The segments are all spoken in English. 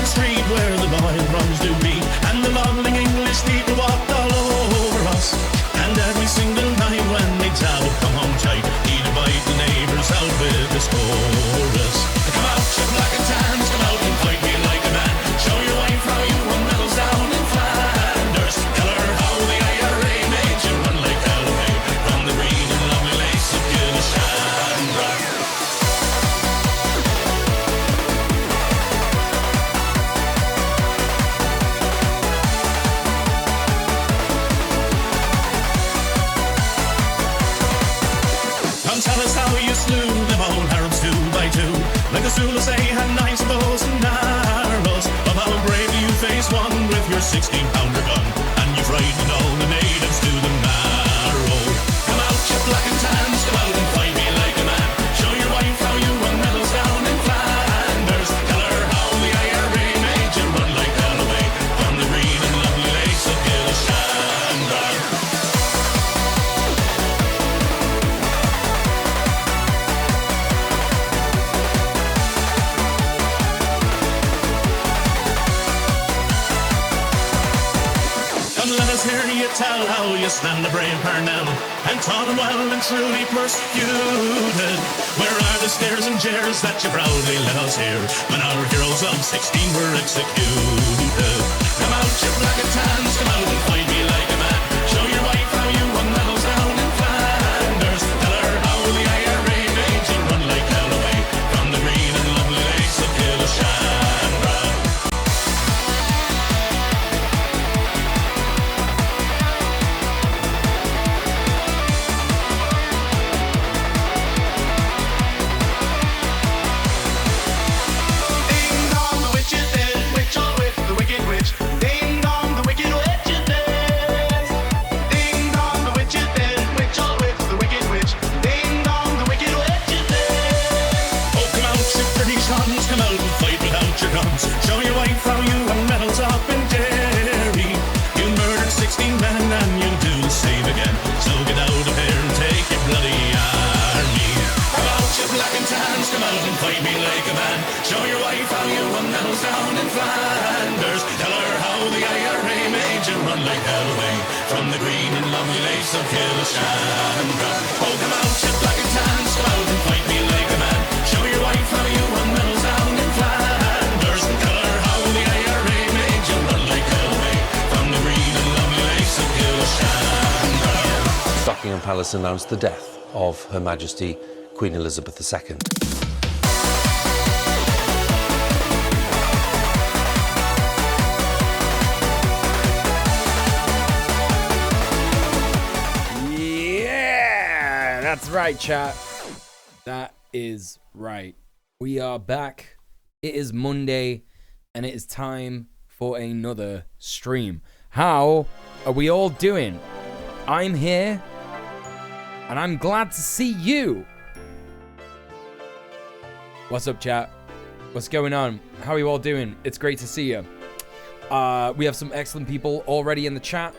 Street where the loyal runs do beat, and the lovely English people walked all over us. And every single night when they tell come home tight, he'd invite the neighbours out with this chorus. Come out, you black and tans, come out and fight me like a man. Show your wife how you won medals down in Flanders. Tell her how the IRA made you run like hell away from the green and lovely lace of Gillishandra. Tell us how you slew them old Arabs 2 by 2, like the Zulus they had knives, bows and arrows. Of how bravely you faced one with your 16-pounder gun, and you frightened all the natives to the marrow. Come out, you black and tans, come out and fight me like a man. Show your wife how you won medals down in Flanders. Tell her how the IRA made you run like hell away from the green and lovely lace of Gillishandra. Let us hear you tell how you stand the brave Parnell and taught them well and truly persecuted. Where are the stares and jeers that you proudly let us hear when our heroes of 16 were executed? Come out, you black and tans, come out and fight me like a man. Show your wife how you won medals down in Flanders. Tell her how the IRA made you run like hell away from the green and lovely lace of Gillishandra. Show your wife how you won medals up in Derry. You murdered 16 men and you'll do the same again. So get out of here and take your bloody army. Come out, you black and tans, come out and fight me like a man. Show your wife how you won medals down in Flanders. Tell her how the IRA made you run like hell away from the green and lovely lace of Gillishandra. Oh, come out, you black and tans, come out and fight me like a man. Show your wife how you won medals down in Flanders. Buckingham Palace announced the death of Her Majesty Queen Elizabeth II. Yeah, that's right, chat. That is right. We are back. It is Monday, and it is time for another stream. How are we all doing? I'm here, and I'm glad to see you. What's up, chat? What's going on? How are you all doing? It's great to see you. We have some excellent people already in the chat.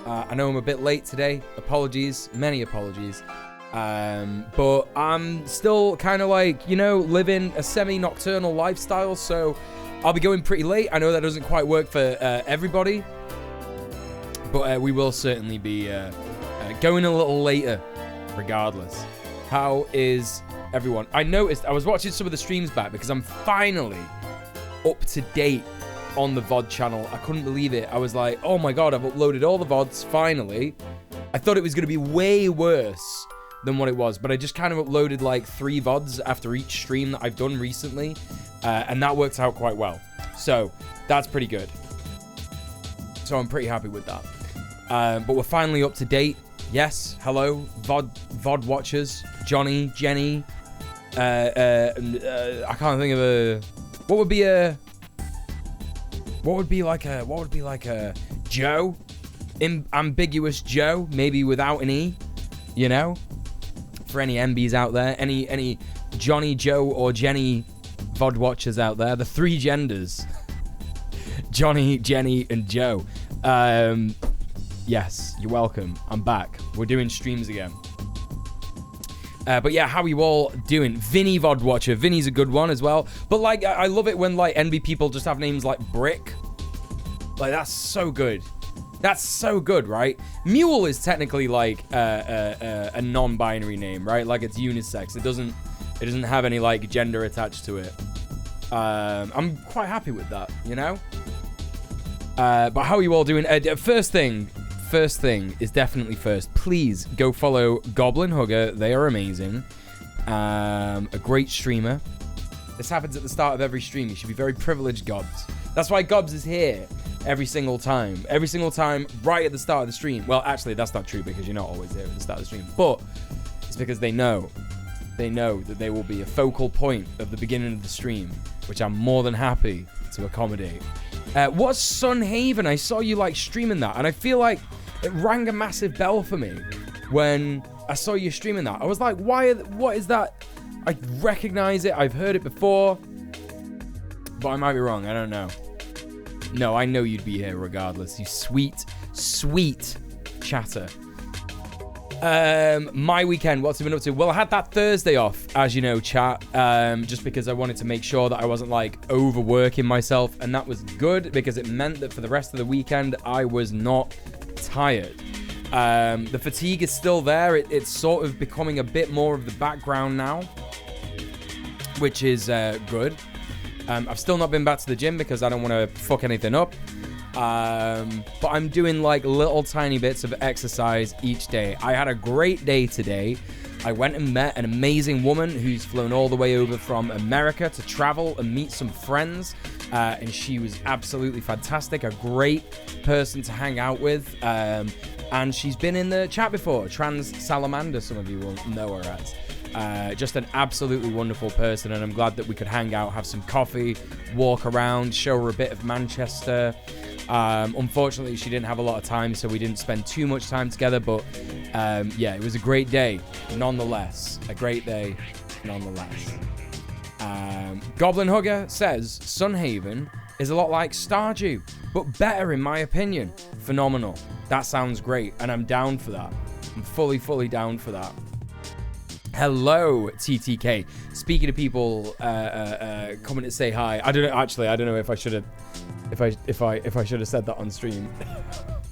I know I'm a bit late today. Apologies, many apologies. But I'm still kind of like, you know, living a semi-nocturnal lifestyle, so I'll be going pretty late. I know that doesn't quite work for everybody, but we will certainly be going a little later regardless. How is everyone? I noticed, I was watching some of the streams back because I'm finally up to date on the VOD channel. I couldn't believe it. I was like, oh my god, I've uploaded all the VODs finally. I thought it was going to be way worse than what it was, but I just kind of uploaded like 3 VODs after each stream that I've done recently, and that works out quite well. So that's pretty good. So I'm pretty happy with that. But we're finally up to date. Yes, hello, VOD watchers, Johnny, Jenny. I can't think of what would be like a Joe, ambiguous Joe, maybe without an E, you know, for any MBs out there, any Johnny, Joe, or Jenny VOD watchers out there, the three genders, Johnny, Jenny, and Joe. Yes, you're welcome. I'm back. We're doing streams again. But yeah, how are you all doing? Vinny VOD watcher. Vinny's a good one as well. But like, I love it when like NB people just have names like Brick. Like, that's so good. That's so good, right? Mule is technically like a non-binary name, right? Like, it's unisex. It doesn't have any like gender attached to it. I'm quite happy with that, you know? But how are you all doing? First thing is definitely first. Please go follow Goblin Hugger. They are amazing. A great streamer. This happens at the start of every stream. You should be very privileged, Gobs. That's why Gobs is here every single time. Every single time, right at the start of the stream. Well, actually, that's not true because you're not always there at the start of the stream. But it's because they know that they will be a focal point of the beginning of the stream, which I'm more than happy to accommodate. What's Sunhaven? I saw you like streaming that, and I feel like it rang a massive bell for me when I saw you streaming that. I was like, what is that? I recognize it. I've heard it before, but I might be wrong. I don't know. No, I know you'd be here regardless. You sweet, sweet chatter. My weekend, what's it been up to? Well, I had that Thursday off, as you know, chat, just because I wanted to make sure that I wasn't like overworking myself, and that was good because it meant that for the rest of the weekend I was not tired. The fatigue is still there. It's sort of becoming a bit more of the background now, which is good. I've still not been back to the gym because I don't want to fuck anything up. But I'm doing like little tiny bits of exercise each day. I had a great day today. I went and met an amazing woman who's flown all the way over from America to travel and meet some friends. And she was absolutely fantastic. A great person to hang out with. And she's been in the chat before. Trans Salamander, some of you will know her as. Just an absolutely wonderful person, and I'm glad that we could hang out, have some coffee, walk around, show her a bit of Manchester. Unfortunately, she didn't have a lot of time, so we didn't spend too much time together, but yeah, it was a great day nonetheless. A great day nonetheless. Goblin Hugger says Sunhaven is a lot like Stardew, but better in my opinion. Phenomenal. That sounds great, and I'm down for that. I'm fully down for that. Hello, TTK. Speaking of people coming to say hi, I don't know if I should have, if I should have said that on stream.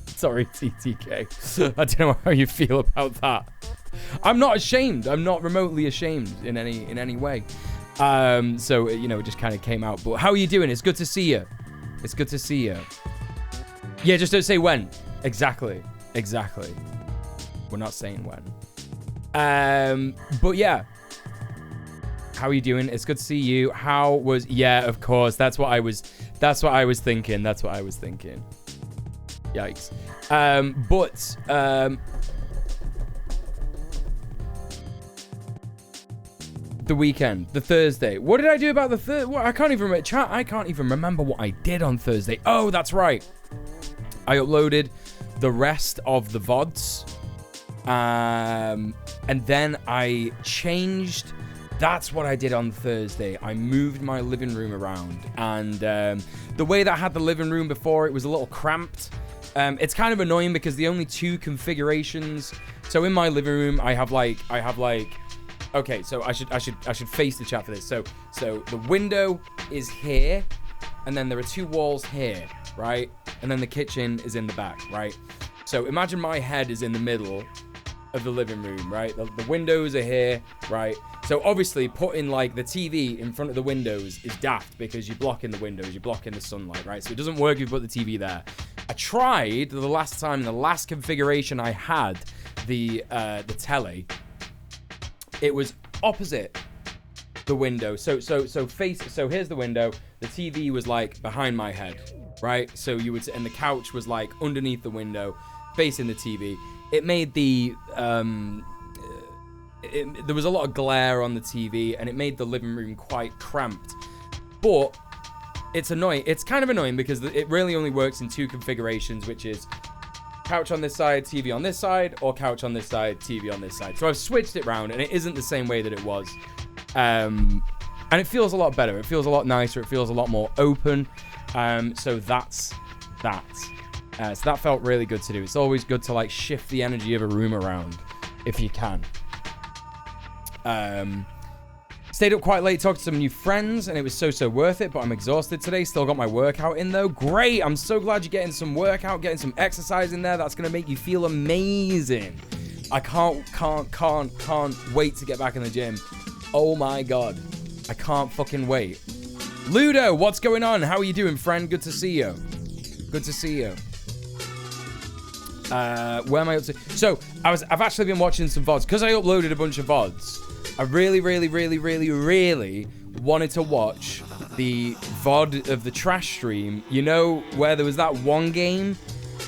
Sorry, TTK. I don't know how you feel about that. I'm not ashamed. I'm not remotely ashamed in any way. So you know, it just kind of came out. But how are you doing? It's good to see you. It's good to see you. Yeah, just don't say when. Exactly. We're not saying when. But yeah, how are you doing? It's good to see you. How was? Yeah, of course. That's what I was thinking. Yikes. The weekend, the Thursday. What did I do about the Thursday? I can't even remember. Chat, I can't even remember what I did on Thursday. Oh, that's right. I uploaded the rest of the VODs. And then I changed. That's what I did on Thursday. I moved my living room around, and the way that I had the living room before, it was a little cramped. It's kind of annoying because the only two configurations. So in my living room, I have like. Okay, so I should face the chat for this. So the window is here, and then there are two walls here, right? And then the kitchen is in the back, right? So imagine my head is in the middle of the living room, right? The windows are here, right? So obviously putting like the TV in front of the windows is daft because you're blocking the windows, you're blocking the sunlight, right? So it doesn't work if you put the TV there. I tried the last time, the last configuration I had the telly, it was opposite the window. So here's the window. The TV was like behind my head, right? So you would, and the couch was like underneath the window, facing the TV. It made the there was a lot of glare on the TV, and it made the living room quite cramped. But it's annoying. It's kind of annoying because it really only works in 2 configurations, which is couch on this side, TV on this side, or couch on this side, TV on this side. So I've switched it round, and it isn't the same way that it was. And it feels a lot better. It feels a lot nicer. It feels a lot more open. So that's that. So that felt really good to do. It's always good to like shift the energy of a room around if you can. Stayed up quite late, talked to some new friends, and it was so worth it, but I'm exhausted today. Still got my workout in, though. Great! I'm so glad you're getting some workout, getting some exercise in there. That's going to make you feel amazing. I can't wait to get back in the gym. Oh, my God. I can't fucking wait. Ludo, what's going on? How are you doing, friend? Good to see you. Good to see you. Where am I up to? So, I've actually been watching some VODs. Because I uploaded a bunch of VODs, I really wanted to watch the VOD of the trash stream. You know, where there was that one game?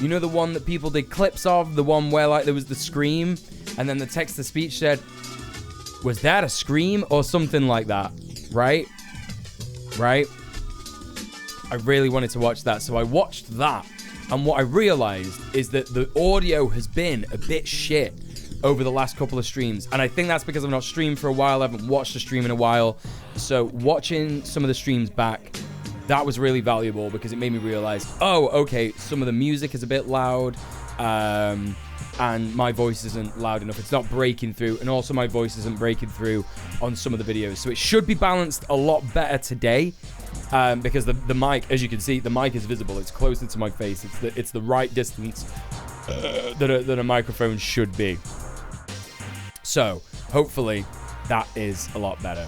You know, the one that people did clips of? The one where, like, there was the scream, and then the text-to-speech said, was that a scream? Or something like that, right? Right? I really wanted to watch that, so I watched that. And what I realized is that the audio has been a bit shit over the last couple of streams. And I think that's because I've not streamed for a while. I haven't watched a stream in a while. So watching some of the streams back, that was really valuable because it made me realize, oh, okay, some of the music is a bit loud. And my voice isn't loud enough. It's not breaking through. And also my voice isn't breaking through on some of the videos. So it should be balanced a lot better today. Because the mic, as you can see, the mic is visible. It's closer to my face. It's the right distance that a microphone should be. So hopefully that is a lot better.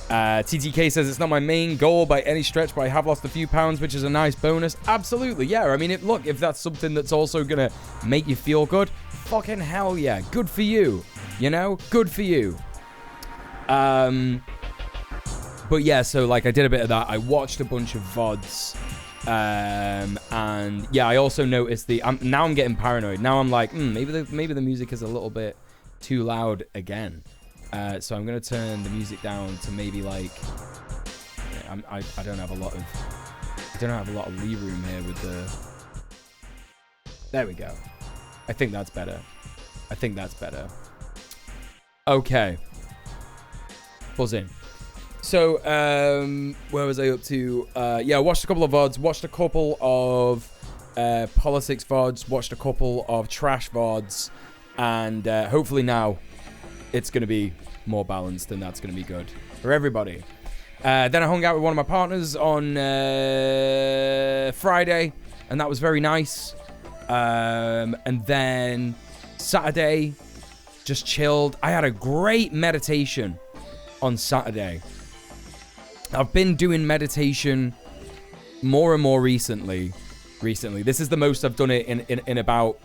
TTK says it's not my main goal by any stretch, but I have lost a few pounds, which is a nice bonus. Absolutely, yeah. I mean, look, if that's something that's also gonna make you feel good, fucking hell yeah, good for you. You know, good for you. But yeah, so like I did a bit of that. I watched a bunch of VODs. And yeah, I also noticed now I'm getting paranoid. Now I'm like, maybe the music is a little bit too loud again. So I'm gonna turn the music down to maybe like, I don't have a lot of lee room here with the. There we go. I think that's better. Okay. Pause in. So, where was I up to? Yeah, watched a couple of VODs, watched a couple of politics VODs, watched a couple of trash VODs, and hopefully now it's going to be more balanced, and that's going to be good for everybody. Then I hung out with one of my partners on Friday, and that was very nice. And then Saturday, just chilled. I had a great meditation on Saturday. I've been doing meditation more and more recently. This is the most I've done it in about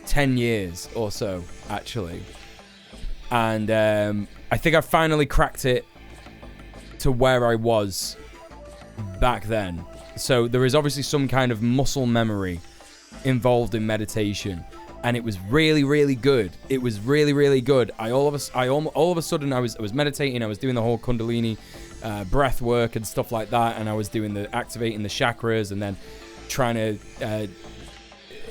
10 years or so, actually. And I think I finally cracked it to where I was back then. So there is obviously some kind of muscle memory involved in meditation. And it was really, really good. It was really, really good. All of a sudden, I was meditating. I was doing the whole Kundalini breath work and stuff like that. And I was doing activating the chakras and then trying to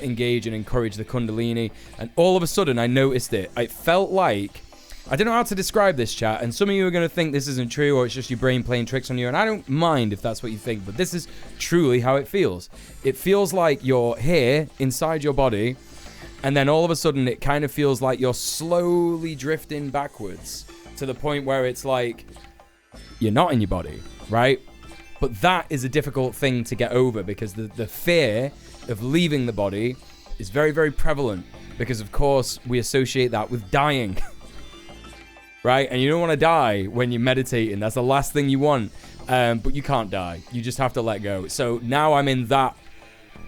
engage and encourage the Kundalini. And all of a sudden, I noticed it. I felt like, I don't know how to describe this, chat. And some of you are going to think this isn't true or it's just your brain playing tricks on you. And I don't mind if that's what you think. But this is truly how it feels. It feels like you're here inside your body. And then all of a sudden, it kind of feels like you're slowly drifting backwards to the point where it's like you're not in your body, right? But that is a difficult thing to get over because the fear of leaving the body is very, very prevalent because, of course, we associate that with dying, right? And you don't want to die when you're meditating. That's the last thing you want, but you can't die. You just have to let go. So now I'm in that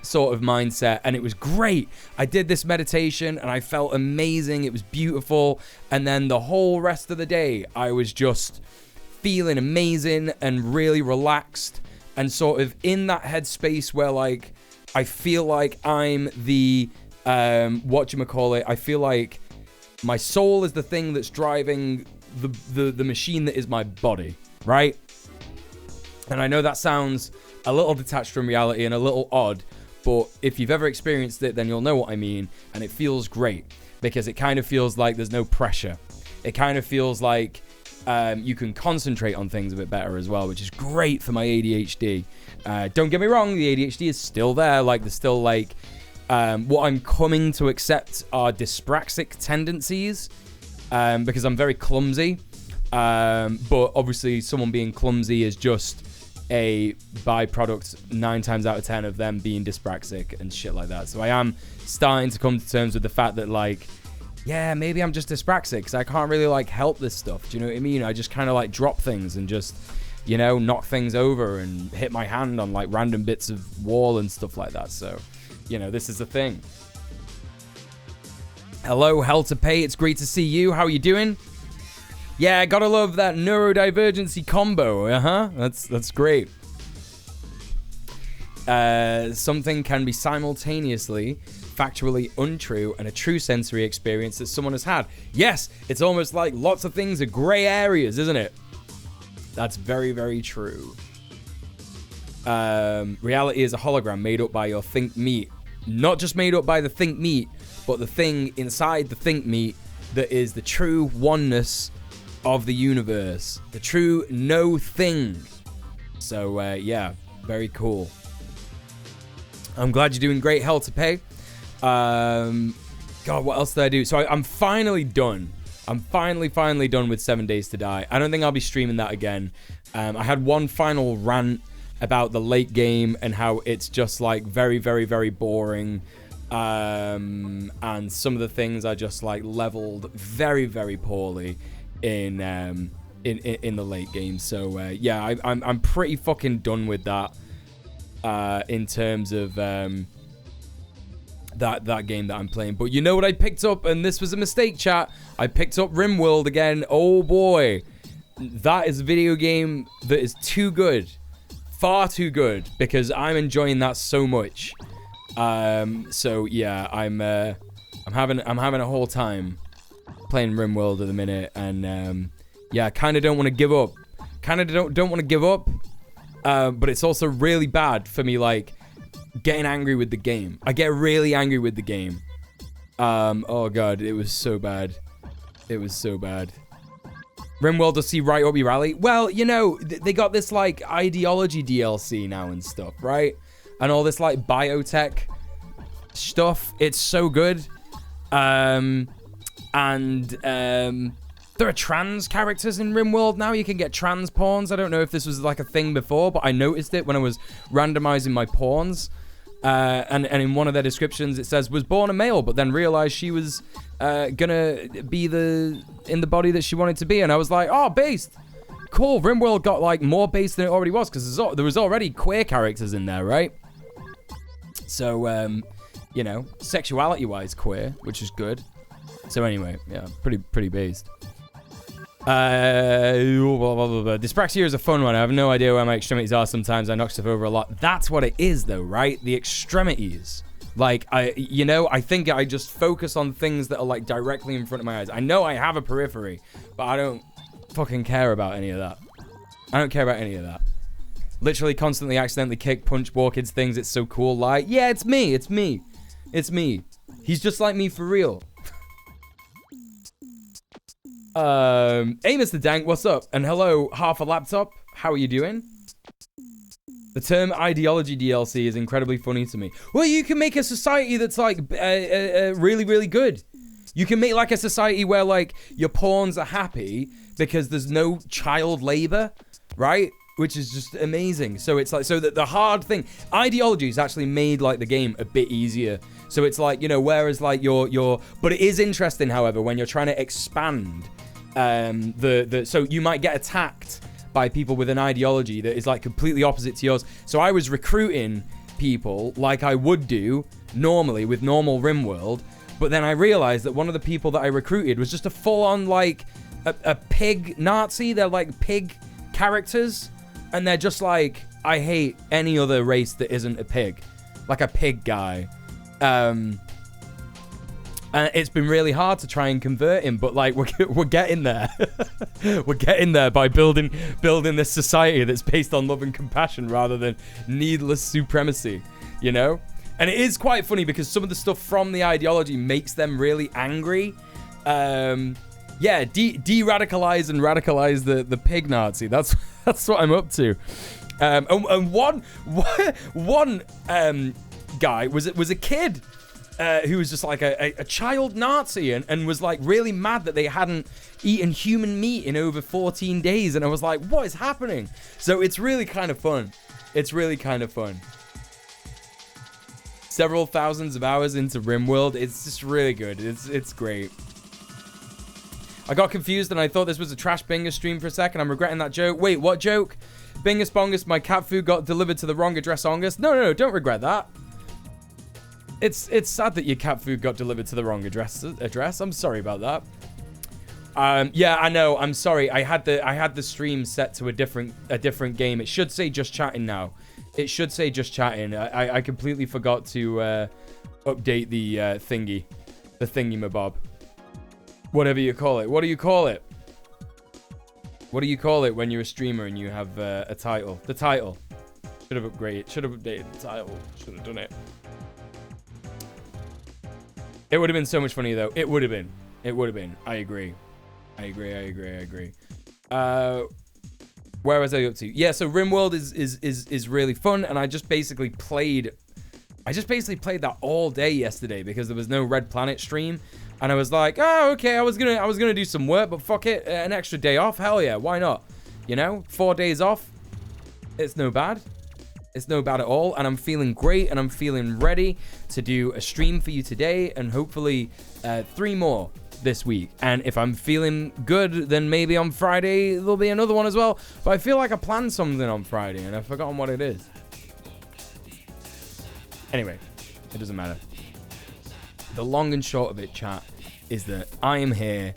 sort of mindset, and it was great. I did this meditation and I felt amazing. It was beautiful. And then the whole rest of the day I was just feeling amazing and really relaxed and sort of in that headspace where like I feel like I'm the I feel like my soul is the thing that's driving the machine that is my body, right? And I know that sounds a little detached from reality and a little odd. But if you've ever experienced it, then you'll know what I mean. And it feels great because it kind of feels like there's no pressure. It kind of feels like you can concentrate on things a bit better as well, which is great for my ADHD. Don't get me wrong, the ADHD is still there. Like, there's still like what I'm coming to accept are dyspraxic tendencies because I'm very clumsy. But obviously, someone being clumsy is just a byproduct 9 times out of 10 of them being dyspraxic and shit like that. So I am starting to come to terms with the fact that, like, yeah, maybe I'm just dyspraxic because I can't really, like, help this stuff. Do you know what I mean? I just kind of, like, drop things and just, you know, knock things over and hit my hand on, like, random bits of wall and stuff like that. So, you know, this is the thing. Hello, Hell to Pay. It's great to see you. How are you doing? Yeah, gotta love that neurodivergency combo. That's great. Something can be simultaneously factually untrue and a true sensory experience that someone has had. Yes, it's almost like lots of things are grey areas, isn't it? That's very, very true. Reality is a hologram made up by your think meat. Not just made up by the think meat, but the thing inside the think meat that is the true oneness of the universe. The true no thing. So, yeah, very cool. I'm glad you're doing great. Hell to Pay. God, what else did I do? So I'm finally done. I'm finally done with 7 Days to Die. I don't think I'll be streaming that again. I had one final rant about the late game and how it's just like very, very, very boring. And some of the things I just like leveled very, very poorly in the late game. So yeah, I'm pretty fucking done with that. In terms of that game that I'm playing. But you know what I picked up, and this was a mistake, chat. I picked up RimWorld again. Oh boy, that is a video game that is too good, far too good, because I'm enjoying that so much. So yeah, I'm having a whole time playing RimWorld at the minute, and yeah, I kind of don't want to give up. Don't want to give up. But it's also really bad for me, like, getting angry with the game. I get really angry with the game. Oh god, it was so bad. It was so bad. RimWorld does see right up your alley. Well, you know, they got this, like, ideology DLC now and stuff, right? And all this, like, biotech stuff. It's so good. There are trans characters in RimWorld now. You can get trans pawns. I don't know if this was like a thing before, but I noticed it when I was randomizing my pawns. And in one of their descriptions, it says, was born a male, but then realized she was gonna be in the body that she wanted to be. And I was like, oh, based. Cool. RimWorld got like more based than it already was, because there was already queer characters in there, right? So, you know, sexuality-wise queer, which is good. So anyway, yeah, pretty based. Dyspraxia is a fun one. I have no idea where my extremities are sometimes. I knock stuff over a lot. That's what it is, though, right? The extremities. Like, I think I just focus on things that are, like, directly in front of my eyes. I know I have a periphery, but I don't fucking care about any of that. I don't care about any of that. Literally constantly accidentally kick, punch, walk into things. It's so cool. Like, yeah, it's me. It's me. He's just like me for real. Hey, Mr. Dank, what's up? And hello, Half a Laptop. How are you doing? The term ideology DLC is incredibly funny to me. Well, you can make a society that's like really, really good. You can make like a society where like your pawns are happy because there's no child labor, right? Which is just amazing. So it's like, so that the hard thing, ideology has actually made like the game a bit easier. So it's like, you know, whereas like but it is interesting, however, when you're trying to expand so you might get attacked by people with an ideology that is like completely opposite to yours. So I was recruiting people like I would do normally with normal RimWorld, but then I realized that one of the people that I recruited was just a full-on like a pig Nazi. They're like pig characters, and they're just like, I hate any other race that isn't a pig, like a pig guy. It's been really hard to try and convert him, but like we're getting there. We're getting there by building this society that's based on love and compassion rather than needless supremacy, you know? And it is quite funny because some of the stuff from the ideology makes them really angry. Yeah, de-radicalize and radicalize the pig Nazi. That's what I'm up to. And one guy was a kid who was just like a child Nazi and was like really mad that they hadn't eaten human meat in over 14 days. And I was like, what is happening? So it's really kind of fun. It's really kind of fun. Several thousands of hours into RimWorld. It's just really good. It's great. I got confused and I thought this was a Trash Bingus stream for a second. I'm regretting that joke. Wait, what joke? Bingus Bongus, my cat food got delivered to the wrong address, Ongus. No, don't regret that. It's sad that your cat food got delivered to the wrong address. I'm sorry about that. Yeah, I know. I'm sorry. I had the stream set to a different game. It should say just chatting now. It should say just chatting. I completely forgot to update the thingy-mabob. Whatever you call it. What do you call it? What do you call it when you're a streamer and you have a title? The title. Should have updated the title. Should have done it. It would have been so much funnier though. It would have been. I agree. Where was I up to? Yeah, so RimWorld is really fun, and I just basically played that all day yesterday because there was no Red Planet stream, and I was like, oh, okay, I was gonna do some work, but fuck it, an extra day off, hell yeah, why not? You know, 4 days off, it's no bad. It's no bad at all, and I'm feeling great, and I'm feeling ready to do a stream for you today, and hopefully 3 more this week. And if I'm feeling good, then maybe on Friday there'll be another one as well. But I feel like I planned something on Friday, and I've forgotten what it is. Anyway, it doesn't matter. The long and short of it, chat, is that I am here,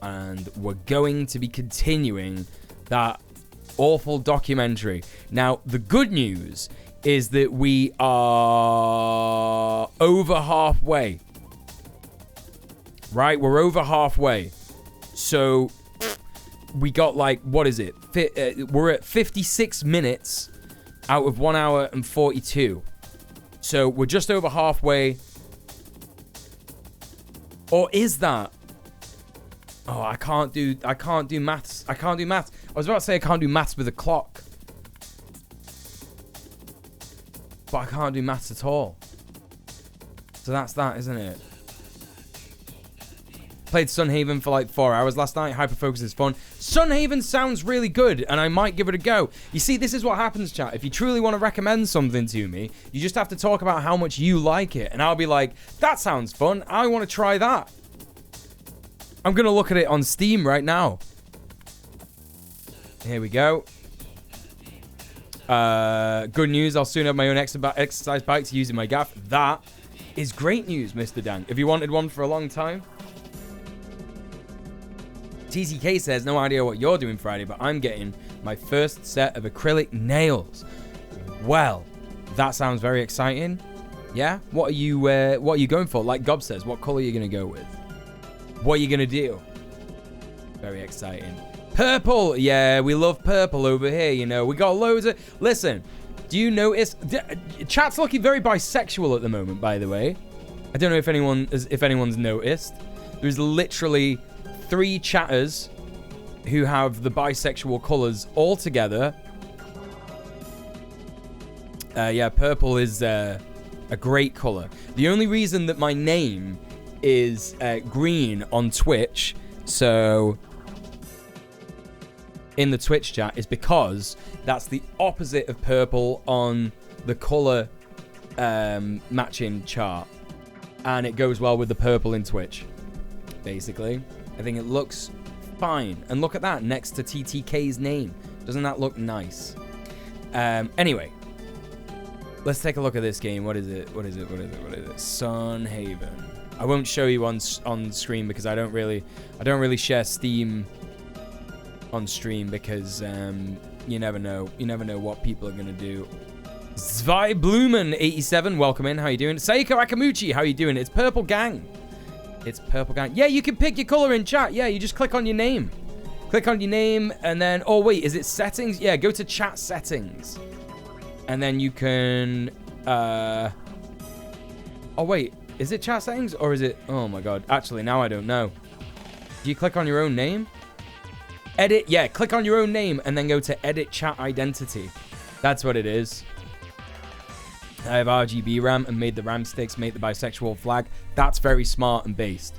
and we're going to be continuing that awful documentary. Now, the good news is that we are over halfway. Right? We're over halfway. So, we got like, what is it? We're at 56 minutes out of 1 hour and 42. So, we're just over halfway. Or is that? Oh, I can't do maths. I was about to say I can't do maths with a clock. But I can't do maths at all. So that's that, isn't it? Played Sunhaven for like 4 hours last night. Hyperfocus is fun. Sunhaven sounds really good, and I might give it a go. You see, this is what happens, chat. If you truly want to recommend something to me, you just have to talk about how much you like it. And I'll be like, that sounds fun. I want to try that. I'm going to look at it on Steam right now. Here we go. Good news. I'll soon have my own exercise bike to use in my gaff. That is great news, Mr. Dan. Have you wanted one for a long time? TTK says, no idea what you're doing Friday, but I'm getting my first set of acrylic nails. Well, that sounds very exciting. Yeah? What are you going for? Like Gob says, what color are you going to go with? What are you going to do? Very exciting. Purple. Yeah, we love purple over here, you know. We got loads of... Listen, do you notice... Chat's looking very bisexual at the moment, by the way. I don't know if anyone's noticed. There's literally 3 chatters who have the bisexual colors all together. Yeah, purple is a great color. The only reason that my name is green on Twitch, so in the Twitch chat, is because that's the opposite of purple on the color matching chart, and it goes well with the purple in Twitch. Basically, I think it looks fine. And look at that next to TTK's name. Doesn't that look nice? Anyway, let's take a look at this game. What is it? Sunhaven. I won't show you on screen because I don't really share Steam on stream because you never know what people are gonna do. Zwei Blumen 87, welcome in. How you doing? Seiko Akamuchi, how you doing? It's Purple Gang. It's purple guy. Yeah, you can pick your color in chat. Yeah, you just click on your name. Click on your name and then... Oh, wait. Is it settings? Yeah, go to chat settings. And then you can... Oh, wait. Is it chat settings or is it... Oh, my God. Actually, now I don't know. Do you click on your own name? Edit. Yeah, click on your own name and then go to edit chat identity. That's what it is. I have RGB RAM and made the RAM sticks make the bisexual flag. That's very smart and based.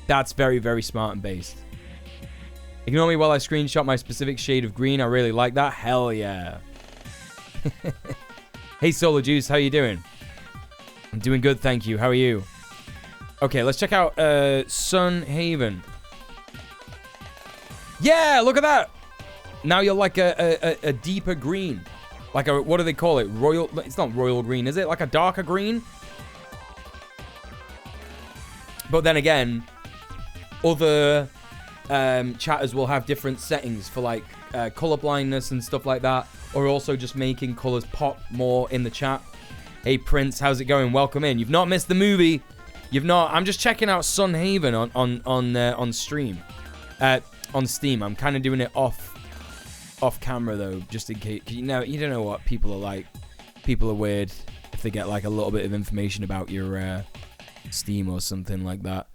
That's very, very smart and based. Ignore me while I screenshot my specific shade of green. I really like that. Hell yeah. Hey, Solar Juice. How you doing? I'm doing good, thank you. How are you? Okay, let's check out Sun Haven. Yeah, look at that. Now you're like a deeper green. Like a, what do they call it? Royal, it's not royal green, is it? Like a darker green? But then again, other chatters will have different settings for like color blindness and stuff like that. Or also just making colors pop more in the chat. Hey Prince, how's it going? Welcome in. You've not missed the movie. You've not. I'm just checking out Sun Haven on stream. On Steam. I'm kind of doing it off camera though, just in case. You know, you don't know what people are like. People are weird if they get like a little bit of information about your Steam or something like that.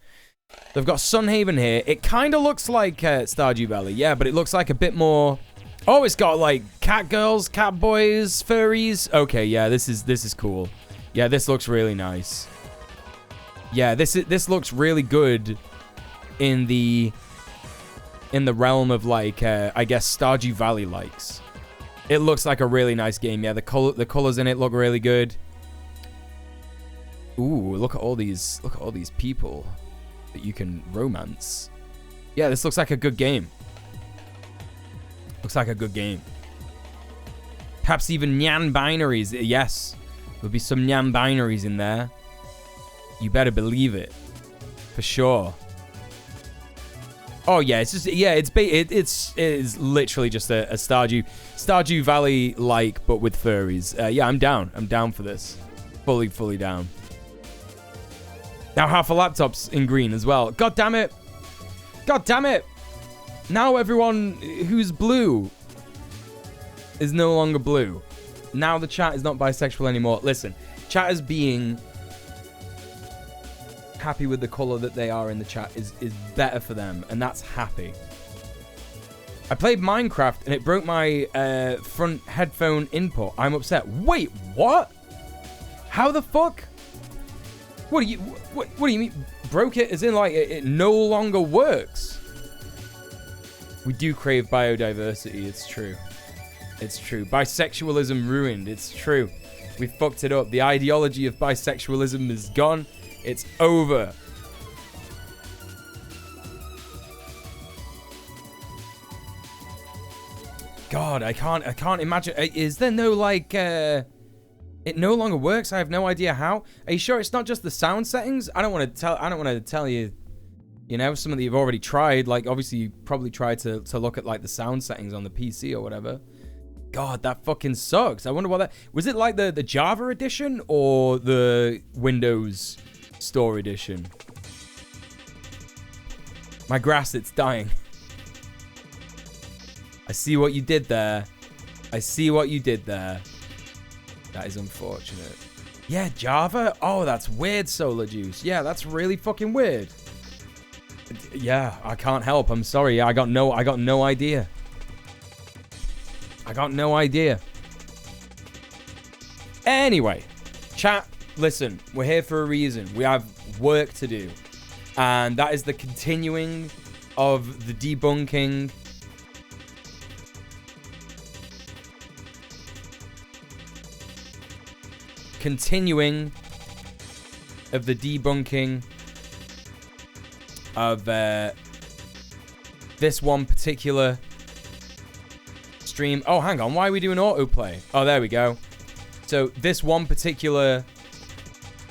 They've got Sun Haven here. It kind of looks like Stardew Valley, yeah, but it looks like a bit more. Oh, it's got like cat girls, cat boys, furries. Okay, yeah, this is cool. Yeah, this looks really nice. Yeah, this looks really good in the realm of like I guess Stardew Valley likes. It looks like a really nice game. Yeah, the colors in it look really good. Ooh, look at all these people that you can romance. Yeah, this looks like a good game. Looks like a good game. Perhaps even Nyan binaries. Yes, there'll be some Nyan binaries in there. You better believe it, for sure. Oh yeah, it's just it is literally just a Stardew Valley like, but with furries. Yeah, I'm down. I'm down for this. Fully down. Now half a laptop's in green as well. God damn it! God damn it! Now everyone who's blue is no longer blue. Now the chat is not bisexual anymore. Listen, chat is being happy with the color that they are in the chat is better for them, and that's happy. I played Minecraft and it broke my front headphone input. I'm upset. Wait, what? How the fuck? What do you mean broke it as in like it no longer works? We do crave biodiversity. It's true. It's true. Bisexualism ruined. It's true. We fucked it up. The ideology of bisexualism is gone. It's over. God, I can't imagine. Is there no like it no longer works? I have no idea how. Are you sure it's not just the sound settings? I don't want to tell you, you know, something that you've already tried. Like obviously you probably tried to look at like the sound settings on the PC or whatever. God, that fucking sucks. I wonder what that was. It like the Java edition or the Windows Store edition? My grass, it's dying. I see what you did there. I see what you did there. That is unfortunate. Yeah, Java? Oh, that's weird, Solar Juice. Yeah, that's really fucking weird. Yeah, I can't help. I'm sorry. I got no idea. I got no idea. Anyway, chat, listen, we're here for a reason. We have work to do. And that is the continuing of the debunking. Continuing of the debunking of this one particular stream. Oh, hang on. Why are we doing autoplay? Oh, there we go. So this one particular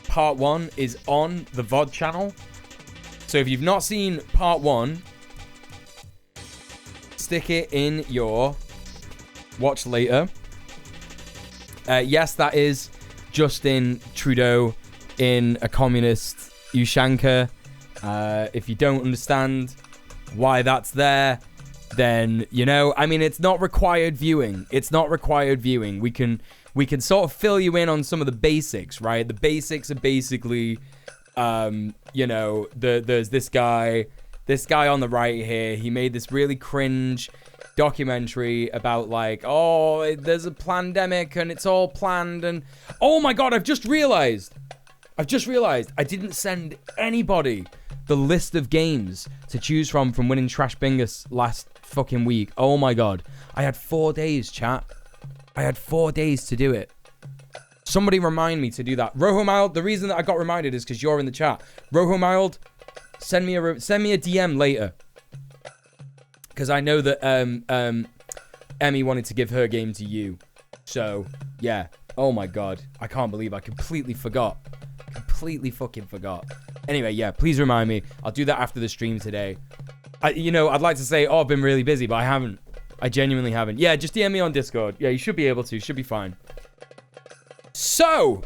part 1 is on the VOD channel. So if you've not seen part 1, stick it in your watch later. Yes, that is Justin Trudeau in a communist Ushanka If you don't understand why that's there, then, you know, I mean, it's not required viewing. It's not required viewing. We can sort of fill you in on some of the basics, right? The basics are basically, you know, there's this guy on the right here. He made this really cringe documentary about, like, oh, there's a plandemic and it's all planned, and oh my god, I've just realized I didn't send anybody the list of games to choose from winning Trash Bingus last fucking week. Oh my god. I had 4 days, chat. I had 4 days to do it. Somebody remind me to do that. Roho Mild, the reason that I got reminded is because you're in the chat. Roho Mild, send me a DM later. Because I know that Emmy wanted to give her game to you. So, yeah. Oh my god. I can't believe I completely forgot. Completely fucking forgot. Anyway, yeah, please remind me. I'll do that after the stream today. You know, I'd like to say, oh, I've been really busy, but I haven't. I genuinely haven't. Yeah, just DM me on Discord. Yeah, you should be able to. Should be fine. So,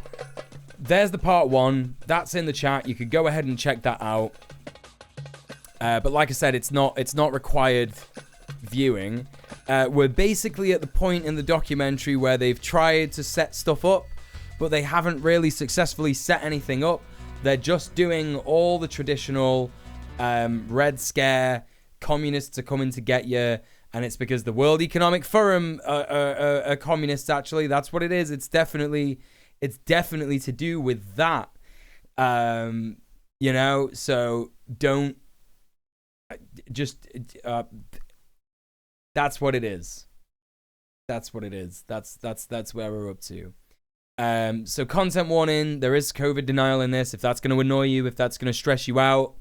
there's the part 1. That's in the chat. You could go ahead and check that out. But like I said, it's not required viewing. We're basically at the point in the documentary where they've tried to set stuff up, but they haven't really successfully set anything up. They're just doing all the traditional Red Scare, communists are coming to get you, and it's because the World Economic Forum are communists, actually. That's what it is. It's definitely to do with that. You know, so don't just that's what it is. That's what it is. That's where we're up to. So content warning, there is COVID denial in this. If that's going to annoy you, if that's going to stress you out,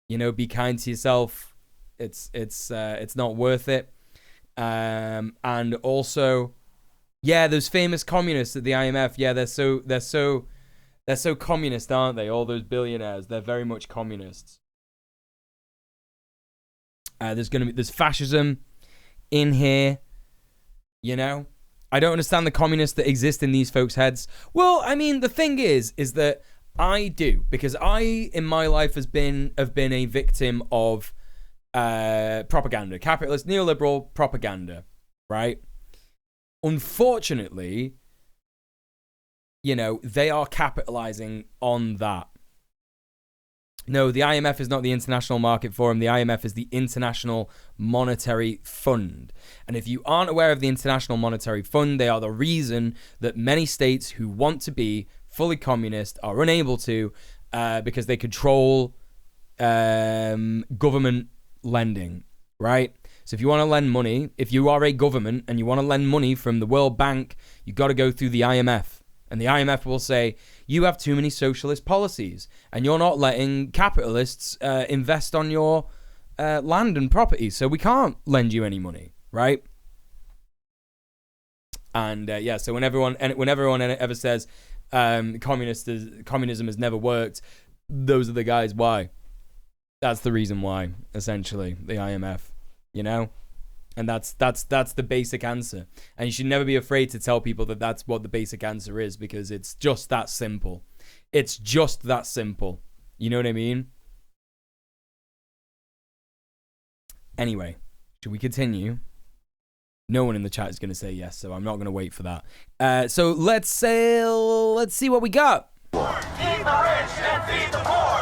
you know, be kind to yourself. It's not worth it. And also, yeah, those famous communists at the IMF, yeah, they're so communist, aren't they? All those billionaires, they're very much communists. There's fascism in here, you know. I don't understand the communists that exist in these folks' heads. Well, I mean, the thing is that I do, because I, in my life, have been a victim of propaganda, capitalist, neoliberal propaganda, right? Unfortunately, you know, they are capitalizing on that. No, the IMF is not the International Market Forum. The IMF is the International Monetary Fund. And if you aren't aware of the International Monetary Fund, they are the reason that many states who want to be fully communist are unable to, because they control government lending, right? So if you want to lend money, if you are a government and you want to lend money from the World Bank, you've got to go through the IMF. And the IMF will say, you have too many socialist policies and you're not letting capitalists invest on your land and property, so we can't lend you any money, right? And yeah, so when everyone ever says communism has never worked, those are the guys why. That's the reason why, essentially, the IMF, you know? And that's the basic answer. And you should never be afraid to tell people that that's what the basic answer is, because it's just that simple. It's just that simple. You know what I mean? Anyway, should we continue? No one in the chat is going to say yes, so I'm not going to wait for that. So let's see what we got. Feed the rich and feed the poor.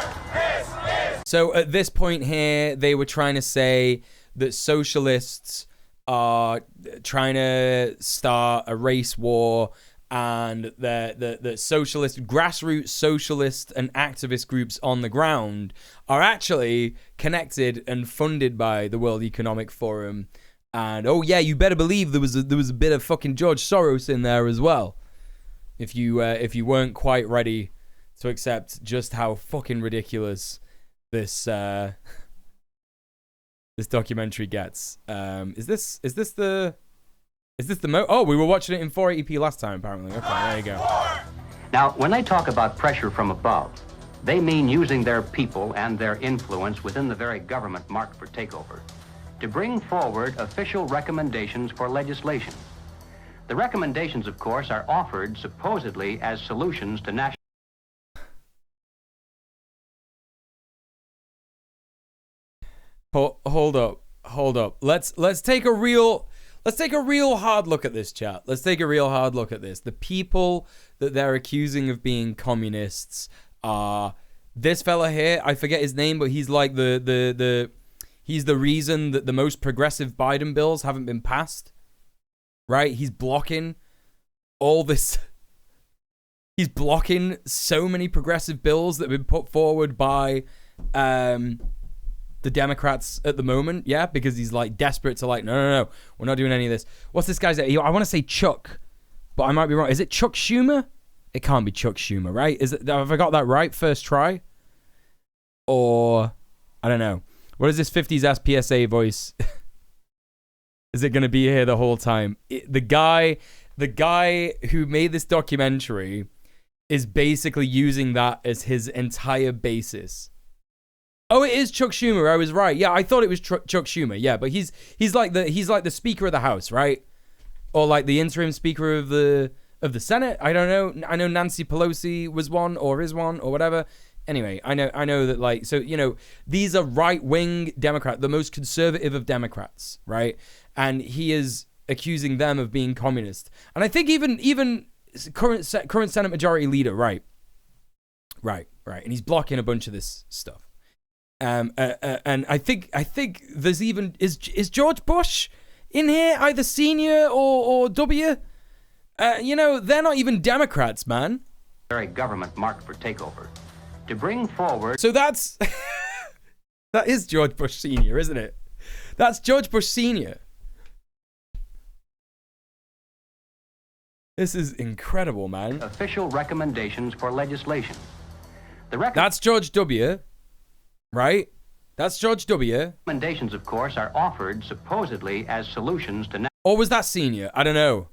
So at this point here, they were trying to say that socialists are trying to start a race war, and the socialist, grassroots socialist and activist groups on the ground are actually connected and funded by the World Economic Forum. And oh yeah, you better believe there was a bit of fucking George Soros in there as well. If you weren't quite ready to accept just how fucking ridiculous this this documentary gets. Is this the oh, we were watching it in 480p last time, apparently. Okay, there you go. Now, when they talk about pressure from above, they mean using their people and their influence within the very government marked for takeover to bring forward official recommendations for legislation. The recommendations, of course, are offered supposedly as solutions to national Hold up. Let's take a real hard look at this, chat. Let's take a real hard look at this. The people that they're accusing of being communists are this fella here. I forget his name, but he's like he's the reason that the most progressive Biden bills haven't been passed. Right? He's blocking all this. He's blocking so many progressive bills that have been put forward by the Democrats at the moment, yeah, because he's like desperate to like, no, we're not doing any of this. What's this guy's name? I want to say Chuck, but I might be wrong. Is it Chuck Schumer? It can't be Chuck Schumer, right? Have I got that right first try? Or I don't know. What is this 50s ass PSA voice? Is it going to be here the whole time? The guy who made this documentary is basically using that as his entire basis. Oh, it is Chuck Schumer. I was right. Yeah, I thought it was Chuck Schumer. Yeah, but he's like the Speaker of the House, right? Or like the interim Speaker of the Senate. I don't know. I know Nancy Pelosi was one or is one or whatever. Anyway, I know that like, so, you know, these are right-wing Democrats, the most conservative of Democrats, right? And he is accusing them of being communist. And I think even current Senate Majority Leader, right. And he's blocking a bunch of this stuff. And I think there's even is George Bush in here, either senior or W. You know, they're not even Democrats, man. Very government marked for takeover. To bring forward. So that's that is George Bush Senior, isn't it? That's George Bush Senior. This is incredible, man. Official recommendations for legislation. That's George W. Right? That's George W. Recommendations, of course, are offered supposedly as solutions to or was that Senior? I don't know.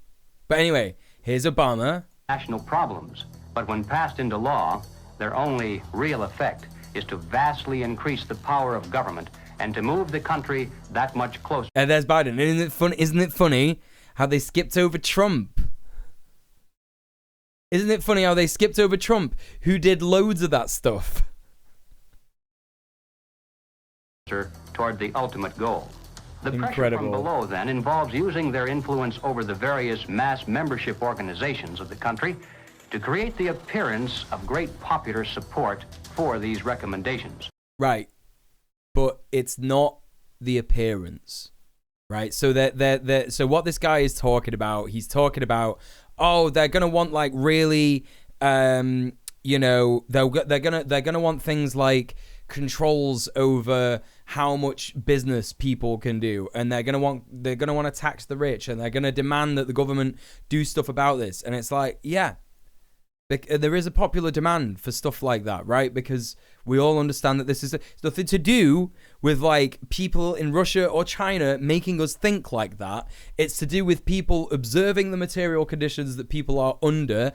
But anyway, here's Obama. National problems. But when passed into law, their only real effect is to vastly increase the power of government and to move the country that much closer. And there's Biden. Isn't it funny how they skipped over Trump? Isn't it funny how they skipped over Trump, who did loads of that stuff? Toward the ultimate goal. The Incredible. Pressure from below, then, involves using their influence over the various mass membership organizations of the country to create the appearance of great popular support for these recommendations. Right. But it's not the appearance. Right? So so what this guy is talking about, he's talking about, oh, they're going to want like really you know, they're going to want things like controls over how much business people can do, and they're gonna want to tax the rich, and they're gonna demand that the government do stuff about this. And it's like, yeah, there is a popular demand for stuff like that, right? Because we all understand that this is nothing to do with like people in Russia or China making us think like that. It's to do with people observing the material conditions that people are under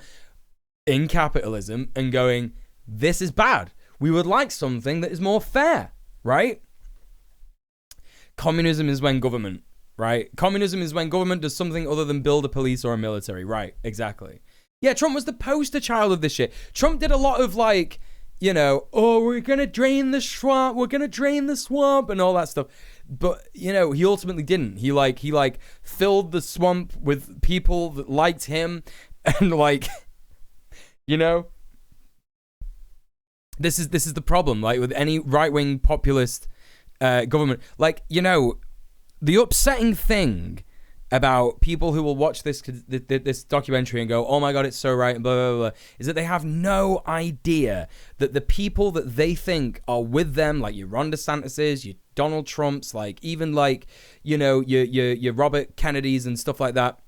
in capitalism and going, this is bad. We would like something that is more fair, right? Communism is when government, right? Communism is when government does something other than build a police or a military, right? Exactly. Yeah, Trump was the poster child of this shit. Trump did a lot of like, you know, oh, we're going to drain the swamp, and all that stuff. But, you know, he ultimately didn't. He filled the swamp with people that liked him, and like, you know, This is the problem, like with any right-wing populist government. Like, you know, the upsetting thing about people who will watch this documentary and go, oh my God, it's so right, and blah, blah, blah, is that they have no idea that the people that they think are with them, like your Ron DeSantis's, your Donald Trump's, like even like, you know, your Robert Kennedy's and stuff like that,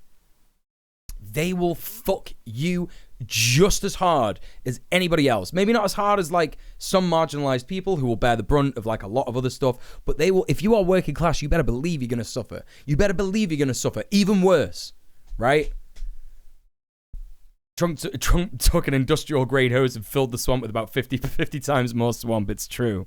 they will fuck you just as hard as anybody else. Maybe not as hard as like some marginalized people who will bear the brunt of like a lot of other stuff, but they will. If you are working class, you better believe you're going to suffer. You better believe you're going to suffer even worse, right? Trump took an industrial grade hose and filled the swamp with about 50 times more swamp. It's true.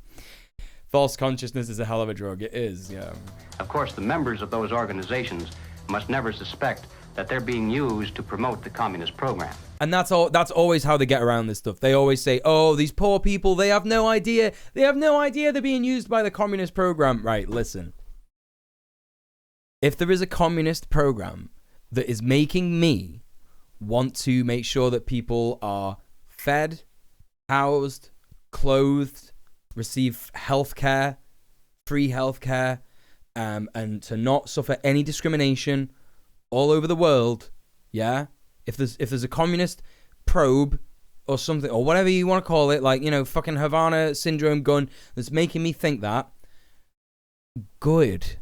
False consciousness is a hell of a drug. It is, yeah. Of course, the members of those organizations must never suspect that they're being used to promote the communist program. And that's always how they get around this stuff. They always say, oh, these poor people, they have no idea. They have no idea they're being used by the communist program. Right, listen. If there is a communist program that is making me want to make sure that people are fed, housed, clothed, receive healthcare, free healthcare, and to not suffer any discrimination all over the world, yeah? If there's a communist probe or something, or whatever you want to call it, like, you know, fucking Havana syndrome gun that's making me think that, good.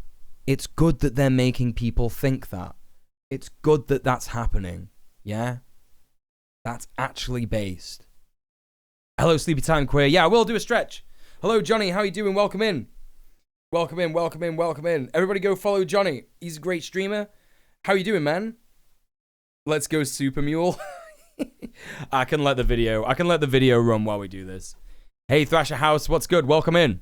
It's good that they're making people think that. It's good that that's happening, yeah? That's actually based. Hello, Sleepy Time Queer. Yeah, I will do a stretch. Hello, Johnny. How you doing? Welcome in. Welcome in, welcome in, welcome in. Everybody go follow Johnny. He's a great streamer. How you doing, man? Let's go Super Mule. I can let the video run while we do this. Hey, Thrasher House, what's good? Welcome in.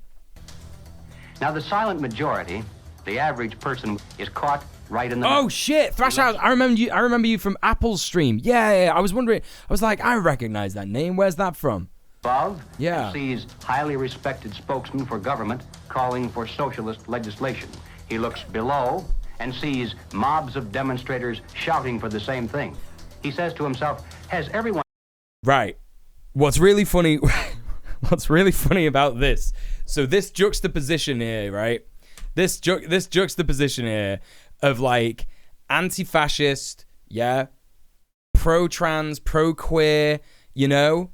Now, the silent majority, the average person, is caught right in the... Oh, shit. Thrasher House, I remember you from Apple's stream. Yeah, I was wondering. I was like, I recognize that name. Where's that from? Above, yeah. Sees highly respected spokesman for government calling for socialist legislation. He looks below and sees mobs of demonstrators shouting for the same thing. He says to himself, has everyone... Right. What's really funny about this, so this juxtaposition here, right? This juxtaposition here of like anti-fascist, yeah, pro-trans, pro-queer, you know,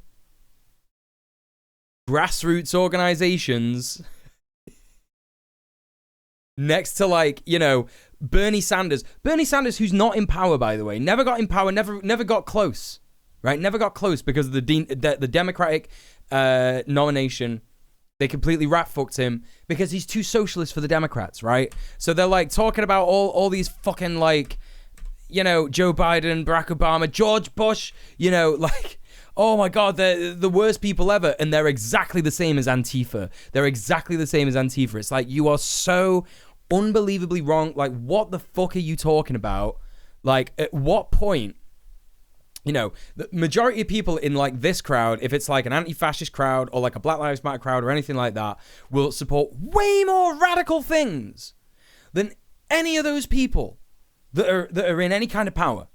grassroots organizations next to, like, you know, Bernie Sanders, who's not in power, by the way, never got in power, never got close, right? Never got close because of the Democratic nomination. They completely rat-fucked him because he's too socialist for the Democrats, right? So they're, like, talking about all these fucking, like, you know, Joe Biden, Barack Obama, George Bush, you know, like... Oh my God, they're the worst people ever. And they're exactly the same as Antifa. It's like, you are so unbelievably wrong. Like, what the fuck are you talking about? Like, at what point, you know, the majority of people in, like, this crowd, if it's like an anti-fascist crowd or like a Black Lives Matter crowd or anything like that, will support way more radical things than any of those people that are in any kind of power.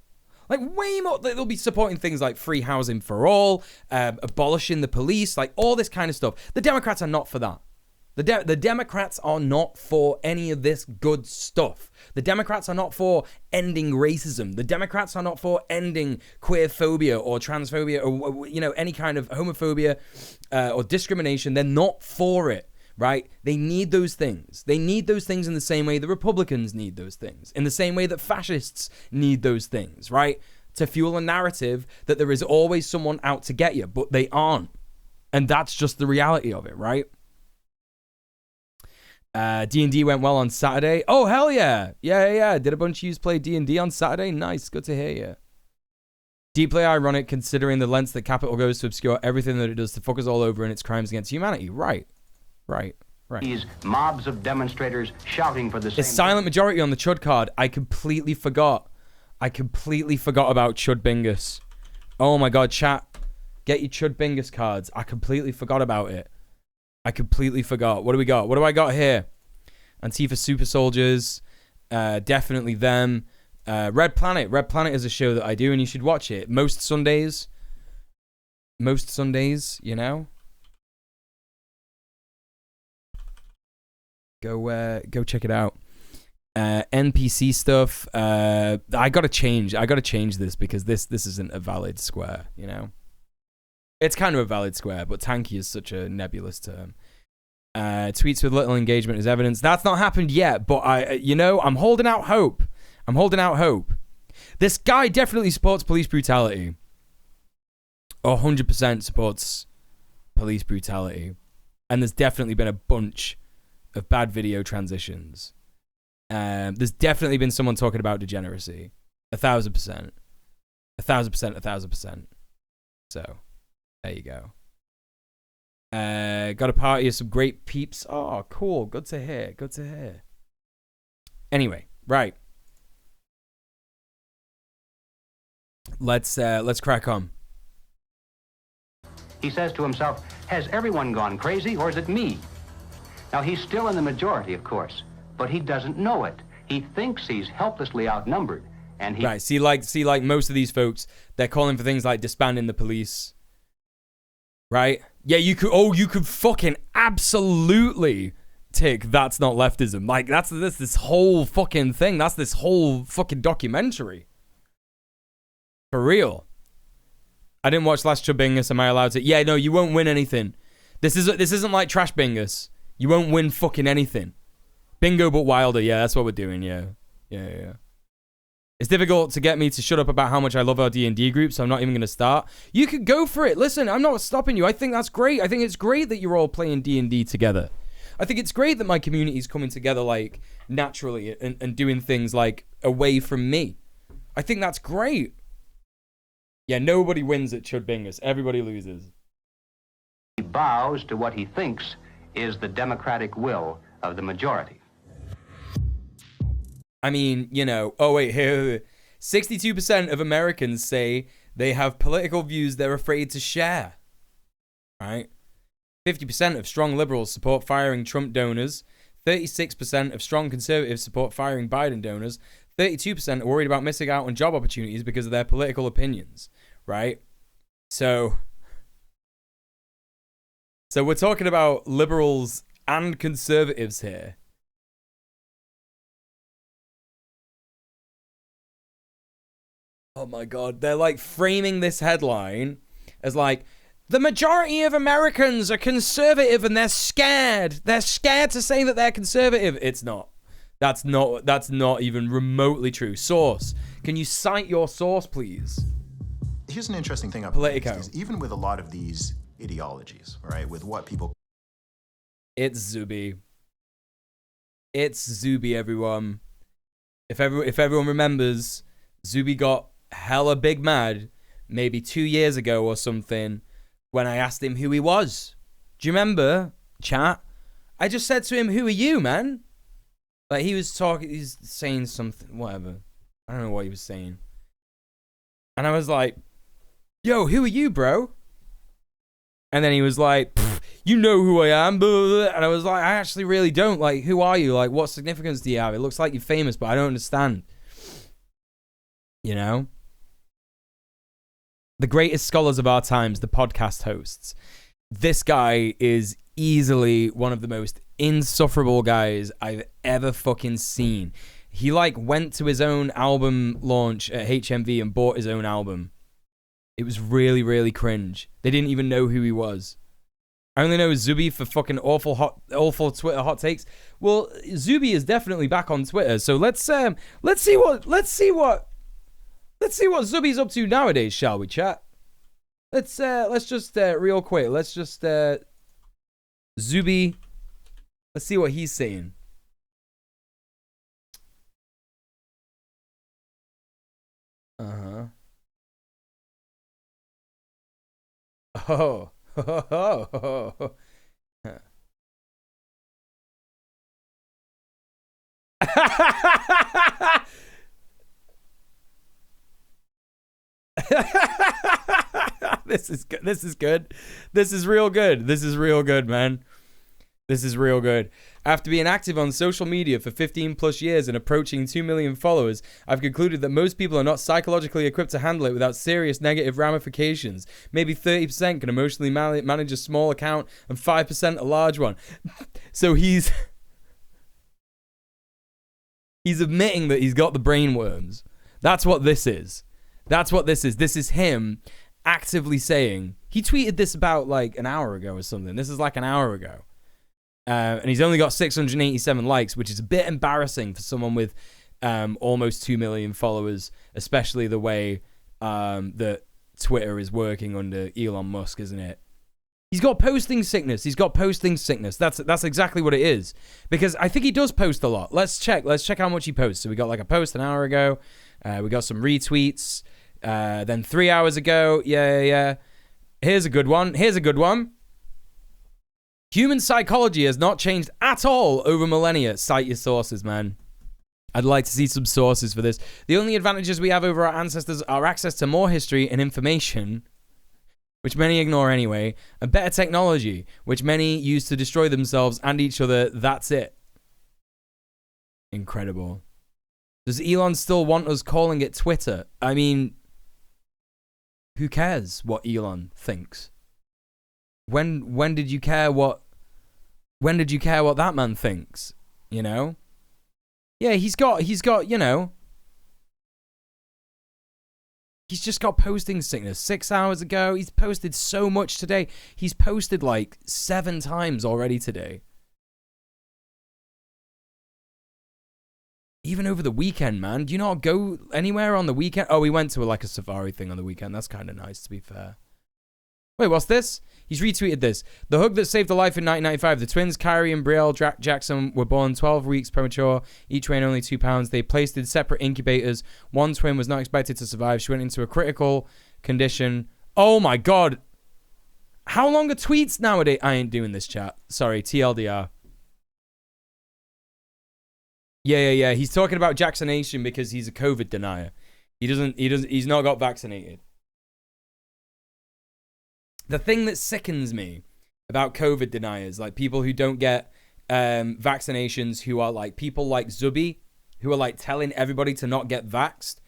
Like, way more. They'll be supporting things like free housing for all, abolishing the police, like all this kind of stuff. The Democrats are not for that. The Democrats are not for any of this good stuff. The Democrats are not for ending racism. The Democrats are not for ending queerphobia or transphobia or, you know, any kind of homophobia or discrimination. They're not for it. Right? They need those things. They need those things in the same way the Republicans need those things. In the same way that fascists need those things, right? To fuel a narrative that there is always someone out to get you, but they aren't. And that's just the reality of it, right? D&D went well on Saturday. Oh, hell yeah. Yeah. Did a bunch of you play D&D on Saturday? Nice. Good to hear you. Deeply ironic considering the lengths that Capital goes to obscure everything that it does to fuck us all over in its crimes against humanity. Right. These mobs of demonstrators shouting for the same... It's silent majority on the Chud card. I completely forgot about Chud Bingus. Oh my God, chat. Get your Chud Bingus cards. I completely forgot about it. What do we got? What do I got here? Antifa Super Soldiers. Definitely them. Red Planet. Red Planet is a show that I do and you should watch it. Most Sundays, you know? Go check it out. NPC stuff. I gotta change this because this isn't a valid square, you know? It's kind of a valid square, but tanky is such a nebulous term. Tweets with little engagement is evidence. That's not happened yet, but I'm holding out hope. This guy definitely supports police brutality. 100% supports police brutality. And there's definitely been a bunch of bad video transitions. There's definitely been someone talking about degeneracy. 1,000%. 1,000%. So, there you go. Got a party of some great peeps. Oh, cool. Good to hear. Anyway, right. Let's crack on. He says to himself, has everyone gone crazy or is it me? Now, he's still in the majority, of course, but he doesn't know it. He thinks he's helplessly outnumbered, and he... Right, see, like most of these folks, they're calling for things like disbanding the police. Right? Yeah, you could fucking absolutely tick that's not leftism. Like, that's this whole fucking thing. That's this whole fucking documentary. For real. I didn't watch last Chubingus. Am I allowed to? Yeah, no, you won't win anything. This isn't like Trash Bingus. You won't win fucking anything. Bingo but wilder. Yeah, that's what we're doing. Yeah. It's difficult to get me to shut up about how much I love our D&D group, so I'm not even going to start. You could go for it. Listen, I'm not stopping you. I think that's great. I think it's great that you're all playing D&D together. I think it's great that my community's coming together, like, naturally and doing things, like, away from me. I think that's great. Yeah, nobody wins at Chud Bingus. Everybody loses. He bows to what he thinks is the democratic will of the majority. I mean, you know, oh wait, here, 62% of Americans say they have political views they're afraid to share. Right? 50% of strong liberals support firing Trump donors. 36% of strong conservatives support firing Biden donors. 32% are worried about missing out on job opportunities because of their political opinions. Right? So we're talking about liberals and conservatives here. Oh my God. They're like framing this headline as like, the majority of Americans are conservative and they're scared. They're scared to say that they're conservative. It's not. That's not even remotely true. Source. Can you cite your source, please? Here's an interesting thing. Politico. Is even with a lot of these ideologies, right, with what people... It's Zuby. It's Zuby, everyone. If everyone remembers, Zuby got hella big mad maybe 2 years ago or something when I asked him who he was. Do you remember, chat? I just said to him, who are you, man? Like, he's saying something, whatever. I don't know what he was saying. And I was like, yo, who are you, bro? And then he was like, you know who I am. And I was like, I actually really don't. Like, who are you? Like, what significance do you have? It looks like you're famous, but I don't understand. You know? The greatest scholars of our times, the podcast hosts. This guy is easily one of the most insufferable guys I've ever fucking seen. He, like, went to his own album launch at HMV and bought his own album. It was really, really cringe. They didn't even know who he was. I only know Zuby for fucking awful Twitter hot takes. Well, Zuby is definitely back on Twitter, so let's see what Zuby's up to nowadays, shall we, chat? Let's just real quick. Let's just Zuby. Let's see what he's saying. Oh. This is good. This is good. This is real good. This is real good, man. This is real good. After being active on social media for 15 plus years and approaching 2 million followers, I've concluded that most people are not psychologically equipped to handle it without serious negative ramifications. Maybe 30% can emotionally manage a small account and 5% a large one. So he's admitting that he's got the brainworms. That's what this is. That's what this is. This is him actively saying, he tweeted this about like an hour ago or something. This is like an hour ago. And he's only got 687 likes, which is a bit embarrassing for someone with almost 2 million followers, especially the way that Twitter is working under Elon Musk, isn't it? He's got posting sickness. That's exactly what it is. Because I think he does post a lot. Let's check how much he posts. So we got like a post an hour ago. We got some retweets. Then 3 hours ago. Yeah. Here's a good one. Human psychology has not changed at all over millennia. Cite your sources, man. I'd like to see some sources for this. The only advantages we have over our ancestors are access to more history and information, which many ignore anyway, and better technology, which many use to destroy themselves and each other. That's it. Incredible. Does Elon still want us calling it Twitter? I mean, who cares what Elon thinks? When did you care what that man thinks? You know? Yeah, he's got, you know, he's just got posting sickness. 6 hours ago, he's posted so much today. He's posted like 7 times already today. Even over the weekend, man. Do you not go anywhere on the weekend? Oh, we went to like a safari thing on the weekend. That's kind of nice, to be fair. Wait, what's this? He's retweeted this. The hug that saved a life in 1995. The twins, Kyrie and Brielle Jackson, were born 12 weeks premature, each weighing only 2 pounds. They placed in separate incubators. One twin was not expected to survive. She went into a critical condition. Oh my God. How long are tweets nowadays? I ain't doing this, chat. Sorry, TLDR. Yeah. He's talking about vaccination because he's a COVID denier. He's not got vaccinated. The thing that sickens me about COVID deniers, like people who don't get vaccinations, who are like people like Zuby, who are like telling everybody to not get vaxxed,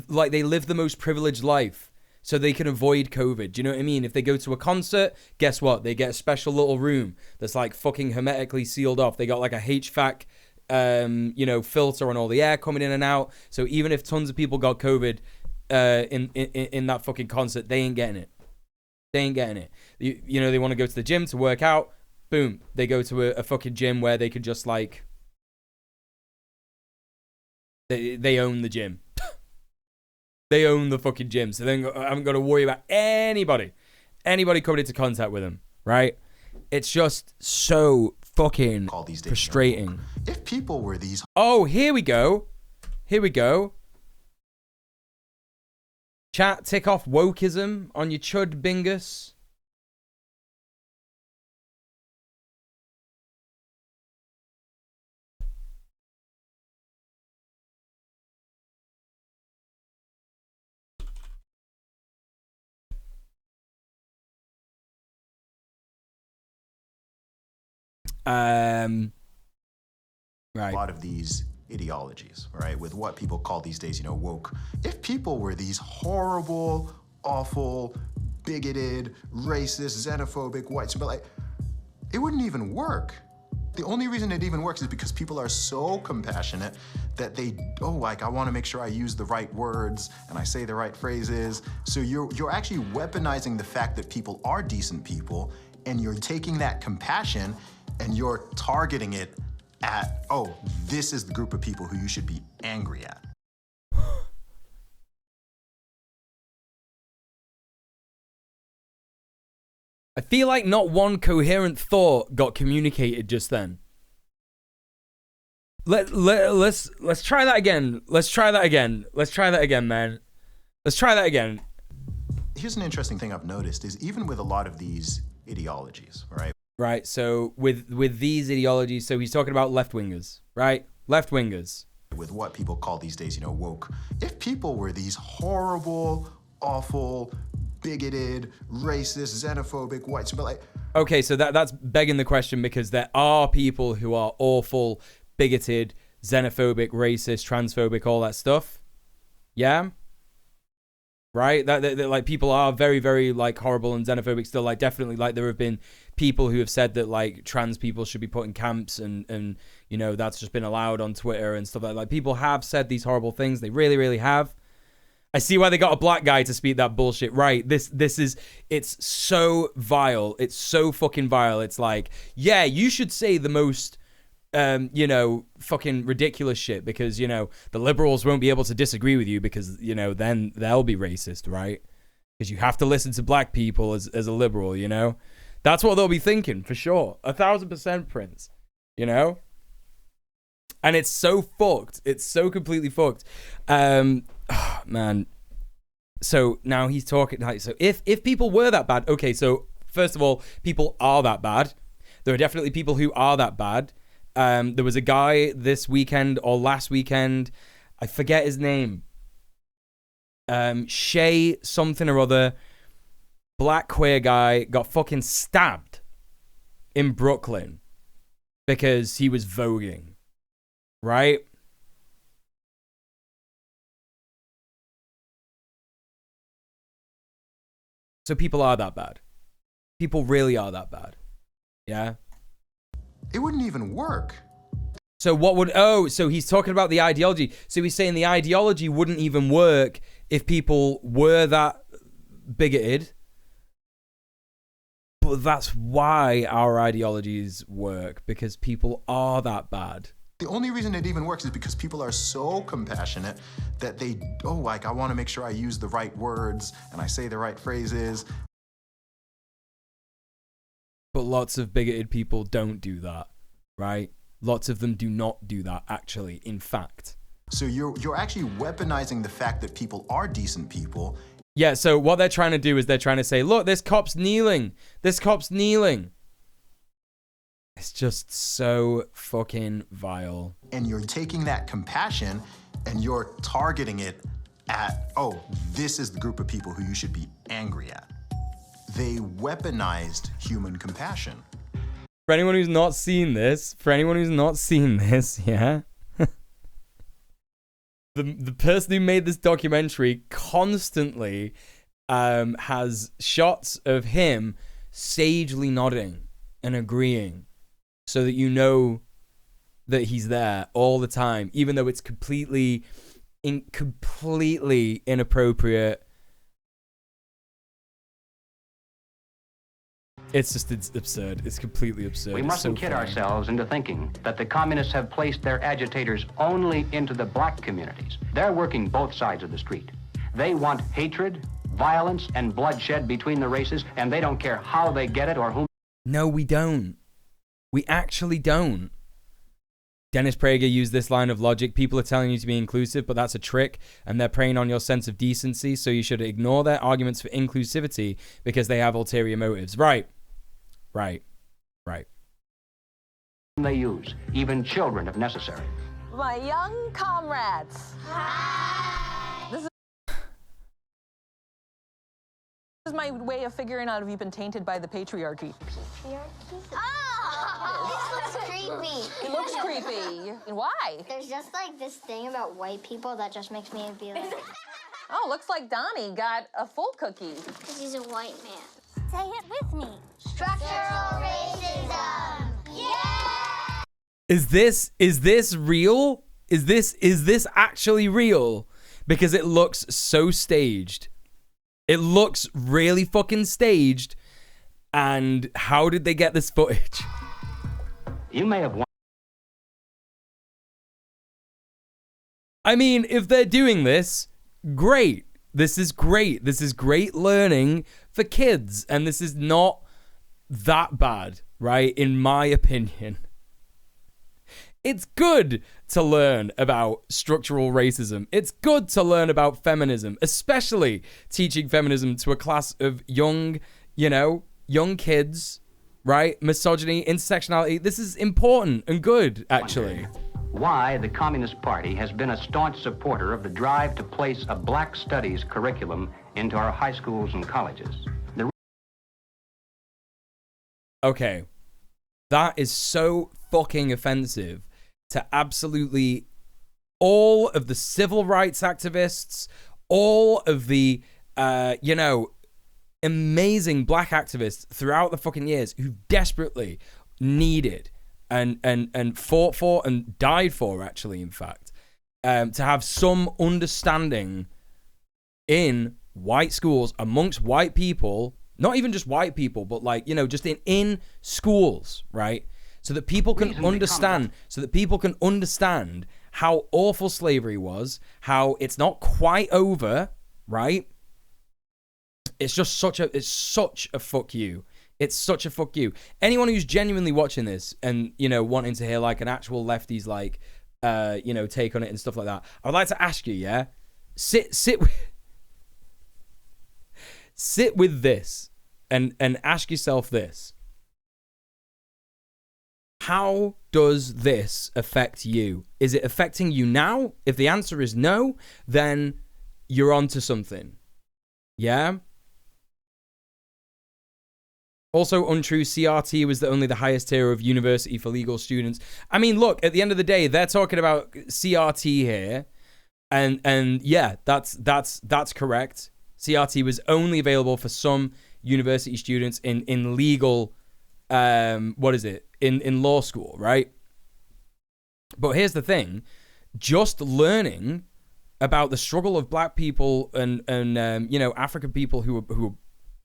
like they live the most privileged life so they can avoid COVID. Do you know what I mean? If they go to a concert, guess what? They get a special little room that's like fucking hermetically sealed off. They got like a HVAC, filter on all the air coming in and out. So even if tons of people got COVID in that fucking concert, they ain't getting it. They ain't getting it. You know, they want to go to the gym to work out. Boom. They go to a fucking gym where they could just like... They own the gym. They own the fucking gym. So they haven't got to worry about anybody coming into contact with them, right? It's just so fucking frustrating. If people were these... Oh, here we go. Chat, tick off wokeism on your chud bingus. Right. A lot of these ideologies, right, with what people call these days, woke. If people were these horrible, awful, bigoted, racist, xenophobic, white, but like, it wouldn't even work. The only reason it even works is because people are so compassionate that they, I want to make sure I use the right words and I say the right phrases. So you're actually weaponizing the fact that people are decent people, and you're taking that compassion and you're targeting it at, this is the group of people who you should be angry at. I feel like not one coherent thought got communicated just then. Let's try that again. Let's try that again, man. Let's try that again. Here's an interesting thing I've noticed is even with a lot of these ideologies, right? Right, so with these ideologies, so he's talking about left-wingers, right? Left-wingers. With what people call these days, woke. If people were these horrible, awful, bigoted, racist, xenophobic, white, but like... Okay, so that's begging the question, because there are people who are awful, bigoted, xenophobic, racist, transphobic, all that stuff. Yeah? Right? That like people are very, very like horrible and xenophobic still. Like definitely, like there have been people who have said that like trans people should be put in camps, and that's just been allowed on Twitter and stuff like that. Like people have said these horrible things. They really, really have. I see why they got a black guy to speak that bullshit. Right? It's so vile. It's so fucking vile. It's like, yeah, you should say the most fucking ridiculous shit, because the liberals won't be able to disagree with you, because then they'll be racist, right? Because you have to listen to black people as a liberal. That's what they'll be thinking for sure. 1,000%, Prince. And it's so fucked. It's so completely fucked. Man. So now he's talking like, so if people were that bad, okay, so first of all, people are that bad. There are definitely people who are that bad. There was a guy this weekend or last weekend, I forget his name. Shay something or other, black queer guy, got fucking stabbed in Brooklyn because he was voguing, right? So people are that bad. People really are that bad. Yeah? It wouldn't even work. So what would... Oh, so he's talking about the ideology. So he's saying the ideology wouldn't even work if people were that bigoted. But that's why our ideologies work, because people are that bad. The only reason it even works is because people are so compassionate that they, like, I want to make sure I use the right words and I say the right phrases. But lots of bigoted people don't do that, right? Lots of them do not do that, actually, in fact. So you're actually weaponizing the fact that people are decent people. Yeah, so what they're trying to do is they're trying to say, look, this cop's kneeling. This cop's kneeling. It's just so fucking vile. And you're taking that compassion and you're targeting it at, this is the group of people who you should be angry at. They weaponized human compassion. For anyone who's not seen this, yeah? The person who made this documentary constantly has shots of him sagely nodding and agreeing so that you know that he's there all the time, even though it's completely inappropriate. It's absurd. It's completely absurd. We mustn't kid ourselves into thinking that the communists have placed their agitators only into the black communities. They're working both sides of the street. They want hatred, violence, and bloodshed between the races, and they don't care how they get it or whom. No, we don't. We actually don't. Dennis Prager used this line of logic. People are telling you to be inclusive, but that's a trick, and they're preying on your sense of decency, so you should ignore their arguments for inclusivity because they have ulterior motives. Right. They use, even children if necessary. My young comrades. Hi. This is my way of figuring out if you've been tainted by the patriarchy. Oh, this looks creepy. It looks creepy. Why? There's just like this thing about white people that just makes me be like... Oh, looks like Donnie got a full cookie. Because he's a white man. Say it with me. Structural racism. Yeah! Is this real? Is this actually real? Because it looks so staged. It looks really fucking staged. And how did they get this footage? You may have won. I mean, if they're doing this, great. This is great. This is great learning for kids. And this is not that bad, right? In my opinion. It's good to learn about structural racism. It's good to learn about feminism, especially teaching feminism to a class of young kids, right? Misogyny, intersectionality. This is important and good, actually. Why the Communist Party has been a staunch supporter of the drive to place a black studies curriculum into our high schools and colleges. Okay. That is so fucking offensive to absolutely all of the civil rights activists, all of the, amazing black activists throughout the fucking years who desperately needed and fought for and died for, actually, in fact, to have some understanding in white schools amongst white people, not even just white people, but just in schools, right? So that people can understand how awful slavery was, how it's not quite over, right? It's just such a fuck you. It's such a fuck you. Anyone who's genuinely watching this and, wanting to hear like an actual lefty's take on it and stuff like that, I would like to ask you, yeah? Sit with this and ask yourself this. how does this affect you? Is it affecting you now? If the answer is no, then you're onto something. Yeah? Also untrue, CRT was only the highest tier of university for legal students. I mean, look, at the end of the day, they're talking about CRT here. And yeah, that's correct. CRT was only available for some university students in legal, in law school, right? But here's the thing, just learning about the struggle of black people and African people who were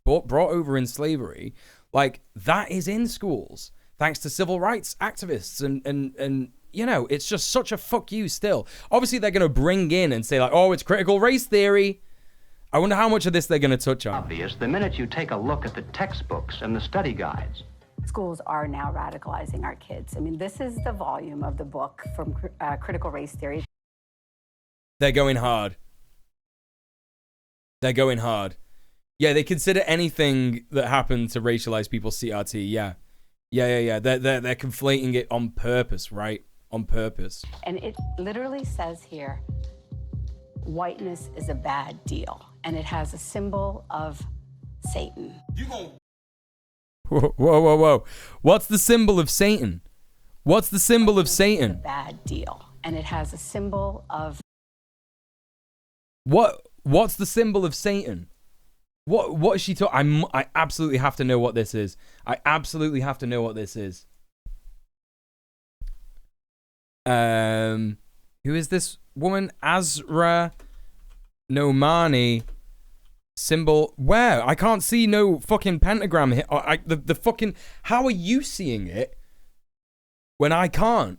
brought over in slavery, like, that is in schools thanks to civil rights activists and it's just such a fuck you still. Obviously they're going to bring in and say like, oh, it's critical race theory. I wonder how much of this they're going to touch on. Obvious the minute you take a look at the textbooks and the study guides. Schools are now radicalizing our kids. I mean, this is the volume of the book from Critical Race Theory. They're going hard. They're going hard. Yeah, they consider anything that happened to racialize people CRT. Yeah. They're conflating it on purpose, right? On purpose. And it literally says here, whiteness is a bad deal. And it has a symbol of Satan. Whoa. What's the symbol of Satan? What's the symbol of Satan? A bad deal. And it has a symbol of... What's the symbol of Satan? What is she talking? I absolutely have to know what this is. I absolutely have to know what this is. Who is this woman? Azra Nomani. Symbol where? I can't see no fucking pentagram here. The fucking, how are you seeing it when I can't?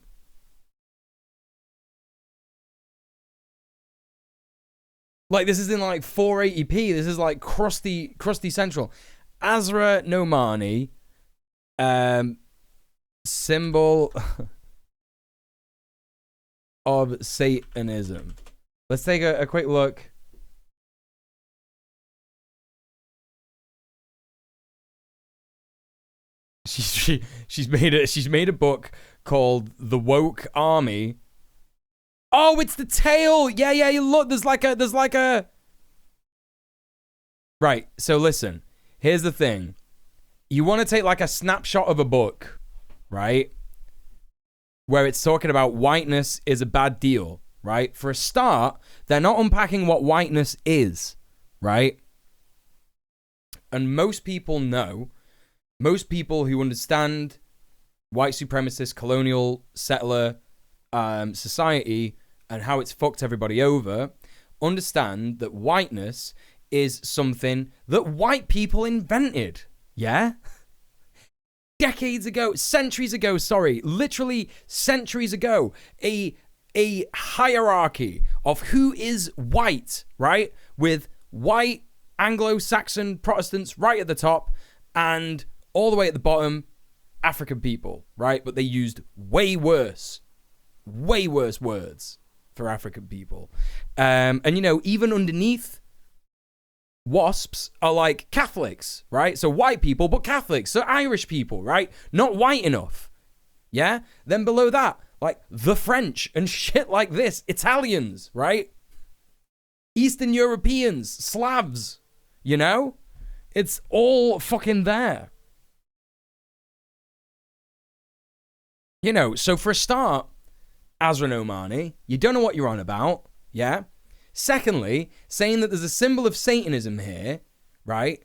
Like, this is in like 480p. This is like crusty central. Azra Nomani. Symbol of Satanism. Let's take a quick look. She's made a book called The Woke Army. Oh, it's the tail. Yeah. You look. There's like a. Right. So listen. Here's the thing. You want to take like a snapshot of a book, right? Where it's talking about whiteness is a bad deal, right? For a start, they're not unpacking what whiteness is, right? And most people know. Most people who understand white supremacist, colonial, settler society and how it's fucked everybody over, understand that whiteness is something that white people invented. Yeah? Decades ago, literally centuries ago, a hierarchy of who is white, right? With white Anglo-Saxon Protestants right at the top and all the way at the bottom, African people, right? But they used way worse words for African people. And, even underneath, WASPs are like Catholics, right? So white people, but Catholics. So Irish people, right? Not white enough. Yeah? Then below that, like the French and shit like this. Italians, right? Eastern Europeans, Slavs, It's all fucking there. So for a start, Azra Nomani, you don't know what you're on about, yeah? Secondly, saying that there's a symbol of Satanism here, right?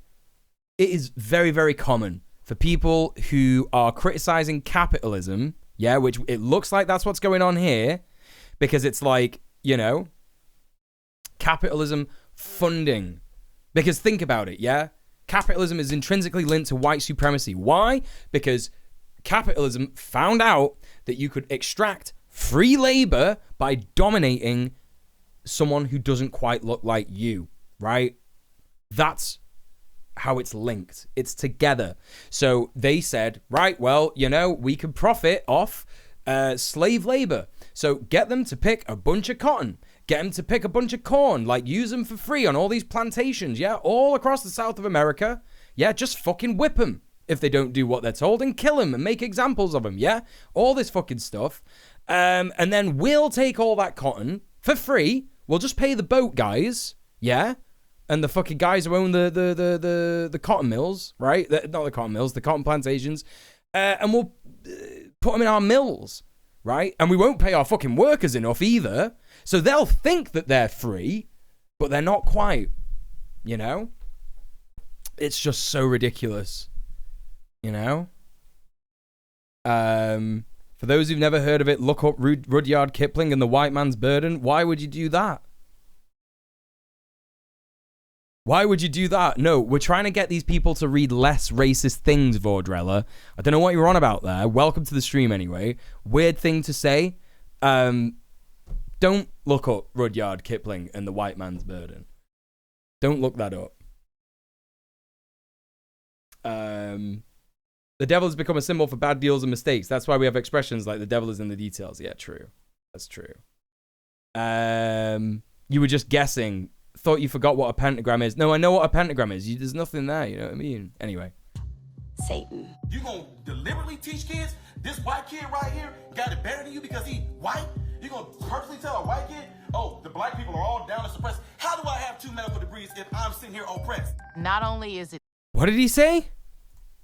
It is very, very common for people who are criticizing capitalism, yeah, which it looks like that's what's going on here, because it's like, capitalism funding. Because think about it, yeah? Capitalism is intrinsically linked to white supremacy. Why? Because capitalism found out that you could extract free labor by dominating someone who doesn't quite look like you, right? That's how it's linked. It's together. So they said, right, well, we could profit off slave labor. So get them to pick a bunch of cotton. Get them to pick a bunch of corn. Like, use them for free on all these plantations, yeah? All across the South of America. Yeah, just fucking whip them. if they don't do what they're told and kill them and make examples of them, yeah? All this fucking stuff. And then we'll take all that cotton for free. We'll just pay the boat guys, yeah? And the fucking guys who own the cotton mills, right? Not the cotton mills, the cotton plantations. And we'll put them in our mills, right? And we won't pay our fucking workers enough either. So they'll think that they're free, but they're not quite, you know? It's just so ridiculous, you know? For those who've never heard of it, look up Rudyard Kipling and the White Man's Burden. Why would you do that? Why would you do that? No, we're trying to get these people to read less racist things, Vordrella. I don't know what you're on about there. Welcome to the stream anyway. Weird thing to say. Don't look up Rudyard Kipling and the White Man's Burden. Don't look that up. The devil has become a symbol for bad deals and mistakes. That's why we have expressions like the devil is in the details. Yeah, true. That's true. You were just guessing. Thought you forgot what a pentagram is. No, I know what a pentagram is. There's nothing there, you know what I mean? Anyway. Satan. You gonna deliberately teach kids this white kid right here got it better than you because he white? You gonna purposely tell a white kid, oh, the black people are all down to suppress. How do I have 2 medical degrees if I'm sitting here oppressed? Not only is it... What did he say?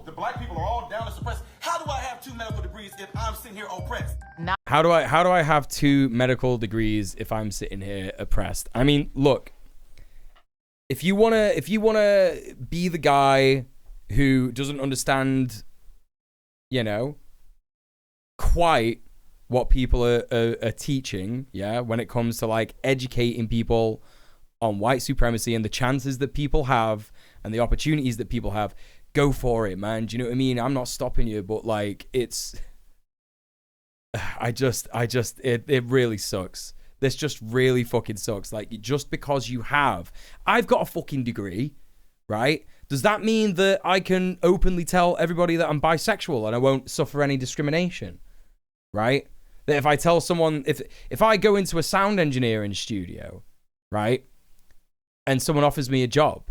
The black people are all down to suppress. How do I have 2 medical degrees if I'm sitting here oppressed? How do I have 2 medical degrees if I'm sitting here oppressed? I mean, look. If you wanna be the guy who doesn't understand, you know, quite what people are teaching, yeah, when it comes to like educating people on white supremacy and the chances that people have and the opportunities that people have, go for it, man. Do you know what I mean? I'm not stopping you, but like it really sucks. This just really fucking sucks. Like, just because I've got a fucking degree, right? Does that mean that I can openly tell everybody that I'm bisexual and I won't suffer any discrimination, right? That if I tell someone, if I go into a sound engineering studio, right, and someone offers me a job,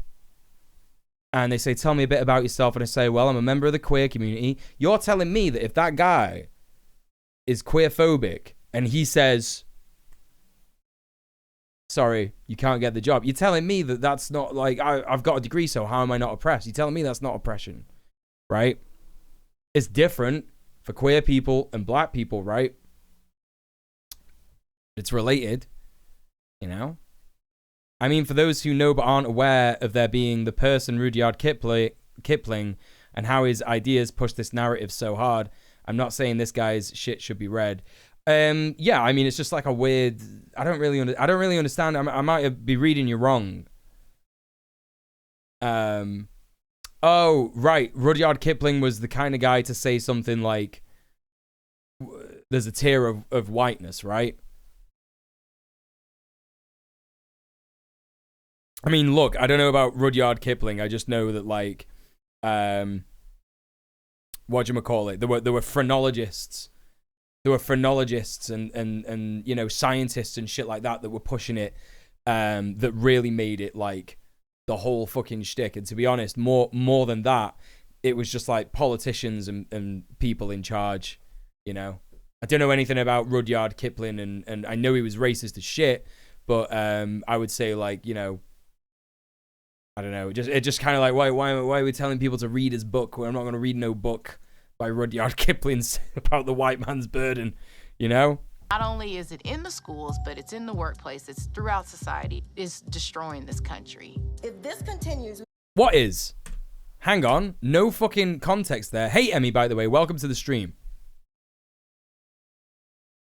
and they say, tell me a bit about yourself, and I say, well, I'm a member of the queer community, you're telling me that if that guy is queerphobic and he says, sorry, you can't get the job, you're telling me that that's not, like, I've got a degree, so how am I not oppressed? You're telling me that's not oppression, right? It's different for queer people and black people, right? It's related, you know? I mean, for those who know but aren't aware of there being the person Rudyard Kipling and how his ideas push this narrative so hard, I'm not saying this guy's shit should be read. Yeah, I mean, it's just like a weird... I don't really understand. I might be reading you wrong. Oh, right. Rudyard Kipling was the kind of guy to say something like, there's a tier of whiteness, right? I mean, look, I don't know about Rudyard Kipling. I just know that, like, whatchamacallit, there were phrenologists. There were phrenologists and you know, scientists and shit like that were pushing it, that really made it, like, the whole fucking shtick. And to be honest, more than that, it was just, like, politicians and people in charge, you know? I don't know anything about Rudyard Kipling, and I know he was racist as shit, but I would say, like, you know, I don't know. It just kind of like, why are we telling people to read his book when I'm not going to read no book by Rudyard Kipling about the white man's burden, you know? Not only is it in the schools, but it's in the workplace. It's throughout society. It's destroying this country. If this continues... What is? Hang on. No fucking context there. Hey, Emmy, by the way. Welcome to the stream.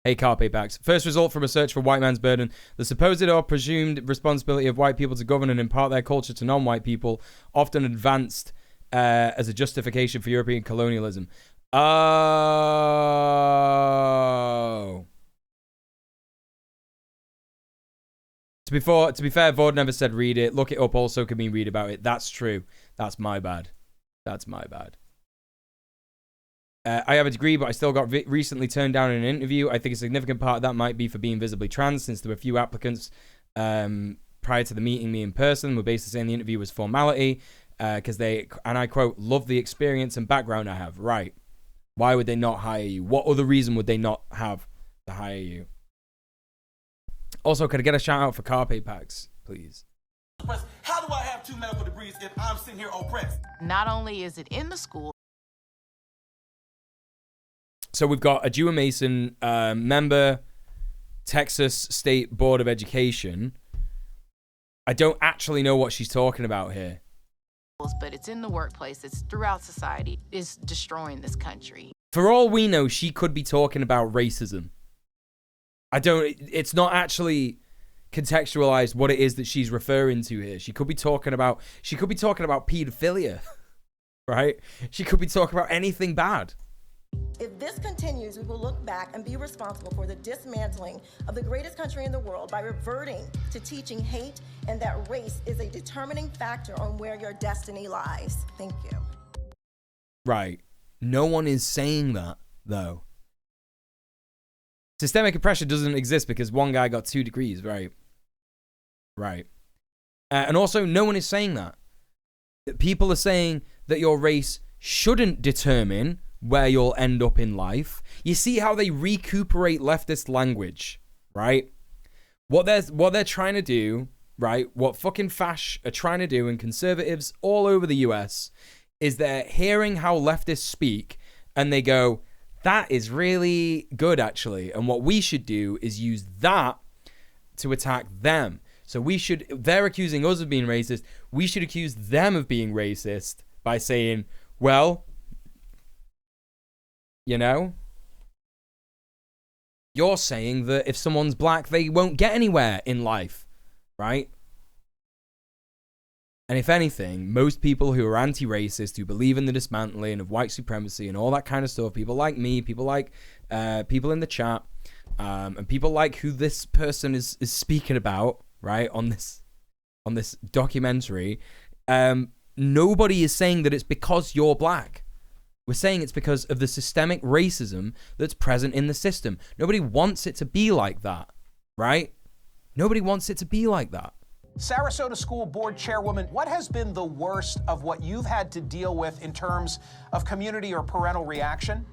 Hey, Carpe Backs. First result from a search for white man's burden. The supposed or presumed responsibility of white people to govern and impart their culture to non-white people, often advanced as a justification for European colonialism. Oh. To be fair, Vord never said read it. Look it up also can mean read about it. That's true. That's my bad. That's my bad. I have a degree, but I still got recently turned down in an interview. I think a significant part of that might be for being visibly trans, since there were few applicants prior to the meeting me in person. We're basically saying the interview was formality. because they, and I quote, love the experience and background I have. Right. Why would they not hire you? What other reason would they not have to hire you? Also, could I get a shout out for Carpe packs, please? How do I have 2 medical degrees if I'm sitting here oppressed? Not only is it in the school. So we've got a Dewey Mason member, Texas State Board of Education. I don't actually know what she's talking about here. But it's in the workplace, it's throughout society, it's destroying this country. For all we know, she could be talking about racism. It's not actually contextualized what it is that she's referring to here. She could be talking about pedophilia, right? She could be talking about anything bad. If this continues, we will look back and be responsible for the dismantling of the greatest country in the world by reverting to teaching hate and that race is a determining factor on where your destiny lies. Thank you. Right. No one is saying that, though. Systemic oppression doesn't exist because one guy got 2 degrees, right? Right. And also, no one is saying that. People are saying that your race shouldn't determine where you'll end up in life. You see how they recuperate leftist language, right? What they're trying to do, right? What fucking fash are trying to do, and conservatives all over the US, is they're hearing how leftists speak and they go, that is really good, actually. And what we should do is use that to attack them. So they're accusing us of being racist. We should accuse them of being racist by saying, well, you know, you're saying that if someone's black, they won't get anywhere in life, right? And if anything, most people who are anti-racist, who believe in the dismantling of white supremacy and all that kind of stuff, people like me, people like people in the chat, and people like who this person is speaking about, right, on this documentary, nobody is saying that it's because you're black. We're saying it's because of the systemic racism that's present in the system. Nobody wants it to be like that, right? Nobody wants it to be like that. Sarasota School Board Chairwoman, what has been the worst of what you've had to deal with in terms of community or parental reaction?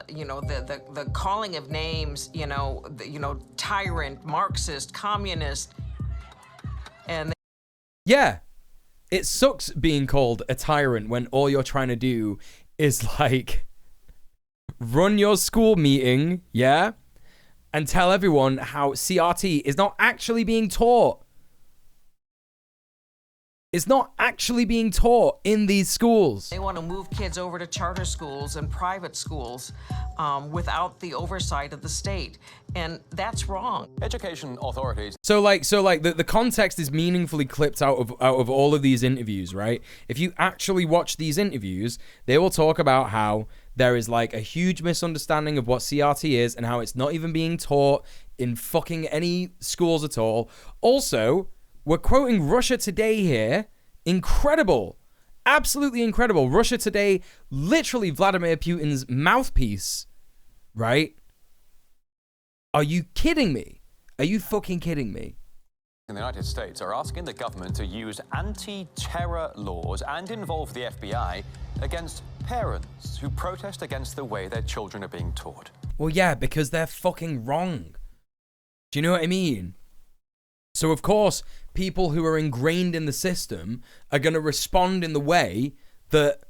You know, the calling of names, tyrant, Marxist, communist, and yeah, it sucks being called a tyrant when all you're trying to do is like run your school meeting, yeah, and tell everyone how CRT is not actually being taught. It's not actually being taught in these schools. They want to move kids over to charter schools and private schools without the oversight of the state. And that's wrong. Education authorities. So the context is meaningfully clipped out of all of these interviews, right? If you actually watch these interviews, they will talk about how there is like a huge misunderstanding of what CRT is and how it's not even being taught in fucking any schools at all. Also, we're quoting Russia Today here. Incredible. Absolutely incredible. Russia Today, literally Vladimir Putin's mouthpiece, right? Are you kidding me? Are you fucking kidding me? In the United States are asking the government to use anti-terror laws and involve the FBI against parents who protest against the way their children are being taught. Well, yeah, because they're fucking wrong. Do you know what I mean? So, of course, people who are ingrained in the system are going to respond in the way that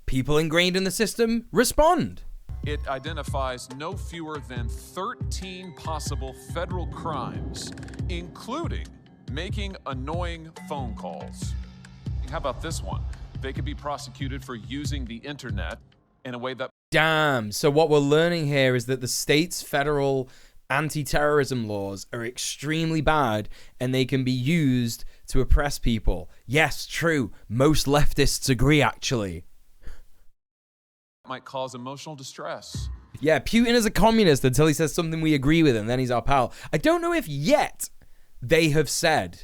people ingrained in the system respond. It identifies no fewer than 13 possible federal crimes, including making annoying phone calls. How about this one? They could be prosecuted for using the internet in a way that... Damn. So what we're learning here is that the state's federal anti-terrorism laws are extremely bad and they can be used to oppress people. Yes, true. Most leftists agree, actually. Might cause emotional distress. Yeah, Putin is a communist until he says something we agree with and then he's our pal. I don't know if yet they have said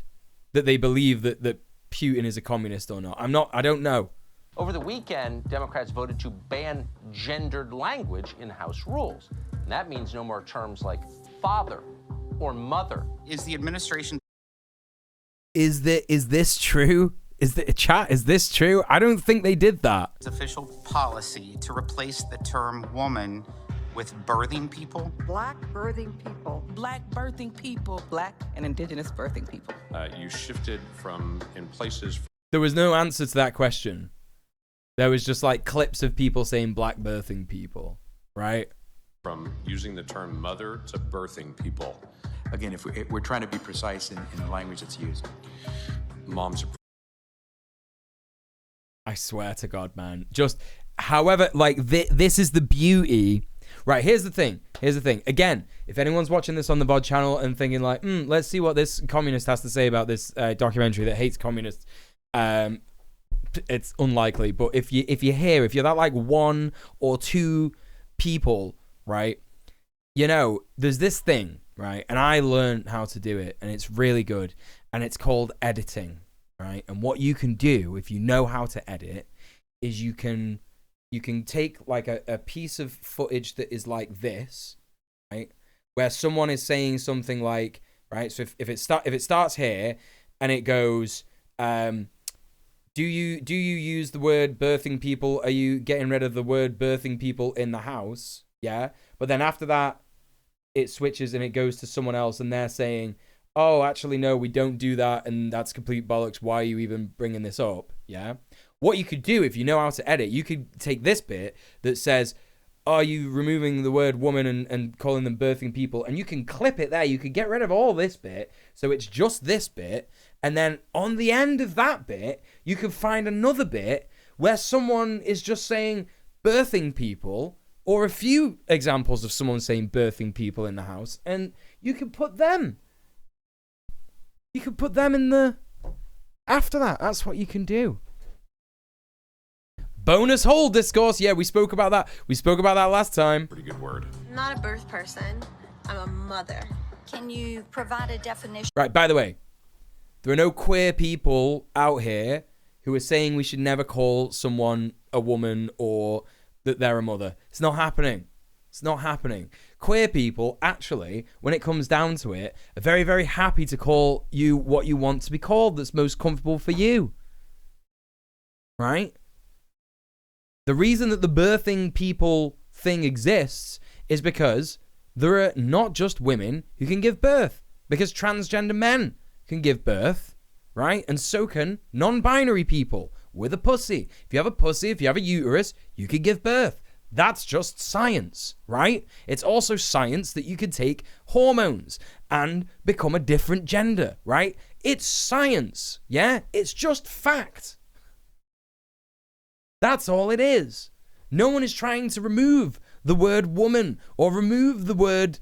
that they believe that Putin is a communist or not. I don't know. Over the weekend, Democrats voted to ban gendered language in House rules. And that means no more terms like father or mother. Is the administration... Is this true? Is the chat? Is this true? I don't think they did that. It's official policy to replace the term woman with birthing people. Black birthing people. Black birthing people. Black and indigenous birthing people. You shifted from in places. There was no answer to that question. There was just like clips of people saying black birthing people, right? From using the term mother to birthing people. Again, if we're trying to be precise in the language that's used. Moms are. I swear to God, man. Just, however, like, this is the beauty. Right, here's the thing. Again, if anyone's watching this on the VOD channel and thinking like, let's see what this communist has to say about this documentary that hates communists, it's unlikely. But if you're that like 1 or 2 people, right, you know, there's this thing, right, and I learned how to do it, and it's really good, and it's called editing, right? And what you can do if you know how to edit is you can take like a piece of footage that is like this, right, where someone is saying something like, right, so if it starts here and it goes, do you use the word birthing people? Are you getting rid of the word birthing people in the house? Yeah. But then after that, it switches and it goes to someone else and they're saying, oh, actually, no, we don't do that. And that's complete bollocks. Why are you even bringing this up? Yeah. What you could do if you know how to edit, you could take this bit that says, are you removing the word woman and calling them birthing people? And you can clip it there. You could get rid of all this bit. So it's just this bit. And then on the end of that bit, you can find another bit where someone is just saying birthing people, or a few examples of someone saying birthing people in the house. And you can put them. You can put them in the... After that, that's what you can do. Bonus hole discourse. Yeah, we spoke about that. We spoke about that last time. Pretty good word. I'm not a birth person. I'm a mother. Can you provide a definition? Right, by the way, there are no queer people out here who are saying we should never call someone a woman or that they're a mother. It's not happening. It's not happening. Queer people, actually, when it comes down to it, are very, very happy to call you what you want to be called that's most comfortable for you. Right? The reason that the birthing people thing exists is because there are not just women who can give birth, because transgender men can give birth, right? And so can non-binary people with a pussy. If you have a pussy, if you have a uterus, you can give birth. That's just science, right? It's also science that you can take hormones and become a different gender, right? It's science, yeah? It's just fact. That's all it is. No one is trying to remove the word woman or remove the word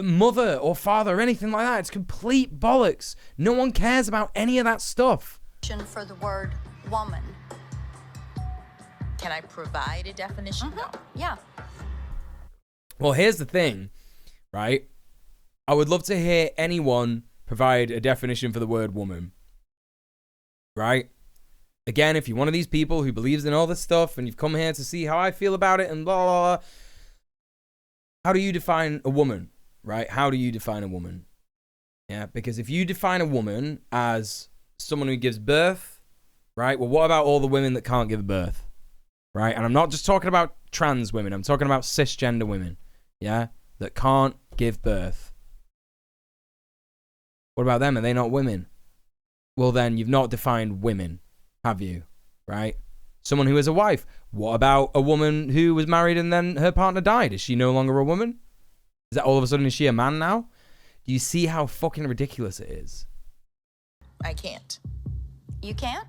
mother or father or anything like that. It's complete bollocks. No one cares about any of that stuff. For the word woman. Can I provide a definition? No. Yeah. Well, here's the thing, right? I would love to hear anyone provide a definition for the word woman, right? Again, if you're one of these people who believes in all this stuff and you've come here to see how I feel about it and blah, blah, blah, how do you define a woman, right? How do you define a woman? Yeah, because if you define a woman as someone who gives birth, right? Well, what about all the women that can't give birth, right? And I'm not just talking about trans women. I'm talking about cisgender women, yeah, that can't give birth. What about them? Are they not women? Well, then you've not defined women, have you? Right? Someone who is a wife. What about a woman who was married and then her partner died? Is she no longer a woman? Is that all of a sudden, is she a man now? Do you see how fucking ridiculous it is? I can't. You can't?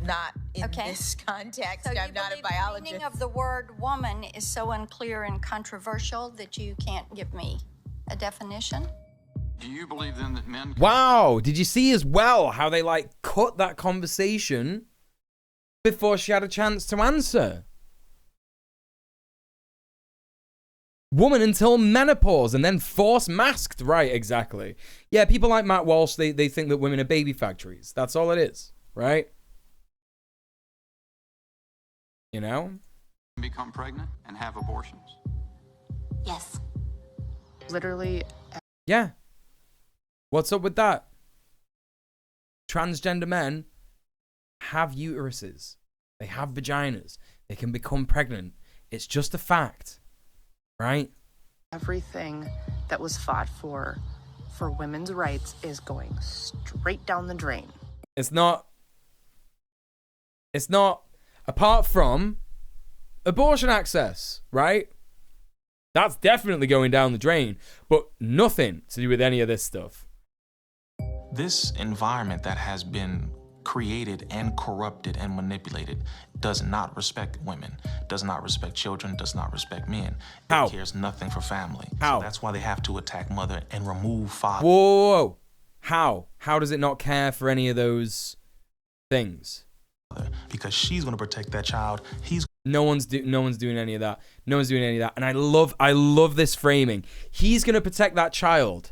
Not in this context. So I'm not a biologist. The meaning of the word woman is so unclear and controversial that you can't give me a definition? Do you believe then that men... Wow, did you see as well how they like cut that conversation before she had a chance to answer? Woman until menopause and then force masked. Right, exactly. Yeah, people like Matt Walsh, they think that women are baby factories. That's all it is, right? You know? Become pregnant and have abortions. Yes. Literally. Yeah. What's up with that? transgender men have uteruses. They have vaginas. They can become pregnant. It's just a fact, right? Everything that was fought for women's rights is going straight down the drain. It's not, apart from abortion access, right? That's definitely going down the drain, but nothing to do with any of this stuff. This environment that has been created and corrupted and manipulated does not respect women, does not respect children, does not respect men. How? It cares nothing for family. How? So that's why they have to attack mother and remove father. Whoa. How? How does it not care for any of those things? Because she's going to protect that child. No one's doing any of that. No one's doing any of that. And I love this framing. He's going to protect that child.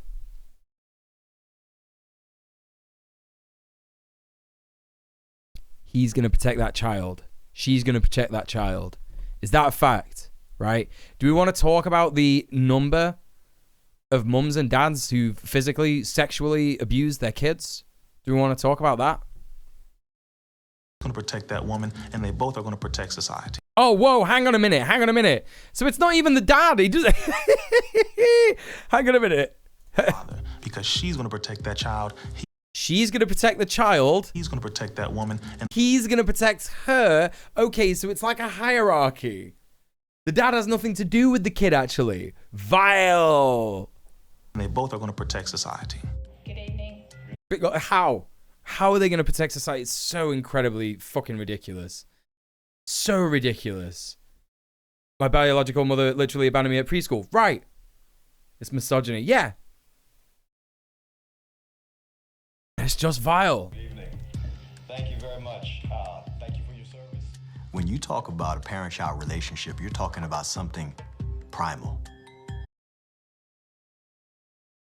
He's going to protect that child. She's going to protect that child. Is that a fact? Right? Do we want to talk about the number of mums and dads who physically, sexually abuse their kids? Do we want to talk about that? Going to protect that woman, and they both are going to protect society. Oh, whoa, hang on a minute. So it's not even the dad. He just... Hang on a minute. Father, because she's going to protect that child. She's going to protect the child. He's going to protect that woman. And he's going to protect her. Okay, so it's like a hierarchy. The dad has nothing to do with the kid, actually. Vile. And they both are going to protect society. Good evening. How? How are they going to protect society? It's so incredibly fucking ridiculous. So ridiculous. My biological mother literally abandoned me at preschool. Right. It's misogyny. Yeah. It's just vile. Good evening. Thank you very much. Thank you for your service. When you talk about a parent-child relationship, you're talking about something primal.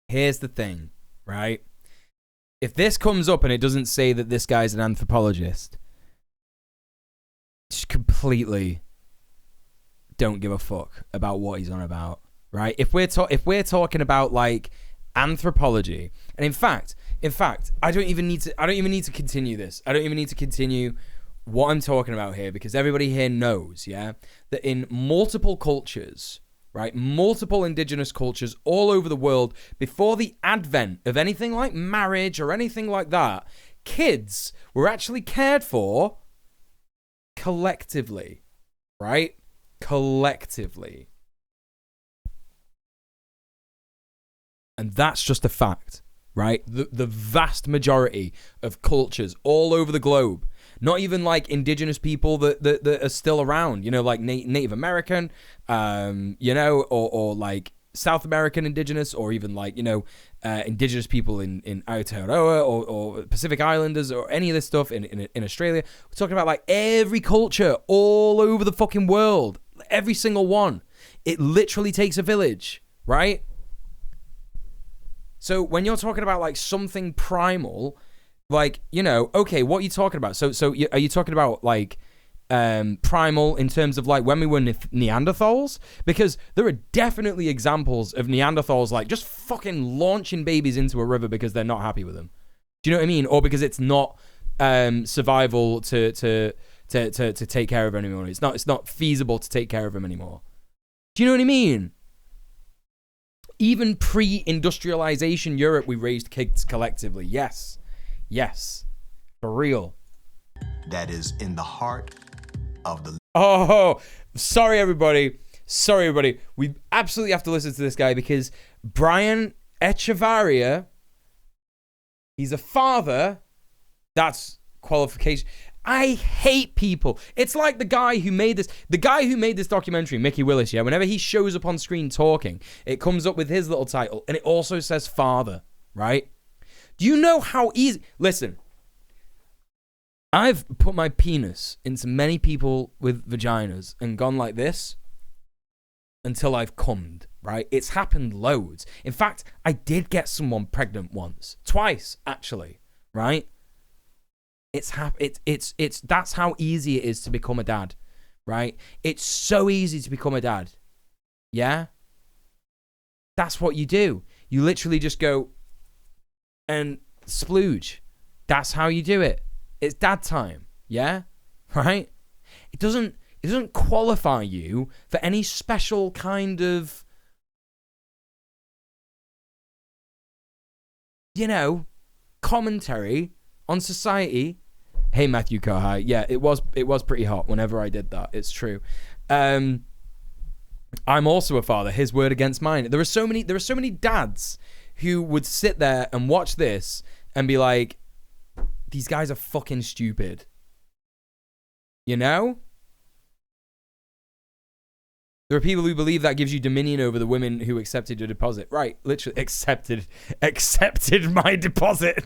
Here's the thing, right? If this comes up and it doesn't say that this guy's an anthropologist, just completely don't give a fuck about what he's on about, right? If we're talking about like anthropology, and in fact, I don't even need to continue this. I don't even need to continue what I'm talking about here, because everybody here knows, yeah, that in multiple cultures, right, multiple indigenous cultures all over the world, before the advent of anything like marriage or anything like that, kids were actually cared for collectively, right? Collectively. And that's just a fact, right? The vast majority of cultures all over the globe, not even like indigenous people that are still around, you know, like Native American, you know, or like South American indigenous, or even like, you know, indigenous people in Aotearoa or Pacific Islanders or any of this stuff in Australia. We're talking about like every culture all over the fucking world, every single one. It literally takes a village, right? So when you're talking about like something primal, like, you know, okay, what are you talking about? So are you talking about like primal in terms of like when we were Neanderthals? Because there are definitely examples of Neanderthals like just fucking launching babies into a river because they're not happy with them. Do you know what I mean? Or because it's not survival to take care of anyone. It's not feasible to take care of them anymore. Do you know what I mean? Even pre-industrialization Europe, we raised kids collectively. Yes. Yes. For real. That is in the heart of the... Oh, sorry, everybody. Sorry, everybody. We absolutely have to listen to this guy because Brian Echevarria, he's a father. That's qualification. I hate people. It's like the guy who made this documentary, Mickey Willis, yeah, whenever he shows up on screen talking, it comes up with his little title, and it also says father, right? Do you know how easy... Listen, I've put my penis into many people with vaginas and gone like this until I've cummed, right? It's happened loads. In fact, I did get someone pregnant once. Twice, actually, right? It's that's how easy it is to become a dad, right? It's so easy to become a dad. Yeah? That's what you do. You literally just go and splooge. That's how you do it. It's dad time, yeah? Right? It doesn't qualify you for any special kind of, you know, commentary on society. Hey, Matthew Kohai. Yeah, it was pretty hot whenever I did that. It's true. I'm also a father. His word against mine. There are so many dads who would sit there and watch this and be like, these guys are fucking stupid. You know? There are people who believe that gives you dominion over the women who accepted your deposit. Right, literally accepted my deposit.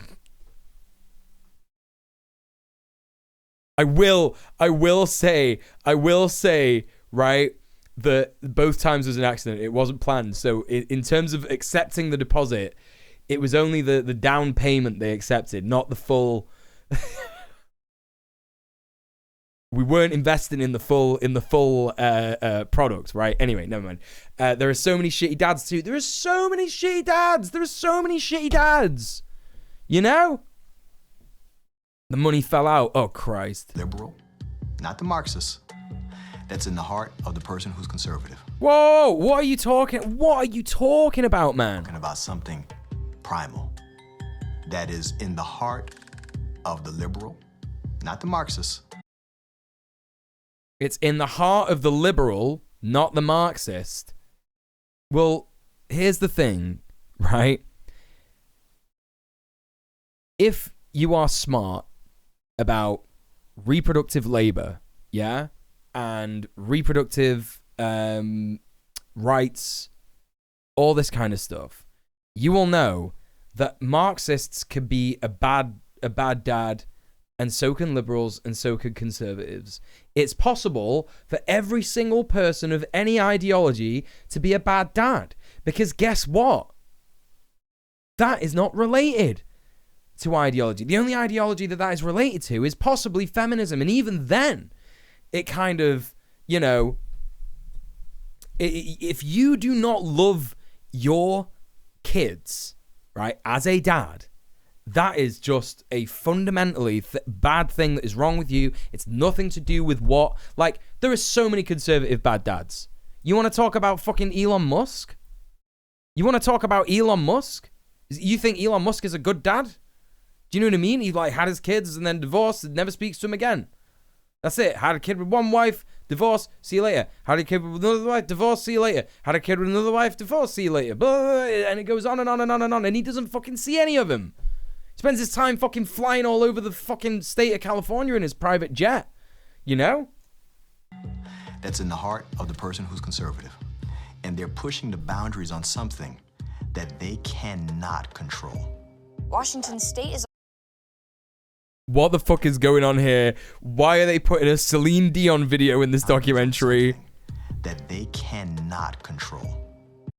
I will say, right, that both times was an accident. It wasn't planned. So in terms of accepting the deposit, it was only the down payment they accepted, not the full. We weren't investing in the full product, right? Anyway, never mind. There are so many shitty dads too. There are so many shitty dads. You know? The money fell out. Oh, Christ. Liberal, not the Marxist. That's in the heart of the person who's conservative. Whoa, what are you talking about, man? Talking about something primal. That is in the heart of the liberal, not the Marxist. It's in the heart of the liberal, not the Marxist. Well, here's the thing, right? If you are smart about reproductive labor, yeah, and reproductive rights, all this kind of stuff, you will know that Marxists can be a bad dad, and so can liberals, and so can conservatives. It's possible for every single person of any ideology to be a bad dad, because guess what? That is not related to ideology. The only ideology that is related to is possibly feminism, and even then, it kind of, you know, if you do not love your kids, right, as a dad, that is just a fundamentally bad thing that is wrong with you. It's nothing to do with what, like, there are so many conservative bad dads. You want to talk about fucking Elon Musk? You want to talk about Elon Musk? You think Elon Musk is a good dad? Do you know what I mean? He like had his kids and then divorced and never speaks to him again. That's it. Had a kid with one wife, divorce, see you later. Had a kid with another wife, divorce, see you later. Had a kid with another wife, divorce, see you later. And it goes on and on and on and on. And he doesn't fucking see any of them. Spends his time fucking flying all over the fucking state of California in his private jet. You know? That's in the heart of the person who's conservative. And they're pushing the boundaries on something that they cannot control. Washington State is... What the fuck is going on here? Why are they putting a Celine Dion video in this documentary? That they cannot control.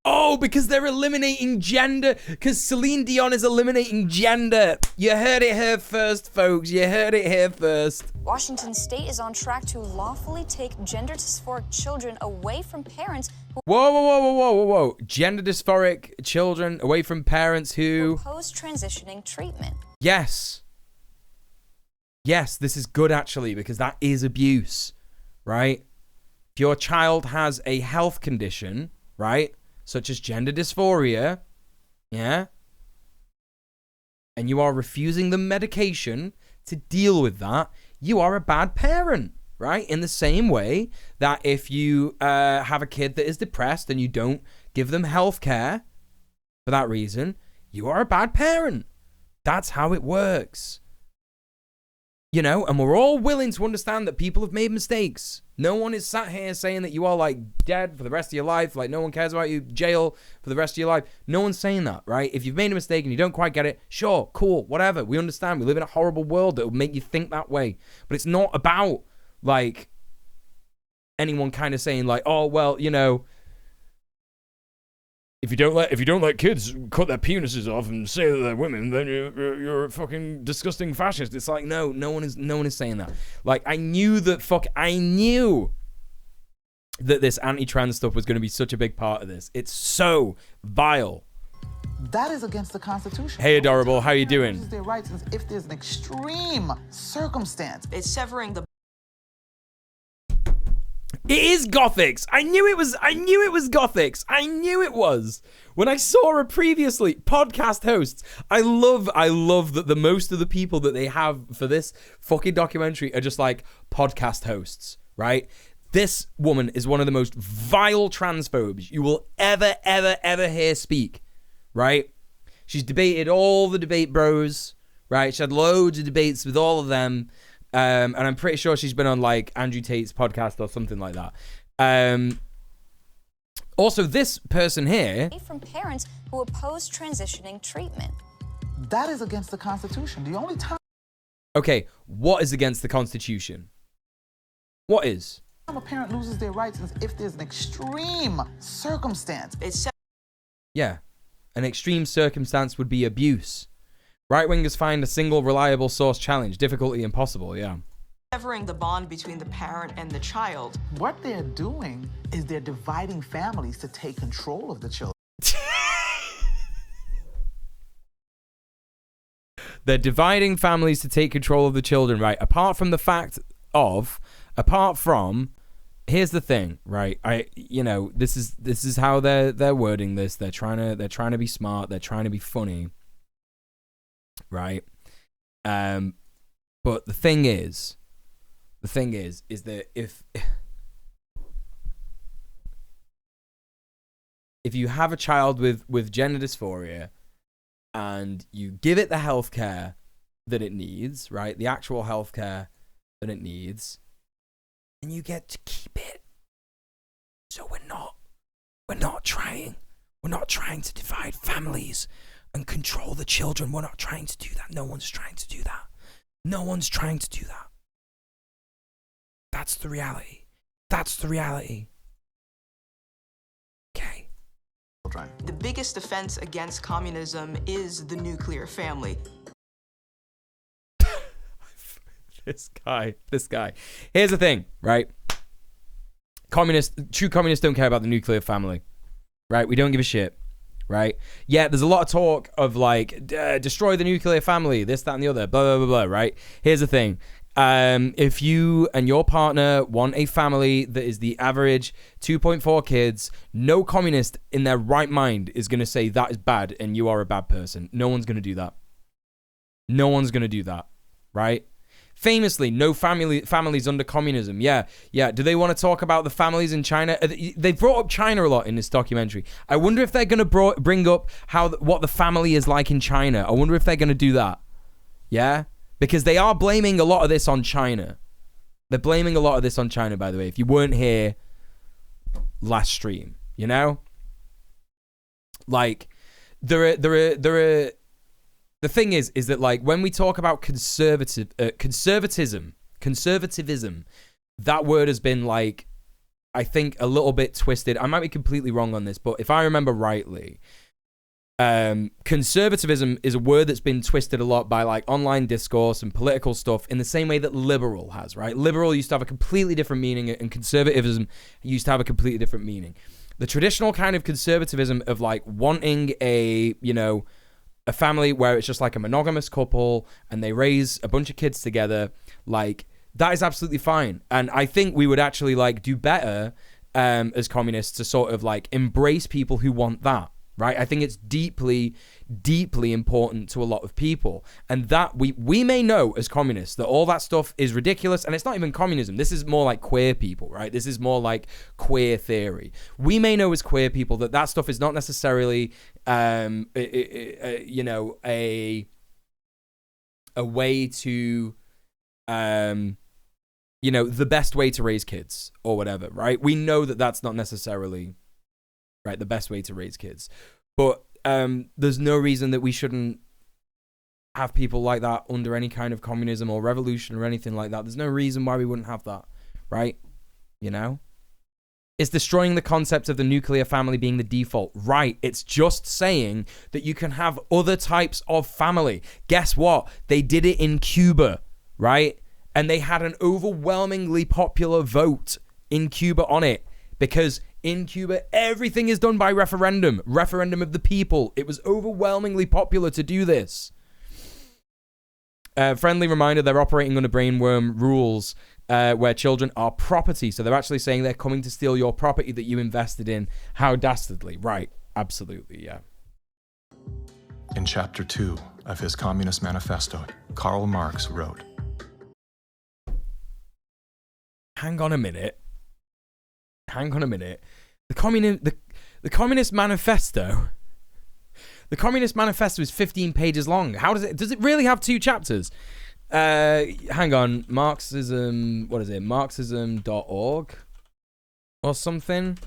Oh, because they're eliminating gender. Because Celine Dion is eliminating gender. You heard it here first, folks. You heard it here first. Washington State is on track to lawfully take gender dysphoric children away from parents who... Whoa. Gender dysphoric children away from parents who... post-transitioning treatment. Yes. Yes, this is good, actually, because that is abuse, right? If your child has a health condition, right, such as gender dysphoria, yeah, and you are refusing them medication to deal with that, you are a bad parent, right? In the same way that if you have a kid that is depressed and you don't give them health care for that reason, you are a bad parent. That's how it works. You know, and we're all willing to understand that people have made mistakes. No one is sat here saying that you are like dead for the rest of your life, like no one cares about you, jail for the rest of your life. No one's saying that, right? If you've made a mistake and you don't quite get it, sure, cool, whatever. We understand. We live in a horrible world that will make you think that way. But it's not about like anyone kind of saying like, oh, well, you know, if you don't let kids cut their penises off and say that they're women, then you're a fucking disgusting fascist. It's like no one is saying that. Like I knew that this anti-trans stuff was going to be such a big part of this. It's so vile. That is against the Constitution. Hey, Adorable, how you doing? Their rights if there's an extreme circumstance. It's severing the. It is Gothics. I knew it was Gothics. I knew it was. When I saw her previously, podcast hosts. I love that the most of the people that they have for this fucking documentary are just like podcast hosts, right? This woman is one of the most vile transphobes you will ever hear speak, right? She's debated all the debate bros, right? She had loads of debates with all of them. And I'm pretty sure she's been on like Andrew Tate's podcast or something like that. Also, this person here... From parents who oppose transitioning treatment. That is against the Constitution. The only time... Okay, what is against the Constitution? What is? A parent loses their rights is if there's an extreme circumstance. Yeah, an extreme circumstance would be abuse. Right-wingers find a single reliable source challenge, difficulty impossible, yeah. Severing the bond between the parent and the child. What they're doing is they're dividing families to take control of the children. They're dividing families to take control of the children, right? Apart from, here's the thing, right? This is how they're wording this. They're trying to be smart. They're trying to be funny, right? But the thing is that if you have a child with gender dysphoria and you give it the healthcare that it needs, right? The actual healthcare that it needs, and you get to keep it. So we're not trying to divide families and control the children. We're not trying to do that. No one's trying to do that. No one's trying to do that. That's the reality. Okay. The biggest offense against communism is the nuclear family. This guy. Here's the thing, right? True communists don't care about the nuclear family, right? We don't give a shit, right? Yeah, there's a lot of talk of like, destroy the nuclear family, this, that, and the other, blah, blah, blah, blah, right? Here's the thing. If you and your partner want a family that is the average 2.4 kids, no communist in their right mind is going to say that is bad and you are a bad person. No one's going to do that. No one's going to do that, right? Famously, no families under communism. Yeah. Do they want to talk about the families in China? They brought up China a lot in this documentary. I wonder if they're going to bring up what the family is like in China. I wonder if they're going to do that. Yeah? Because they are blaming a lot of this on China. They're blaming a lot of this on China, by the way, if you weren't here last stream, you know? Like, there are the thing is that like when we talk about conservatism, that word has been like, I think a little bit twisted. I might be completely wrong on this, but if I remember rightly, conservatism is a word that's been twisted a lot by like online discourse and political stuff in the same way that liberal has, right? Liberal used to have a completely different meaning and conservatism used to have a completely different meaning. The traditional kind of conservatism of like wanting a family where it's just like a monogamous couple and they raise a bunch of kids together, like that is absolutely fine. And I think we would actually like do better as communists to sort of like embrace people who want that, right? I think it's deeply, deeply important to a lot of people. And that we may know as communists that all that stuff is ridiculous, and it's not even communism. This is more like queer people, right? This is more like queer theory. We may know as queer people that stuff is not necessarily a way to the best way to raise kids or whatever, right? We know that that's not necessarily right the best way to raise kids, but there's no reason that we shouldn't have people like that under any kind of communism or revolution or anything like that. There's no reason why we wouldn't have that, right? It's destroying the concept of the nuclear family being the default, right? It's just saying that you can have other types of family. Guess what? They did it in Cuba, right? And they had an overwhelmingly popular vote in Cuba on it, because In Cuba, everything is done by referendum of the people. It was overwhelmingly popular to do this. Friendly reminder, they're operating under brainworm rules where children are property. So they're actually saying they're coming to steal your property that you invested in. How dastardly. Right. Absolutely, yeah. In Chapter 2 of his Communist Manifesto, Karl Marx wrote, Hang on a minute. The Communist Manifesto. The Communist Manifesto is 15 pages long. How does it really have 2 chapters? Hang on. Marxism, what is it? Marxism.org or something?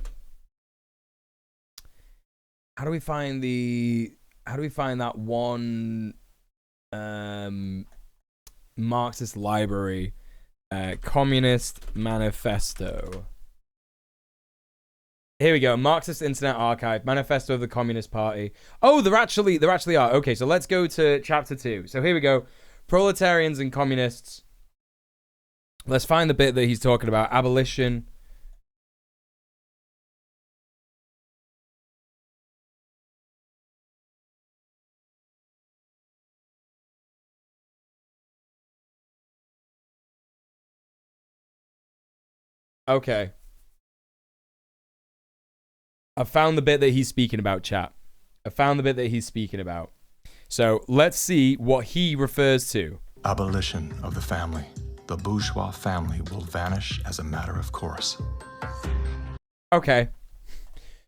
How do we find that one Marxist library? Communist Manifesto. Here we go. Marxist Internet Archive. Manifesto of the Communist Party. Oh, there actually are. Okay, so let's go to chapter 2. So here we go. Proletarians and communists. Let's find the bit that he's talking about. Abolition. Okay. I found the bit that he's speaking about, chat. So let's see what he refers to. abolition of the family. The bourgeois family will vanish as a matter of course. Okay.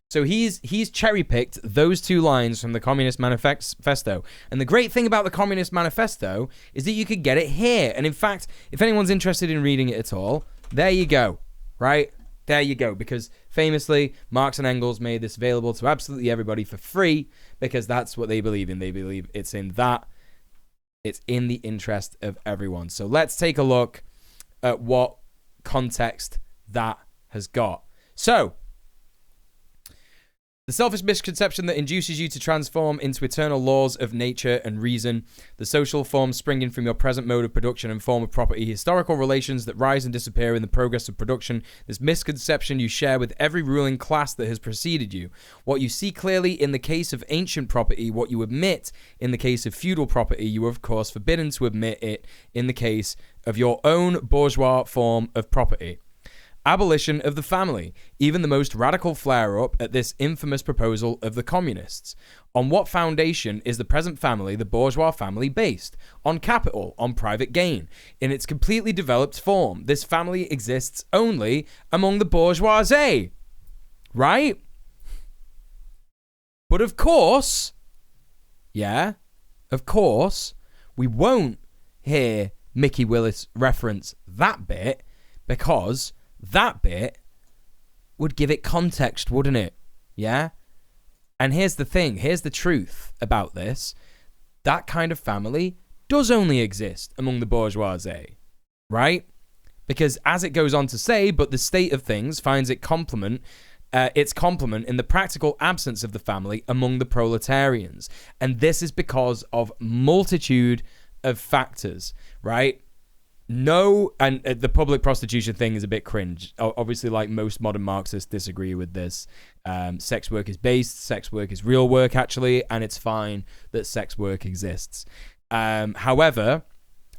So he's cherry-picked those 2 lines from the Communist Manifesto. And the great thing about the Communist Manifesto is that you could get it here. And in fact, if anyone's interested in reading it at all, there you go. Right? There you go. Because famously, Marx and Engels made this available to absolutely everybody for free because that's what they believe in. They believe it's in the interest of everyone. So let's take a look at what context that has got. So, the selfish misconception that induces you to transform into eternal laws of nature and reason, the social forms springing from your present mode of production and form of property, historical relations that rise and disappear in the progress of production, this misconception you share with every ruling class that has preceded you. What you see clearly in the case of ancient property, what you admit in the case of feudal property, you are of course forbidden to admit it in the case of your own bourgeois form of property. Abolition of the family, even the most radical flare-up at this infamous proposal of the communists. On what foundation is the present family, the bourgeois family, based? On capital, on private gain. In its completely developed form, this family exists only among the bourgeoisie. Right? But of course, we won't hear Mickey Willis reference that bit because that bit would give it context, wouldn't it? Yeah? And here's the thing. Here's the truth about this. That kind of family does only exist among the bourgeoisie. Right? Because as it goes on to say, but the state of things finds its complement in the practical absence of the family among the proletarians. And this is because of multitude of factors. Right? No, and the public prostitution thing is a bit cringe. Obviously, like most modern Marxists disagree with this. Sex work is based, sex work is real work, actually, and it's fine that sex work exists. However,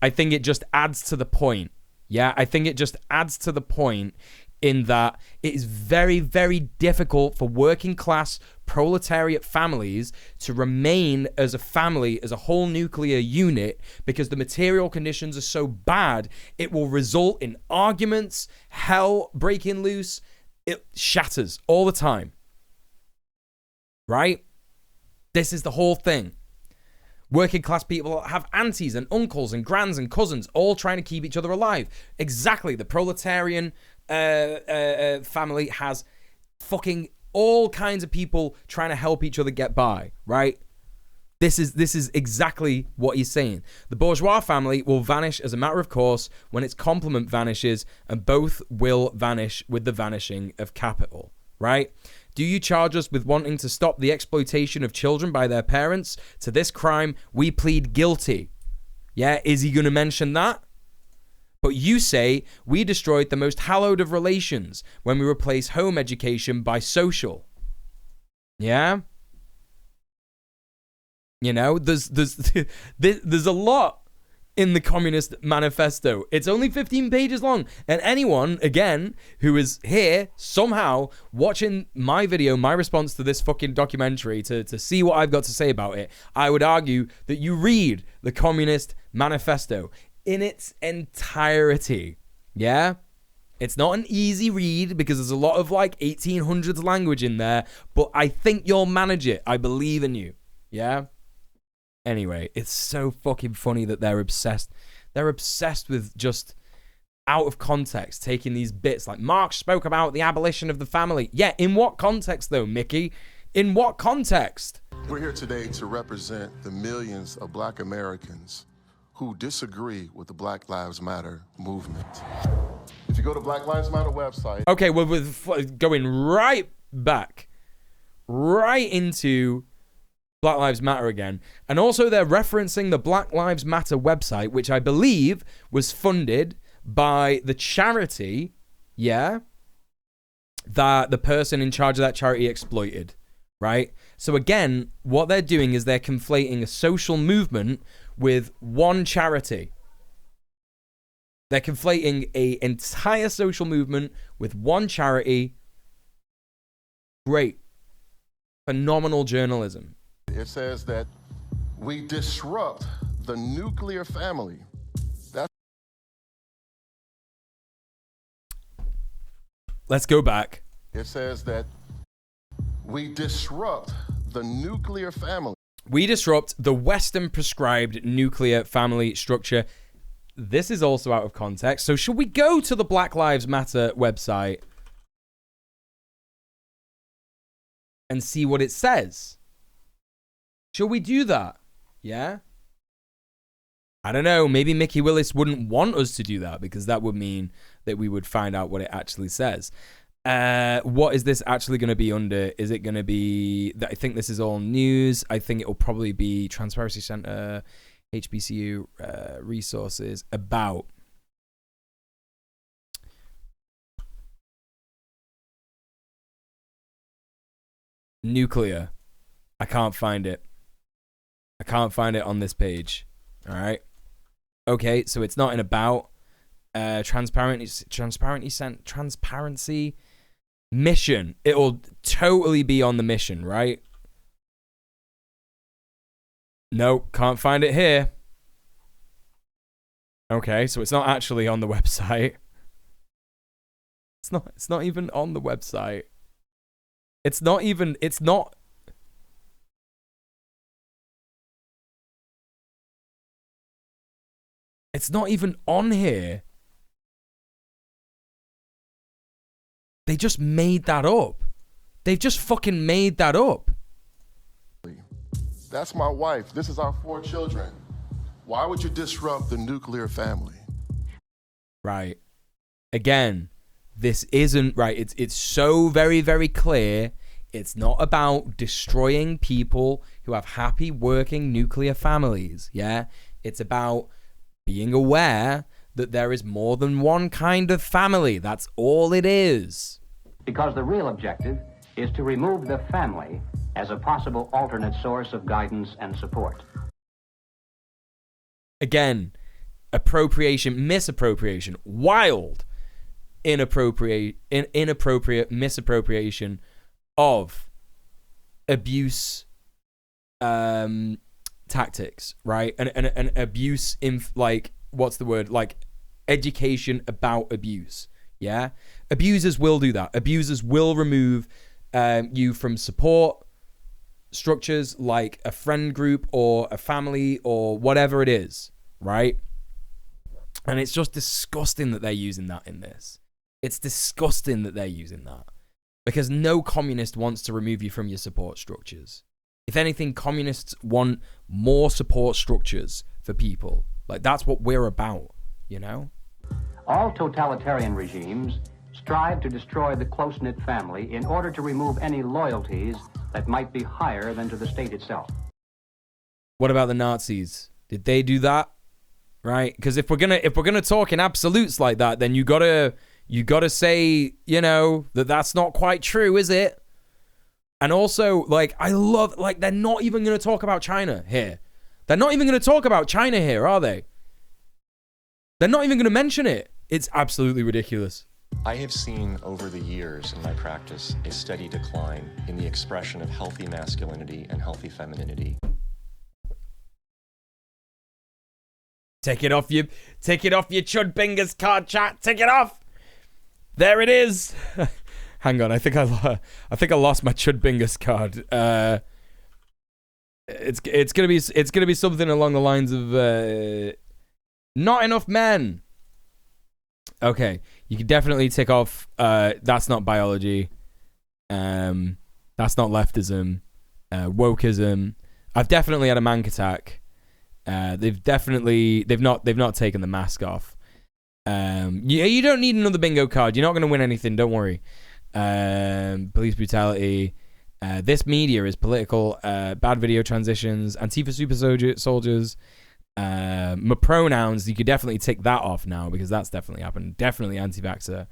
I think it just adds to the point. Yeah, I think it just adds to the point in that it is very, very difficult for working class proletariat families to remain as a family, as a whole nuclear unit, because the material conditions are so bad, it will result in arguments, hell breaking loose. It shatters all the time. Right? This is the whole thing. Working class people have aunties and uncles and grands and cousins all trying to keep each other alive. Exactly. The proletarian family has fucking all kinds of people trying to help each other get by, right? This is exactly what he's saying. The bourgeois family will vanish as a matter of course when its complement vanishes, and both will vanish with the vanishing of capital, right? Do you charge us with wanting to stop the exploitation of children by their parents? To this crime, we plead guilty. Yeah, is he going to mention that? But you say we destroyed the most hallowed of relations when we replace home education by social. Yeah? You know, there's a lot in the Communist Manifesto. It's only 15 pages long. And anyone, again, who is here somehow watching my video, my response to this fucking documentary, to see what I've got to say about it, I would argue that you read the Communist Manifesto in its entirety. Yeah? It's not an easy read because there's a lot of like 1800s language in there, but I think you'll manage it. I believe in you. Yeah? Anyway, it's so fucking funny that they're obsessed. They're obsessed with just out of context, taking these bits like Marx spoke about the abolition of the family. Yeah, in what context though, Mickey? In what context? We're here today to represent the millions of Black Americans who disagree with the Black Lives Matter movement. If you go to Black Lives Matter website... Okay, well, we're going right back, right into Black Lives Matter again. And also they're referencing the Black Lives Matter website, which I believe was funded by the charity, yeah, that the person in charge of that charity exploited, right? So again, what they're doing is they're conflating a social movement with one charity. They're conflating an entire social movement with one charity. Great. Phenomenal journalism. It says that we disrupt the nuclear family. Let's go back. It says that we disrupt the nuclear family. We disrupt the Western prescribed nuclear family structure. This is also out of context. So should we go to the Black Lives Matter website and see what it says? Shall we do that? Yeah? I don't know. Maybe Mickey Willis wouldn't want us to do that because that would mean that we would find out what it actually says. What is this actually going to be under? Is it going to be... I think this is all news. I think it will probably be Transparency Center, HBCU resources about... nuclear. I can't find it. I can't find it on this page. All right. Okay, so it's not in about transparency mission. It'll totally be on the mission, right? Nope, can't find it here. Okay, so it's not actually on the website. It's not even on the website. It's not even on here. They just made that up. They've just fucking made that up. That's my wife. This is our 4 children. Why would you disrupt the nuclear family? Right. Again, this isn't right. It's so very, very clear. It's not about destroying people who have happy working nuclear families. Yeah. It's about being aware that there is more than one kind of family. That's all it is. Because the real objective is to remove the family as a possible alternate source of guidance and support. Again, appropriation, misappropriation, wild, inappropriate misappropriation of abuse tactics, right? And abuse in like, what's the word? Like education about abuse. Yeah. Abusers will do that. Abusers will remove you from support structures like a friend group or a family or whatever it is, right? And it's just disgusting that they're using that in this. It's disgusting that they're using that because no communist wants to remove you from your support structures. If anything, communists want more support structures for people. Like, that's what we're about, you know? All totalitarian regimes strive to destroy the close-knit family in order to remove any loyalties that might be higher than to the state itself. What about the Nazis? Did they do that? right? Because if we're gonna talk in absolutes like that, then you gotta say, you know, that's not quite true, is it? And also, like, I love, like, they're not even gonna talk about China here. They're not even gonna talk about China here, are they? They're not even gonna mention it. It's absolutely ridiculous. I have seen over the years in my practice a steady decline in the expression of healthy masculinity and healthy femininity. Take it off your Chudbingers card, chat. Take it off. There it is. Hang on, I think I lost my Chudbingers card. It's gonna be something along the lines of not enough men. Okay, you can definitely tick off. That's not biology. That's not leftism. Wokeism. I've definitely had a mank attack. They've not taken the mask off. You don't need another bingo card. You're not gonna win anything. Don't worry. Police brutality. This media is political. Bad video transitions. Antifa super soldiers. My pronouns, you could definitely tick that off now because that's definitely happened. Definitely anti-vaxxer.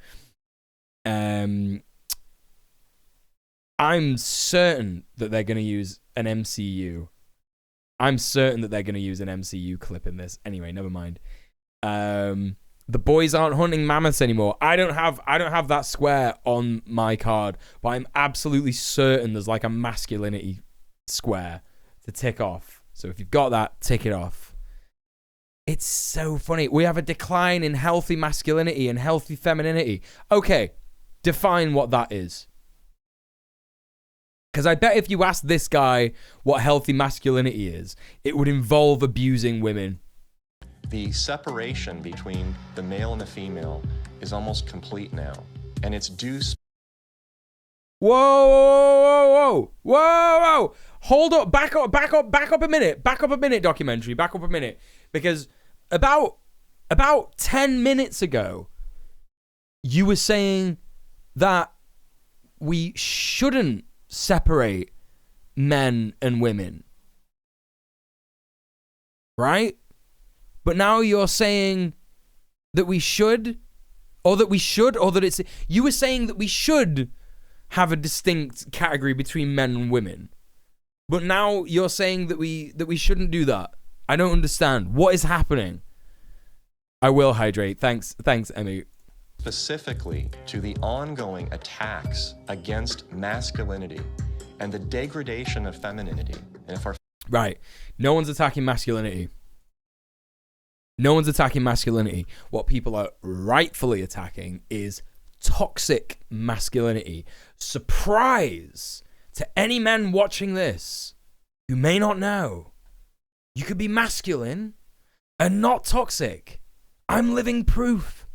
I'm certain that they're going to use an MCU. I'm certain that they're going to use an MCU clip in this. Anyway, never mind. The boys aren't hunting mammoths anymore. I don't have that square on my card, but I'm absolutely certain there's like a masculinity square to tick off. So if you've got that, tick it off. It's so funny. We have a decline in healthy masculinity and healthy femininity. Okay, define what that is. Because I bet if you ask this guy what healthy masculinity is, it would involve abusing women. The separation between the male and the female is almost complete now, and it's due. Whoa! Hold up, back up a minute. Documentary, back up a minute. Because about 10 minutes ago, you were saying that we shouldn't separate men and women. Right? But now you're saying that we should, or that it's... You were saying that we should have a distinct category between men and women. But now you're saying that we shouldn't do that. I don't understand. What is happening? I will hydrate. Thanks, Emmy. Specifically to the ongoing attacks against masculinity and the degradation of femininity. And if our... Right. No one's attacking masculinity. No one's attacking masculinity. What people are rightfully attacking is toxic masculinity. Surprise to any men watching this who may not know. You could be masculine and not toxic. I'm living proof.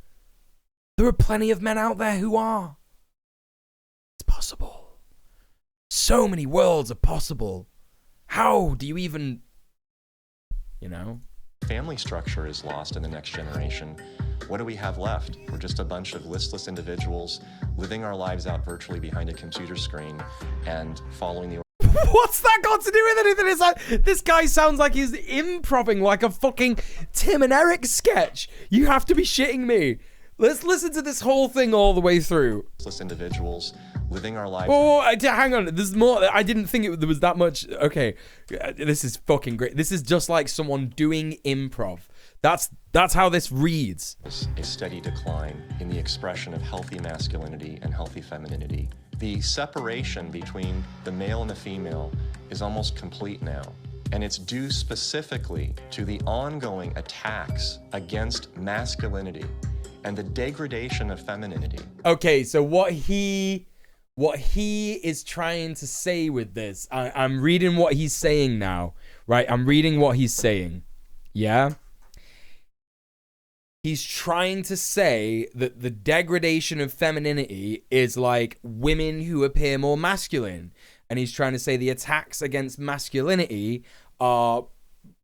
There are plenty of men out there who are. It's possible. So many worlds are possible. How do you even, you know? Family structure is lost in the next generation. What do we have left? We're just a bunch of listless individuals living our lives out virtually behind a computer screen and following the... What's that got to do with anything? It's like, this guy sounds like he's improving like a fucking Tim and Eric sketch. You have to be shitting me. Let's listen to this whole thing all the way through. Individuals living our lives. Oh, hang on. There's more. I didn't think there was that much. Okay, this is fucking great. This is just like someone doing improv. That's how this reads. A steady decline in the expression of healthy masculinity and healthy femininity. The separation between the male and the female is almost complete now. And it's due specifically to the ongoing attacks against masculinity and the degradation of femininity. Okay, so what he is trying to say with this, I'm reading what he's saying now, right? I'm reading what he's saying, yeah? He's trying to say that the degradation of femininity is like women who appear more masculine. And he's trying to say the attacks against masculinity are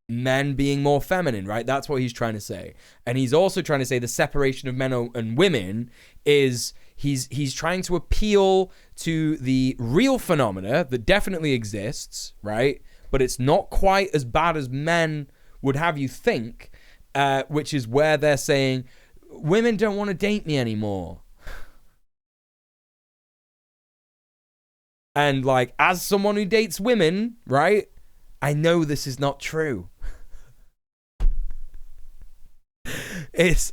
men being more feminine, right? That's what he's trying to say. And he's also trying to say the separation of men and women is he's trying to appeal to the real phenomena that definitely exists, right? But it's not quite as bad as men would have you think. which is where they're saying, women don't want to date me anymore. And like, as someone who dates women, right, I know this is not true. It's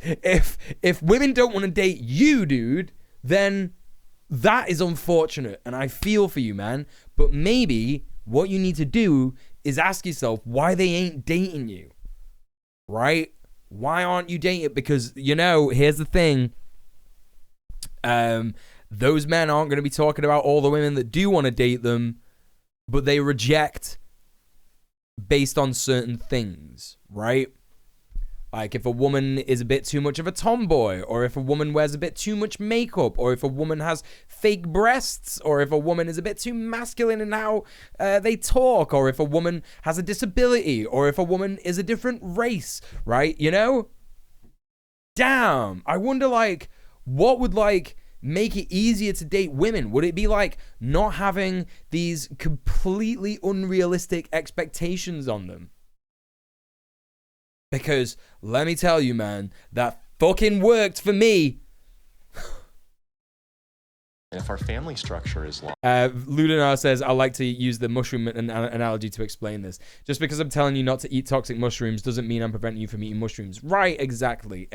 if women don't want to date you, dude, then that is unfortunate, and I feel for you, man. But maybe what you need to do is ask yourself why they ain't dating you, right? Why aren't you dating? Because, you know, here's the thing. Those men aren't going to be talking about all the women that do want to date them, but they reject based on certain things, right? Like if a woman is a bit too much of a tomboy, or if a woman wears a bit too much makeup, or if a woman has fake breasts, or if a woman is a bit too masculine in how they talk, or if a woman has a disability, or if a woman is a different race, right? You know? Damn. I wonder, like, what would, like, make it easier to date women? Would it be like not having these completely unrealistic expectations on them? Because let me tell you, man, that fucking worked for me. And if our family structure is long. Ludinar says, I like to use the mushroom analogy to explain this. Just because I'm telling you not to eat toxic mushrooms doesn't mean I'm preventing you from eating mushrooms. Right, exactly.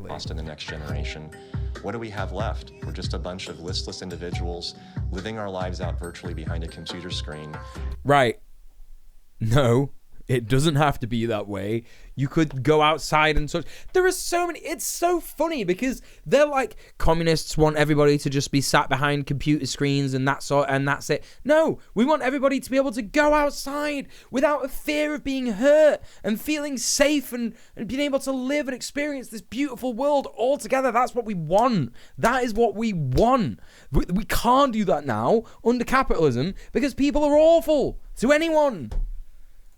Lost in the next generation. What do we have left? We're just a bunch of listless individuals living our lives out virtually behind a computer screen. Right. No, it doesn't have to be that way. You could go outside and such. There are so many. It's so funny because they're like, communists want everybody to just be sat behind computer screens and that's it. No, we want everybody to be able to go outside without a fear of being hurt and feeling safe and being able to live and experience this beautiful world all together. That's what we want. That is what we want. We can't do that now under capitalism because people are awful to anyone.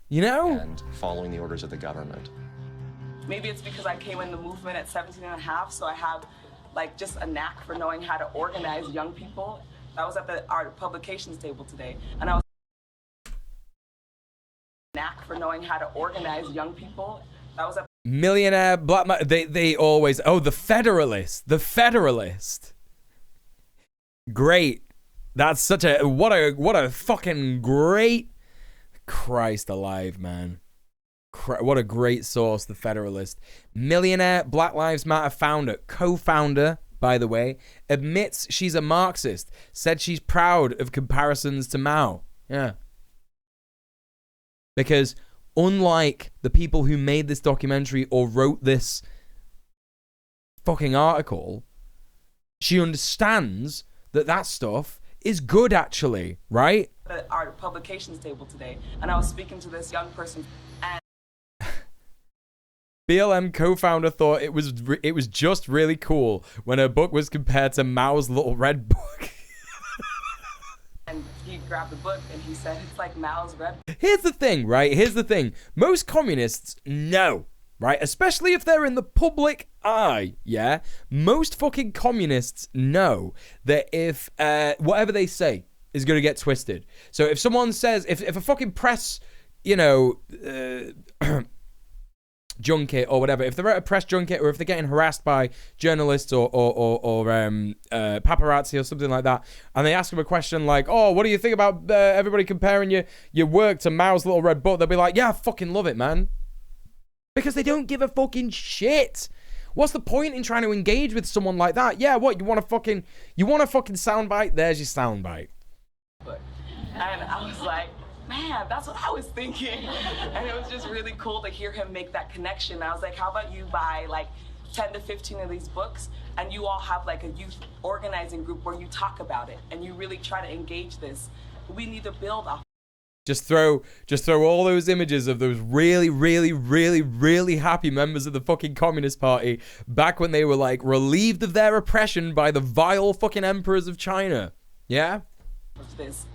You know? And following the orders of the government. Maybe it's because I came in the movement at 17 and a half, so I have like just a knack for knowing how to organize young people. I was at the art publications table today, and I was knack for knowing how to organize young people. I was at Millionaire Black they always, oh, the Federalist. Great. That's such a what a fucking great Christ alive, man. What a great source, the Federalist. Millionaire Black Lives Matter co-founder, by the way, admits she's a Marxist, said she's proud of comparisons to Mao. Yeah. Because unlike the people who made this documentary or wrote this fucking article, she understands that stuff is good, actually, right? the art publications table today, and I was speaking to this young person, and BLM co-founder thought it was just really cool when her book was compared to Mao's Little Red Book. and he grabbed the book and he said it's like Mao's Red Book. Here's the thing, right? Here's the thing. Most communists know, right? Especially if they're in the public eye, yeah? Most fucking communists know that if whatever they say is going to get twisted. So if someone says, if a fucking press, you know, junket or whatever, if they're at a press junket or if they're getting harassed by journalists or paparazzi or something like that, and they ask them a question like, oh, what do you think about everybody comparing your work to Mao's Little Red Book? They'll be like, yeah, I fucking love it, man. Because they don't give a fucking shit. What's the point in trying to engage with someone like that? Yeah, what, you want a fucking soundbite? There's your soundbite. And I was like, man, that's what I was thinking. And it was just really cool to hear him make that connection. I was like, how about you buy like 10 to 15 of these books and you all have like a youth organizing group where you talk about it and you really try to engage this. We need to build off. Just throw all those images of those really, really, really, really happy members of the fucking Communist Party back when they were like relieved of their oppression by the vile fucking emperors of China. Yeah? This.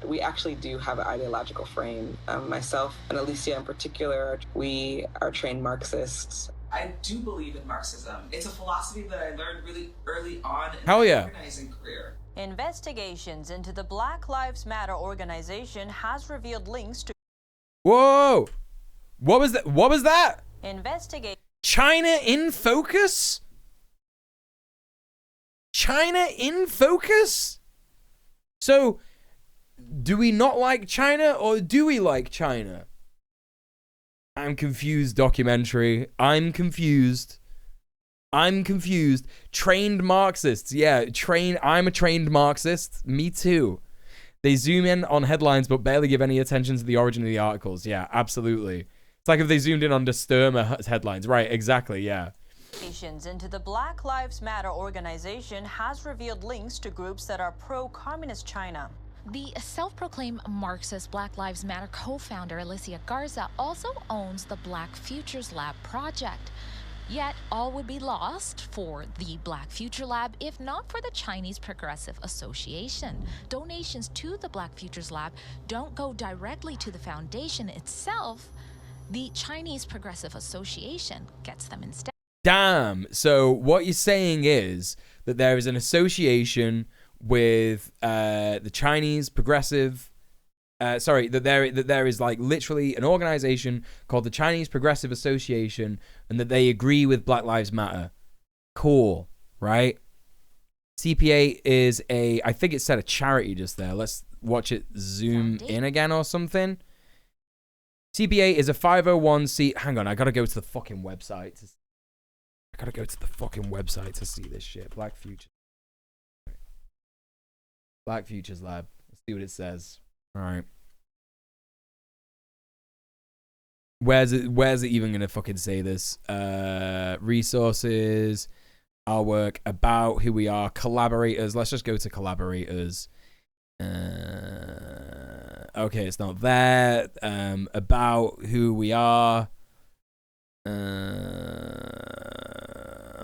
We actually do have an ideological frame. Myself and Alicia in particular, we are trained Marxists. I do believe in Marxism. It's a philosophy that I learned really early on in my organizing career. Investigations into the Black Lives Matter organization has revealed links to... Whoa! What was that? What was that? Investigate. China in focus? China in focus? So, do we not like China or do we like China? I'm confused, documentary. I'm confused. Trained Marxists. Yeah, I'm a trained Marxist. Me too. They zoom in on headlines but barely give any attention to the origin of the articles. Yeah, absolutely. It's like if they zoomed in on the Sturmer headlines. Right, exactly, yeah. Into the Black Lives Matter organization has revealed links to groups that are pro-communist China. The self-proclaimed Marxist Black Lives Matter co-founder Alicia Garza also owns the Black Futures Lab project. Yet all would be lost for the Black Future Lab if not for the Chinese Progressive Association. Donations to the Black Futures Lab don't go directly to the foundation itself. The Chinese Progressive Association gets them instead. Damn. So what you're saying is that there is an association with the Chinese Progressive. That there is like literally an organization called the Chinese Progressive Association, and that they agree with Black Lives Matter. Cool, right? CPA is I think it said a charity just there. Let's watch it zoom in again or something. CPA is a 501c. Hang on, I gotta go to the fucking website. To see this shit. Black Futures Lab. Let's see what it says. All right. Where's it even gonna fucking say this? Resources, our work, about, who we are, collaborators. Let's just go to collaborators. Okay, it's not there. About who we are.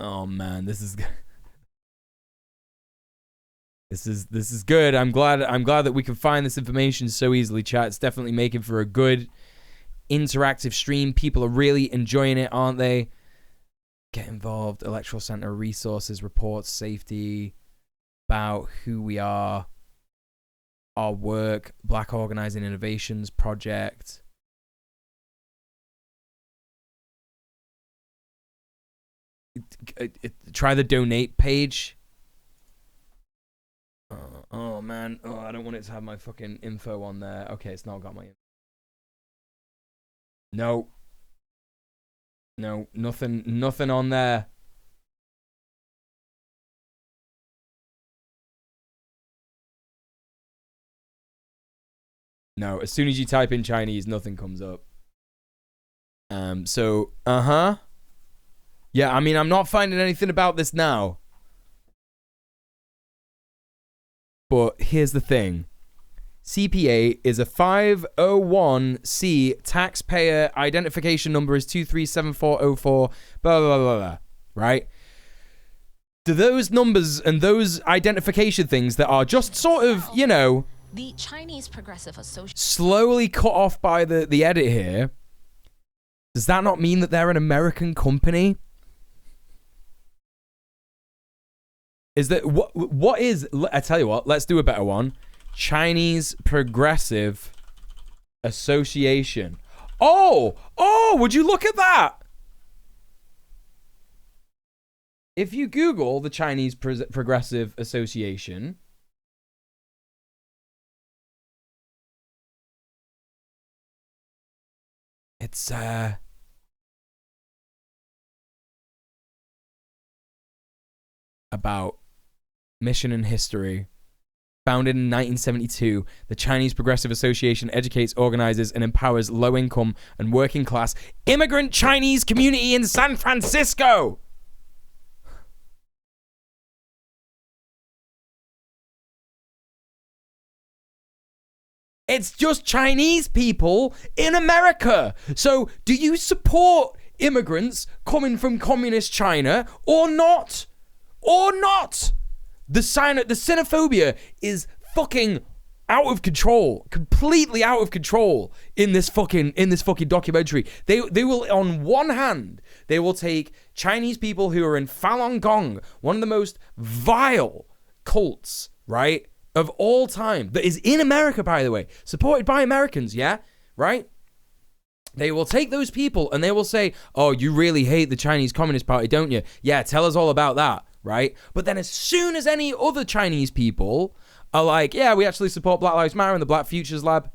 Oh man, this is this is good. I'm glad that we can find this information so easily, chat. It's definitely making for a good interactive stream. People are really enjoying it, aren't they? Get involved. Electoral Center, resources, reports, safety, about who we are, our work, Black Organizing Innovations Project. Try the donate page. Oh man, I don't want it to have my fucking info on there. Okay, it's not got my info. No, nothing on there. No, as soon as you type in Chinese, nothing comes up. Yeah, I mean, I'm not finding anything about this now. But here's the thing. CPA is a 501c. Taxpayer identification number is 237404. Blah, blah, blah, blah. Right? Do those numbers and those identification things that are just sort of, you know, the Chinese Progressive Association slowly cut off by the edit here, does that not mean that they're an American company? Is that what is, I tell you what, let's do a better one. Chinese Progressive Association. Oh, would you look at that? If you Google the Chinese Progressive Association, it's about mission and history. Founded in 1972, the Chinese Progressive Association educates, organizes, and empowers low-income and working-class immigrant Chinese community in San Francisco. It's just Chinese people in America. So, do you support immigrants coming from communist China or not? Or not? The xenophobia is fucking out of control, completely out of control in this fucking documentary. They will, on one hand, they will take Chinese people who are in Falun Gong, one of the most vile cults, right, of all time, that is in America, by the way, supported by Americans, yeah, right? They will take those people and they will say, oh, you really hate the Chinese Communist Party, don't you? Yeah, tell us all about that, right? But then as soon as any other Chinese people are like, yeah, we actually support Black Lives Matter and the Black Futures Lab,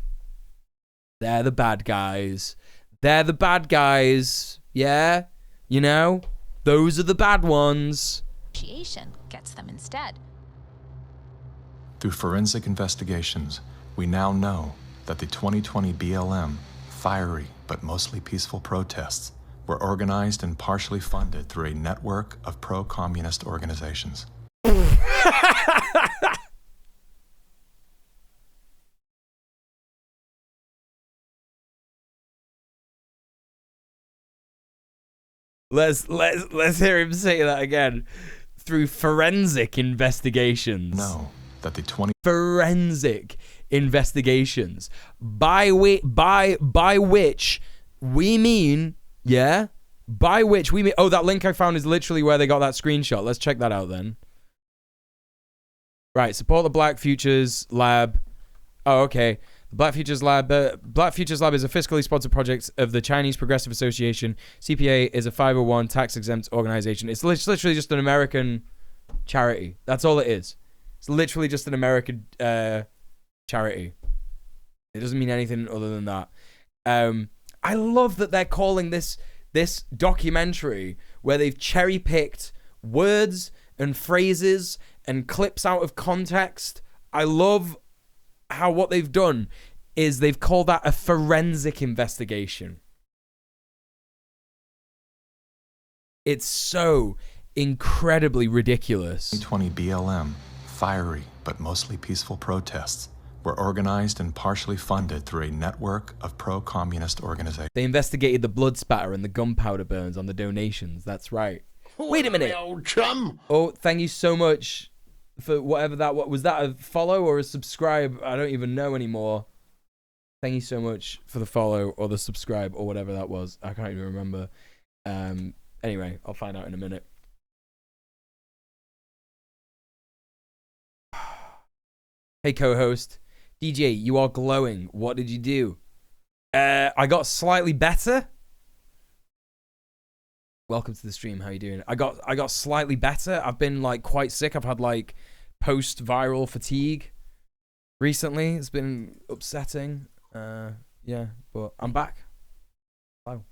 they're the bad guys. They're the bad guys. Yeah? You know? Those are the bad ones. Gets them instead. Through forensic investigations, we now know that the 2020 BLM fiery but mostly peaceful protests were organized and partially funded through a network of pro-communist organizations. Let's hear him say that again. Through forensic investigations. No, that the forensic investigations, by which we mean, yeah, by which we mean. Oh, that link I found is literally where they got that screenshot. Let's check that out then. Right, support the Black Futures Lab. Oh, okay. Black Futures Lab. Black Futures Lab is a fiscally sponsored project of the Chinese Progressive Association. CPA is a 501 tax-exempt organization. It's literally just an American charity. That's all it is. It's literally just an American charity. It doesn't mean anything other than that. I love that they're calling this documentary where they've cherry-picked words and phrases and clips out of context. I love how what they've done is they've called that a forensic investigation. It's so incredibly ridiculous. 2020 BLM fiery but mostly peaceful protests were organized and partially funded through a network of pro-communist organizations. They investigated the blood spatter and the gunpowder burns on the donations. That's right. Wait a minute. Old chum. Oh, thank you so much for whatever that was. That a follow or a subscribe? I don't even know anymore. Thank you so much for the follow or the subscribe or whatever that was. I can't even remember. Anyway, I'll find out in a minute. Hey, co-host. DJ, you are glowing. What did you do? I got slightly better. Welcome to the stream. How you doing? I got slightly better. I've been like quite sick. I've had like post-viral fatigue recently. It's been upsetting. Yeah, but I'm back. Wow.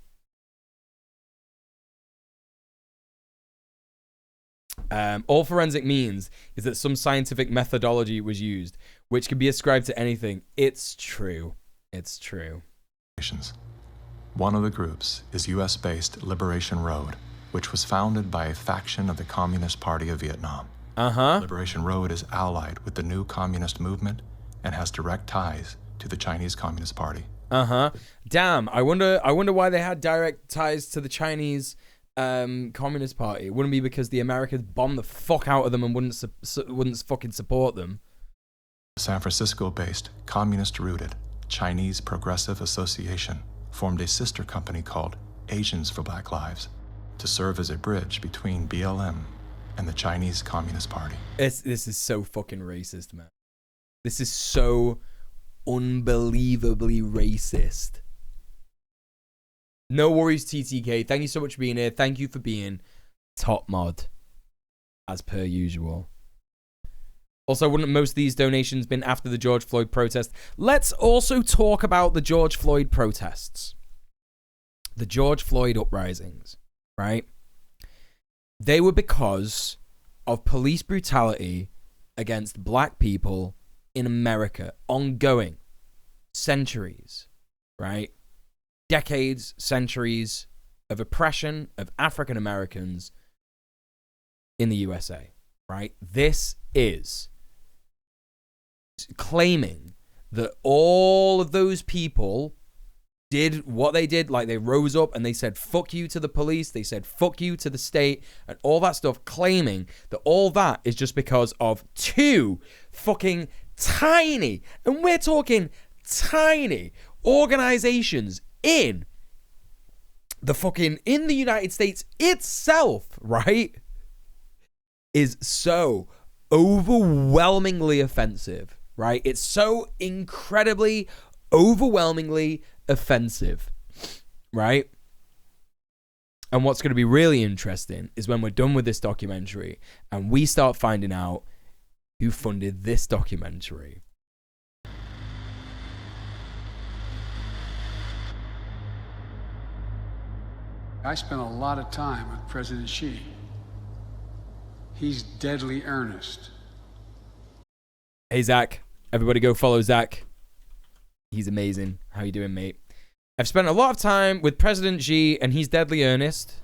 All forensic means is that some scientific methodology was used, which can be ascribed to anything. It's true. It's true. One of the groups is US-based Liberation Road, which was founded by a faction of the Communist Party of Vietnam. Liberation Road is allied with the new communist movement and has direct ties to the Chinese Communist Party. Damn, I wonder why they had direct ties to the Chinese Communist Party. It wouldn't be because the Americans bombed the fuck out of them and wouldn't fucking support them. San Francisco-based, communist-rooted Chinese Progressive Association formed a sister company called Asians for Black Lives to serve as a bridge between BLM and the Chinese Communist Party. This is so fucking racist, man. This is so unbelievably racist. No worries, TTK. Thank you so much for being here. Thank you for being top mod, as per usual. Also, wouldn't most of these donations been after the George Floyd protest? Let's also talk about the George Floyd protests. The George Floyd uprisings, right? They were because of police brutality against black people in America, ongoing, centuries, right? Decades, centuries of oppression of African Americans in the USA, right? This is claiming that all of those people did what they did, like they rose up and they said fuck you to the police, they said fuck you to the state and all that stuff, claiming that all that is just because of two fucking tiny, and we're talking tiny, organizations in the United States itself, right, is so overwhelmingly offensive, right? It's so incredibly, overwhelmingly offensive right? And what's going to be really interesting is when we're done with this documentary and we start finding out who funded this documentary. I spent a lot of time with President Xi. He's deadly earnest. Hey, Zach. Everybody go follow Zach. He's amazing. How you doing, mate? I've spent a lot of time with President Xi, and he's deadly earnest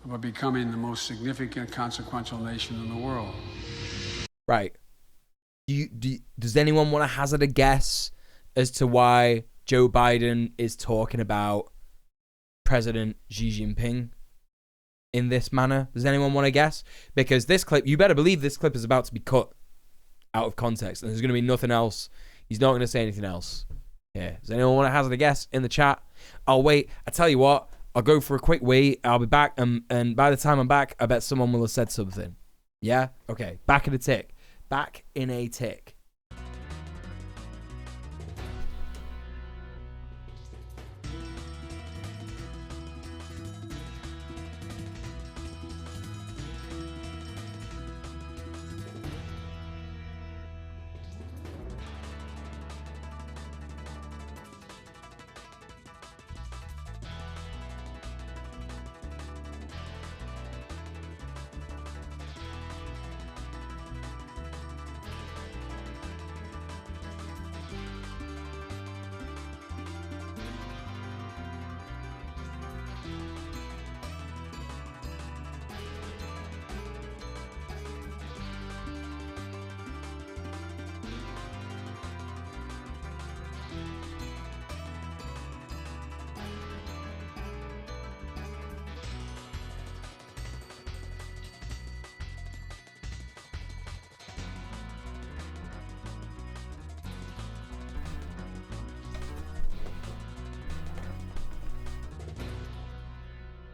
About becoming the most significant, consequential nation in the world. Right. Does anyone want to hazard a guess as to why Joe Biden is talking about President Xi Jinping in this manner? Does anyone want to guess? Because this clip, you better believe this clip is about to be cut out of context, and there's going to be nothing else. He's not going to say anything else. Yeah. Does anyone want to hazard a guess in the chat? I'll wait. I tell you what, I'll go for a quick wait. I'll be back, and by the time I'm back, I bet someone will have said something. Yeah? Okay. Back in a tick. Back in a tick.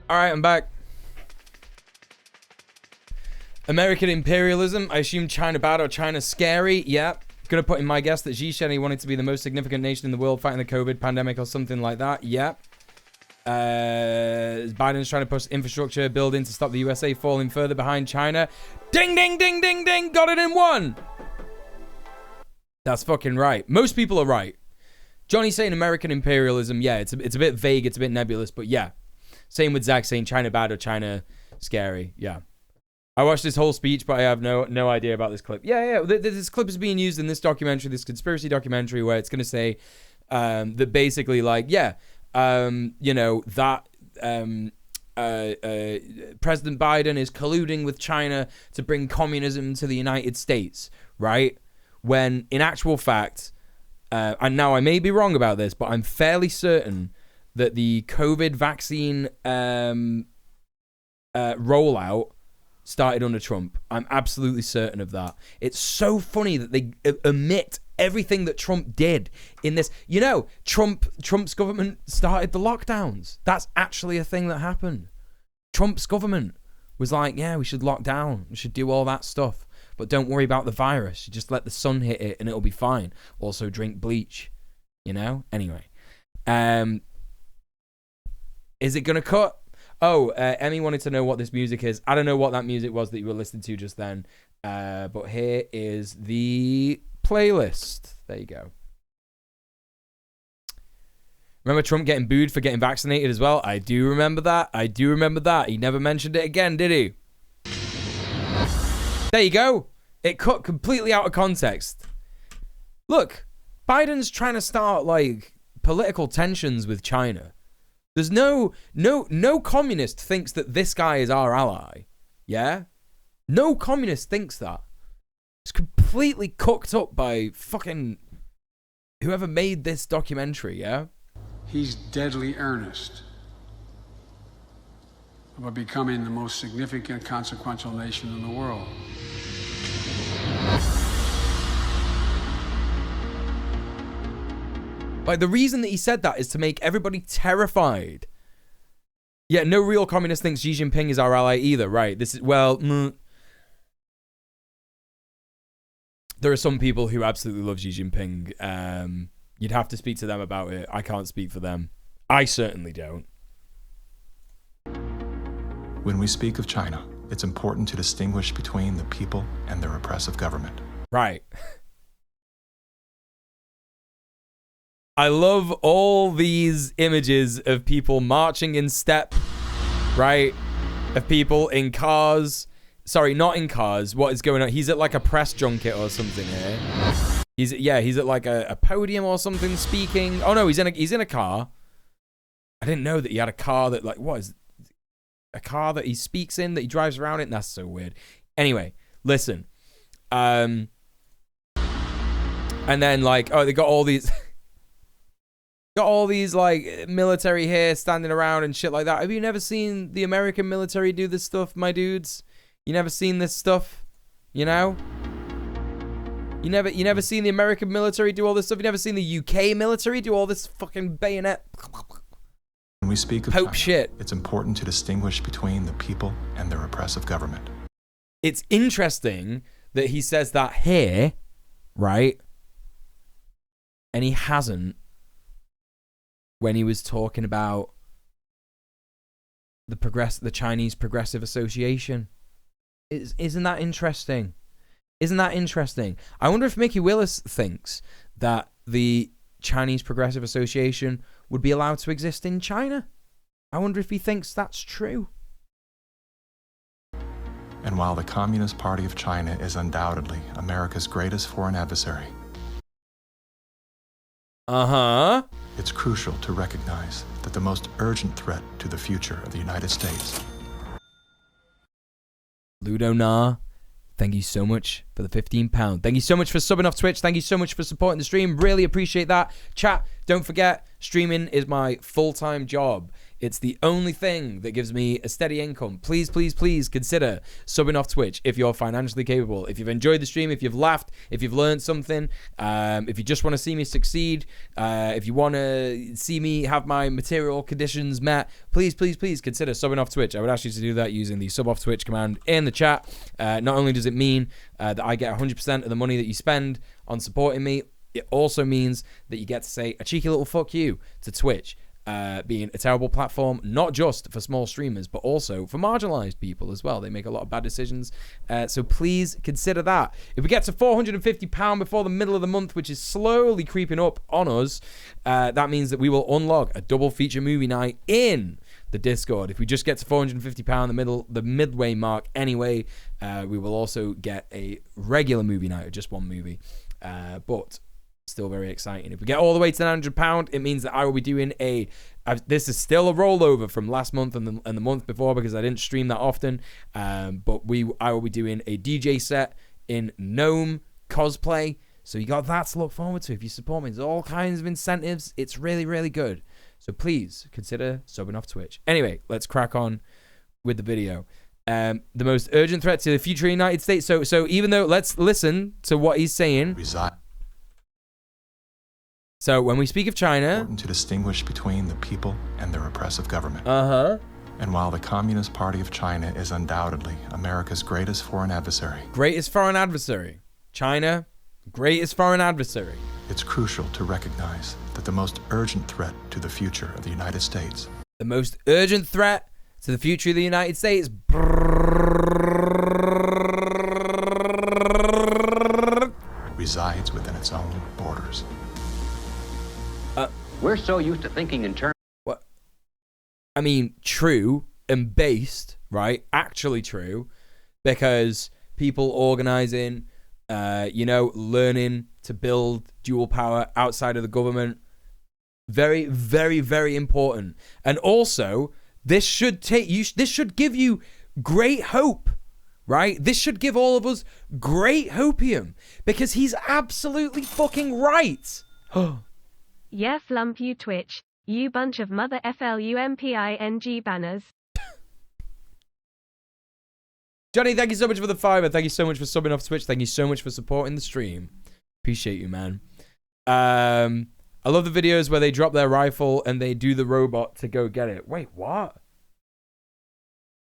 All right, I'm back. American imperialism. I assume China bad or China scary. Yeah. Gonna put in my guess that Xi said he wanted to be the most significant nation in the world fighting the COVID pandemic or something like that. Yeah. Biden's trying to push infrastructure building to stop the USA falling further behind China. Ding, ding, ding, ding, ding. Got it in one. That's fucking right. Most people are right. Johnny's saying American imperialism. Yeah, it's a bit vague. It's a bit nebulous, but yeah. Same with Zach saying China bad or China scary. Yeah. I watched this whole speech, but I have no idea about this clip. Yeah. This clip is being used in this documentary, this conspiracy documentary, where it's going to say that basically, like, yeah, you know, that President Biden is colluding with China to bring communism to the United States, right? When in actual fact, and now I may be wrong about this, but I'm fairly certain that the COVID vaccine rollout started under Trump. I'm absolutely certain of that. It's so funny that they omit everything that Trump did in this. You know, Trump's government started the lockdowns. That's actually a thing that happened. Trump's government was like, yeah, we should lock down. We should do all that stuff. But don't worry about the virus. You just let the sun hit it and it'll be fine. Also drink bleach. You know? Anyway. Is it going to cut? Oh, Emmy wanted to know what this music is. I don't know what that music was that you were listening to just then. But here is the playlist. There you go. Remember Trump getting booed for getting vaccinated as well? I do remember that. He never mentioned it again, did he? There you go. It cut completely out of context. Look, Biden's trying to start, like, political tensions with China. There's no communist thinks that this guy is our ally. Yeah? No communist thinks that. It's completely cooked up by fucking whoever made this documentary, yeah? He's deadly earnest about becoming the most significant, consequential nation in the world. Like, the reason that he said that is to make everybody terrified. Yeah, no real communist thinks Xi Jinping is our ally either, right? This is, well, there are some people who absolutely love Xi Jinping. You'd have to speak to them about it. I can't speak for them. I certainly don't. When we speak of China, it's important to distinguish between the people and their oppressive government. Right. I love all these images of people marching in step, right? Of people in cars. Sorry, not in cars. What is going on? He's at like a press junket or something here. He's at like a podium or something speaking. Oh no, he's in a car. I didn't know that he had a car that, like, what is a car that he speaks in, that he drives around in? That's so weird. Anyway, listen. And then like, oh, they got all these like military here standing around and shit like that. Have you never seen the American military do this stuff, my dudes? You never seen this stuff? You know? You never seen the American military do all this stuff? You never seen the UK military do all this fucking bayonet? When we speak of Pope China, shit. It's important to distinguish between the people and their oppressive government. It's interesting that he says that here, right? And he hasn't when he was talking about the Chinese Progressive Association. Isn't that interesting? Isn't that interesting? I wonder if Mickey Willis thinks that the Chinese Progressive Association would be allowed to exist in China. I wonder if he thinks that's true. And while the Communist Party of China is undoubtedly America's greatest foreign adversary, it's crucial to recognize that the most urgent threat to the future of the United States. Ludo Nah, thank you so much for the £15. Thank you so much for subbing off Twitch. Thank you so much for supporting the stream. Really appreciate that. Chat, don't forget, streaming is my full-time job. It's the only thing that gives me a steady income. Please, please, please consider subbing off Twitch if you're financially capable. If you've enjoyed the stream, if you've laughed, if you've learned something, if you just want to see me succeed, if you want to see me have my material conditions met, please, please, please consider subbing off Twitch. I would ask you to do that using the sub off Twitch command in the chat. Not only does it mean that I get 100% of the money that you spend on supporting me, it also means that you get to say a cheeky little fuck you to Twitch. Being a terrible platform, not just for small streamers, but also for marginalized people as well. They make a lot of bad decisions. So please consider that. If we get to £450 before the middle of the month, which is slowly creeping up on us, that means that we will unlock a double feature movie night in the Discord. If we just get to £450 the midway mark anyway, we will also get a regular movie night of just one movie. But still very exciting. If we get all the way to £900, it means that I will be doing this is still a rollover from last month and the month before because I didn't stream that often. But I will be doing a DJ set in gnome cosplay. So you got that to look forward to if you support me. There's all kinds of incentives. It's really, really good. So please consider subbing off Twitch. Anyway, let's crack on with the video. The most urgent threat to the future United States. So even though, let's listen to what he's saying. So when we speak of China, it's important to distinguish between the people and their oppressive government. And while the Communist Party of China is undoubtedly America's greatest foreign adversary. China, greatest foreign adversary. It's crucial to recognize that the most urgent threat to the future of the United States. The most urgent threat to the future of the United States resides within its own borders. We're so used to thinking in terms. What? I mean, true and based, right? Actually true, because people organizing, learning to build dual power outside of the government. Very, very, very important. And also, this should give you great hope, right? This should give all of us great hopium because he's absolutely fucking right. Yes, lump you Twitch, you bunch of mother FLUMPING banners. Johnny, thank you so much for the $5. Thank you so much for subbing off Twitch. Thank you so much for supporting the stream. Appreciate you, man. I love the videos where they drop their rifle and they do the robot to go get it. Wait, what?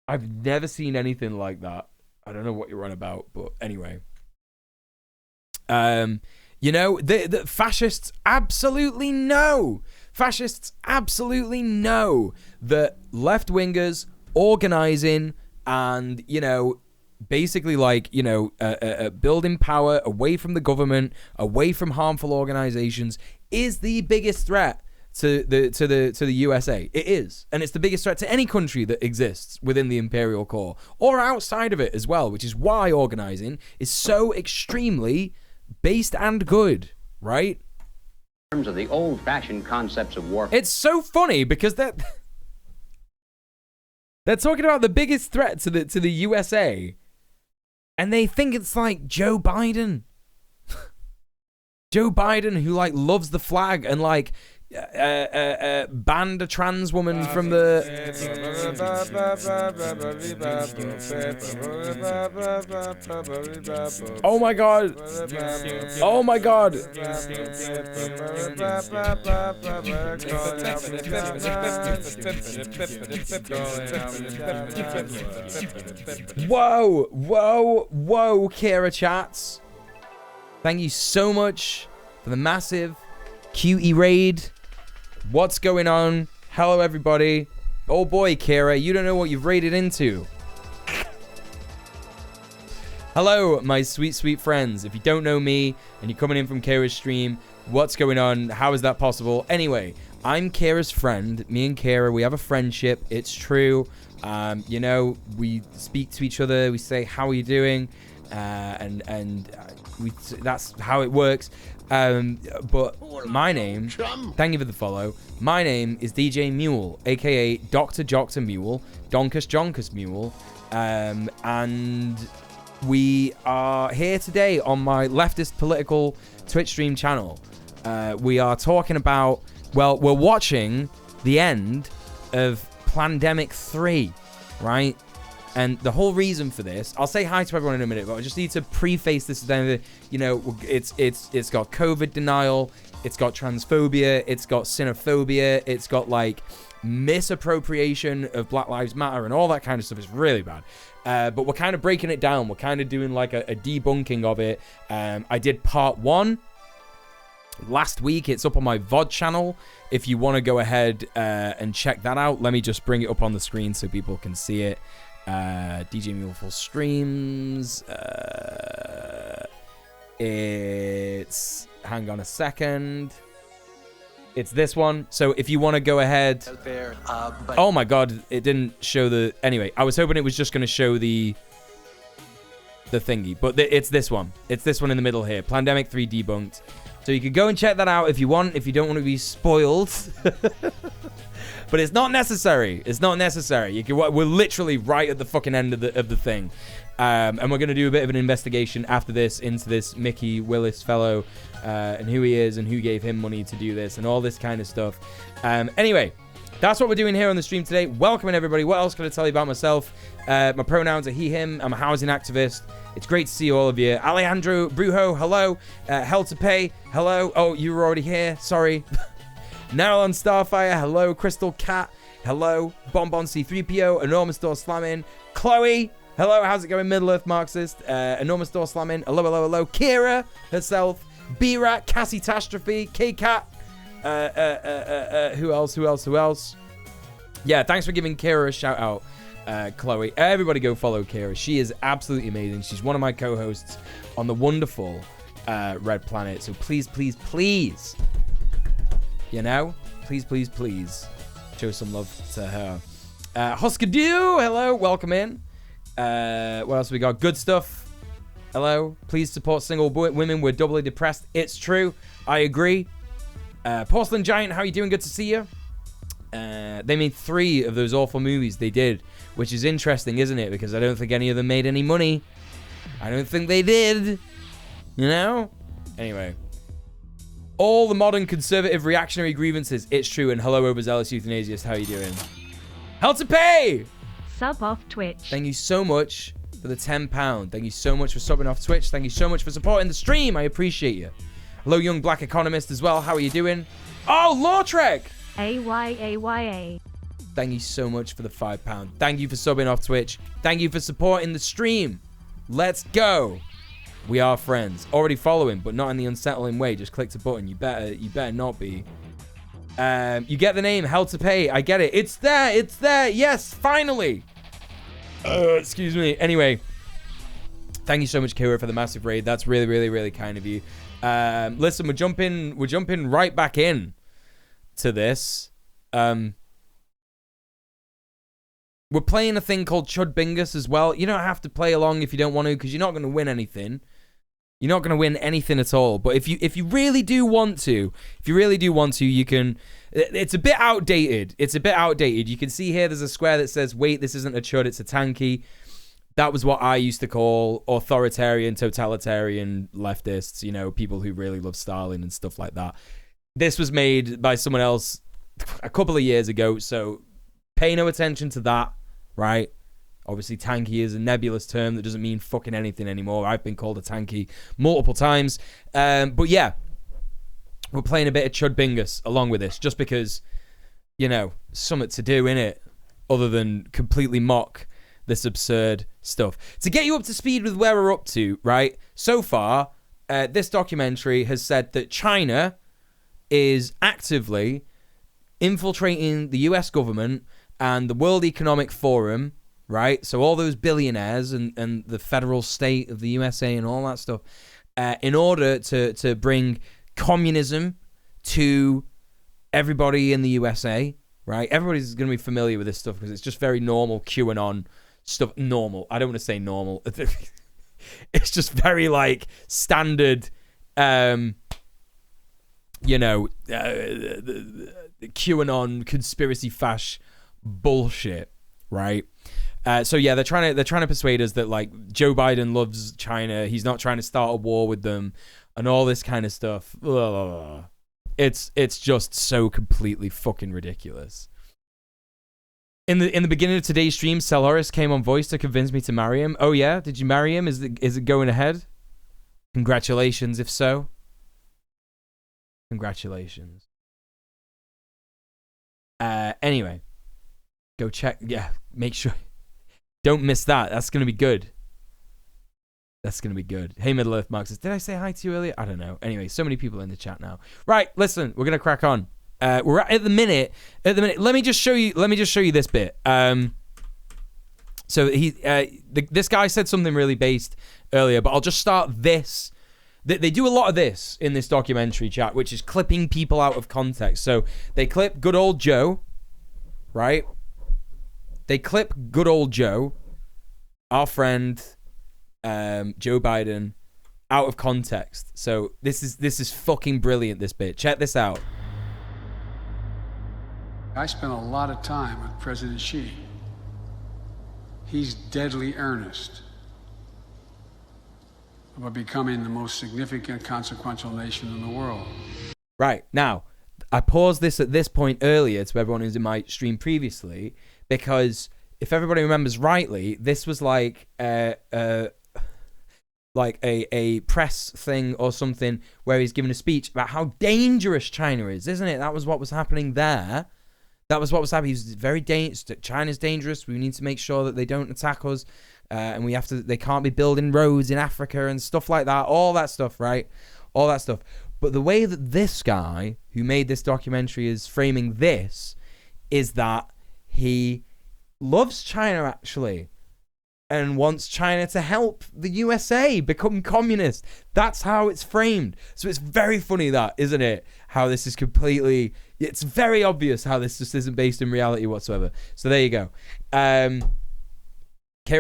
I've never seen anything like that. I don't know what you're on about, but anyway. The fascists absolutely know Fascists absolutely know that left-wingers organizing and, you know, basically like, you know, building power away from the government, away from harmful organizations is the biggest threat to the USA. It is. And it's the biggest threat to any country that exists within the imperial core or outside of it as well, which is why organizing is so extremely based and good, right? In terms of the old-fashioned concepts of war. It's so funny because they're talking about the biggest threat to the USA, and they think it's like Joe Biden. Joe Biden, who like loves the flag and like banned a trans woman from the. Oh my god! Oh my god! Whoa! Whoa! Whoa! Kira chats. Thank you so much for the massive QE raid. What's going on? Hello, everybody. Oh boy, Kira, you don't know what you've raided into. Hello, my sweet, sweet friends. If you don't know me and you're coming in from Kira's stream, what's going on? How is that possible? Anyway, I'm Kira's friend. Me and Kira, we have a friendship. It's true. You know, we speak to each other. We say, how are you doing? That's how it works. But my name, thank you for the follow. My name is djmuel, aka Dr. Joctor Mule, Donkus Jonkus Mule, and we are here today on my leftist political Twitch stream channel. We are talking about, well, we're watching the end of Plandemic 3, right? And the whole reason for this, I'll say hi to everyone in a minute, but I just need to preface this. You know, it's got COVID denial, it's got transphobia, it's got xenophobia, it's got like misappropriation of Black Lives Matter and all that kind of stuff. It's really bad. But we're kind of breaking it down. We're kind of doing like a debunking of it. I did part 1 last week. It's up on my VOD channel. If you want to go ahead and check that out, let me just bring it up on the screen so people can see it. DJ Mule Full Streams. It's, hang on a second. It's this one. So if you want to go ahead. Oh my god, it didn't show the. Anyway, I was hoping it was just going to show the thingy, but it's this one. It's this one in the middle here. Plandemic 3 debunked. So you could go and check that out if you want, if you don't want to be spoiled. But it's not necessary. It's not necessary. We're literally right at the fucking end of the thing. And we're going to do a bit of an investigation after this into this Mickey Willis fellow and who he is and who gave him money to do this and all this kind of stuff. Anyway, that's what we're doing here on the stream today. Welcome in, everybody. What else can I tell you about myself? My pronouns are he, him. I'm a housing activist. It's great to see all of you. Alejandro Brujo, hello. Hell to Pay, hello. Oh, you were already here. Sorry. Now on Starfire, hello. Crystal Cat, hello. Bonbon C3PO, Enormous Door Slamming. Chloe, hello. How's it going? Middle Earth Marxist, Enormous Door Slamming. Hello, hello, hello. Kira herself, B-Rat, Cassie Tastrophe, K-Cat. Who else? Yeah, thanks for giving Kira a shout out, Chloe. Everybody go follow Kira. She is absolutely amazing. She's one of my co-hosts on the wonderful Red Planet. So please, please, please, you know, please show some love to her. Huskadoo, hello, welcome in. What else we got? Good stuff. Hello. Please support single women. We're doubly depressed. It's true. I agree. Porcelain Giant, how are you doing? Good to see you. They made 3 of those awful movies. They did, which is interesting, isn't it? Because I don't think any of them made any money. I don't think they did. You know? Anyway. All the modern conservative reactionary grievances. It's true. And hello, overzealous euthanasiast. How are you doing? Hell to Pay! Sub off Twitch. Thank you so much for the £10. Thank you so much for subbing off Twitch. Thank you so much for supporting the stream. I appreciate you. Hello, young black economist as well. How are you doing? Oh, Lawtrek! AYAYA. Thank you so much for the £5. Thank you for subbing off Twitch. Thank you for supporting the stream. Let's go. We are friends. Already following, but not in the unsettling way. Just clicked a button. You better not be. You get the name, Hell to Pay. I get it. It's there. It's there. Yes, finally. Excuse me. Anyway, thank you so much, Kira, for the massive raid. That's really, really, really kind of you. Listen, we're jumping right back in to this. We're playing a thing called Chudbingus as well. You don't have to play along if you don't want to, because you're not going to win anything. You're not going to win anything at all. But if you really do want to, you can. It's a bit outdated. You can see here there's a square that says, wait, this isn't a chud, it's a tanky. That was what I used to call authoritarian, totalitarian leftists, you know, people who really love Stalin and stuff like that. This was made by someone else a couple of years ago, so pay no attention to that, right? Obviously, tanky is a nebulous term that doesn't mean fucking anything anymore. I've been called a tanky multiple times. But yeah, we're playing a bit of Chudbingus along with this, just because, you know, something to do, innit? Other than completely mock this absurd stuff. To get you up to speed with where we're up to, right? So far, this documentary has said that China is actively infiltrating the US government and the World Economic Forum, right? So all those billionaires and the federal state of the USA and all that stuff, in order to bring communism to everybody in the USA, right? Everybody's going to be familiar with this stuff because it's just very normal QAnon stuff. Normal. I don't want to say normal. It's just very like standard, you know, the QAnon conspiracy fash bullshit, right? So yeah, they're trying to persuade us that like Joe Biden loves China. He's not trying to start a war with them, and all this kind of stuff. Ugh. It's just so completely fucking ridiculous. In the beginning of today's stream, Celoris came on voice to convince me to marry him. Oh yeah, did you marry him? Is it going ahead? Congratulations, if so. Congratulations. Anyway, go check. Yeah, make sure. Don't miss that. That's going to be good. That's going to be good. Hey, Middle Earth Marxist. Did I say hi to you earlier? I don't know. Anyway, so many people in the chat now. Right, listen. We're going to crack on. We're at the minute. Let me just show you this bit. So this guy said something really based earlier, but I'll just start this. They do a lot of this in this documentary, chat, which is clipping people out of context. So they clip good old Joe, right? They clip good old Joe, our friend, Joe Biden, out of context. So this is fucking brilliant, this bit. Check this out. I spent a lot of time with President Xi. He's deadly earnest about becoming the most significant, consequential nation in the world. Right, now, I paused this at this point earlier to everyone who's in my stream previously, because if everybody remembers rightly, this was like a press thing or something where he's giving a speech about how dangerous China is, isn't it? That was what was happening there. That was what was happening. He was very dangerous. China's dangerous. We need to make sure that they don't attack us. And we have to, they can't be building roads in Africa and stuff like that. All that stuff, right? All that stuff. But the way that this guy who made this documentary is framing this is that he loves China, actually, and wants China to help the USA become communist. That's how it's framed. So it's very funny, that, isn't it? How this is completely... It's very obvious how this just isn't based in reality whatsoever. So there you go. Kara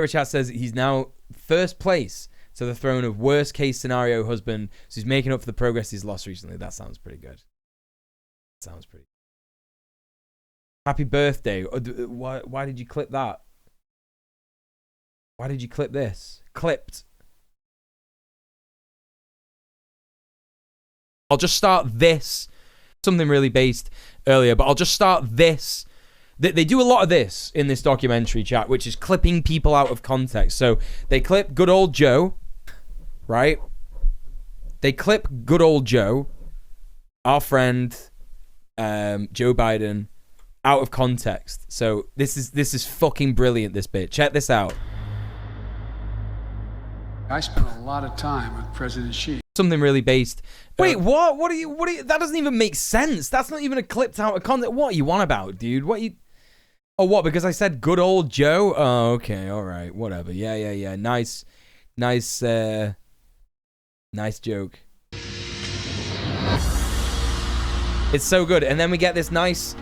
Chat says he's now first place to the throne of worst case scenario husband. So he's making up for the progress he's lost recently. That sounds pretty good. Sounds pretty. Happy birthday. Why did you clip that? Why did you clip this? Clipped. I'll just start this. Something really based earlier, but I'll just start this. They do a lot of this in this documentary, chat, which is clipping people out of context. So they clip good old Joe, right? They clip good old Joe, our friend, Joe Biden, out of context. So this is fucking brilliant, this bit. Check this out. I spent a lot of time with President Xi. something really based. Wait, what? What are you? That doesn't even make sense. That's not even a clipped out of context. What are you on about, dude? What you? Oh, what? Because I said good old Joe? Oh, okay, all right, whatever. Yeah. Nice joke. It's so good, and then we get this nice,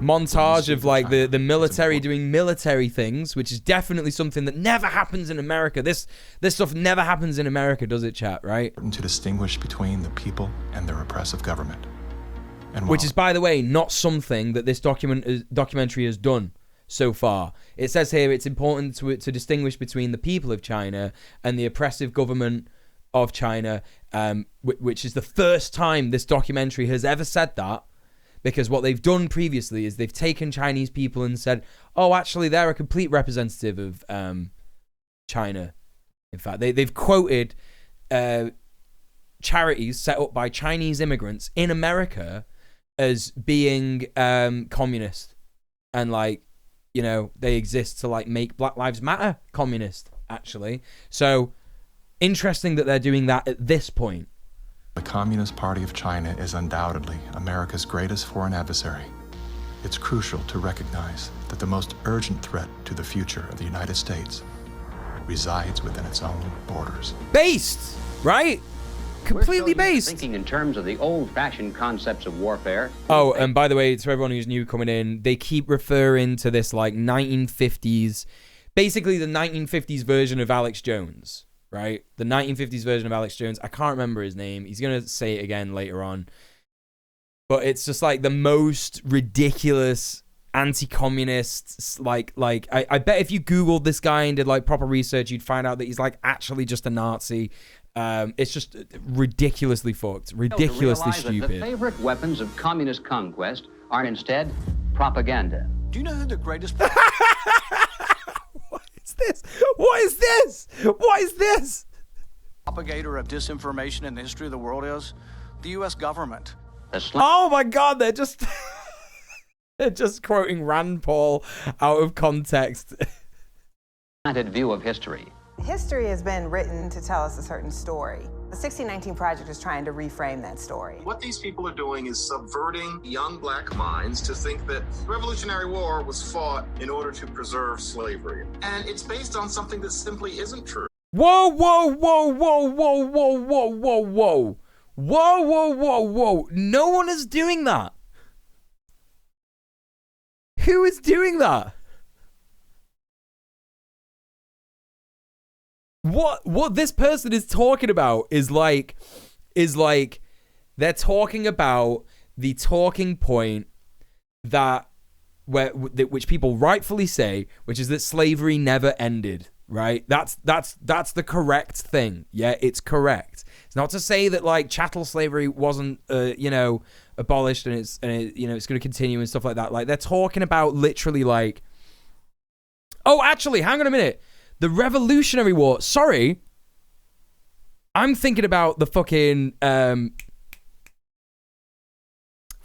montage of like the military doing military things, which is definitely something that never happens in America. This stuff never happens in America, does it, chat? Right? To distinguish between the people and their oppressive government. And which is, by the way, not something that this documentary has done so far. It says here it's important to distinguish between the people of China and the oppressive government of China, which is the first time this documentary has ever said that. Because what they've done previously is they've taken Chinese people and said, oh, actually, they're a complete representative of China. In fact, they've quoted charities set up by Chinese immigrants in America as being communist. And, like, they exist to, like, make Black Lives Matter communist, actually. So, interesting that they're doing that at this point. The Communist Party of China is undoubtedly America's greatest foreign adversary. It's crucial to recognize that the most urgent threat to the future of the United States resides within its own borders. Based, right? Completely based. Thinking in terms of the old-fashioned concepts of warfare. Oh, and by the way, to everyone who's new coming in, they keep referring to this like 1950s, basically the 1950s version of Alex Jones. Right? The 1950s version of Alex Jones. I can't remember his name. He's going to say it again later on. But it's just like the most ridiculous anti-communist, I bet if you Googled this guy and did like proper research, you'd find out that he's like actually just a Nazi. It's just ridiculously fucked, ridiculously stupid. The favorite weapons of communist conquest are instead propaganda. Do you know who the greatest... What is this? What is this? propagator of disinformation in the history of the world is? The U.S. government. Oh my God, they're just quoting Rand Paul out of context. View of history. History has been written to tell us a certain story. The 1619 Project is trying to reframe that story. What these people are doing is subverting young black minds to think that the Revolutionary War was fought in order to preserve slavery. And it's based on something that simply isn't true. Whoa, whoa, whoa, whoa, whoa, whoa, whoa, whoa, whoa. Whoa, whoa, whoa, whoa. No one is doing that. Who is doing that? What this person is talking about is like they're talking about the talking point which people rightfully say, which is that slavery never ended, right? That's the correct thing. Yeah, it's correct. It's not to say that like chattel slavery wasn't abolished and it's going to continue and stuff like that. Like they're talking about literally like, oh, actually, hang on a minute. The Revolutionary War. Sorry. I'm thinking about the fucking,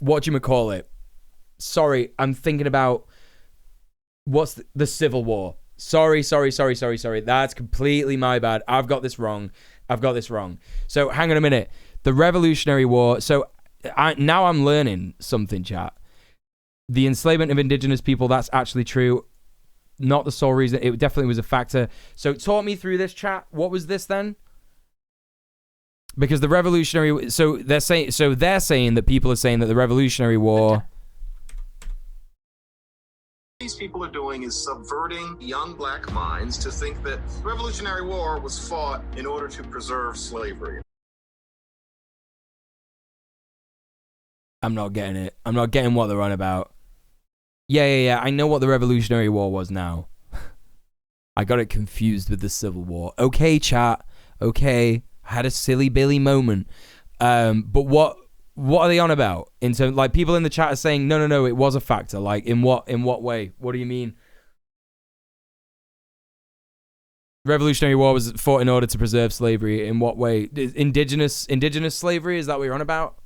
whatchamacallit. Sorry, I'm thinking about what's the Civil War. Sorry. That's completely my bad. I've got this wrong. So hang on a minute. The Revolutionary War. So now I'm learning something, chat. The enslavement of indigenous people, that's actually true. Not the sole reason. It definitely was a factor. So talk me through this, chat. What was this then? Because the Revolutionary... So they're saying that people are saying that the Revolutionary War... These people are doing is subverting young black minds to think that the Revolutionary War was fought in order to preserve slavery. I'm not getting it. I'm not getting what they're on about. Yeah. I know what the Revolutionary War was now. I got it confused with the Civil War. Okay, chat. Okay. I had a silly Billy moment. But what are they on about? In terms, like, people in the chat are saying, no, it was a factor. Like, in what way? What do you mean? Revolutionary War was fought in order to preserve slavery. In what way? Indigenous slavery? Is that what you're on about?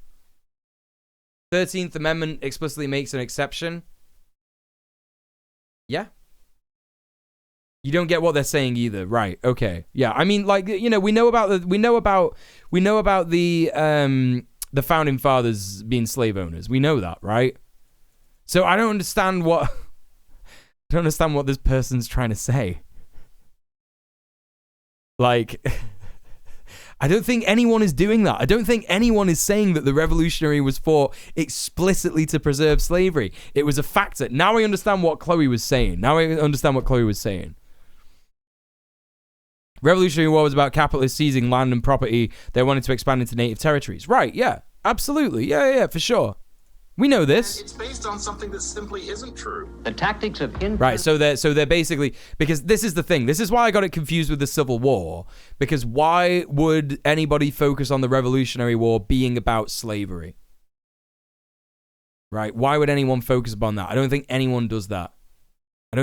13th Amendment explicitly makes an exception. Yeah. You don't get what they're saying either, right? Okay, yeah. I mean, like, you know, we know about the founding fathers being slave owners. We know that, right? So I don't understand what this person's trying to say. Like, I don't think anyone is doing that. I don't think anyone is saying that the Revolutionary was fought explicitly to preserve slavery. It was a factor. Now I understand what Chloe was saying. Revolutionary War was about capitalists seizing land and property they wanted to expand into native territories. Right, yeah. Absolutely. Yeah, for sure. We know this. It's based on something that simply isn't true. The tactics of Right, so they're basically, because this is the thing. This is why I got it confused with the Civil War, because why would anybody focus on the Revolutionary War being about slavery? Right? Why would anyone focus upon that? I don't think anyone does that. I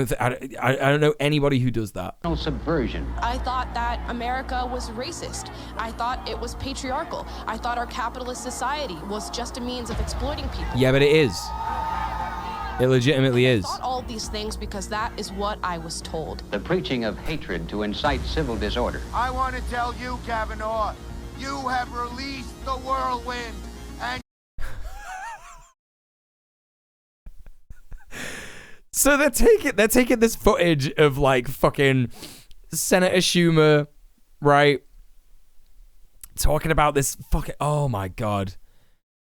don't know anybody who does that. No subversion. I thought that America was racist. I thought it was patriarchal. I thought our capitalist society was just a means of exploiting people. Yeah, but it is. It legitimately is. I thought all of these things because that is what I was told. The preaching of hatred to incite civil disorder. I want to tell you, Kavanaugh, you have released the whirlwind, and So they're taking this footage of like fucking Senator Schumer, right? Talking about this fucking, oh my God.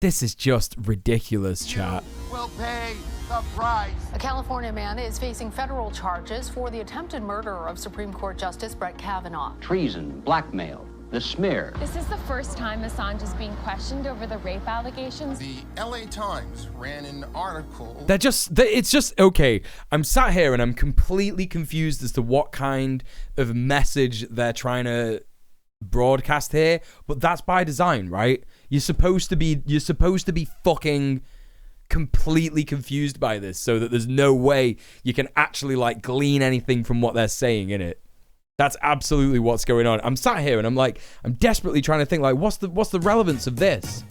This is just ridiculous, chat. will pay the price. A California man is facing federal charges for the attempted murder of Supreme Court Justice Brett Kavanaugh. Treason, blackmail, the smear. This is the first time Assange is being questioned over the rape allegations. The LA Times ran an article. It's just, okay, I'm sat here and I'm completely confused as to what kind of message they're trying to broadcast here, but that's by design, right? You're supposed to be fucking completely confused by this so that there's no way you can actually like glean anything from what they're saying in it. That's absolutely what's going on. I'm sat here and I'm desperately trying to think like, what's the relevance of this?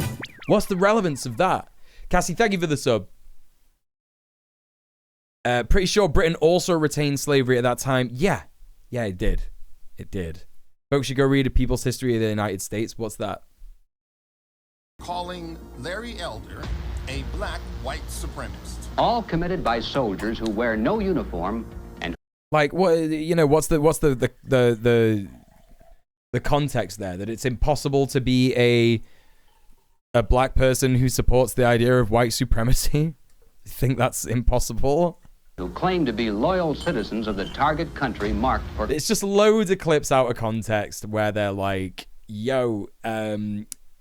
What's the relevance of that? Cassie, thank you for the sub. Pretty sure Britain also retained slavery at that time. Yeah, it did. It did. Folks should go read A People's History of the United States. What's that? Calling Larry Elder a black white supremacist. All committed by soldiers who wear no uniform. Like, what, you know, what's the context there? That it's impossible to be a black person who supports the idea of white supremacy? You think that's impossible? Who claim to be loyal citizens of the target country marked for... It's just loads of clips out of context where they're like, yo,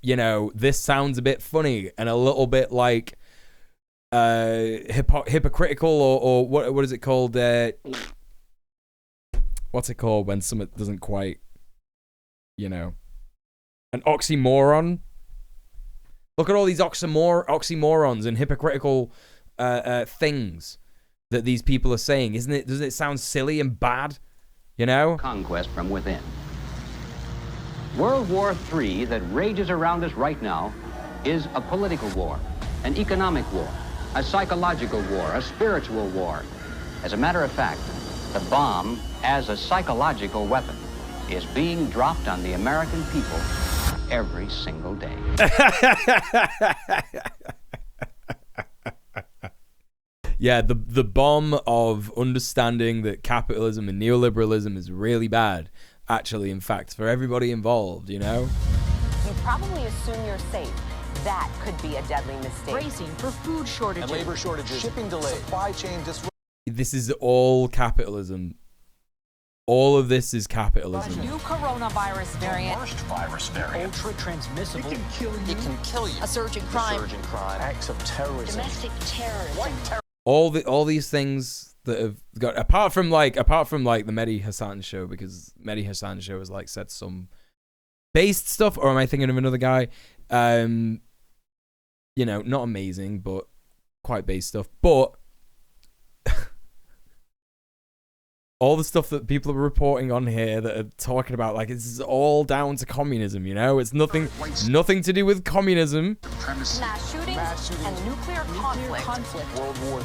you know, this sounds a bit funny and a little bit like hypocritical or what is it called? What's it called when something doesn't quite, you know, an oxymoron? Look at all these oxymorons and hypocritical things that these people are saying. Doesn't it sound silly and bad, you know? Conquest from within. World War III that rages around us right now is a political war, an economic war, a psychological war, a spiritual war. As a matter of fact, the bomb, as a psychological weapon, is being dropped on the American people every single day. Yeah, the bomb of understanding that capitalism and neoliberalism is really bad, actually, in fact, for everybody involved, you know? You probably assume you're safe. That could be a deadly mistake. Bracing for food shortages. And labor shortages, shipping delays, supply chain disruptions. This is all capitalism. All of this is capitalism. New coronavirus variant. Worst virus variant. Ultra transmissible. It can kill you. It can kill you. A surge in crime. A surge in crime. Acts of terrorism. Domestic terrorism. All these things that have got apart from like the Mehdi Hassan show, because Mehdi Hassan show has like said some based stuff, or am I thinking of another guy? You know, not amazing, but quite based stuff. But all the stuff that people are reporting on here that are talking about, like, it's all down to communism, you know? It's nothing to do with communism. Mass shootings and nuclear conflict. World War III.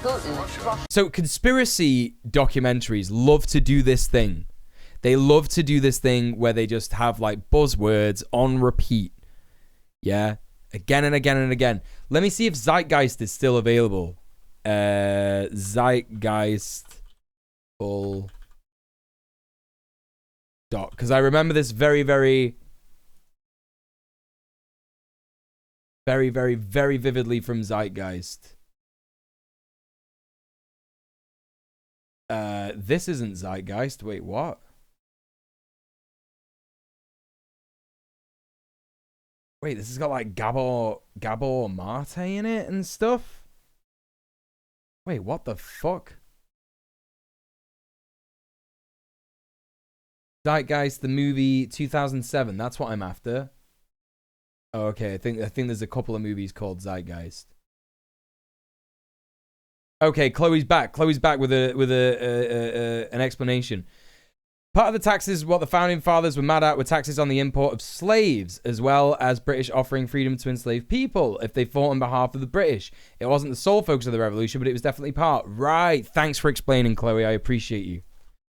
Putin. So conspiracy documentaries love to do this thing. They love to do this thing where they just have, like, buzzwords on repeat. Yeah? Again and again and again. Let me see if Zeitgeist is still available. Zeitgeist full doc, because I remember this very vividly from Zeitgeist. This isn't Zeitgeist. Wait, what? Wait, this has got like Gabor Mate in it and stuff. Wait, what the fuck? Zeitgeist, the movie 2007. That's what I'm after. Oh, okay. I think there's a couple of movies called Zeitgeist. Okay, Chloe's back. Chloe's back with an explanation. Part of the taxes, what the founding fathers were mad at, were taxes on the import of slaves, as well as British offering freedom to enslaved people if they fought on behalf of the British. It wasn't the sole focus of the revolution, but it was definitely part. Right. Thanks for explaining, Chloe. I appreciate you.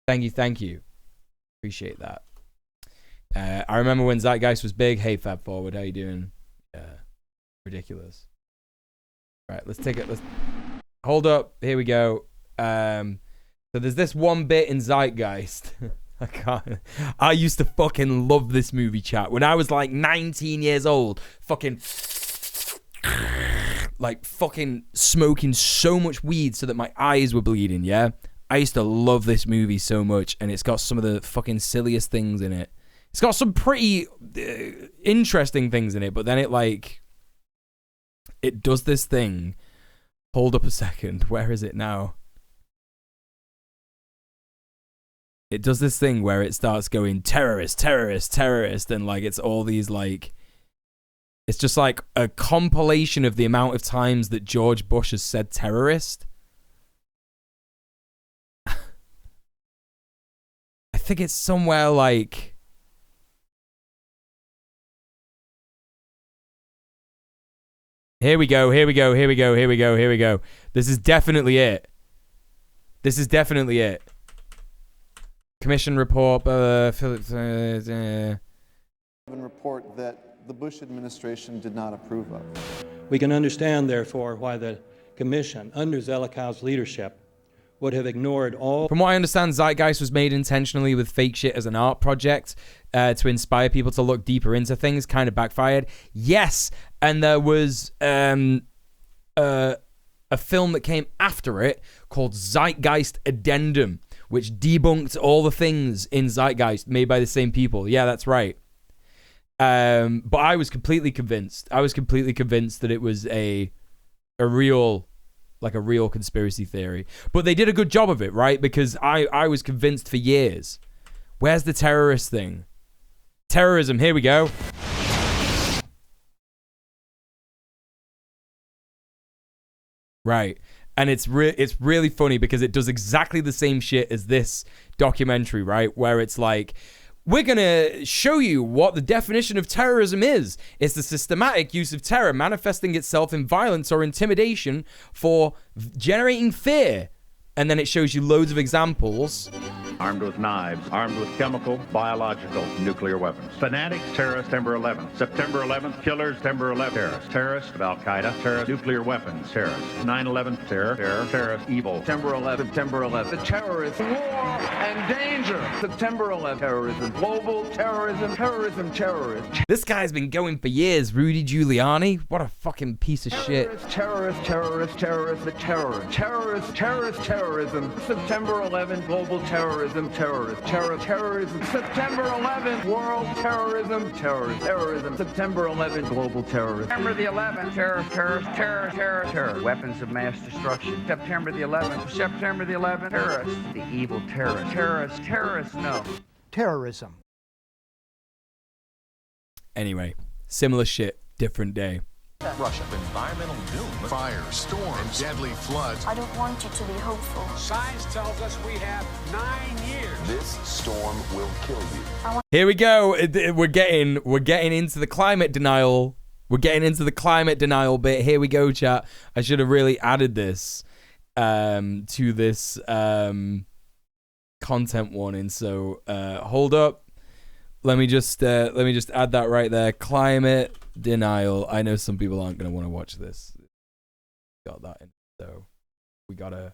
Thank you. Appreciate that. I remember when Zeitgeist was big. Hey, Fab Forward, how you doing? Ridiculous. Right, let's take it. Let's hold up. Here we go. So there's this one bit in Zeitgeist. I can't. I used to fucking love this movie, chat. When I was like 19 years old, fucking smoking so much weed so that my eyes were bleeding, yeah? I used to love this movie so much, and it's got some of the fucking silliest things in it. It's got some pretty interesting things in it, but then it does this thing. Hold up a second. Where is it now? It does this thing where it starts going terrorist, and like it's all these like, it's just like a compilation of the amount of times that George Bush has said terrorist. I think it's somewhere like, here we go. This is definitely it. Commission report, Phillips. Report that the Bush administration did not approve of. We can understand, therefore, why the commission, under Zelikow's leadership, would have ignored all. From what I understand, Zeitgeist was made intentionally with fake shit as an art project to inspire people to look deeper into things. Kind of backfired. Yes, and there was a film that came after it called Zeitgeist Addendum, which debunked all the things in Zeitgeist made by the same people. Yeah, that's right. But I was completely convinced. That it was a real conspiracy theory. But they did a good job of it, right? Because I was convinced for years. Where's the terrorist thing? Terrorism, here we go. Right. And it's really funny because it does exactly the same shit as this documentary, right? Where it's like, we're going to show you what the definition of terrorism is. It's the systematic use of terror manifesting itself in violence or intimidation for generating fear. And then it shows you loads of examples. Armed with knives, armed with chemical, biological, nuclear weapons. Fanatics, terrorists, September 11th. September 11th, killers, September 11th, terrorists. Terrorists of Al-Qaeda, terrorists, nuclear weapons, terrorists. 9/11, terror, terrorist, evil. September 11th, September 11th. The terrorists, war and danger. September 11th, terrorism, global terrorism, terrorism. This guy's been going for years, Rudy Giuliani. What a fucking piece of shit. Terrorist, the terrorist. September 11th, global terrorism, terrorism. September 11th, world terrorism, terrorism. September 11th, global terrorism. September the 11th, terror. Weapons of mass destruction. September the 11th, terrorists. The evil terrorists, no. Terrorism. Anyway, similar shit, different day. Russia. Environmental doom. Fire, storms, deadly floods. I don't want you to be hopeful. Science tells us we have 9 years. This storm will kill you. Here we go. We're getting into the climate denial. We're getting into the climate denial bit. Here we go, chat. I should have really added this to this content warning. So hold up. Let me just add that right there. Climate denial. I know some people aren't going to want to watch this. Got that in. So we gotta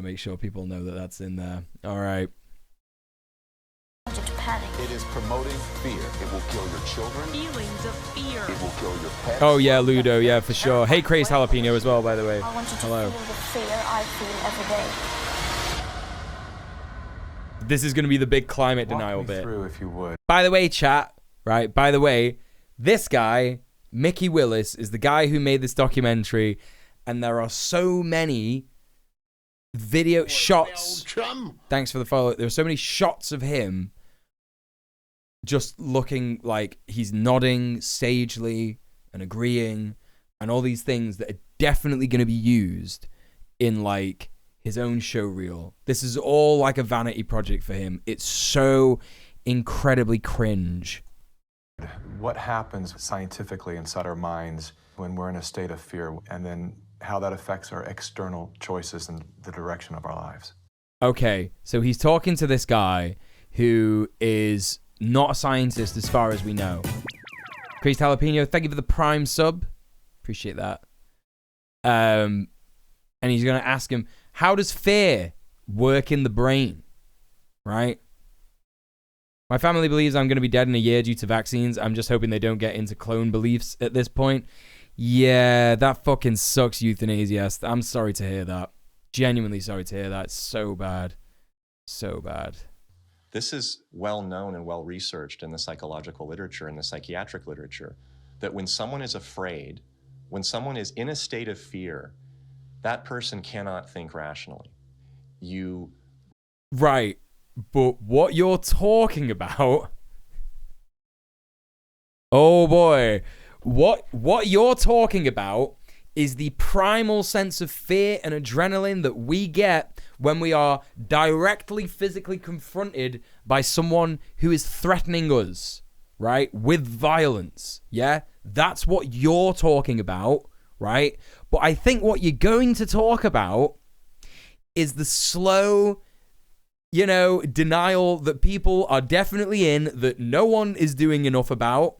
make sure people know that that's in there. All right. It is promoting fear. It will kill your children. Feelings of fear. It will kill your pets. Oh yeah, Ludo. Yeah, for sure. Hey, Crazed Jalapeno as well, by the way. I want you to Hello. feel the fear I feel every day. This is going to be the big climate denial bit. Through, if you would. By the way, chat, right? By the way, this guy, Mickey Willis, is the guy who made this documentary, and there are so many video shots. Thanks for the follow. There are so many shots of him just looking like he's nodding sagely and agreeing, and all these things that are definitely going to be used in like his own show reel. This is all like a vanity project for him. It's so incredibly cringe. What happens scientifically inside our minds when we're in a state of fear, and then how that affects our external choices and the direction of our lives. Okay, so he's talking to this guy who is not a scientist as far as we know. Crazed Jalapeno, thank you for the Prime sub. Appreciate that. And he's going to ask him, how does fear work in the brain? Right? My family believes I'm going to be dead in a year due to vaccines. I'm just hoping they don't get into clone beliefs at this point. Yeah, that fucking sucks, euthanasia. I'm sorry to hear that. Genuinely sorry to hear that. It's so bad. So bad. This is well known and well researched in the psychological literature and the psychiatric literature, that when someone is afraid, when someone is in a state of fear, that person cannot think rationally. Right, but what you're talking about... Oh boy. What you're talking about is the primal sense of fear and adrenaline that we get when we are directly physically confronted by someone who is threatening us, right? With violence, yeah? That's what you're talking about, right? But I think what you're going to talk about is the slow, denial that people are definitely in, that no one is doing enough about,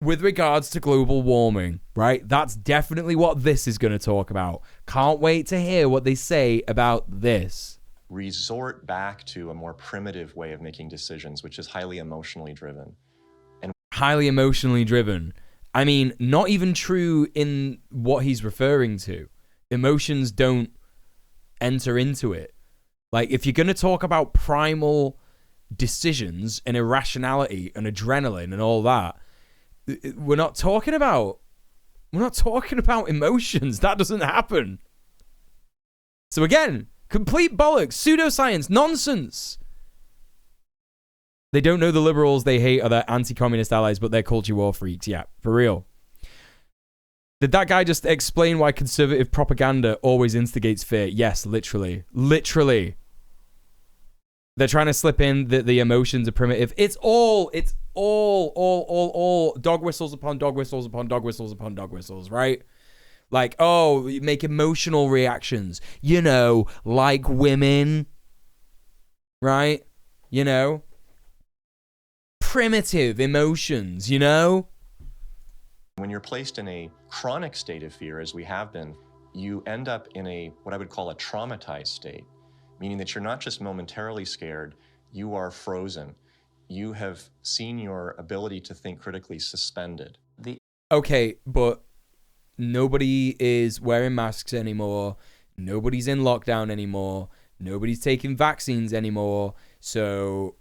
with regards to global warming, right? That's definitely what this is going to talk about. Can't wait to hear what they say about this. Resort back to a more primitive way of making decisions, which is highly emotionally driven. And highly emotionally driven. I mean, not even true in what he's referring to. Emotions don't enter into it. Like, if you're going to talk about primal decisions and irrationality and adrenaline and all that, we're not talking about emotions. That doesn't happen. So again, complete bollocks, pseudoscience, nonsense. They don't know the liberals they hate are their anti-communist allies, but they're culture war freaks. Yeah, for real. Did that guy just explain why conservative propaganda always instigates fear? Yes, literally. Literally. They're trying to slip in that the emotions are primitive. It's all dog whistles upon dog whistles upon dog whistles upon dog whistles, right? Like, oh, you make emotional reactions, like women, right? Primitive emotions, when you're placed in a chronic state of fear, as we have been, you end up in what I would call a traumatized state, meaning that you're not just momentarily scared, you are frozen. You have seen your ability to think critically suspended. Okay, but nobody is wearing masks anymore. Nobody's in lockdown anymore. Nobody's taking vaccines anymore. So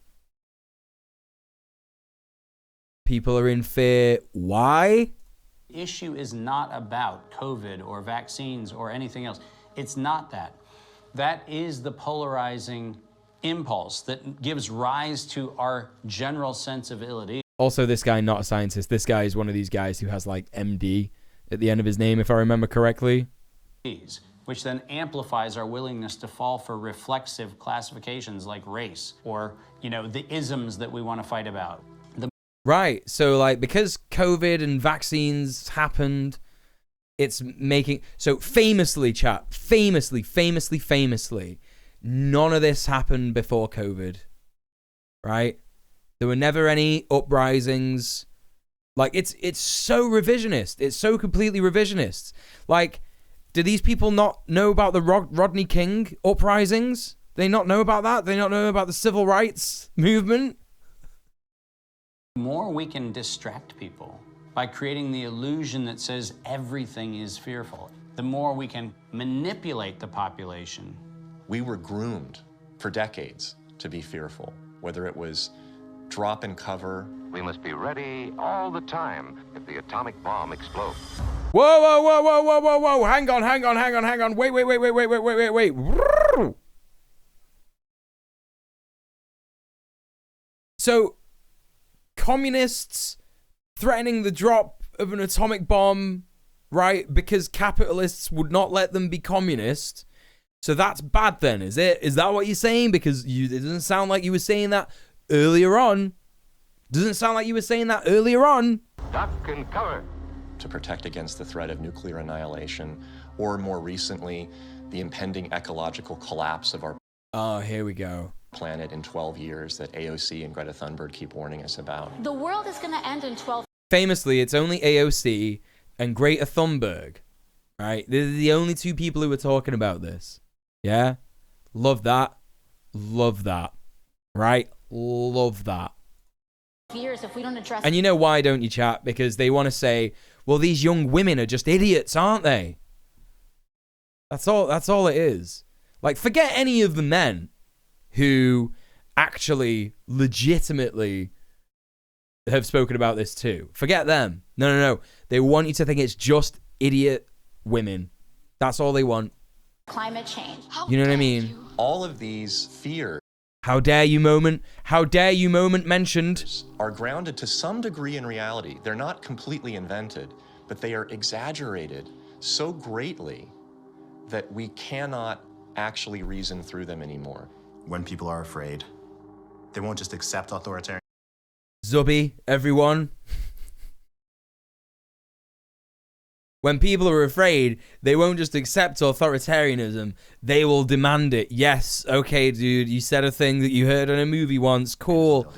people are in fear. Why? The issue is not about COVID or vaccines or anything else. It's not that. That is the polarizing impulse that gives rise to our general sensibility. Also, this guy, not a scientist. This guy is one of these guys who has like MD at the end of his name, if I remember correctly. Which then amplifies our willingness to fall for reflexive classifications like race or, you know, the isms that we want to fight about. Right. So, like, because COVID and vaccines happened, it's making... So, famously, chat, famously, none of this happened before COVID. Right? There were never any uprisings. Like, it's so revisionist. It's so completely revisionist. Like, do these people not know about the Rodney King uprisings? They not know about that? They not know about the civil rights movement? The more we can distract people by creating the illusion that says everything is fearful, the more we can manipulate the population. We were groomed for decades to be fearful, whether it was drop and cover. We must be ready all the time if the atomic bomb explodes. Whoa, whoa, whoa, whoa, whoa, whoa, whoa. Hang on. Wait. So, communists threatening the drop of an atomic bomb, right? Because capitalists would not let them be communist. So that's bad then, is it? Is that what you're saying? Because it doesn't sound like you were saying that earlier on. Duck and cover. To protect against the threat of nuclear annihilation, or more recently, the impending ecological collapse of our here we go. Planet in 12 years that AOC and Greta Thunberg keep warning us about. The world is going to end in 12. Famously, it's only AOC and Greta Thunberg, right? They're the only two people who are talking about this. Yeah? Love that. Right? Love that. Years if we don't address. And you know why, don't you, chat? Because they want to say, well, these young women are just idiots, aren't they? That's all it is. Like, forget any of the men who actually legitimately have spoken about this too. Forget them. No. They want you to think it's just idiot women. That's all they want. Climate change. You know what I mean? All of these fears. How dare you moment mentioned. Are grounded to some degree in reality. They're not completely invented, but they are exaggerated so greatly that we cannot actually reason through them anymore. When people are afraid, they won't just accept authoritarian. Zubby, everyone. When people are afraid, they won't just accept authoritarianism. They will demand it. Yes, okay, dude, you said a thing that you heard in a movie once. Cool.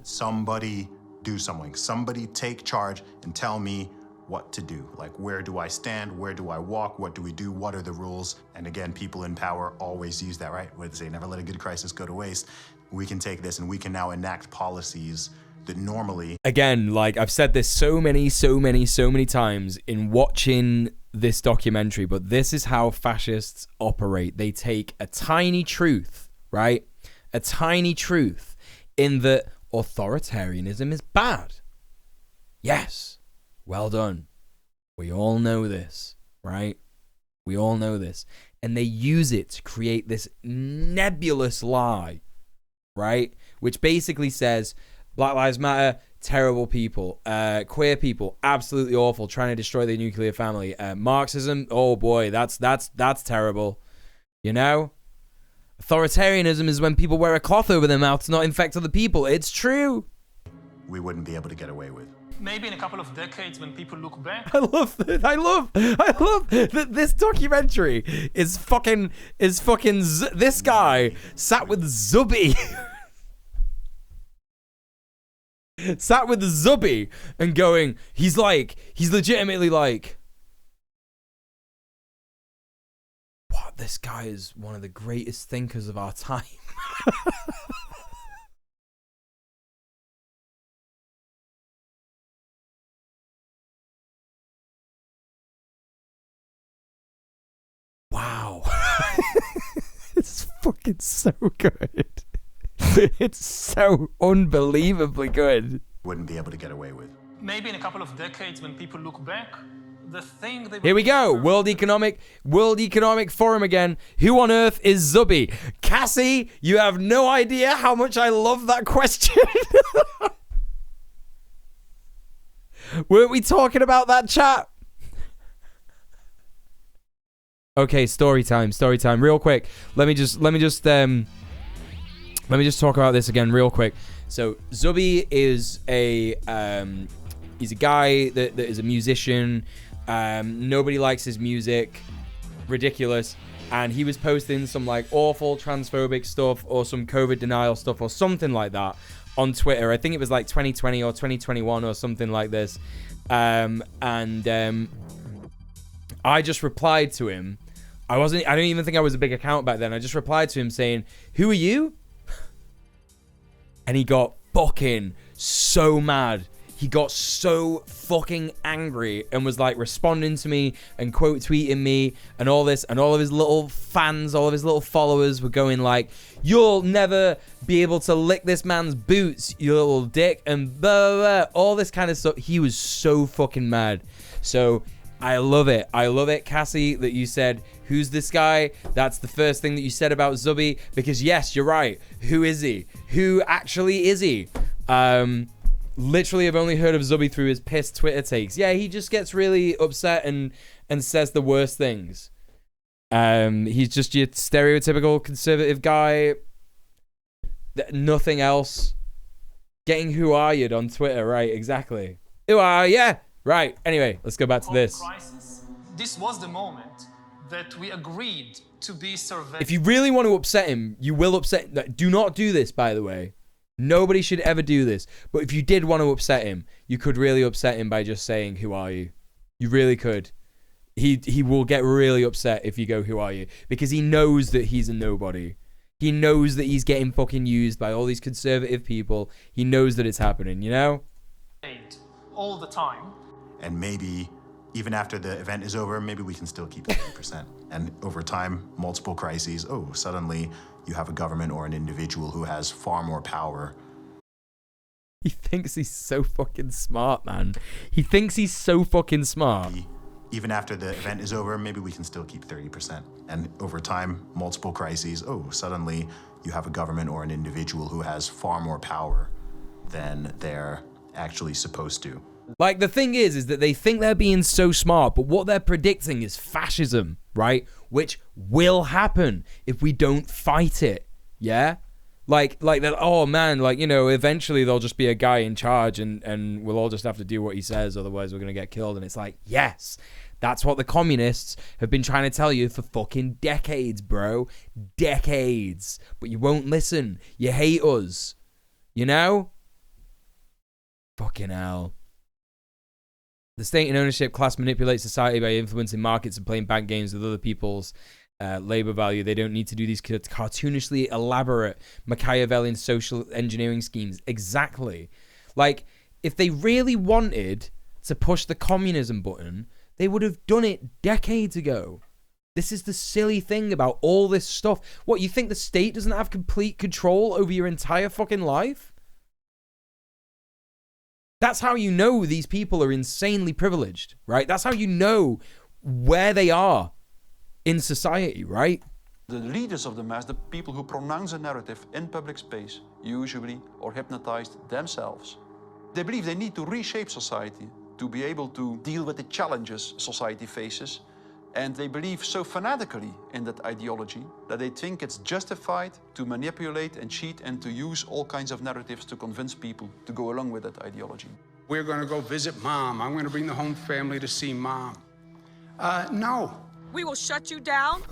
Somebody do something. Somebody take charge and tell me what to do. Like, where do I stand? Where do I walk? What do we do? What are the rules? And again, people in power always use that, right? What they say, never let a good crisis go to waste. We can take this and we can now enact policies that normally... Again, like, I've said this so many times in watching this documentary, but this is how fascists operate. They take a tiny truth, right? A tiny truth in that authoritarianism is bad. Yes. Well done. We all know this, right? We all know this. And they use it to create this nebulous lie, right? Which basically says... Black Lives Matter, terrible people. Queer people, absolutely awful, trying to destroy the nuclear family. Marxism, oh boy, that's terrible. You know? Authoritarianism is when people wear a cloth over their mouth to not infect other people. It's true. We wouldn't be able to get away with. Maybe in a couple of decades when people look back. I love that this documentary is fucking this guy sat with Zubby. Sat with the Zubby and going, he's legitimately like, what, this guy is one of the greatest thinkers of our time. Wow. It's fucking so good. It's so unbelievably good. Wouldn't be able to get away with. Maybe in a couple of decades when people look back, the thing they Here we go. World Economic Forum again. Who on earth is Zubby? Cassie, you have no idea how much I love that question. Weren't we talking about that, chat? Okay, story time, real quick. Let me just talk about this again real quick. So Zubby is he's a guy that is a musician. Nobody likes his music. Ridiculous. And he was posting some like awful transphobic stuff or some COVID denial stuff or something like that on Twitter. I think it was like 2020 or 2021 or something like this. I just replied to him. I don't even think I was a big account back then. I just replied to him saying, "Who are you?" And he got fucking so mad. He got so fucking angry and was like responding to me and quote tweeting me and all this, and all of his little fans, all of his little followers were going like, "You'll never be able to lick this man's boots, you little dick," and blah, blah, blah, all this kind of stuff. He was so fucking mad. So I love it. I love it, Cassie, that you said, "Who's this guy?" That's the first thing that you said about Zubby, because yes, you're right. Who is he? Who actually is he? Literally, I've only heard of Zubby through his pissed Twitter takes. Yeah, he just gets really upset and says the worst things. He's just your stereotypical conservative guy. Nothing else. Getting "who are you" on Twitter, right? Exactly. Who are you? Right. Anyway, let's go back to this. Crisis, this was the moment that we agreed to be surveyed. If you really want to upset him, you will upset. Do not do this, by the way. Nobody should ever do this. But if you did want to upset him, you could really upset him by just saying, "Who are you?" You really could. He will get really upset if you go, "Who are you?" Because he knows that he's a nobody. He knows that he's getting fucking used by all these conservative people. He knows that it's happening, you know? All the time. And maybe even after the event is over, maybe we can still keep 30%. And over time, multiple crises, suddenly you have a government or an individual who has far more power. He thinks he's so fucking smart, man. He thinks he's so fucking smart. Even after the event is over, maybe we can still keep 30%. And over time, multiple crises, suddenly you have a government or an individual who has far more power than they're actually supposed to. Like, the thing is that they think they're being so smart, but what they're predicting is fascism, right? Which will happen if we don't fight it, yeah? Like that, oh man, like, you know, eventually there'll just be a guy in charge and we'll all just have to do what he says, otherwise we're gonna get killed. And it's like, yes, that's what the communists have been trying to tell you for fucking decades, bro. Decades. But you won't listen. You hate us. You know? Fucking hell. The state and ownership class manipulates society by influencing markets and playing bank games with other people's labor value. They don't need to do these cartoonishly elaborate Machiavellian social engineering schemes. Exactly. Like, if they really wanted to push the communism button, they would have done it decades ago. This is the silly thing about all this stuff. What, you think the state doesn't have complete control over your entire fucking life? That's how you know these people are insanely privileged, right? That's how you know where they are in society, right? The leaders of the mass, the people who pronounce a narrative in public space, usually are hypnotized themselves. They believe they need to reshape society to be able to deal with the challenges society faces. And they believe so fanatically in that ideology that they think it's justified to manipulate and cheat and to use all kinds of narratives to convince people to go along with that ideology. We're going to go visit Mom. I'm going to bring the home family to see Mom. No. We will shut you down.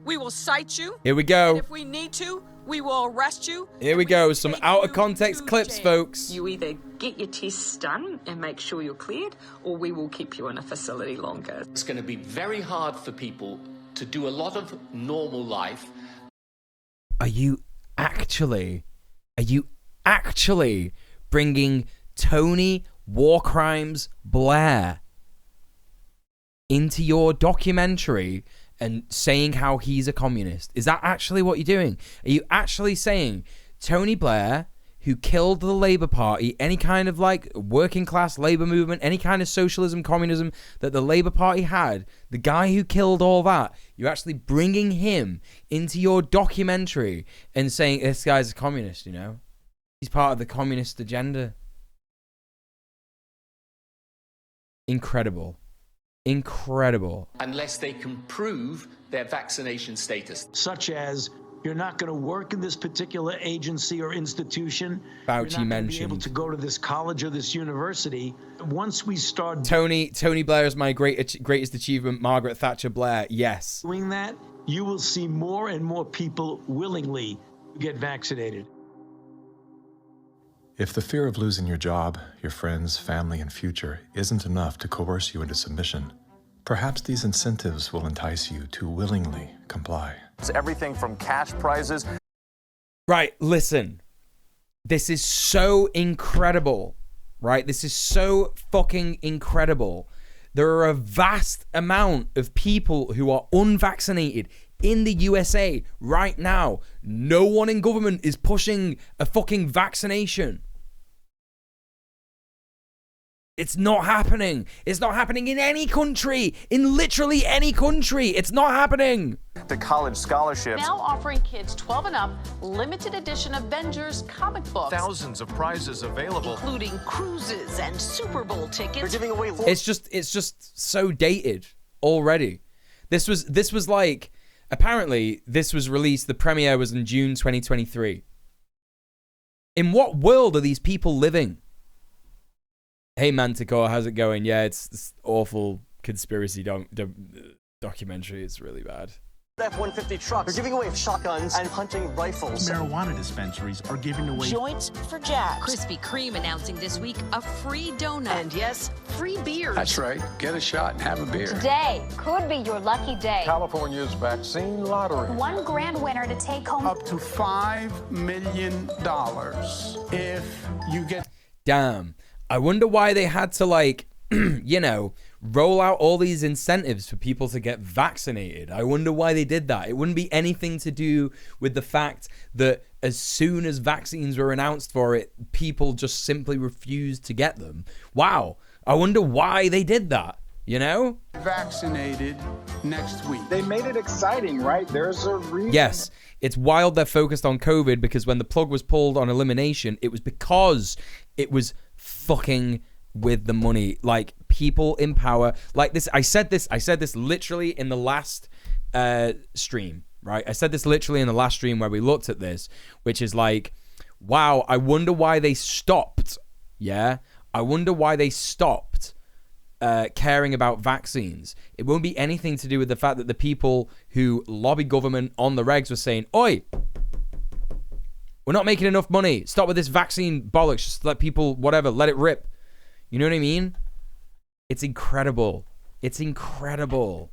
We will cite you. Here we go. And if we need to, we will arrest you. Here we go. Some out of context clips, folks. You either get your tests done and make sure you're cleared, or we will keep you in a facility longer. It's going to be very hard for people to do a lot of normal life. Are you actually bringing Tony War Crimes Blair into your documentary and saying how he's a communist? Is that actually what you're doing? Are you actually saying Tony Blair, who killed the Labour Party, any kind of like working class Labour movement, any kind of socialism, communism that the Labour Party had, the guy who killed all that, you're actually bringing him into your documentary and saying this guy's a communist, you know? He's part of the communist agenda. Incredible. Incredible. Unless they can prove their vaccination status. Such as, you're not going to work in this particular agency or institution. Fauci you're not mentioned. Be able to go to this college or this university. Once we start Tony Blair is my greatest achievement. Margaret Thatcher Blair. Yes. doing that, you will see more and more people willingly get vaccinated. If the fear of losing your job, your friends, family, and future isn't enough to coerce you into submission, perhaps these incentives will entice you to willingly comply. It's everything from cash prizes. Right, listen. This is so incredible, right? This is so fucking incredible. There are a vast amount of people who are unvaccinated in the USA right now. No one in government is pushing a fucking vaccination. It's not happening. It's not happening in any country. In literally any country. It's not happening. The college scholarships. Now offering kids 12 and up limited edition Avengers comic books. Thousands of prizes available. Including cruises and Super Bowl tickets. They're giving away. It's just so dated already. This was like, apparently this was released, the premiere was in June 2023. In what world are these people living? Hey Manticore, how's it going? Yeah, it's this awful conspiracy documentary. It's really bad. F-150 trucks. They're giving away shotguns and hunting rifles. Marijuana dispensaries are giving away Joints for Jack. Krispy Kreme announcing this week a free donut. And yes, free beers. That's right. Get a shot and have a beer. Today could be your lucky day. California's vaccine lottery. One grand winner to take home Up to $5 million if you get... Damn. I wonder why they had to, like, you know, roll out all these incentives for people to get vaccinated. I wonder why they did that. It wouldn't be anything to do with the fact that as soon as vaccines were announced for it, people just simply refused to get them. Wow. I wonder why they did that, you know? Vaccinated next week. They made it exciting, right? There's a reason. Yes. It's wild they're focused on COVID because when the plug was pulled on elimination, it was because it was fucking with the money. Like, people in power, like this. I said this literally in the last stream, right? I said this literally in the last stream where we looked at this, which is like, wow, I wonder why they stopped. Yeah, I wonder why they stopped caring about vaccines. It won't be anything to do with the fact that the people who lobby government on the regs were saying, oi, we're not making enough money. Stop with this vaccine bollocks. Just let people, whatever, let it rip. You know what I mean? It's incredible. It's incredible.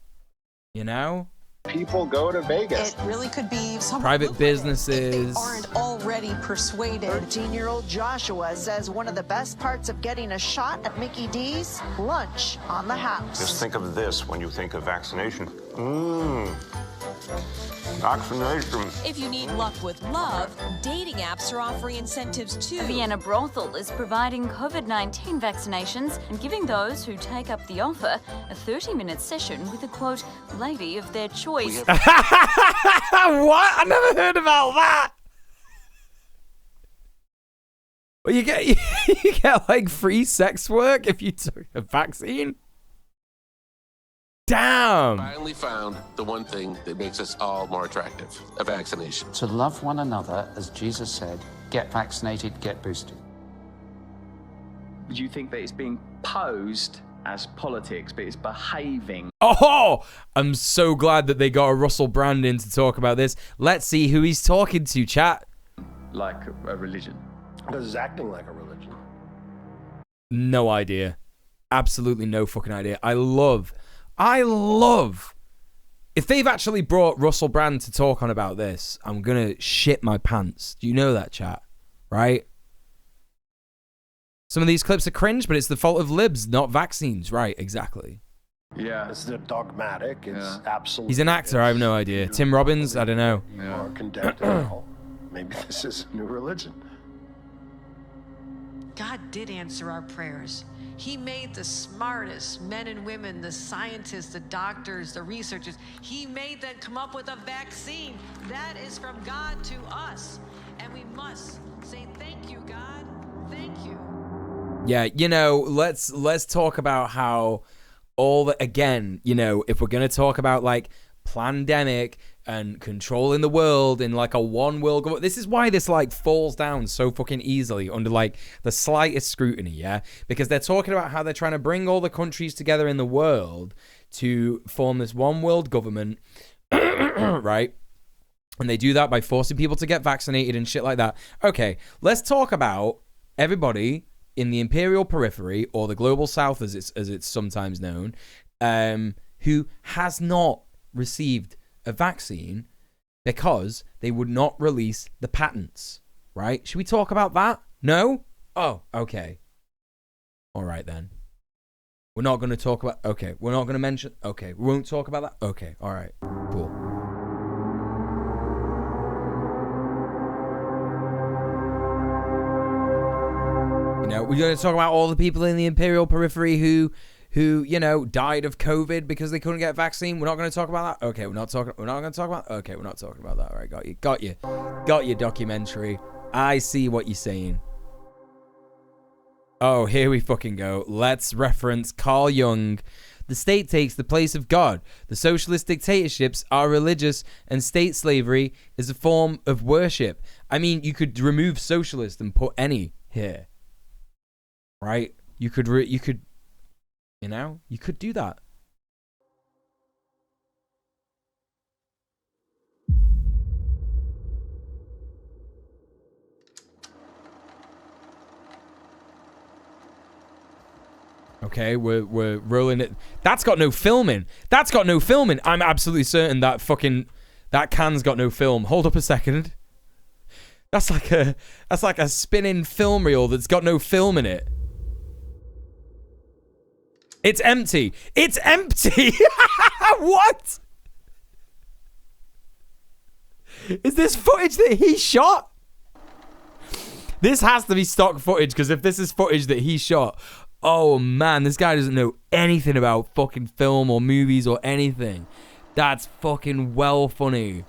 You know? People go to Vegas. It really could be some private businesses. if they aren't already persuaded. 13-year-old Joshua says one of the best parts of getting a shot at Mickey D's, lunch on the house. Just think of this when you think of vaccination. Vaccination. If you need luck with love, dating apps are offering incentives too. Vienna Brothel is providing COVID-19 vaccinations and giving those who take up the offer a 30-minute session with a, quote, lady of their choice. What? I never heard about that. Well, you get like free sex work if you took a vaccine? Damn. Finally found the one thing that makes us all more attractive, a vaccination. To love one another, as Jesus said, get vaccinated, get boosted. Do you think that it's being posed as politics, but it's behaving? Oh, I'm so glad that they got a Russell Brand in to talk about this. Let's see who he's talking to, chat. Like a religion. Because it's acting like a religion. No idea. Absolutely no fucking idea. I love, if they've actually brought Russell Brand to talk on about this, I'm gonna shit my pants. Do you know that, chat? Right? Some of these clips are cringe, but it's the fault of libs, not vaccines. Right, exactly. Yeah. It's dogmatic. It's absolutely. He's an actor, I have no idea. Tim Robbins, I don't know. Or condemned to hell. Maybe this is a new religion. God did answer our prayers. He made the smartest men and women, the scientists, the doctors, the researchers. He made them come up with a vaccine. That is from God to us. And we must say, thank you, God. Thank you. Yeah, you know, let's talk about how all the, again, you know, if we're going to talk about like Plandemic and controlling the world in like a one world government, this is why this like falls down so fucking easily under like the slightest scrutiny, yeah? Because they're talking about how they're trying to bring all the countries together in the world to form this one world government, right? And they do that by forcing people to get vaccinated and shit like that. Okay, let's talk about everybody in the imperial periphery, or the global south as it's sometimes known, who has not received a vaccine because they would not release the patents, right? Should we talk about that? No? Oh, okay. All right then. We're not going to talk about, okay, we're not going to mention, okay, we won't talk about that? Okay, all right, cool. You know, we're going to talk about all the people in the imperial periphery who, you know, died of COVID because they couldn't get a vaccine. We're not going to talk about that. Okay, we're not going to talk about. Okay, we're not talking about that. All right, got you, documentary. I see what you're saying. Oh, here we fucking go. Let's reference Carl Jung. The state takes the place of God. The socialist dictatorships are religious, and state slavery is a form of worship. I mean, you could remove socialist and put any here. Right? You could, you know, you could do that. Okay, we're rolling it. That's got no filming. That's got no filming. I'm absolutely certain that that can's got no film. Hold up a second. That's like a spinning film reel that's got no film in it. It's empty. It's empty. What? Is this footage that he shot? This has to be stock footage, because if this is footage that he shot, oh man, this guy doesn't know anything about fucking film or movies or anything. That's fucking well funny.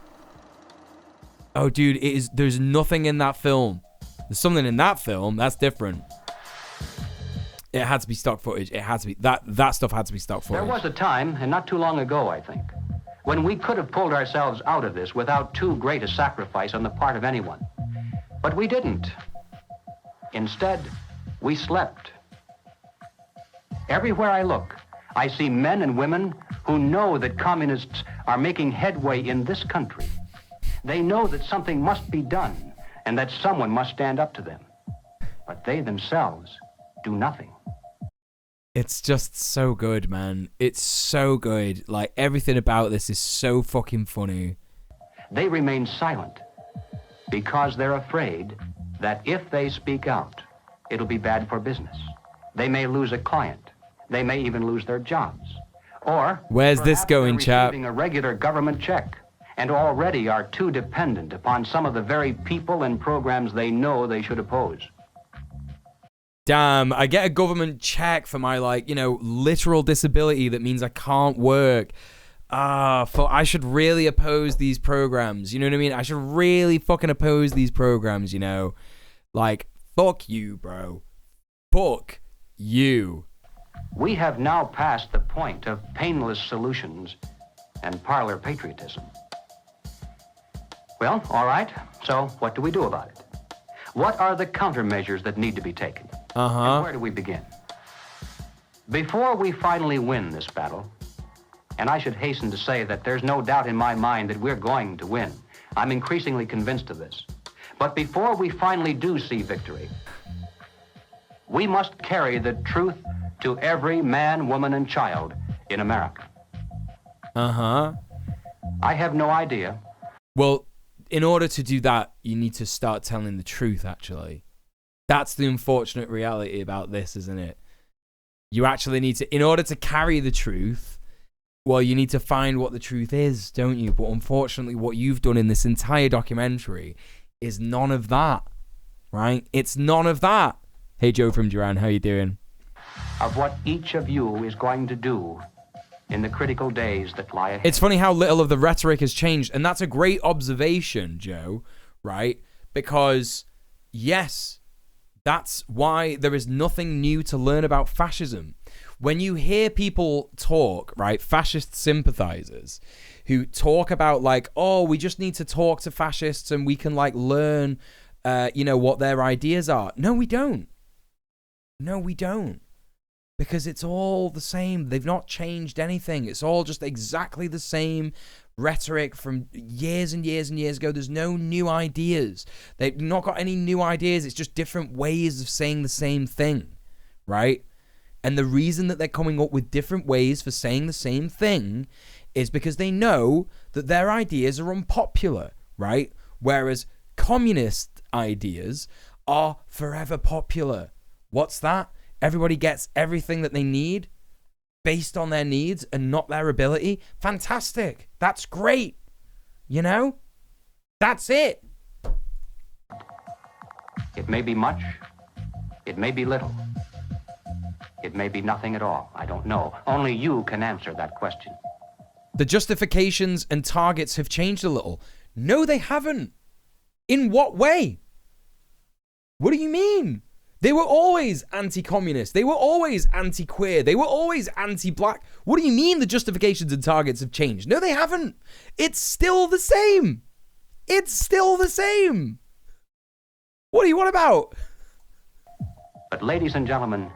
Oh dude, there's nothing in that film. There's something in that film that's different. It had to be stock footage. It had to be that stuff had to be stock footage. There was a time, and not too long ago, I think, when we could have pulled ourselves out of this without too great a sacrifice on the part of anyone. But we didn't. Instead, we slept. Everywhere I look, I see men and women who know that communists are making headway in this country. They know that something must be done and that someone must stand up to them. But they themselves do nothing. It's just so good, man. It's so good. Like, everything about this is so fucking funny. They remain silent because they're afraid that if they speak out, it'll be bad for business. They may lose a client. They may even lose their jobs. Or where's this going, chap? Receiving a regular government check and already are too dependent upon some of the very people and programs they know they should oppose. Damn, I get a government check for my, like, you know, literal disability that means I can't work. I should really oppose these programs. You know what I mean? I should really fucking oppose these programs, you know? Like, fuck you, bro. Fuck you. We have now passed the point of painless solutions and parlor patriotism. Well, all right. So what do we do about it? What are the countermeasures that need to be taken? And where do we begin? Before we finally win this battle, and I should hasten to say that there's no doubt in my mind that we're going to win. I'm increasingly convinced of this. But before we finally do see victory, we must carry the truth to every man, woman, and child in America. I have no idea. Well, in order to do that, you need to start telling the truth, actually. That's the unfortunate reality about this, isn't it? You actually need to, in order to carry the truth, well, you need to find what the truth is, don't you? But unfortunately, what you've done in this entire documentary is none of that, right? It's none of that. Hey, Joe from Duran, how you doing? Of what each of you is going to do in the critical days that lie ahead. It's funny how little of the rhetoric has changed, and that's a great observation, Joe, right? Because, yes, that's why there is nothing new to learn about fascism. When you hear people talk, right, fascist sympathizers, who talk about like, oh, we just need to talk to fascists and we can like learn, what their ideas are. No, we don't. No, we don't. Because it's all the same. They've not changed anything. It's all just exactly the same rhetoric from years and years and years ago. There's no new ideas. They've not got any new ideas. It's just different ways of saying the same thing, right? And the reason that they're coming up with different ways for saying the same thing is because they know that their ideas are unpopular, right? Whereas communist ideas are forever popular. What's that? Everybody gets everything that they need based on their needs and not their ability. Fantastic. That's great. You know? That's it. It may be much. It may be little. It may be nothing at all. I don't know. Only you can answer that question. The justifications and targets have changed a little. No, they haven't. In what way? What do you mean? They were always anti-communist. They were always anti-queer. They were always anti-black. What do you mean the justifications and targets have changed? No, they haven't. It's still the same. It's still the same. What do you want about? But ladies and gentlemen,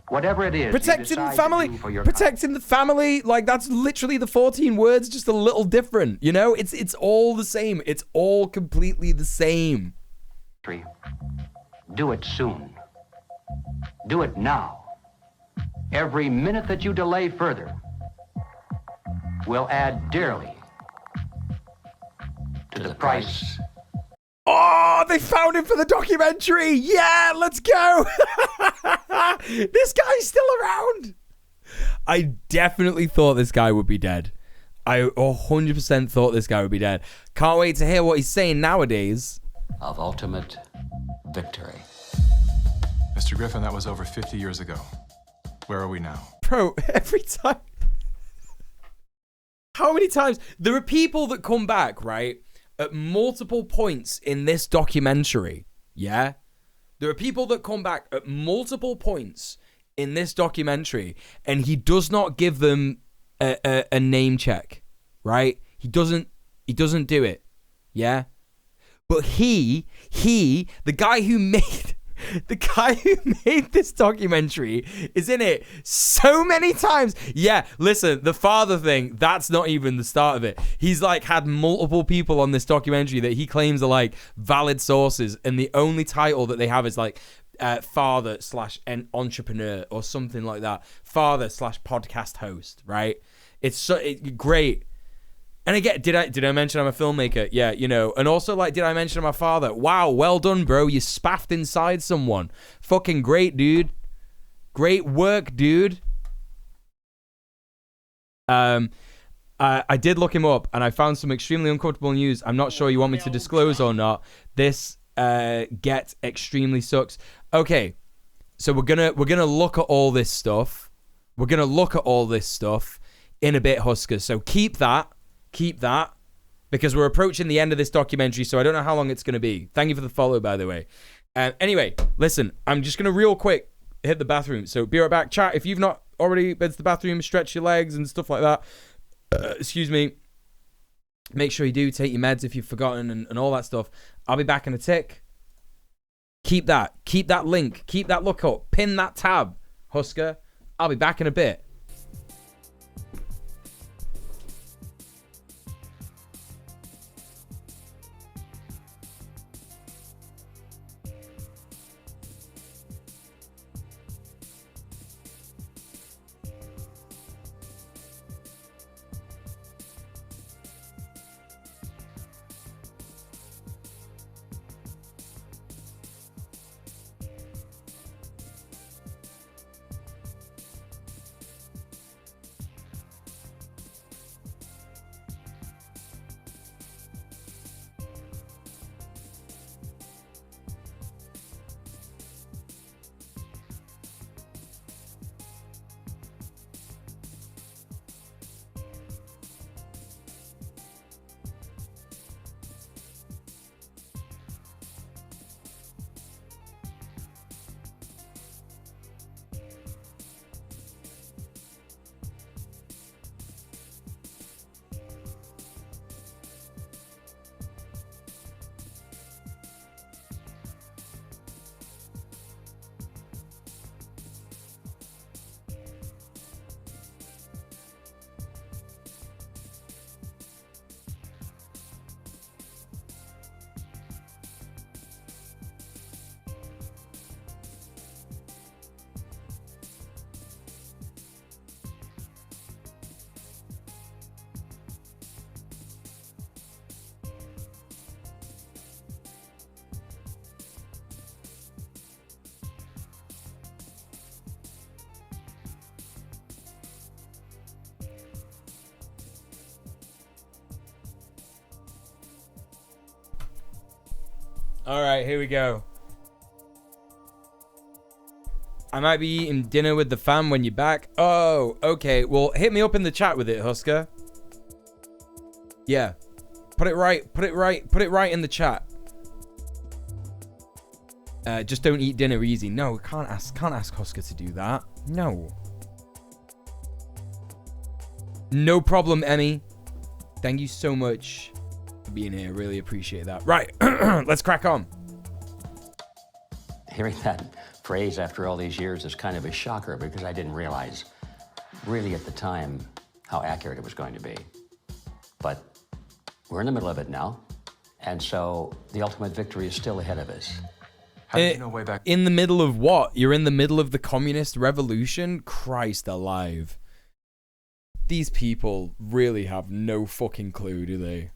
whatever it is, protecting the family, protecting the family, like that's literally the 14 words, just a little different. You know, it's all the same. It's all completely the same. Do it soon. Do it now. Every minute that you delay further will add dearly to the price. Oh, they found him for the documentary. Yeah, let's go. This guy's still around. I definitely thought this guy would be dead. I 100% thought this guy would be dead. Can't wait to hear what he's saying nowadays. Of ultimate victory. Mr. Griffin, that was over 50 years ago. Where are we now? Bro, every time. How many times? There are people that come back, right, at multiple points in this documentary, yeah? There are people that come back at multiple points in this documentary, and he does not give them a name check, right? He doesn't do it, yeah? But the guy who made this documentary is in it so many times. Yeah, listen, the father thing, that's not even the start of it. He's like had multiple people on this documentary that he claims are like valid sources, and the only title that they have is like father / entrepreneur or something like that. Father / podcast host, right? It's great. And again, did I mention I'm a filmmaker? Yeah, you know. And also, like, did I mention I'm a father? Wow, well done, bro. You spaffed inside someone. Fucking great, dude. Great work, dude. I did look him up, and I found some extremely uncomfortable news. I'm not sure you want me to disclose or not. This get extremely sucks. Okay, so we're gonna look at all this stuff. We're gonna look at all this stuff in a bit, Husker. So keep that, because we're approaching the end of this documentary, so I don't know how long it's going to be. Thank you for the follow, by the way. Anyway, listen, I'm just going to real quick hit the bathroom, so be right back. Chat, if you've not already been to the bathroom, stretch your legs and stuff like that. Excuse me. Make sure you do take your meds if you've forgotten and all that stuff. I'll be back in a tick. Keep that link, keep that look up, pin that tab, Husker. I'll be back in a bit. All right, here we go. I might be eating dinner with the fam when you're back. Oh, okay. Well, hit me up in the chat with it, Husker. Yeah. Put it right in the chat. Just don't eat dinner easy. No, can't ask Husker to do that. No. No problem, Emmy. Thank you so much for being here. Really appreciate that. Right, let's crack on. Hearing that phrase after all these years is kind of a shocker because I didn't realize really at the time how accurate it was going to be. But we're in the middle of it now, and so the ultimate victory is still ahead of us. How did you know way back? In the middle of what? You're in the middle of the communist revolution? Christ alive. These people really have no fucking clue, do they?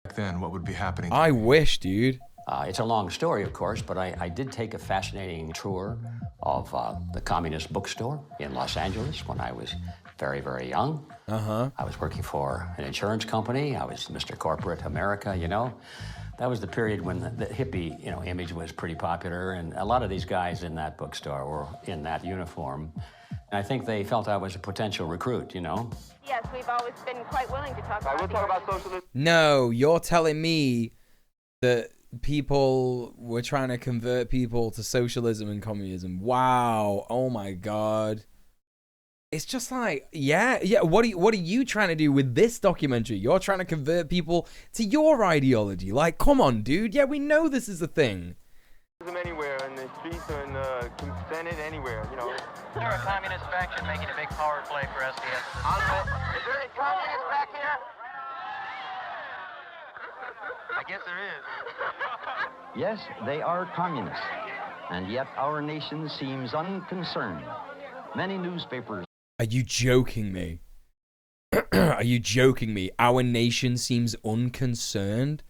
Back then, what would be happening? I wish, dude. It's a long story, of course, but I did take a fascinating tour of the Communist Bookstore in Los Angeles when I was very, very young. I was working for an insurance company. I was Mr. Corporate America, you know. That was the period when the hippie, you know, image was pretty popular, and a lot of these guys in that bookstore were in that uniform. And I think they felt I was a potential recruit, you know. Yes, we've always been quite willing to talk about. I will talk about socialism. No, you're telling me that people were trying to convert people to socialism and communism. Wow. Oh my God. It's just like, yeah. What are you trying to do with this documentary? You're trying to convert people to your ideology. Like, come on, dude. Yeah, we know this is a thing. Anywhere in the streets or in the Senate, anywhere, you know. They're a communist faction making a big power play for SDS. Is there any communists back here? I guess there is. Yes, they are communists, and yet our nation seems unconcerned. Many newspapers... Are you joking me? Are you joking me? Our nation seems unconcerned?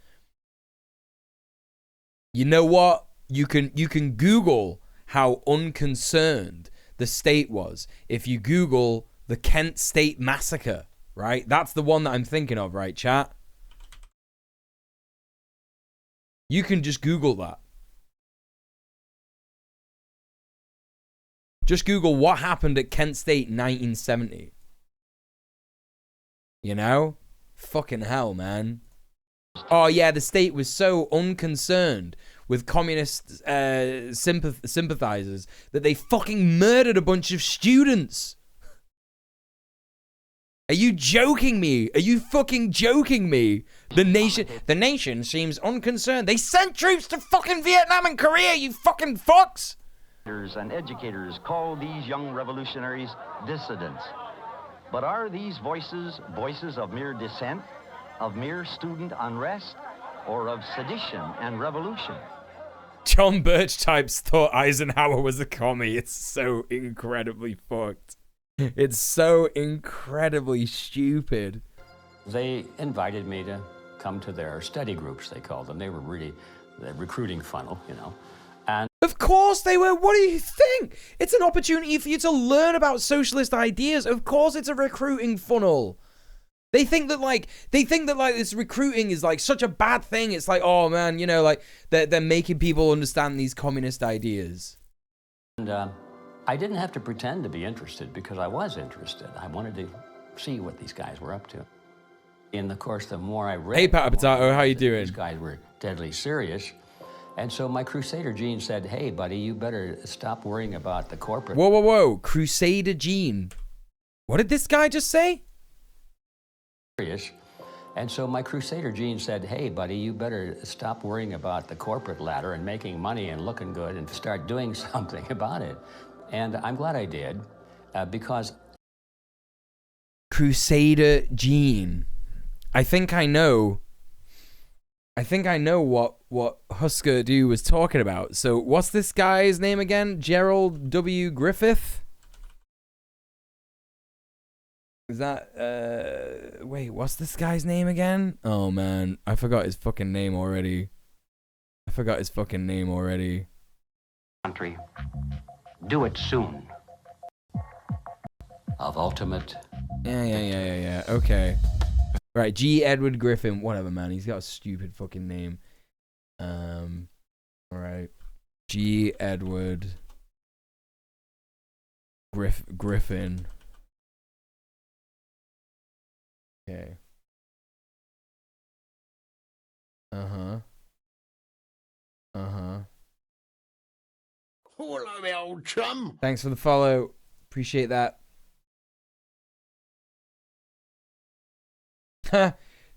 You know what? You can Google how unconcerned the state was if you Google the Kent State Massacre, right? That's the one that I'm thinking of, right, chat? You can just Google that. Just Google what happened at Kent State in 1970. You know? Fucking hell, man. Oh, yeah, the state was so unconcerned with communist sympathizers that they fucking murdered a bunch of students. Are you joking me? Are you fucking joking me? The nation seems unconcerned. They sent troops to fucking Vietnam and Korea, you fucking fucks. And educators call these young revolutionaries dissidents. But are these voices of mere dissent, of mere student unrest, or of sedition and revolution? John Birch types thought Eisenhower was a commie. It's so incredibly fucked. It's so incredibly stupid. They invited me to come to their study groups, they called them. They were really the recruiting funnel, you know. And of course they were. What do you think? It's an opportunity for you to learn about socialist ideas. Of course it's a recruiting funnel. They think that this recruiting is like such a bad thing. It's like, oh man, you know, like they're making people understand these communist ideas. And I didn't have to pretend to be interested because I was interested. I wanted to see what these guys were up to. In the course, the more I read, hey Pat Potato, how you doing? These guys were deadly serious. And so my Crusader gene said, hey, buddy, you better stop worrying about the corporate. Whoa. Crusader gene. What did this guy just say? And so my Crusader gene said, hey, buddy, you better stop worrying about the corporate ladder and making money and looking good and start doing something about it. And I'm glad I did because... Crusader gene. I think I know what Husker Du was talking about. So what's this guy's name again? Gerald W. Griffith? Is that, wait, what's this guy's name again? Oh man, I forgot his fucking name already. Country. Do it soon. Of ultimate. Yeah. Okay. Right, G. Edward Griffin, whatever, man. He's got a stupid fucking name. All right. G. Edward Griffin. Okay. Uh-huh. Uh-huh. Hello, my old chum. Thanks for the follow. Appreciate that.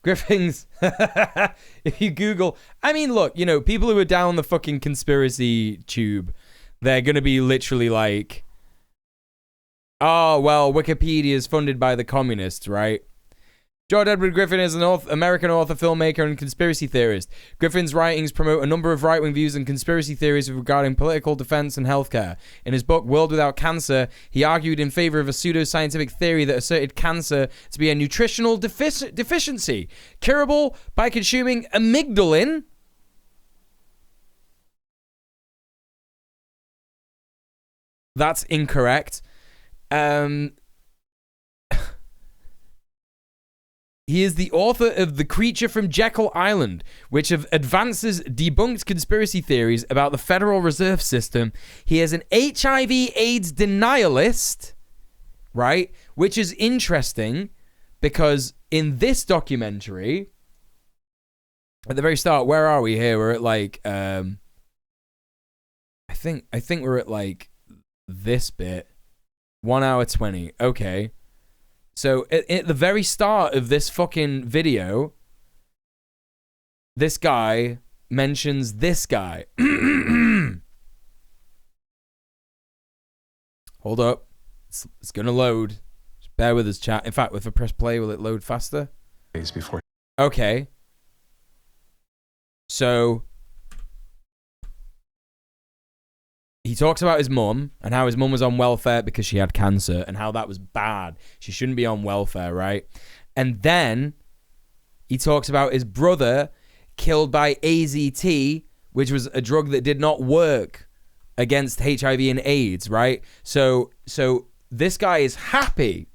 Griffins. If you Google, I mean, look, you know, people who are down the fucking conspiracy tube, they're gonna be literally like, oh, well, Wikipedia is funded by the communists, right? George Edward Griffin is an American author, filmmaker, and conspiracy theorist. Griffin's writings promote a number of right-wing views and conspiracy theories regarding political defense and healthcare. In his book, World Without Cancer, he argued in favor of a pseudo-scientific theory that asserted cancer to be a nutritional deficiency, curable by consuming amygdalin. That's incorrect. He is the author of The Creature from Jekyll Island, which advances debunked conspiracy theories about the Federal Reserve System. He is an HIV/AIDS denialist, right? Which is interesting because in this documentary, at the very start, where are we here? We're at like, I think we're at like this bit, 1 hour 20. Okay. So at the very start of this fucking video, this guy mentions this guy. Hold up. It's going to load. Just bear with us, chat. In fact, if I press play, will it load faster? Days before. Okay. So he talks about his mum and how his mum was on welfare because she had cancer and how that was bad. She shouldn't be on welfare, right? And then he talks about his brother killed by AZT, which was a drug that did not work against HIV and AIDS, right? So this guy is happy.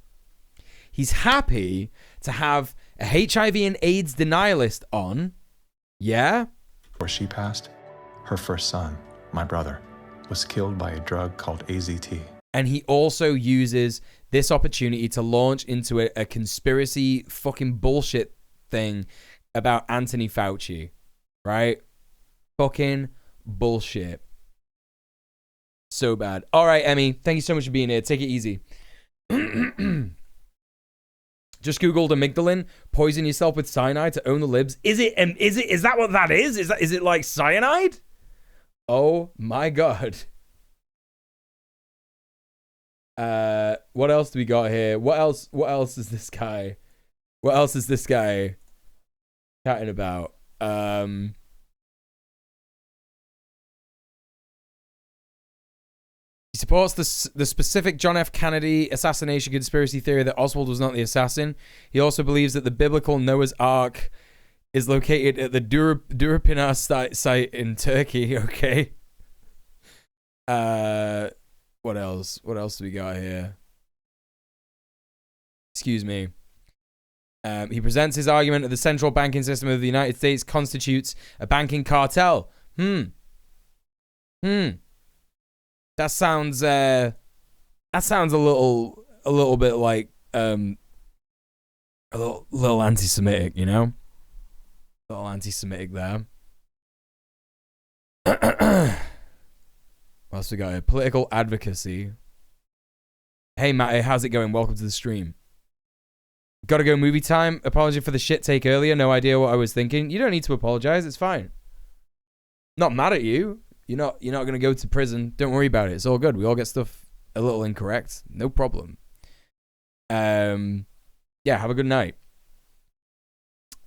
He's happy to have a HIV and AIDS denialist on. Yeah? Before she passed, her first son, my brother, was killed by a drug called AZT. And he also uses this opportunity to launch into a conspiracy fucking bullshit thing about Anthony Fauci, right? Fucking bullshit. So bad. All right, Emmy, thank you so much for being here. Take it easy. Just Googled amygdalin, poison yourself with cyanide to own the libs. Is that what that is? Is it like cyanide? Oh my god. What else do we got here? What else is this guy? What else is this guy chatting about? He supports the specific John F. Kennedy assassination conspiracy theory that Oswald was not the assassin. He also believes that the biblical Noah's Ark is located at the Durapinar site in Turkey. Okay. What else? What else do we got here? Excuse me. He presents his argument that the central banking system of the United States constitutes a banking cartel. That sounds a little bit like a little anti-Semitic, you know? A little anti-Semitic there. What else we got here? Political advocacy. Hey Matty, how's it going? Welcome to the stream. Gotta go movie time. Apology for the shit take earlier. No idea what I was thinking. You don't need to apologize. It's fine. Not mad at you. You're not gonna go to prison. Don't worry about it. It's all good. We all get stuff a little incorrect. No problem. Yeah, have a good night.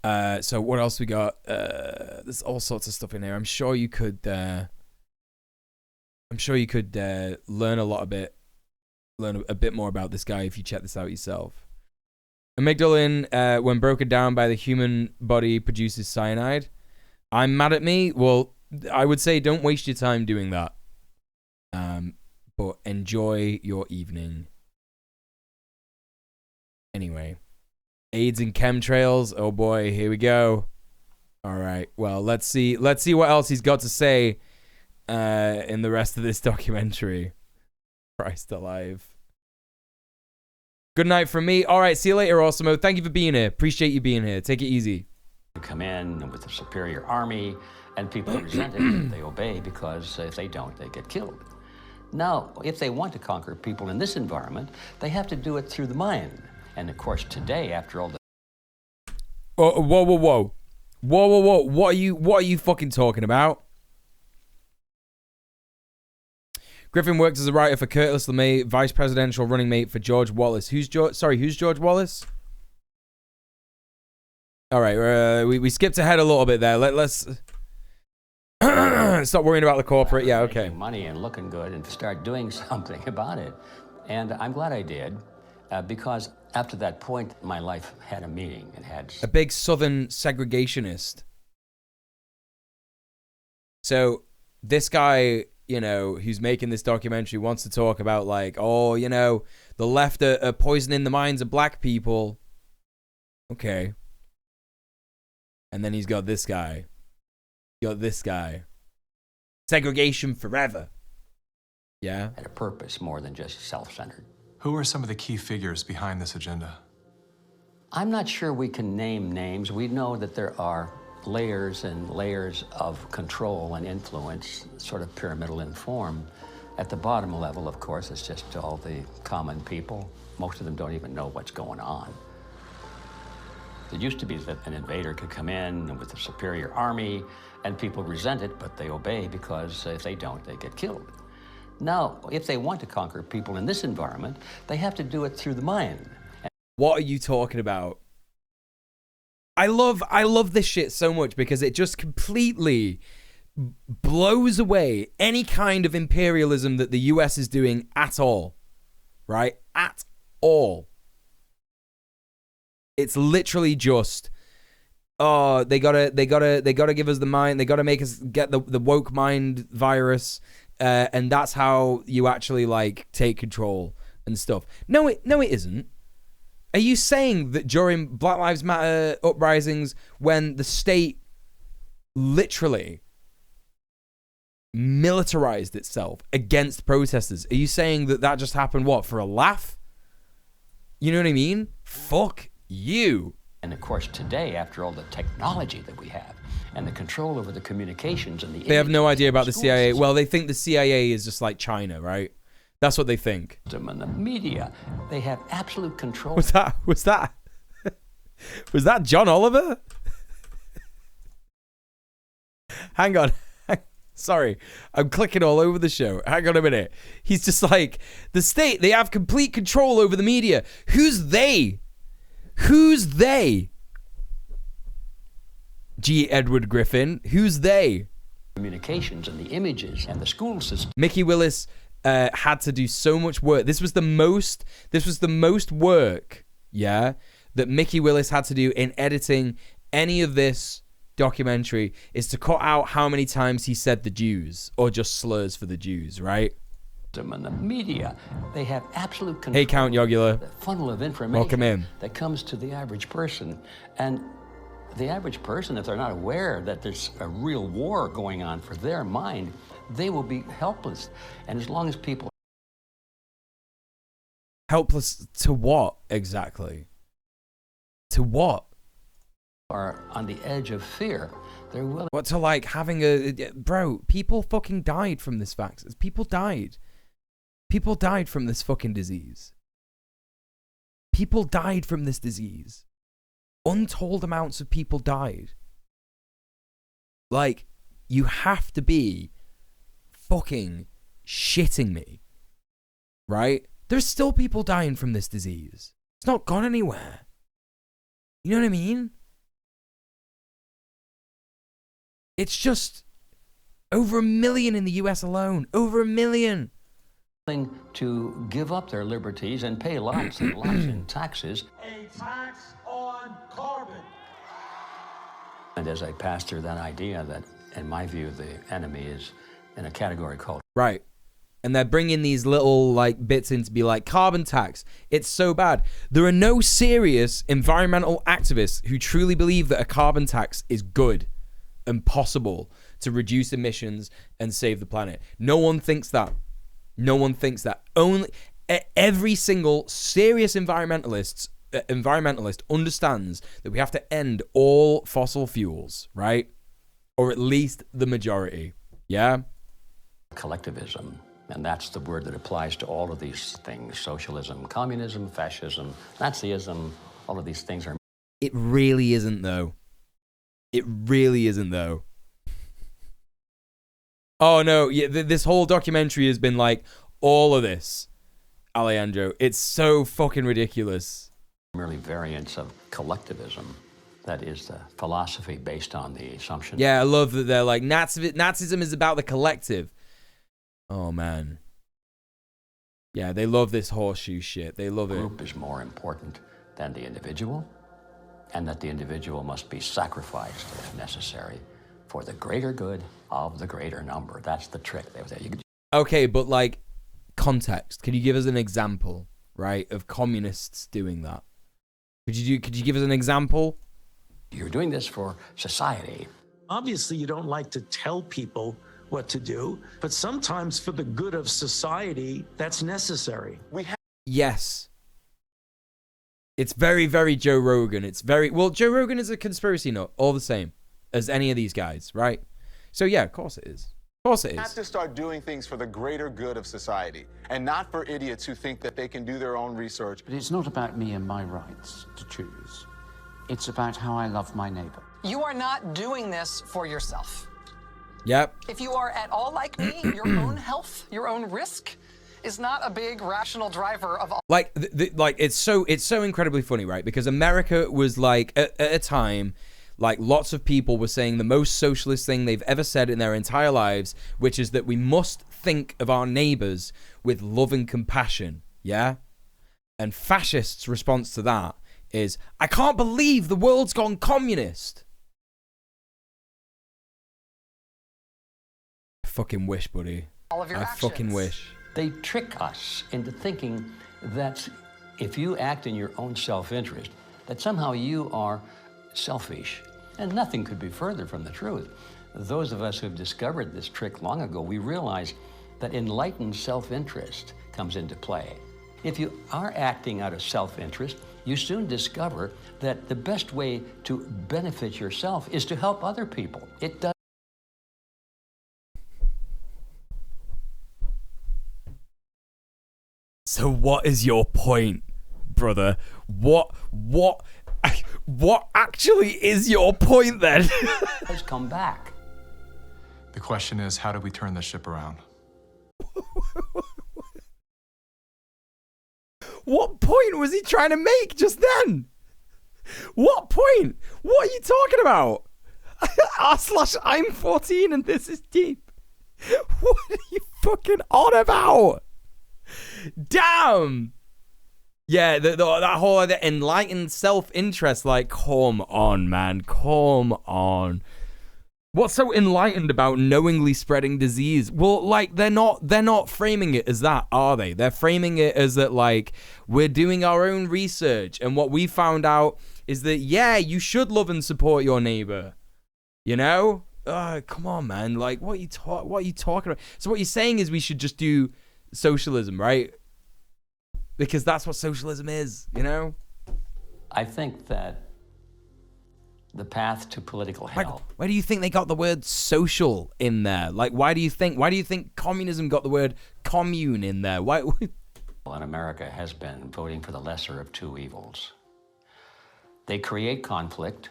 So what else we got? There's all sorts of stuff in here. I'm sure you could learn a bit more about this guy if you check this out yourself. Amygdalin, when broken down by the human body, produces cyanide. I'm mad at me. Well, I would say don't waste your time doing that. But enjoy your evening. Anyway, AIDS and chemtrails. Oh boy, here we go. All right. Well, let's see what else he's got to say in the rest of this documentary. Christ alive. Good night from me. All right, see you later, Awesemo. Thank you for being here. Appreciate you being here. Take it easy. Come in with a superior army, and people resent it. They obey because if they don't, they get killed. Now, if they want to conquer people in this environment, they have to do it through the mind. And of course, today, after all the... Whoa, whoa, whoa, whoa. Whoa, whoa, whoa. What are you fucking talking about? Griffin worked as a writer for Curtis LeMay, vice presidential running mate for George Wallace. Who's George Wallace? All right, we skipped ahead a little bit there. Let's stop worrying about the corporate. Yeah, okay. Money and looking good and start doing something about it. And I'm glad I did, because after that point, my life had a meaning. It had a big Southern segregationist. So this guy, you know, who's making this documentary wants to talk about like, oh, you know, the left are poisoning the minds of black people. Okay. And then he's got this guy. Segregation forever. Yeah. Had a purpose more than just self-centered. Who are some of the key figures behind this agenda? I'm not sure we can name names. We know that there are layers and layers of control and influence, sort of pyramidal in form. At the bottom level, of course, it's just all the common people. Most of them don't even know what's going on. It used to be that an invader could come in with a superior army, and people resent it, but they obey because if they don't, they get killed. Now, if they want to conquer people in this environment, they have to do it through the mind. What are you talking about? I love this shit so much because it just completely blows away any kind of imperialism that the US is doing at all. Right? At all. It's literally just, oh, they gotta give us the mind. They gotta make us get the woke mind virus, and that's how you actually like take control and stuff. No, it isn't. Are you saying that during Black Lives Matter uprisings, when the state literally militarized itself against protesters, are you saying that just happened, what, for a laugh? You know what I mean? Fuck you. And of course, today, after all the technology that we have and the control over the communications and the... They have no idea about the CIA. Well, they think the CIA is just like China, right? That's what they think. And the media, they have absolute control. Was that John Oliver? Hang on. Sorry, I'm clicking all over the show. Hang on a minute. He's just like, the state, they have complete control over the media. Who's they? Who's they? G. Edward Griffin. Who's they? Communications and the images and the school system. Mickey Willis had to do so much work. This was the most work, yeah, that Mickey Willis had to do in editing any of this documentary, is to cut out how many times he said the Jews or just slurs for the Jews, right? And the media, they have absolute control. Hey, Count Yogula. The funnel of information Welcome in. That comes to the average person. And the average person, if they're not aware that there's a real war going on for their mind, they will be helpless. And as long as people... Helpless to what, exactly? To what? Are on the edge of fear. They're willing... What, to like having a... Bro, people fucking died from this vaccine. People died. People died from this fucking disease. People died from this disease. Untold amounts of people died. Like, you have to be fucking shitting me. Right? There's still people dying from this disease. It's not gone anywhere. You know what I mean? It's just over 1 million in the US alone. Over 1 million. To give up their liberties and pay lots and lots in taxes. A tax on carbon. And as I pass through that idea that, in my view, the enemy is in a category called... Right. And they're bringing these little like bits in to be like, carbon tax. It's so bad. There are no serious environmental activists who truly believe that a carbon tax is good and possible to reduce emissions and save the planet. No one thinks that. No one thinks that. Only every single serious environmentalist understands that we have to end all fossil fuels, right? Or at least the majority. Yeah? Collectivism. And that's the word that applies to all of these things. Socialism, communism, fascism, Nazism, all of these things are... It really isn't, though. It really isn't, though. Oh, no. Yeah, this whole documentary has been like, all of this, Alejandro. It's so fucking ridiculous. Merely variants of collectivism. That is the philosophy based on the assumption... Yeah, I love that they're like, Nazism is about the collective. Oh, man. Yeah, they love this horseshoe shit. They love it. The group is more important than the individual, and that the individual must be sacrificed, if necessary, for the greater good of the greater number. That's the trick. Okay, but like, context. Could you give us an example, right, of communists doing that? Could you give us an example? You're doing this for society. Obviously, you don't like to tell people what to do, but sometimes for the good of society, that's necessary. Yes. It's very, very Joe Rogan. It's very... Well, Joe Rogan is a conspiracy nut, all the same, as any of these guys, right? So, yeah, of course it is. Of course it is. We have to start doing things for the greater good of society, and not for idiots who think that they can do their own research. But it's not about me and my rights to choose. It's about how I love my neighbor. You are not doing this for yourself. Yep. If you are at all like me, your own health, your own risk is not a big rational driver of all. Like, it's so incredibly funny, right? Because America was like, at a time, like lots of people were saying the most socialist thing they've ever said in their entire lives, which is that we must think of our neighbors with love and compassion. Yeah. And fascists' response to that is, I can't believe the world's gone communist. I fucking wish, buddy. All of your actions. Fucking wish. They trick us into thinking that if you act in your own self-interest, that somehow you are selfish. And nothing could be further from the truth. Those of us who've discovered this trick long ago, we realize that enlightened self-interest comes into play. If you are acting out of self-interest, you soon discover that the best way to benefit yourself is to help other people. It does. So what is your point, brother? What actually is your point then? Has come back. The question is, how do we turn the ship around? What point was he trying to make just then? What point? What are you talking about? r/I'm 14 and this is deep. What are you fucking on about? Damn. Yeah, that whole other enlightened self-interest, like, come on, man, come on. What's so enlightened about knowingly spreading disease? Well, like, they're not framing it as that, are they? They're framing it as that, like, we're doing our own research, and what we found out is that, yeah, you should love and support your neighbor. You know? Come on, man. Like, what are you talking about? So what you're saying is we should just do socialism, right? Because that's what socialism is, you know? I think that the path to political hell. Why do you think they got the word social in there? Like, why do you think communism got the word commune in there? Why? And America has been voting for the lesser of two evils. They create conflict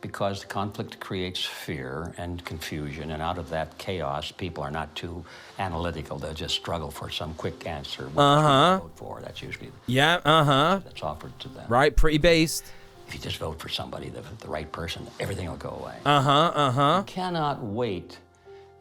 because the conflict creates fear and confusion, and out of that chaos, people are not too analytical. They'll just struggle for some quick answer. What to vote for? That's usually that's offered to them. Right, pretty based. If you just vote for somebody, the right person, everything will go away. You cannot wait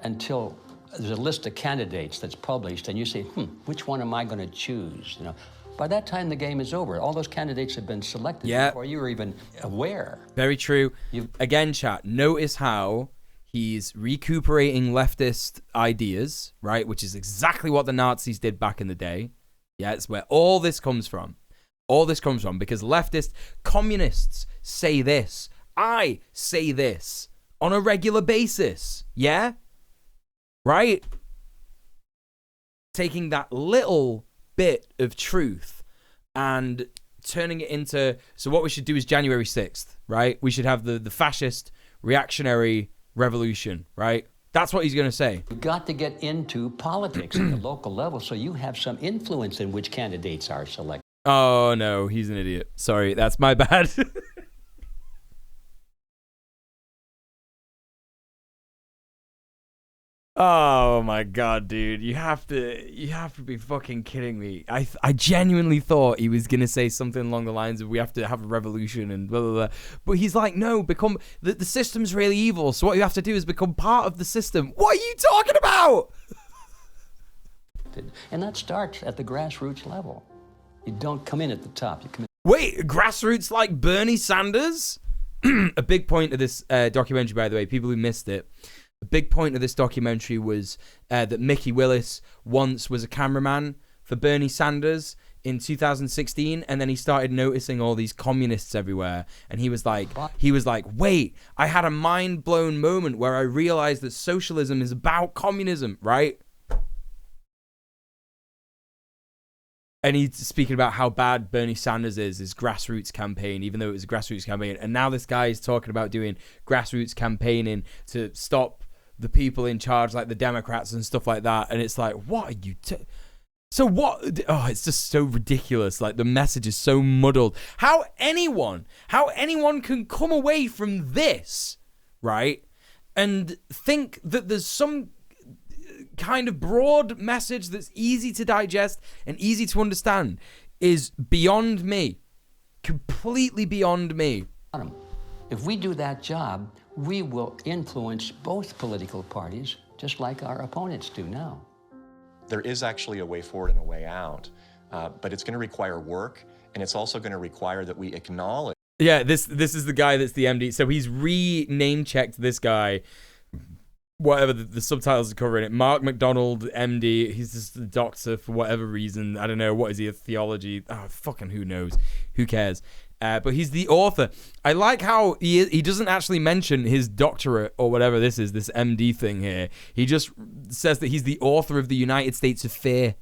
until there's a list of candidates that's published, and you say, which one am I going to choose? You know, by that time the game is over. All those candidates have been selected before you were even aware. Very true. Again, chat, notice how he's recuperating leftist ideas, right? Which is exactly what the Nazis did back in the day. Yeah, it's where all this comes from. All this comes from because leftist communists say this. I say this. on a regular basis. Yeah? Right? Taking that little bit of truth and turning it into... So what we should do is January 6th, right? We should have the fascist reactionary revolution, right? That's what he's going to say. You've got to get into politics at the local level so you have some influence in which candidates are selected. Oh, no, he's an idiot. Sorry, that's my bad. Oh my god, dude. You have to be fucking kidding me. I genuinely thought he was going to say something along the lines of we have to have a revolution and blah, blah, blah. But he's like, no, the system's really evil. So what you have to do is become part of the system. What are you talking about? And that starts at the grassroots level. You don't come in at the top. You come in. Wait, grassroots like Bernie Sanders? A big point of this documentary, by the way, people who missed it, a big point of this documentary was that Mickey Willis once was a cameraman for Bernie Sanders in 2016, and then he started noticing all these communists everywhere, and he was like, wait, I had a mind-blown moment where I realized that socialism is about communism, right? And he's speaking about how bad Bernie Sanders is, his grassroots campaign, even though it was a grassroots campaign. And now this guy is talking about doing grassroots campaigning to stop the people in charge, like the Democrats and stuff like that. And it's like, what are you... So what... Oh, it's just so ridiculous. Like, the message is so muddled. How anyone can come away from this, right, and think that there's some kind of broad message that's easy to digest and easy to understand is beyond me. Completely beyond me. If we do that job, we will influence both political parties just like our opponents do now. There is actually a way forward and a way out, but it's going to require work, and it's also going to require that we acknowledge. Yeah, this is the guy that's the MD. So he's re-name checked this guy. Whatever the subtitles are covering it. Mark McDonald, MD. He's just a doctor for whatever reason. I don't know. What is he? A theology? Oh, fucking who knows? Who cares? But he's the author. I like how he doesn't actually mention his doctorate or whatever this is, this MD thing here. He just says that he's the author of the United States of Fear.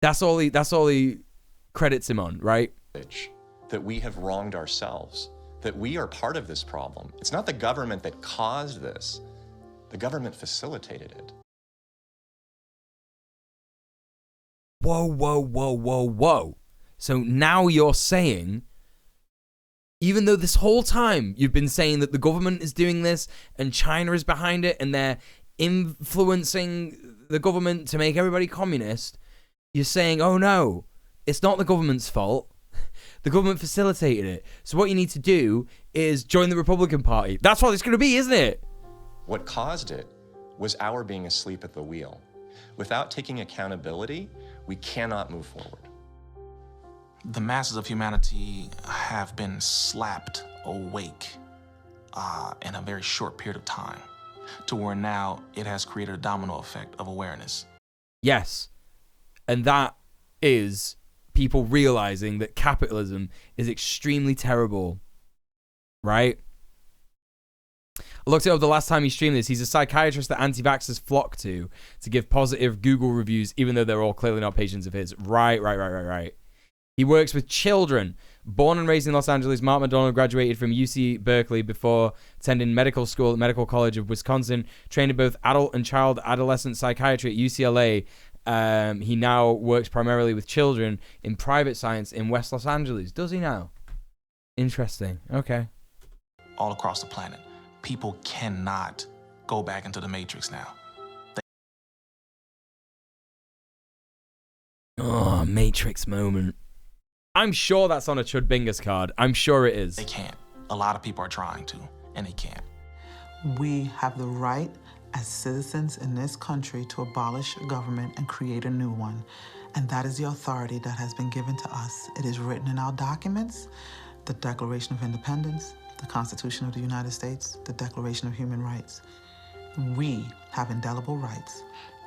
That's all he credits him on, right? That we have wronged ourselves. That we are part of this problem. It's not the government that caused this. The government facilitated it. Whoa, whoa, whoa, whoa, whoa. So now you're saying, even though this whole time you've been saying that the government is doing this and China is behind it and they're influencing the government to make everybody communist, you're saying, oh no, it's not the government's fault. The government facilitated it. So what you need to do is join the Republican Party. That's what it's going to be, isn't it? What caused it was our being asleep at the wheel. Without taking accountability, we cannot move forward. The masses of humanity have been slapped awake in a very short period of time, to where now it has created a domino effect of awareness. Yes. And that is people realizing that capitalism is extremely terrible, right? I looked it up the last time he streamed this. He's a psychiatrist that anti-vaxxers flock to give positive Google reviews, even though they're all clearly not patients of his. Right. He works with children. Born and raised in Los Angeles, Mark McDonald graduated from UC Berkeley before attending medical school at Medical College of Wisconsin, trained in both adult and child adolescent psychiatry at UCLA. He now works primarily with children in private science in West Los Angeles. Does he now? Interesting. Okay. All across the planet, people cannot go back into the matrix now. Oh, Matrix moment. I'm sure that's on a Chud Bingus card. I'm sure it is. They can't. A lot of people are trying to, and they can't. We have the right as citizens in this country to abolish government and create a new one. And that is the authority that has been given to us. It is written in our documents, the Declaration of Independence, the Constitution of the United States, the Declaration of Human Rights. We have indelible rights.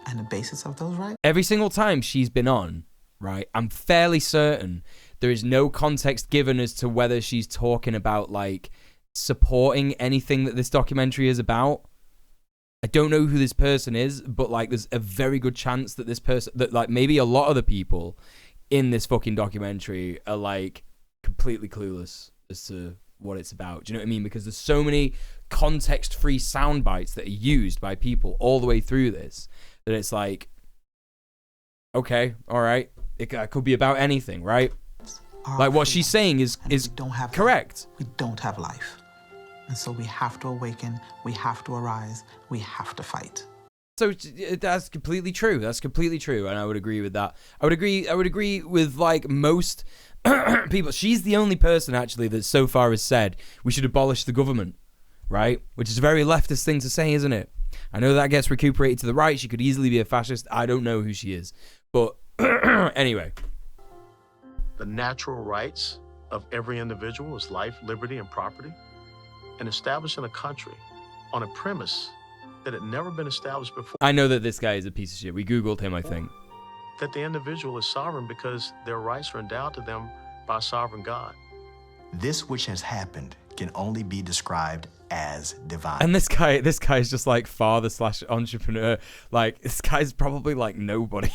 And the basis of those rights? Every single time she's been on, right, I'm fairly certain there is no context given as to whether she's talking about, like, supporting anything that this documentary is about. I don't know who this person is, but like there's a very good chance that this person, that like maybe a lot of the people in this fucking documentary are like completely clueless as to what it's about. Do you know what I mean? Because there's so many context-free sound bites that are used by people all the way through this that it's like, okay, all right, it could be about anything, right? Like what she's saying is correct. We don't have life. And so we have to awaken, we have to arise, we have to fight. So that's completely true. That's completely true, and I would agree with that. I would agree with like most people. She's the only person actually that so far has said we should abolish the government, right? Which is a very leftist thing to say, isn't it? I know that gets recuperated to the right. She could easily be a fascist. I don't know who she is, but anyway. The natural rights of every individual is life, liberty, and property. And establishing a country on a premise that had never been established before. I know that this guy is a piece of shit. We Googled him, I think. That the individual is sovereign because their rights are endowed to them by a sovereign God. This which has happened can only be described as divine. And this guy's just like father/entrepreneur. Like, this guy's probably like nobody.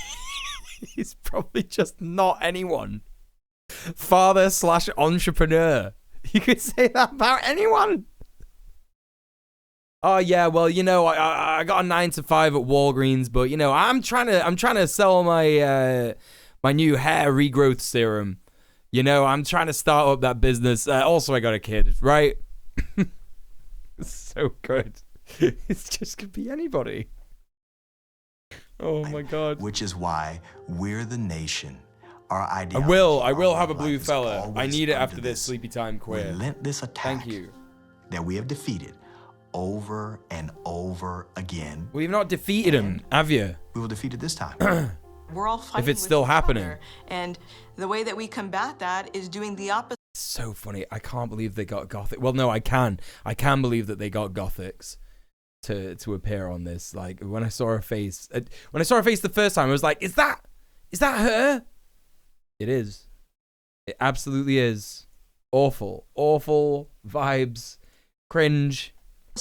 He's probably just not anyone. Father/entrepreneur. You could say that about anyone. Oh yeah, well, you know, I got a 9 to 5 at Walgreens, but you know, I'm trying to sell my my new hair regrowth serum. You know, I'm trying to start up that business. Also, I got a kid, right? It's so good. It's just could be anybody. Oh my God. Which is why we're the nation. Our I will have a blue fella. I need it after this sleepy time queer. Relentless attack. Thank you. That we have defeated over and over again. Well, you've not defeated him, have you? We will defeat it this time. We're all fighting if it's still happening. And the way that we combat that is doing the opposite. So funny. I can't believe they got Gothic. Well, no, I can. I can believe that they got Gothics to appear on this. Like when I saw her face, the first time, I was like, is that her? It is. It absolutely is. Awful vibes, cringe.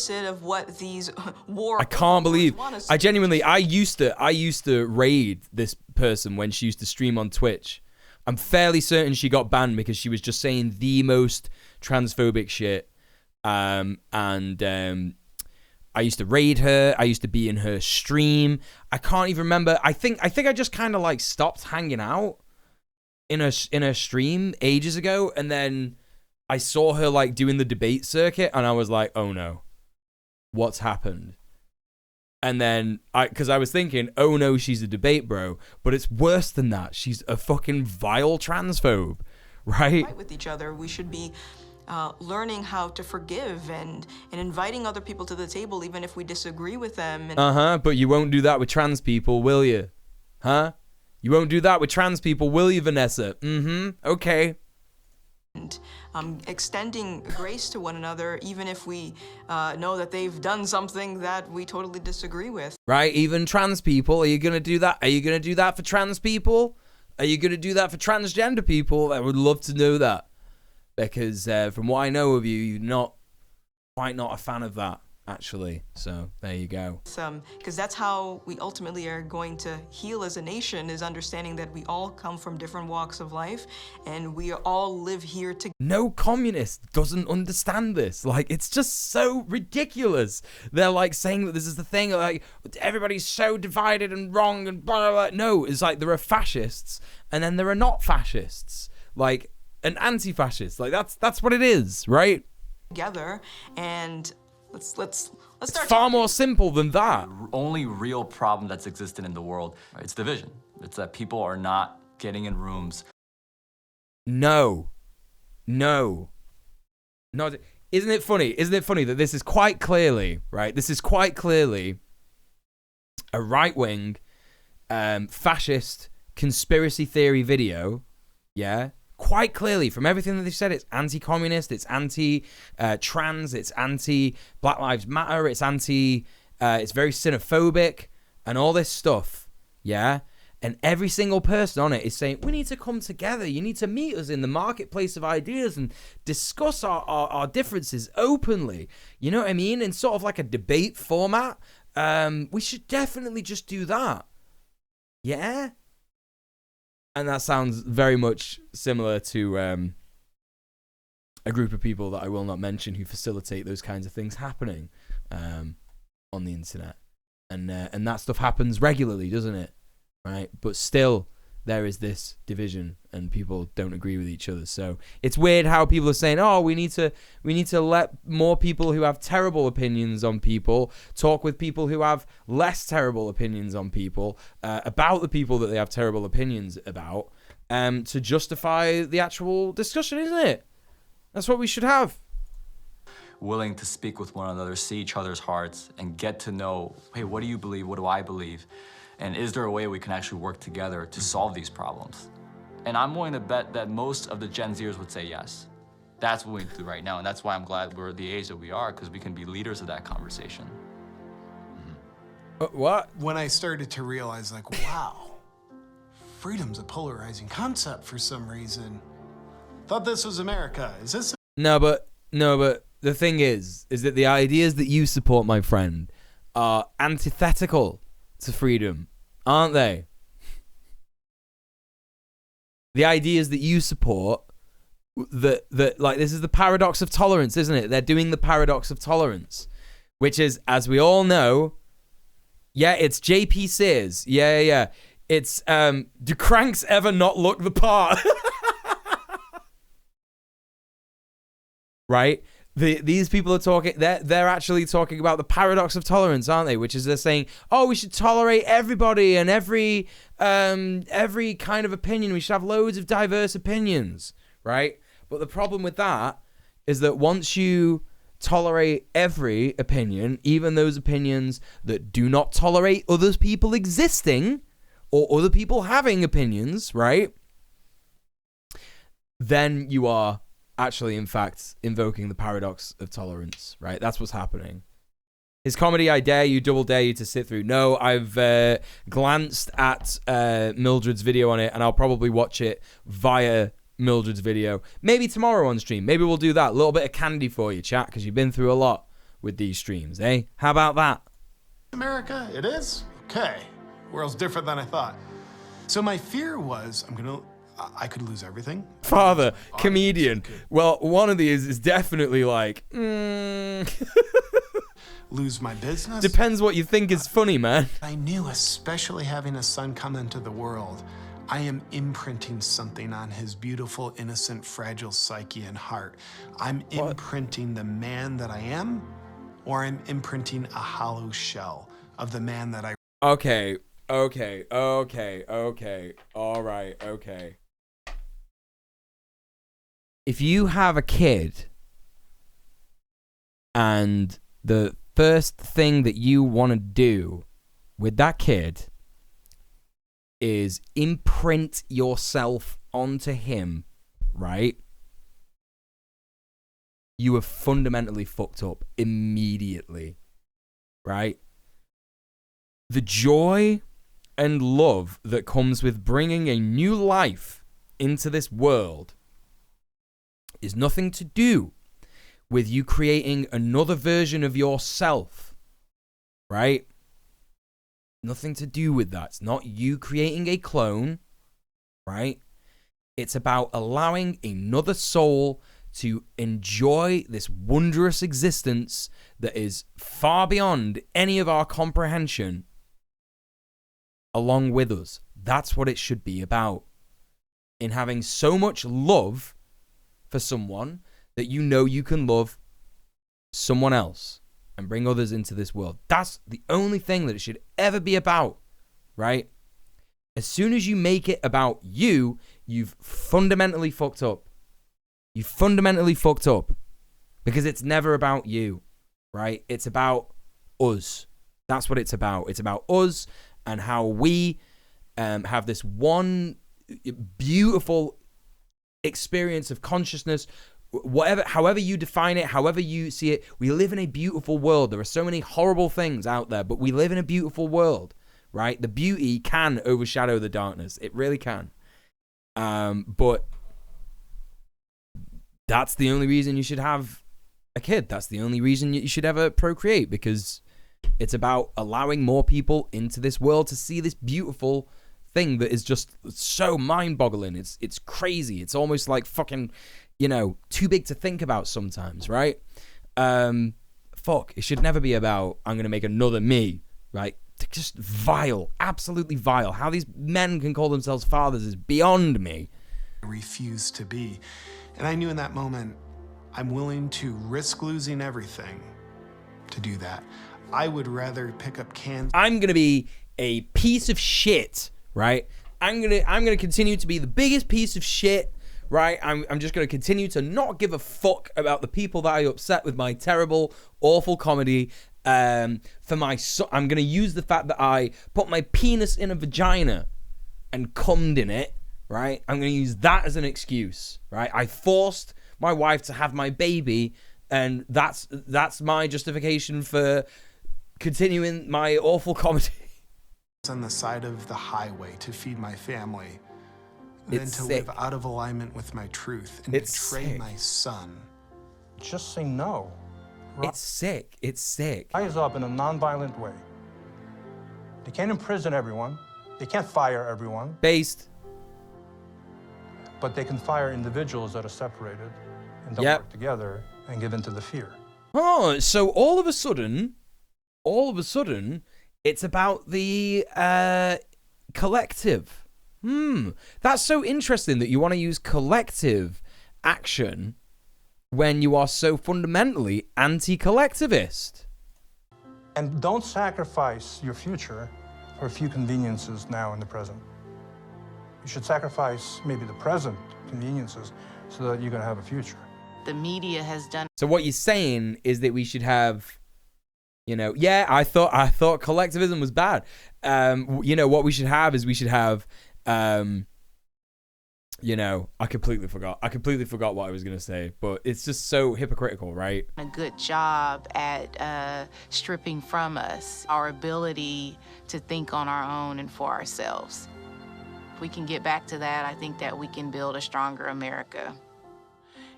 Of what these war. I can't believe. I genuinely. I used to raid this person when she used to stream on Twitch. I'm fairly certain she got banned because she was just saying the most transphobic shit. I used to raid her. I used to be in her stream. I can't even remember. I think I just kind of like stopped hanging out in a stream ages ago, and then I saw her like doing the debate circuit, and I was like, oh no, what's happened? And then because I was thinking, oh no, she's a debate bro, but it's worse than that. She's a fucking vile transphobe, right? Fight with each other. We should be learning how to forgive and inviting other people to the table, even if we disagree with them. But you won't do that with trans people, will you? Huh? You won't do that with trans people, will you, Vanessa? Okay. And extending grace to one another, even if we know that they've done something that we totally disagree with. Right, even trans people, are you going to do that? Are you going to do that for trans people? Are you going to do that for transgender people? I would love to know that. Because from what I know of you, you're quite not a fan of that, actually. So there you go. Because that's how we ultimately are going to heal as a nation, is understanding that we all come from different walks of life and we all live here together. No communist doesn't understand this. Like, it's just so ridiculous. They're like saying that this is the thing, like everybody's so divided and wrong and blah, blah, blah. No, it's like there are fascists and then there are not fascists. Like, an anti-fascist. Like, that's what it is, right? Together, and let's start. It's far more simple than that. The only real problem that's existed in the world, it's division. It's that people are not getting in rooms. No. Not. Isn't it funny? Isn't it funny that this is quite clearly, right? This is quite clearly a right-wing, fascist conspiracy theory video. Yeah. Quite clearly, from everything that they've said, it's anti-communist, it's anti-trans, it's anti-Black Lives Matter, it's very xenophobic, and all this stuff, yeah? And every single person on it is saying, we need to come together. You need to meet us in the marketplace of ideas and discuss our differences openly. You know what I mean? In sort of like a debate format. We should definitely just do that. Yeah? And that sounds very much similar to a group of people that I will not mention who facilitate those kinds of things happening on the internet. And that stuff happens regularly, doesn't it? Right, but still there is this division and people don't agree with each other. So it's weird how people are saying, oh, we need to let more people who have terrible opinions on people talk with people who have less terrible opinions on people about the people that they have terrible opinions about to justify the actual discussion, isn't it? That's what we should have. Willing to speak with one another, see each other's hearts, and get to know, hey, what do you believe? What do I believe? And is there a way we can actually work together to solve these problems? And I'm willing to bet that most of the Gen Zers would say yes. That's what we need to do right now. And that's why I'm glad we're the age that we are, because we can be leaders of that conversation. What? When I started to realize, like, wow, freedom's a polarizing concept for some reason. Thought this was America. Is this? No, but the thing is that the ideas that you support, my friend, are antithetical to freedom, aren't they? The ideas that you support, that like, this is the paradox of tolerance, isn't it? They're doing the paradox of tolerance, which is, as we all know, yeah, it's JP Sears. Yeah. It's do cranks ever not look the part? Right? These people are talking, they're actually talking about the paradox of tolerance, aren't they? Which is they're saying, oh, we should tolerate everybody and every kind of opinion. We should have loads of diverse opinions, right? But the problem with that is that once you tolerate every opinion, even those opinions that do not tolerate other people existing or other people having opinions, right? Then you are actually, in fact, invoking the paradox of tolerance, right? That's what's happening. His comedy, I dare you, double dare you to sit through. No, I've glanced at Mildred's video on it, and I'll probably watch it via Mildred's video. Maybe tomorrow on stream. Maybe we'll do that. A little bit of candy for you, chat, because you've been through a lot with these streams, eh? How about that? America, it is? Okay. World's different than I thought. So my fear was, I could lose everything. Father, comedian. Well, one of these is definitely like, lose my business? Depends what you think is funny, man. I knew, especially having a son come into the world, I am imprinting something on his beautiful, innocent, fragile psyche and heart. I'm imprinting the man that I am, or I'm imprinting a hollow shell of the man that I... Okay. All right, okay. If you have a kid and the first thing that you want to do with that kid is imprint yourself onto him, right? You have fundamentally fucked up immediately, right? The joy and love that comes with bringing a new life into this world is nothing to do with you creating another version of yourself, right? Nothing to do with that. It's not you creating a clone, right? It's about allowing another soul to enjoy this wondrous existence that is far beyond any of our comprehension along with us. That's what it should be about. In having so much love for someone that you know you can love someone else and bring others into this world. That's the only thing that it should ever be about, right? As soon as you make it about you, you've fundamentally fucked up. You fundamentally fucked up because it's never about you, right? It's about us. That's what it's about. It's about us and how we have this one beautiful experience of consciousness, however you define it, however you see it. We live in a beautiful world. There are so many horrible things out there, but we live in a beautiful world, right? The beauty can overshadow the darkness. It really can. But that's the only reason you should have a kid. That's the only reason you should ever procreate, because it's about allowing more people into this world to see this beautiful thing that is just so mind-boggling. It's crazy. It's almost like fucking, you know, too big to think about sometimes, right? Fuck, it should never be about, I'm going to make another me, right? Just vile, absolutely vile. How these men can call themselves fathers is beyond me. I refuse to be. And I knew in that moment, I'm willing to risk losing everything to do that. I would rather pick up cans. I'm going to be a piece of shit, right? I'm gonna continue to be the biggest piece of shit, right? I'm just gonna continue to not give a fuck about the people that I upset with my terrible, awful comedy. For my I'm gonna use the fact that I put my penis in a vagina and cummed in it, right? I'm gonna use that as an excuse, right? I forced my wife to have my baby, and that's my justification for continuing my awful comedy. On the side of the highway to feed my family, than It's to sick. live out of alignment with my truth and It's betray sick. my son. Just say no. It's sick. It's sick. Rise up in a non-violent way. They can't imprison everyone. They can't fire everyone. Based. But they can fire individuals that are separated and don't Yep. work together and give in to the fear. Oh, so all of a sudden, it's about the collective. That's so interesting that you want to use collective action when you are so fundamentally anti-collectivist. And don't sacrifice your future for a few conveniences now in the present. You should sacrifice maybe the present conveniences so that you're going to have a future. The media has done. So what you're saying is that we should have, you know, yeah, I thought collectivism was bad. You know, what we should have is we should have, you know, I completely forgot what I was going to say, but it's just so hypocritical, right? A good job at stripping from us our ability to think on our own and for ourselves. If we can get back to that, I think that we can build a stronger America.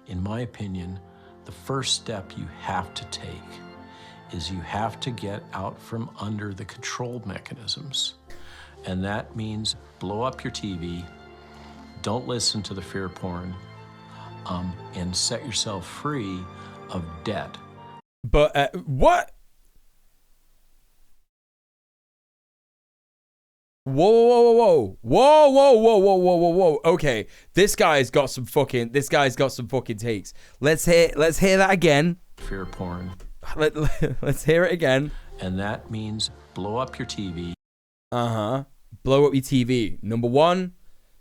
In my opinion, the first step you have to take is you have to get out from under the control mechanisms. And that means blow up your TV, don't listen to the fear porn, and set yourself free of debt. But what? Whoa. Okay, this guy's got some fucking takes. Let's hear that again. Fear porn. Let's hear it again. And that means blow up your TV. Blow up your TV. Number one,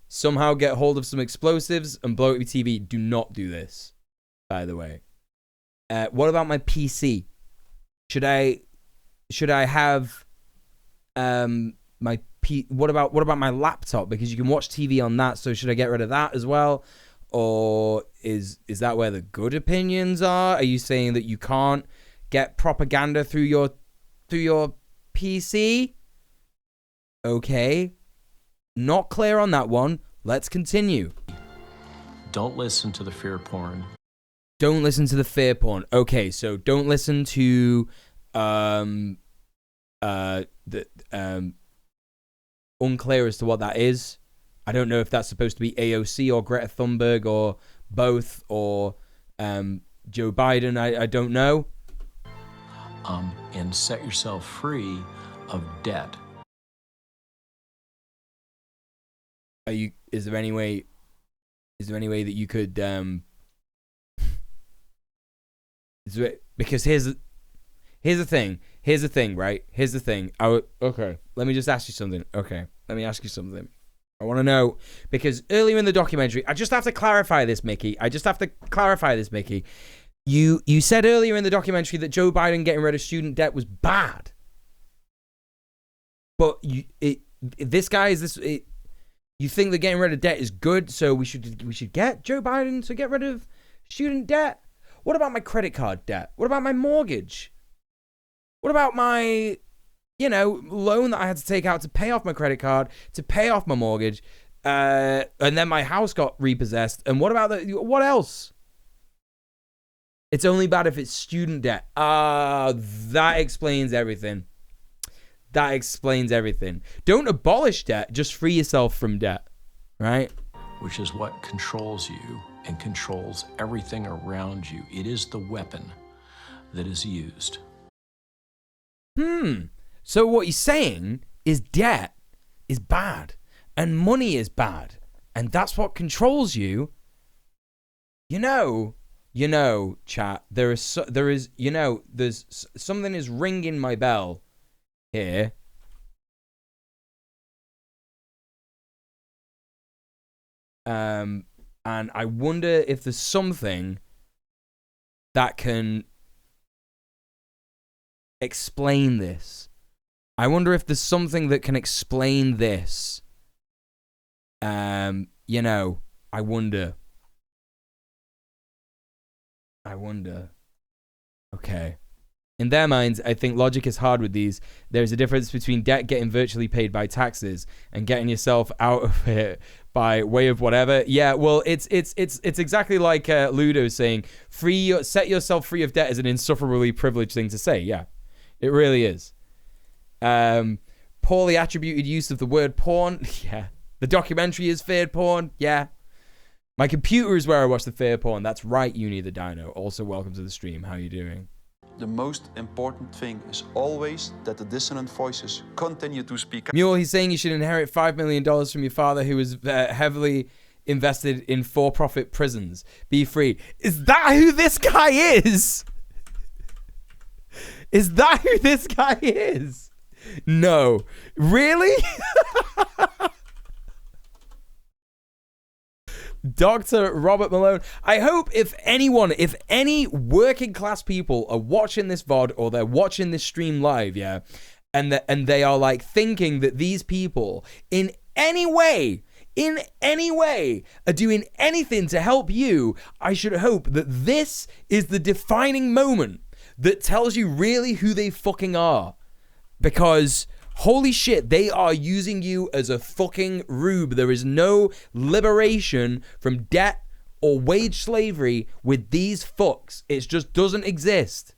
somehow get hold of some explosives and blow up your TV. Do not do this, by the way. What about my PC? Should I have what about my laptop? Because you can watch TV on that, so should I get rid of that as well? Or is that where the good opinions are? Are you saying that you can't get propaganda through your PC? Okay. Not clear on that one. Let's continue. Don't listen to the fear porn. Don't listen to the fear porn. Okay, so don't listen to unclear as to what that is. I don't know if that's supposed to be AOC or Greta Thunberg or both or Joe Biden. I don't know. And set yourself free of debt. Is there any way that you could because here's the thing, right? Here's the thing. Okay, let me just ask you something. I want to know, because earlier in the documentary, I just have to clarify this, Mickey. You said earlier in the documentary that Joe Biden getting rid of student debt was bad. But you think that getting rid of debt is good, so we should get Joe Biden to get rid of student debt? What about my credit card debt? What about my mortgage? What about my you know, loan that I had to take out to pay off my credit card, to pay off my mortgage, and then my house got repossessed. And what about what else? It's only bad if it's student debt. That explains everything. That explains everything. Don't abolish debt, just free yourself from debt, right? Which is what controls you and controls everything around you. It is the weapon that is used. So what you're saying is debt is bad and money is bad, and that's what controls you. You know, chat. There's something is ringing my bell here. And I wonder if there's something that can explain this. I wonder if there's something that can explain this. You know, I wonder. Okay. In their minds, I think logic is hard with these. There's a difference between debt getting virtually paid by taxes and getting yourself out of it by way of whatever. Yeah, well, it's exactly like Ludo saying, set yourself free of debt is an insufferably privileged thing to say. Yeah, it really is. Poorly attributed use of the word porn. Yeah. The documentary is fair porn. Yeah. My computer is where I watch the fair porn. That's right, Uni the Dino. Also, welcome to the stream. How are you doing? The most important thing is always that the dissonant voices continue to speak. Mule, he's saying you should inherit $5 million from your father who was heavily invested in for-profit prisons. Be free. Is that who this guy is? Is that who this guy is? No. Really? Dr. Robert Malone. I hope if any working class people are watching this VOD or they're watching this stream live, yeah, and they are like thinking that these people in any way are doing anything to help you, I should hope that this is the defining moment that tells you really who they fucking are. Because holy shit, they are using you as a fucking rube. There is no liberation from debt or wage slavery with these fucks. It just doesn't exist.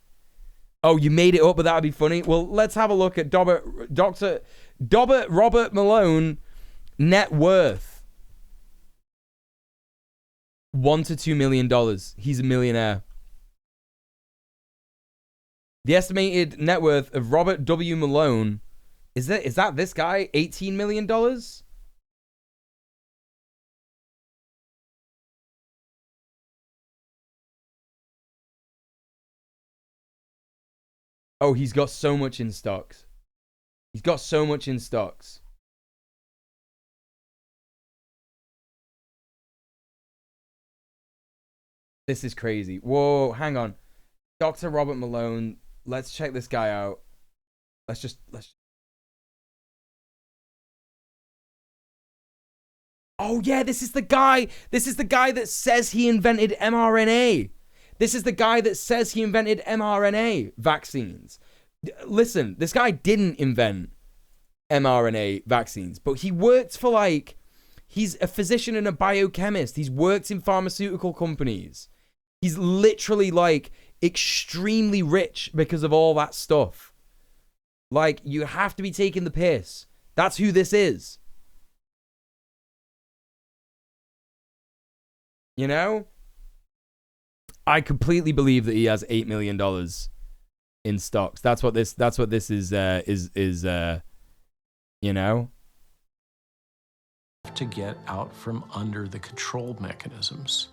Oh, you made it up, but that would be funny. Well, let's have a look at Dr. Robert Malone net worth. $1 to $2 million. He's a millionaire. The estimated net worth of Robert W. Malone is that this guy? $18 million? Oh, he's got so much in stocks. He's got so much in stocks. This is crazy. Whoa, hang on. Dr. Robert Malone. Let's check this guy out. Let's Oh yeah, this is the guy. This is the guy that says he invented mRNA. This is the guy that says he invented mRNA vaccines. Listen, this guy didn't invent mRNA vaccines, but he worked for he's a physician and a biochemist. He's worked in pharmaceutical companies. He's literally extremely rich because of all that stuff. You have to be taking the piss. That's who this is. You know? I completely believe that he has $8 million in stocks. That's what this is, you know? To get out from under the control mechanisms.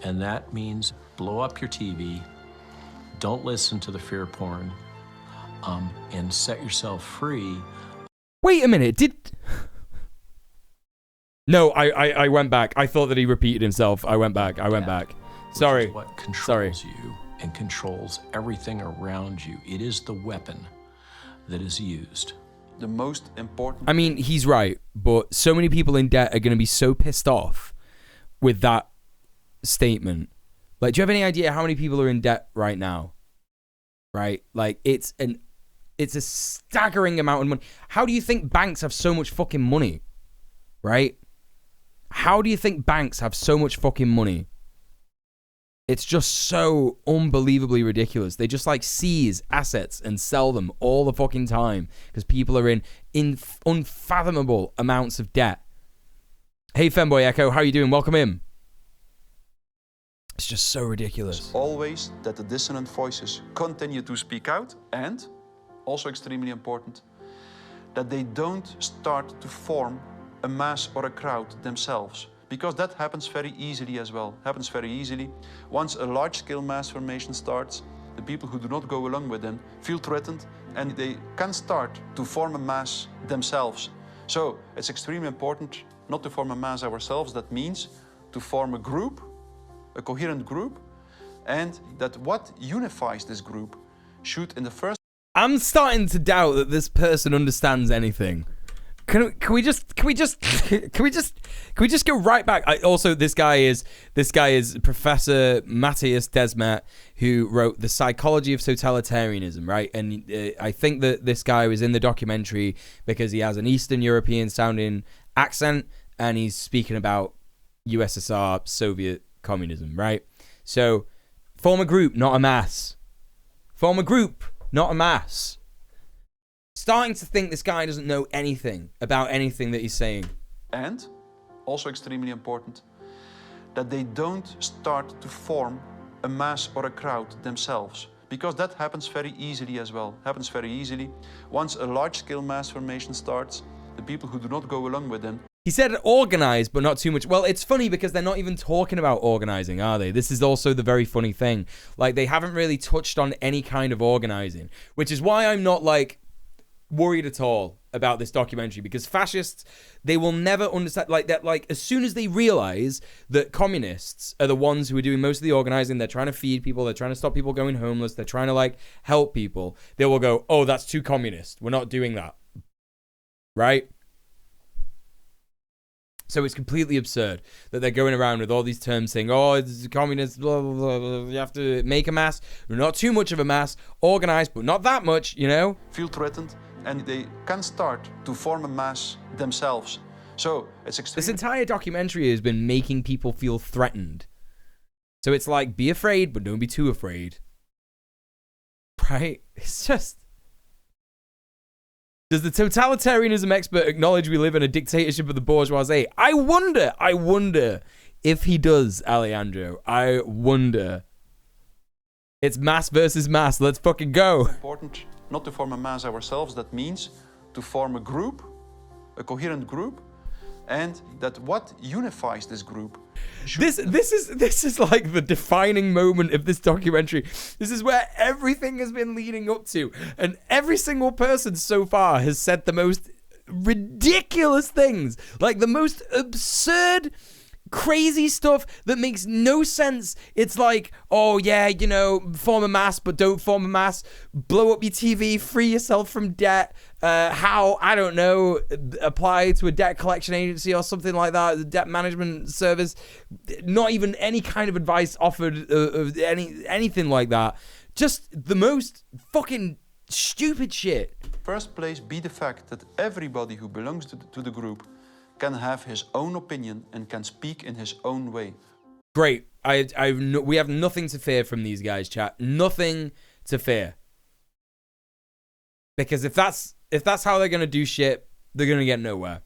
And that means blow up your TV, don't listen to the fear porn, and set yourself free. Wait a minute, No, I went back. I thought that he repeated himself. I went back. Sorry. What controls you and controls everything around you. It is the weapon that is used. The most important... I mean, he's right, but so many people in debt are going to be so pissed off with that statement. Do you have any idea how many people are in debt right now? Right? It's an It's a staggering amount of money. How do you think banks have so much fucking money? Right? How do you think banks have so much fucking money? It's just so unbelievably ridiculous. They just like seize assets and sell them all the fucking time because people are in unfathomable amounts of debt. Hey, Femboy Echo, how you doing? Welcome in. It's just so ridiculous. Always that the dissonant voices continue to speak out, and also extremely important, that they don't start to form a mass or a crowd themselves, because that happens very easily as well. Happens very easily. Once a large-scale mass formation starts, the people who do not go along with them feel threatened, and they can start to form a mass themselves. So it's extremely important not to form a mass ourselves. That means to form a group, a coherent group, and that what unifies this group should in the first... I'm starting to doubt that this person understands anything. Can we just go right back? This guy is Professor Matthias Desmet, who wrote The Psychology of Totalitarianism, right? And I think that this guy was in the documentary because he has an Eastern European sounding accent and he's speaking about USSR, Soviet communism, right? So form a group, not a mass. Form a group, not a mass. Starting to think this guy doesn't know anything about anything that he's saying. And, also extremely important, that they don't start to form a mass or a crowd themselves, because that happens very easily as well. Happens very easily. Once a large-scale mass formation starts, the people who do not go along with them... He said organize, but not too much. Well, it's funny because they're not even talking about organizing, are they? This is also the very funny thing. Like, they haven't really touched on any kind of organizing, which is why I'm not, like, worried at all about this documentary, because fascists, they will never understand, like, that, like, as soon as they realize that communists are the ones who are doing most of the organizing, they're trying to feed people, they're trying to stop people going homeless, they're trying to, like, help people, they will go, oh, that's too communist, we're not doing that, right? So it's completely absurd that they're going around with all these terms saying, oh, it's communist, blah, blah, blah, blah. You have to make a mass, not too much of a mass, organize, but not that much, you know? Feel threatened, and they can start to form a mass themselves. So it's extremely... This entire documentary has been making people feel threatened. So it's like, be afraid, but don't be too afraid. Right? It's just... Does the totalitarianism expert acknowledge we live in a dictatorship of the bourgeoisie? I wonder if he does, Alejandro. I wonder. It's mass versus mass. Let's fucking go. Important not to form a mass ourselves. That means to form a group, a coherent group, and that what unifies this group. This is like the defining moment of this documentary. This is where everything has been leading up to, and every single person so far has said the most ridiculous things, like the most absurd, crazy stuff that makes no sense. It's like, oh yeah, you know, form a mass, but don't form a mass. Blow up your TV, free yourself from debt. How, I don't know, apply to a debt collection agency or something like that, the debt management service. Not even any kind of advice offered of anything like that. Just the most fucking stupid shit. First place be the fact that everybody who belongs to the group can have his own opinion and can speak in his own way. Great. We have nothing to fear from these guys, chat. Nothing to fear. Because if that's how they're gonna do shit, they're gonna get nowhere.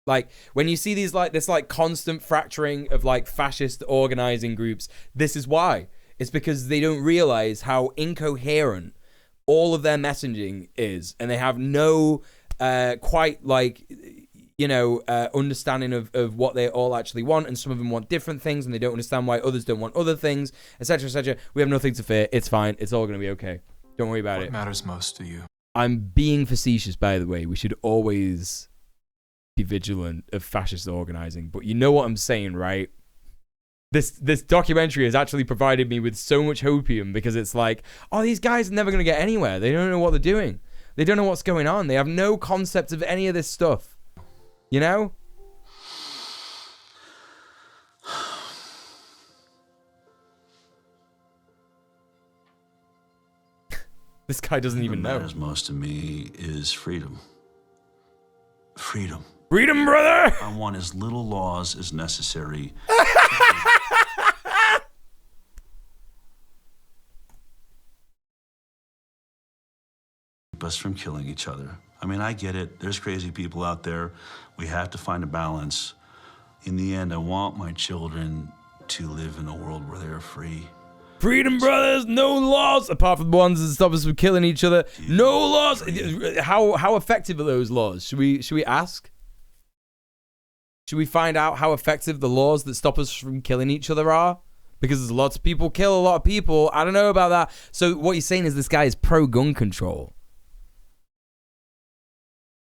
Like, when you see these, like, this, like, constant fracturing of, like, fascist organizing groups, this is why. It's because they don't realize how incoherent all of their messaging is, and they have no quite, like, you know, understanding of what they all actually want, and some of them want different things, and they don't understand why others don't want other things, etc., etc. We have nothing to fear. It's fine. It's all going to be okay. Don't worry about it. What matters most to you? I'm being facetious, by the way. We should always be vigilant of fascist organizing, but you know what I'm saying, right? This documentary has actually provided me with so much hopium, because it's like, oh, these guys are never going to get anywhere. They don't know what they're doing. They don't know what's going on. They have no concept of any of this stuff. You know? This guy doesn't even know. What matters most to me is freedom. Freedom. Freedom, brother! I want as little laws as necessary. Keep us from killing each other. I mean, I get it. There's crazy people out there. We have to find a balance. In the end, I want my children to live in a world where they're free. Freedom, brothers, no laws, apart from the ones that stop us from killing each other. No laws. How effective are those laws? Should we ask? Should we find out how effective the laws that stop us from killing each other are? Because there's lots of people kill a lot of people. I don't know about that. So what you're saying is this guy is pro-gun control.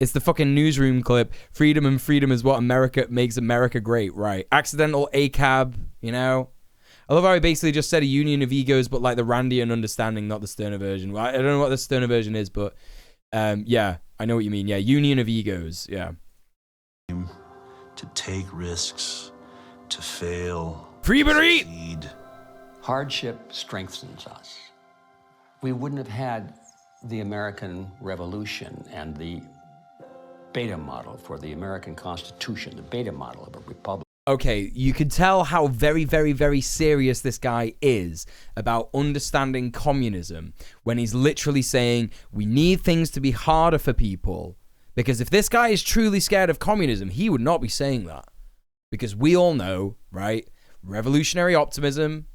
It's the fucking newsroom clip. Freedom and freedom is what America makes America great, right? Accidental ACAB, you know? I love how he basically just said a union of egos, but like the Randian understanding, not the Sterner version. I don't know what the Sterner version is, but yeah, I know what you mean. Yeah, union of egos, yeah. To take risks, to fail, free but eat. Hardship strengthens us. We wouldn't have had the American Revolution and the beta model for the American Constitution, the beta model of a republic. Okay, you can tell how very, very, very serious this guy is about understanding communism when he's literally saying we need things to be harder for people. Because if this guy is truly scared of communism, he would not be saying that. Because we all know, right, revolutionary optimism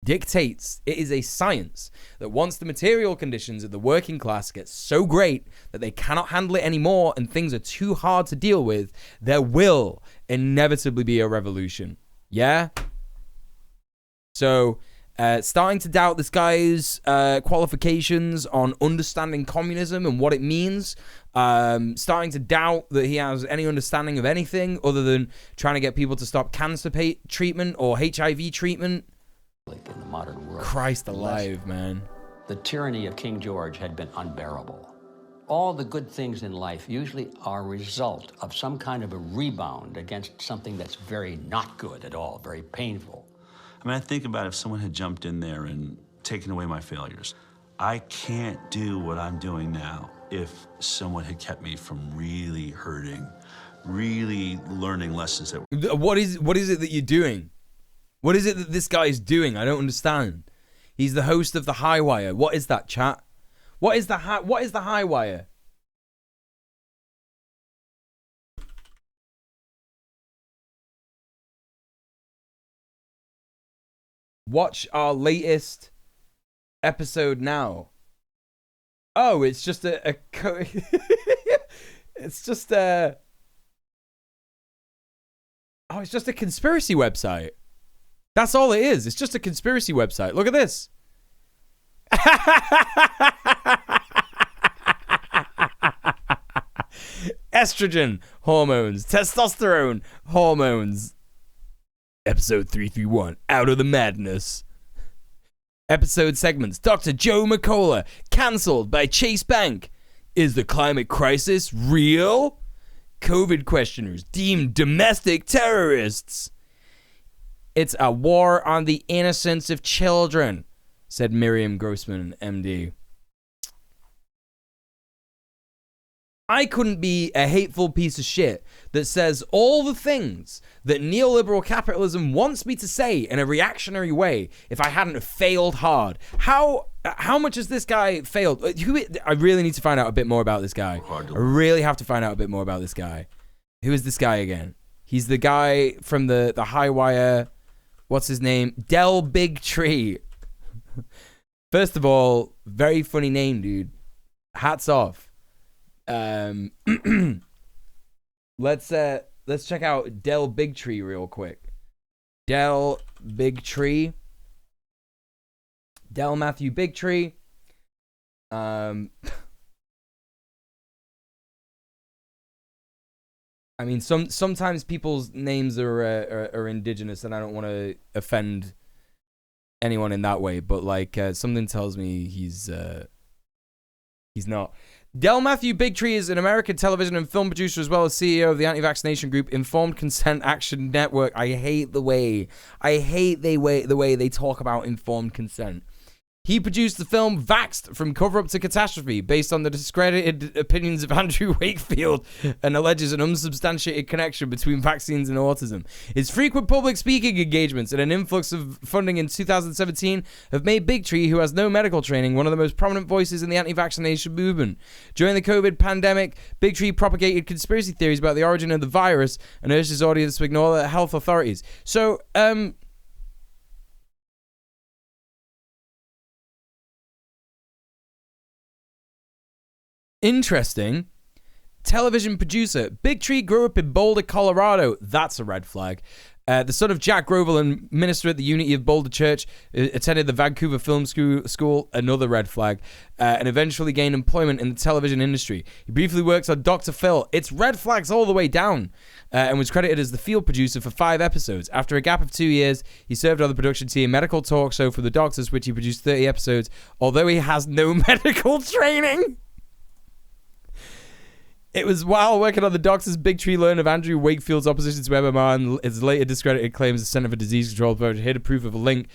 dictates, it is a science, that once the material conditions of the working class get so great that they cannot handle it anymore and things are too hard to deal with, there will inevitably be a revolution. Yeah? So, starting to doubt this guy's qualifications on understanding communism and what it means, starting to doubt that he has any understanding of anything other than trying to get people to stop cancer treatment or HIV treatment. In the modern world. Christ alive, man. The tyranny of King George had been unbearable. All the good things in life usually are a result of some kind of a rebound against something that's very not good at all, very painful. I mean, I think about if someone had jumped in there and taken away my failures. I can't do what I'm doing now if someone had kept me from really hurting, really learning lessons that. What is it that you're doing? What is it that this guy is doing? I don't understand. He's the host of the High Wire. What is that, chat? What is the High Wire? Watch our latest episode now. Oh, it's just it's just a conspiracy website. That's all it is. It's just a conspiracy website. Look at this. Estrogen hormones, testosterone hormones. Episode 331, Out of the Madness. Episode segments, Dr. Joe McCullough, cancelled by Chase Bank. Is the climate crisis real? COVID questioners deemed domestic terrorists. It's a war on the innocence of children, said Miriam Grossman, MD. I couldn't be a hateful piece of shit that says all the things that neoliberal capitalism wants me to say in a reactionary way if I hadn't failed hard. How much has this guy failed? I really need to find out a bit more about this guy. I really have to find out a bit more about this guy. Who is this guy again? He's the guy from the High Wire. What's his name? Del Big Tree. First of all, very funny name, dude. Hats off. Let's check out Del Big Tree real quick. Del Big Tree. Del Matthew Big Tree. I mean, sometimes people's names are indigenous, and I don't want to offend anyone in that way. But like, something tells me he's not. Del Matthew Bigtree is an American television and film producer, as well as CEO of the anti-vaccination group Informed Consent Action Network. I hate the way they talk about informed consent. He produced the film Vaxxed from Cover Up to Catastrophe, based on the discredited opinions of Andrew Wakefield, and alleges an unsubstantiated connection between vaccines and autism. His frequent public speaking engagements and an influx of funding in 2017 have made Bigtree, who has no medical training, one of the most prominent voices in the anti-vaccination movement. During the COVID pandemic, Bigtree propagated conspiracy theories about the origin of the virus and urged his audience to ignore the health authorities. So, interesting. Television producer. Bigtree grew up in Boulder, Colorado. That's a red flag. The son of Jack Groveland, minister at the Unity of Boulder Church, attended the Vancouver Film School, another red flag, and eventually gained employment in the television industry. He briefly worked on Dr. Phil. It's red flags all the way down, and was credited as the field producer for 5 episodes. After a gap of 2 years, he served on the production team medical talk show for the doctors, which he produced 30 episodes, although he has no medical training. It was while working on the doctors, Bigtree learned of Andrew Wakefield's opposition to MMR and his later discredited claims the Center for Disease Control hid proof of a link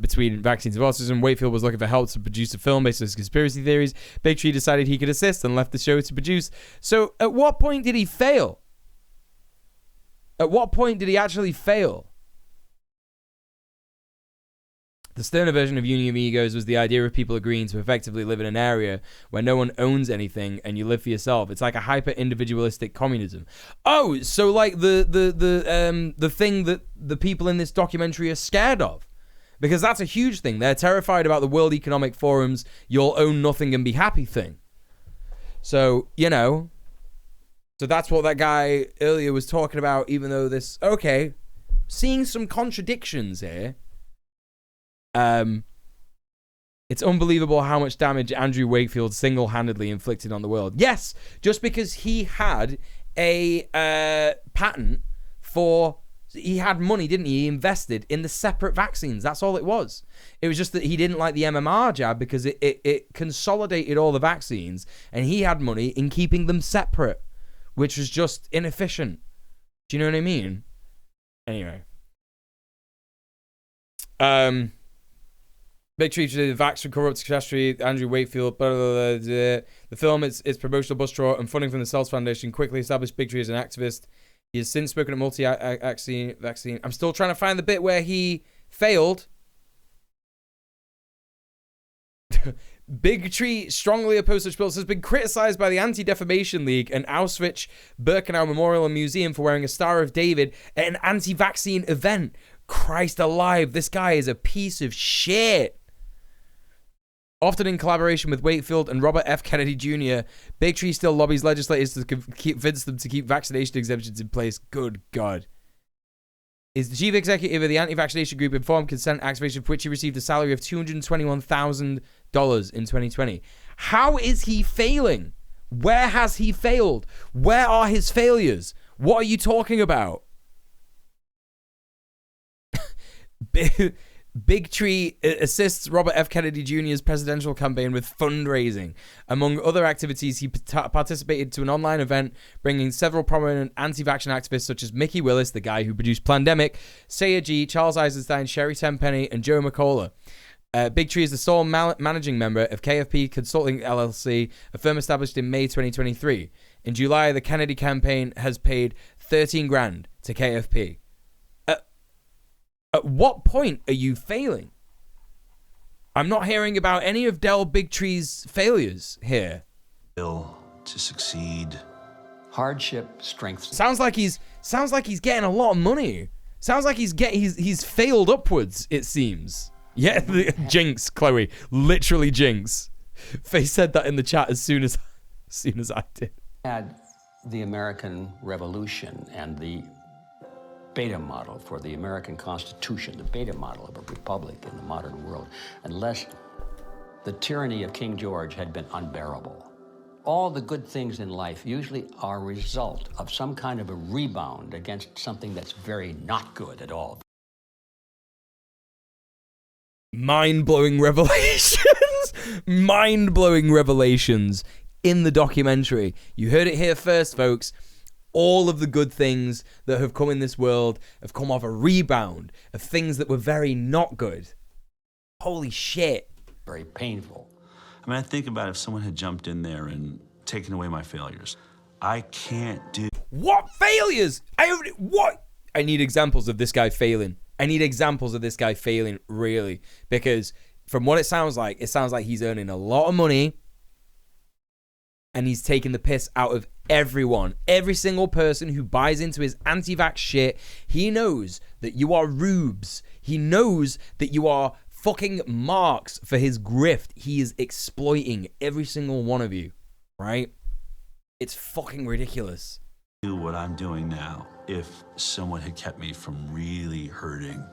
between vaccines and autism. Wakefield was looking for help to produce a film based on his conspiracy theories. Bigtree decided he could assist and left the show to produce. So at what point did he fail? At what point did he actually fail? The sterner version of Union of Egos was the idea of people agreeing to effectively live in an area where no one owns anything and you live for yourself. It's like a hyper-individualistic communism. Oh, so like the thing that the people in this documentary are scared of. Because that's a huge thing. They're terrified about the World Economic Forum's you'll own nothing and be happy thing. So, you know, so that's what that guy earlier was talking about, even though this, okay, seeing some contradictions here. It's unbelievable how much damage Andrew Wakefield single-handedly inflicted on the world. Yes, just because he had a patent for... He had money, didn't he? He invested in the separate vaccines. That's all it was. It was just that he didn't like the MMR jab because it consolidated all the vaccines, and he had money in keeping them separate, which was just inefficient. Do you know what I mean? Anyway. Bigtree did the Vax from Cover Up to Catastrophe, Andrew Wakefield, blah, blah, blah, blah. The film, its promotional bus tour and funding from the Cells Foundation quickly established Bigtree as an activist. He has since spoken at multi-vaccine. I'm still trying to find the bit where he failed. Bigtree strongly opposed such bills, has been criticized by the Anti-Defamation League and Auschwitz-Birkenau Memorial and Museum for wearing a Star of David at an anti-vaccine event. Christ alive, this guy is a piece of shit. Often in collaboration with Wakefield and Robert F. Kennedy Jr., Bigtree still lobbies legislators to convince them to keep vaccination exemptions in place. Good God. Is the chief executive of the anti-vaccination group Informed Consent Activation, for which he received a salary of $221,000 in 2020. How is he failing? Where has he failed? Where are his failures? What are you talking about? Bigtree assists Robert F. Kennedy Jr.'s presidential campaign with fundraising. Among other activities, he participated to an online event bringing several prominent anti-vaccine activists such as Mickey Willis, the guy who produced Plandemic, Saya G, Charles Eisenstein, Sherry Tenpenny, and Joe McCullough. Bigtree is the sole managing member of KFP Consulting LLC, a firm established in May 2023. In July, the Kennedy campaign has paid $13,000 to KFP. At what point are you failing? I'm not hearing about any of Del Bigtree's failures here. Will to succeed. Hardship strengthens. Sounds like he's getting a lot of money. Sounds like he's failed upwards, it seems. Yeah, jinx, Chloe. Literally jinx. Faye said that in the chat as soon as I did. Had the American Revolution and the beta model for the American Constitution, the beta model of a republic in the modern world, unless the tyranny of King George had been unbearable. All the good things in life usually are a result of some kind of a rebound against something that's very not good at all. Mind-blowing revelations! Mind-blowing revelations in the documentary. You heard it here first, folks. All of the good things that have come in this world have come off a rebound of things that were very not good. Holy shit. Very painful. I mean, I think about if someone had jumped in there and taken away my failures. I can't do... What failures? What? I need examples of this guy failing. I need examples of this guy failing, really. Because from what it sounds like he's earning a lot of money and he's taking the piss out of everyone. Every single person who buys into his anti-vax shit. He knows that you are rubes. He knows that you are fucking marks for his grift. He is exploiting every single one of you, right? It's fucking ridiculous. Do what I'm doing now if someone had kept me from really hurting,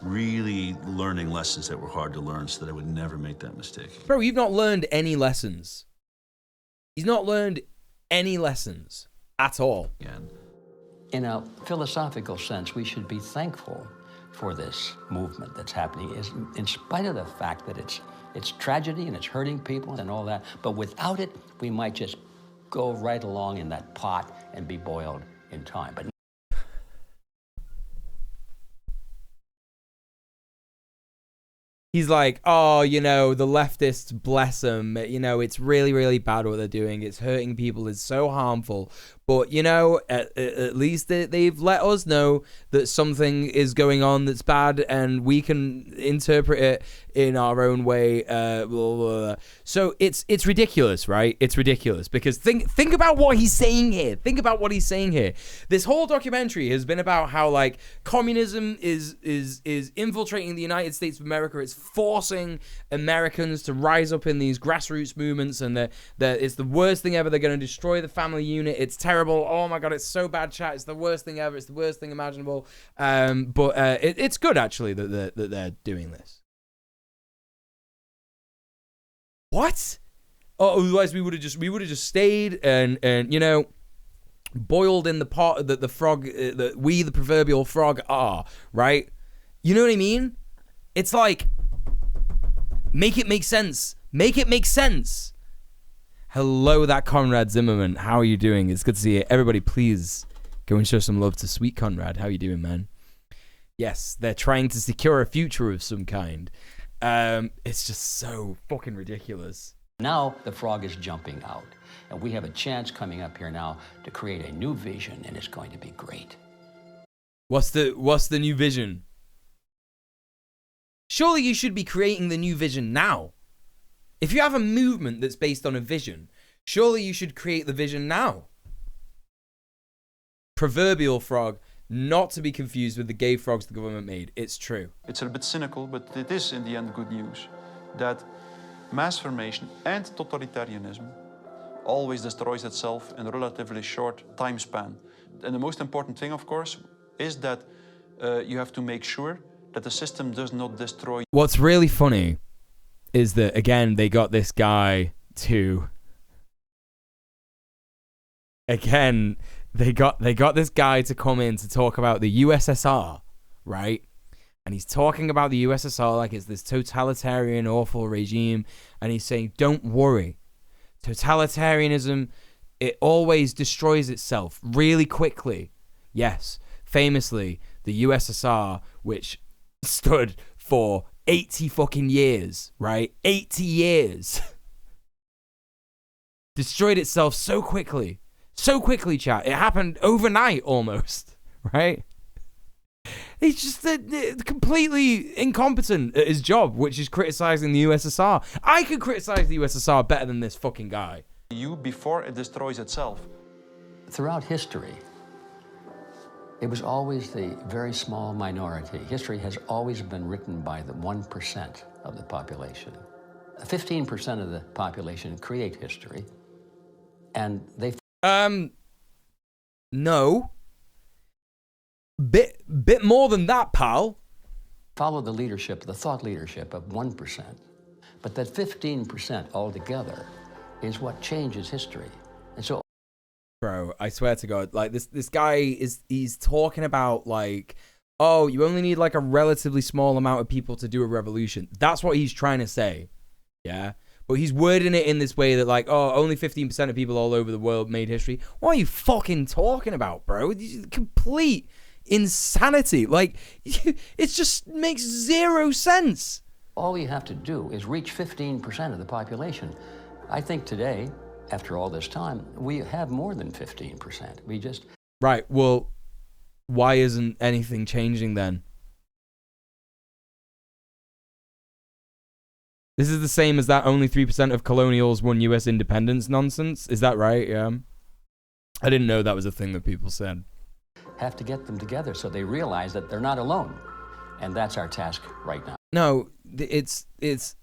really learning lessons that were hard to learn so that I would never make that mistake. Bro, you've not learned any lessons. He's not learned any lessons at all. In a philosophical sense, we should be thankful for this movement that's happening, is in spite of the fact that it's tragedy and it's hurting people and all that, but without it, we might just go right along in that pot and be boiled in time. But he's like, oh, you know, the leftists, bless them. You know, it's really, really bad what they're doing. It's hurting people. It's so harmful. But, you know, at least they've let us know that something is going on that's bad and we can interpret it in our own way. Blah, blah, blah. So it's ridiculous, right? It's ridiculous because think about what he's saying here. Think about what he's saying here. This whole documentary has been about how, like, communism is infiltrating the United States of America. It's forcing Americans to rise up in these grassroots movements, and it's the worst thing ever. They're going to destroy the family unit. It's terrible. Oh my god, it's so bad, chat. It's the worst thing ever. It's the worst thing imaginable. But it's good actually that they're doing this. What? Oh, otherwise we would have just stayed and you know, boiled in the pot that the frog that we the proverbial frog are, right? You know what I mean? It's like, make it make sense. Make it make sense. Hello, that Conrad Zimmerman. How are you doing? It's good to see you. Everybody, please go and show some love to sweet Conrad. How you doing, man? Yes, they're trying to secure a future of some kind. It's just so fucking ridiculous. now the frog is jumping out. And we have a chance coming up here now to create a new vision, and it's going to be great. What's the new vision? Surely you should be creating the new vision now. If you have a movement that's based on a vision, surely you should create the vision now. Proverbial frog, not to be confused with the gay frogs the government made. It's true. It's a bit cynical, but it is in the end good news that mass formation and totalitarianism always destroys itself in a relatively short time span. And the most important thing, of course, is that you have to make sure that the system does not destroy. What's really funny is that, again, they got this guy to... Again, they got this guy to come in to talk about the USSR, right? And he's talking about the USSR like it's this totalitarian, awful regime. And he's saying, don't worry. Totalitarianism, it always destroys itself really quickly. Yes, famously, the USSR, which stood for 80 fucking years, right? 80 years. Destroyed itself so quickly. So quickly, chat. It happened overnight almost, right? He's just completely incompetent at his job, which is criticizing the USSR. I could criticize the USSR better than this fucking guy. You before it destroys itself. Throughout history, it was always the very small minority. History has always been written by the 1% of the population. 15% of the population create history, and they... No. Bit more than that, pal. Follow the leadership, the thought leadership of 1%. But that 15% altogether is what changes history. And so... Bro, I swear to God, like this guy he's talking about like, oh, you only need like a relatively small amount of people to do a revolution. That's what he's trying to say. Yeah. But he's wording it in this way that like, oh, only 15% of people all over the world made history. What are you fucking talking about, bro? Complete insanity. Like, it just makes zero sense. All you have to do is reach 15% of the population. I think today, after all this time, we have more than 15%. We just... Right, well, why isn't anything changing then? This is the same as that only 3% of colonials won US independence nonsense. Is that right? Yeah. I didn't know that was a thing that people said. Have to get them together so they realize that they're not alone. And that's our task right now. No, it's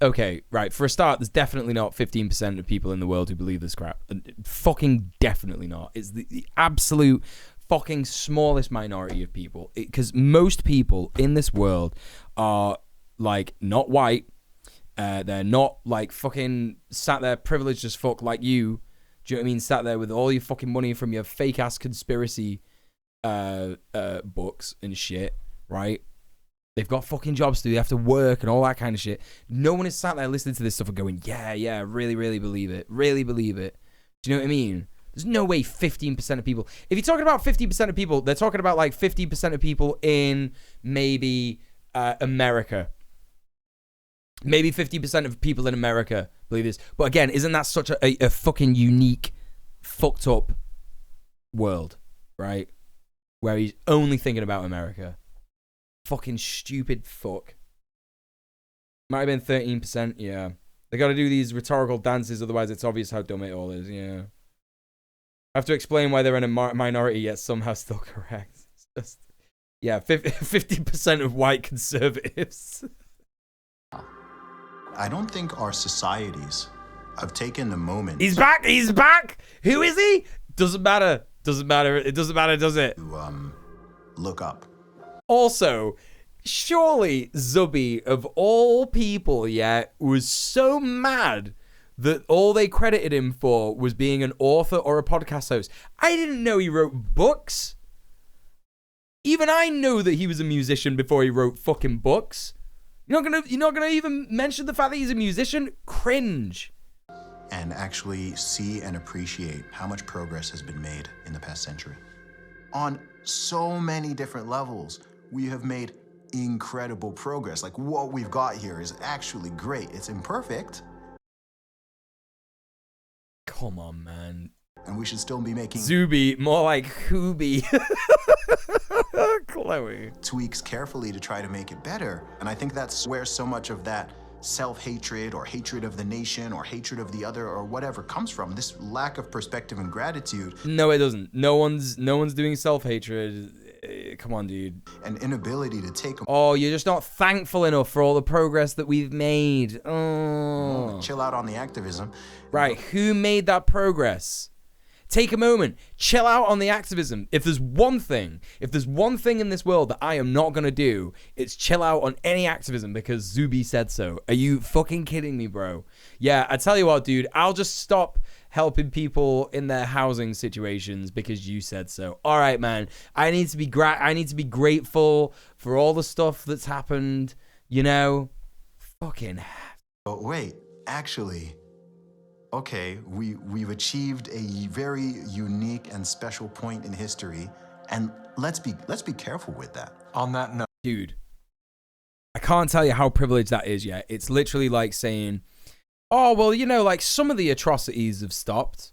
okay, right. For a start, there's definitely not 15% of people in the world who believe this crap. Fucking definitely not. It's the absolute fucking smallest minority of people. Because most people in this world are, like, not white. They're not, like, fucking sat there privileged as fuck like you. Do you know what I mean? Sat there with all your fucking money from your fake-ass conspiracy books and shit, right? They've got fucking jobs to do. They have to work and all that kind of shit. No one is sat there listening to this stuff and going, yeah, really, really believe it. Really believe it. Do you know what I mean? There's no way 15% of people... If you're talking about 50% of people, they're talking about like 50% of people in maybe America. Maybe 50% of people in America believe this. But again, isn't that such a fucking unique, fucked up world, right? Where he's only thinking about America. Fucking stupid fuck. Might have been 13%, yeah. They gotta do these rhetorical dances, otherwise it's obvious how dumb it all is, yeah. I have to explain why they're in a minority yet somehow still correct. It's just, yeah, 50% of white conservatives. I don't think our societies have taken the moment. He's back! He's back! Who is he? Doesn't matter. Doesn't matter. It doesn't matter, does it? To, look up. Also, surely Zubby, of all people, yeah, was so mad that all they credited him for was being an author or a podcast host. I didn't know he wrote books. Even I know that he was a musician before he wrote fucking books. You're not gonna even mention the fact that he's a musician? Cringe. And actually see and appreciate how much progress has been made in the past century. On so many different levels, we have made incredible progress. Like, what we've got here is actually great. It's imperfect. Come on, man. And we should still be making... Zuby, more like Hooby. Chloe. Tweaks carefully to try to make it better. And I think that's where so much of that self-hatred or hatred of the nation or hatred of the other or whatever comes from. This lack of perspective and gratitude. No, it doesn't. No one's doing self-hatred. Come on, dude. An inability to take... Oh, you're just not thankful enough for all the progress that we've made. Oh. Chill out on the activism. Right, who made that progress? Take a moment. Chill out on the activism. If there's one thing in this world that I am not going to do, it's chill out on any activism because Zuby said so. Are you fucking kidding me, bro? Yeah, I tell you what, dude, I'll just stop helping people in their housing situations because you said so. All right, man. I need to be grateful for all the stuff that's happened, you know? Fucking... But wait, actually... Okay, we've achieved a very unique and special point in history, and let's be careful with that. On that note, dude, I can't tell you how privileged that is yet. It's literally like saying, oh, well, you know, like some of the atrocities have stopped.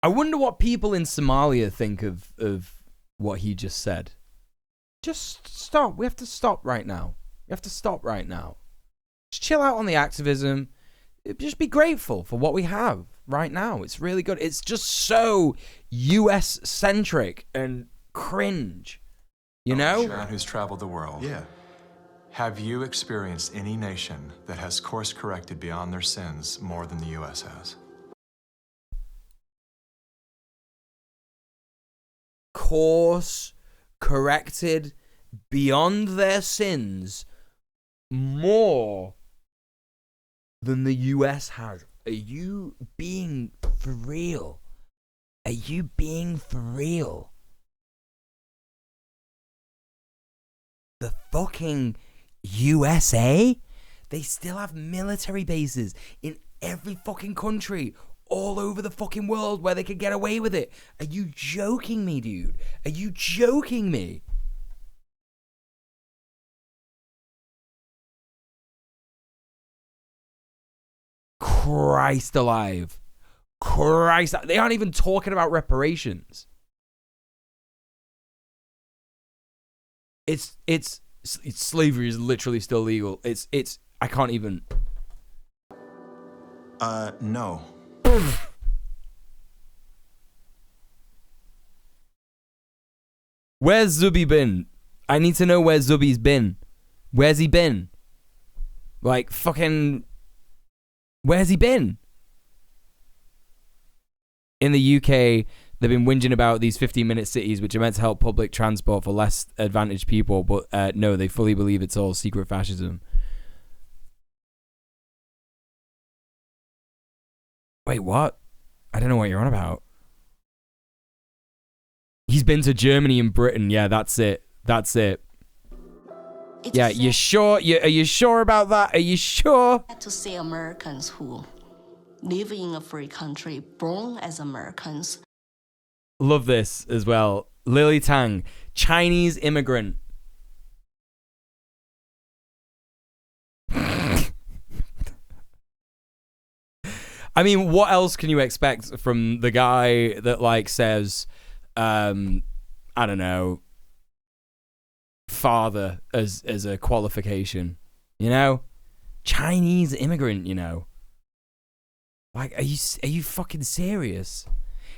I wonder what people in Somalia think of what he just said. Just stop. We have to stop right now. We have to stop right now. Just chill out on the activism. Just be grateful for what we have right now. It's really good. It's just so US-centric and cringe, you know? Man who's traveled the world. Yeah. Have you experienced any nation that has course-corrected beyond their sins more than the US has? Course-corrected beyond their sins more than the US has. Are you being for real? Are you being for real? The fucking USA? They still have military bases in every fucking country all over the fucking world where they could get away with it. Are you joking me, dude? Are you joking me? Christ alive. Christ. They aren't even talking about reparations. It's slavery is literally still legal. I can't even. No. Where's Zuby been? I need to know where Zuby's been. Where's he been? Like, fucking... Where's he been? In the UK, they've been whinging about these 15-minute cities, which are meant to help public transport for less advantaged people, but no, they fully believe it's all secret fascism. Wait, what? I don't know what you're on about. He's been to Germany and Britain. Yeah, that's it. That's it. Yeah, you sure? Are you sure about that? Are you sure? To see Americans who live in a free country, born as Americans. Love this as well. Lily Tang, Chinese immigrant. I mean, what else can you expect from the guy that like says, I don't know, father as a qualification, you know? Chinese immigrant, you know? Like, are you fucking serious?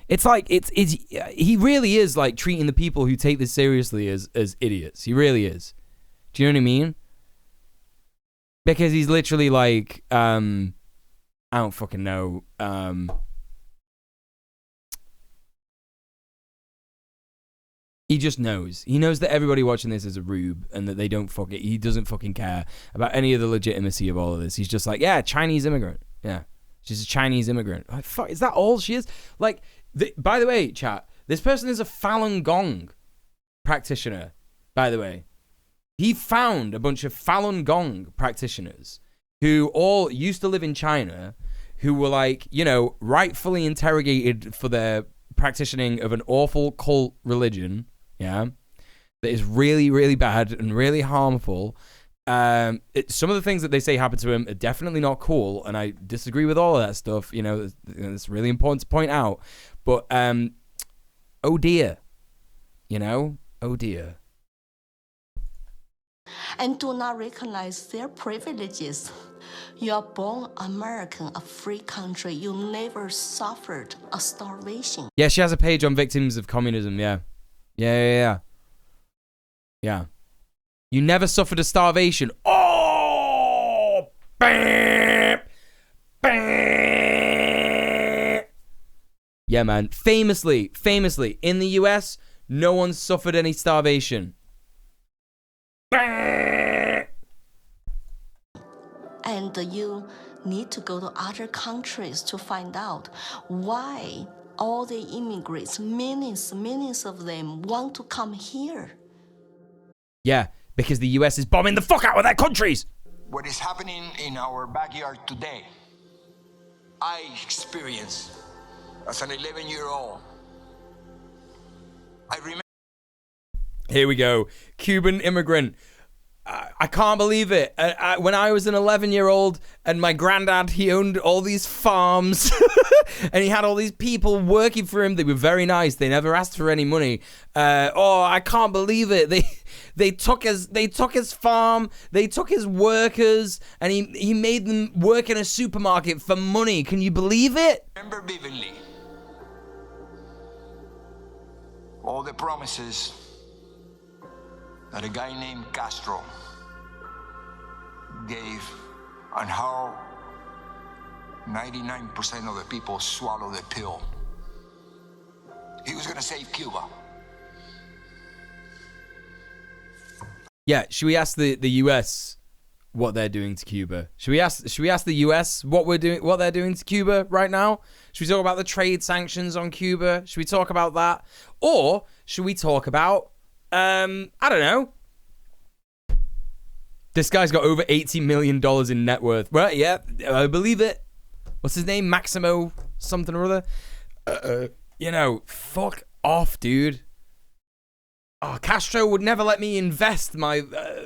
It's like he really is like treating the people who take this seriously as idiots. He really is. Do you know what I mean? Because he's literally like, I don't fucking know. He just knows. He knows that everybody watching this is a rube and that they don't he doesn't fucking care about any of the legitimacy of all of this. He's just like, yeah, Chinese immigrant. Yeah. She's a Chinese immigrant. Like, fuck, is that all she is? Like, by the way, chat, this person is a Falun Gong practitioner, by the way. He found a bunch of Falun Gong practitioners who all used to live in China, who were like, you know, rightfully interrogated for their practicing of an awful cult religion, yeah, that is really, really bad and really harmful. Some of the things that they say happen to him are definitely not cool, and I disagree with all of that stuff. You know, it's really important to point out. But oh dear, you know, oh dear. And do not recognize their privileges. You are born American, a free country. You never suffered a starvation. Yeah, she has a page on victims of communism. Yeah. Yeah. You never suffered a starvation. Oh! Bam! Bam! Yeah, man. Famously, in the US, no one suffered any starvation. And you need to go to other countries to find out why all the immigrants, millions of them, want to come here. Yeah, because the US is bombing the fuck out of their countries. What is happening in our backyard today, I experienced as an 11-year-old. I remember. Here we go. Cuban immigrant. I can't believe it. When I was an 11-year-old and my granddad, he owned all these farms and he had all these people working for him. They were very nice. They never asked for any money. I can't believe it. They took his farm. They took his workers and he made them work in a supermarket for money. Can you believe it? Remember vividly all the promises that a guy named Castro gave and how 99% of the people swallow the pill. He was gonna save Cuba. Yeah, should we ask the US what they're doing to Cuba? Should we ask the US what they're doing to Cuba right now? Should we talk about the trade sanctions on Cuba? Should we talk about that? Or should we talk about I don't know. This guy's got over $80 million in net worth. Well, yeah, I believe it. What's his name? Maximo something or other. You know, fuck off, dude. oh, Castro would never let me invest my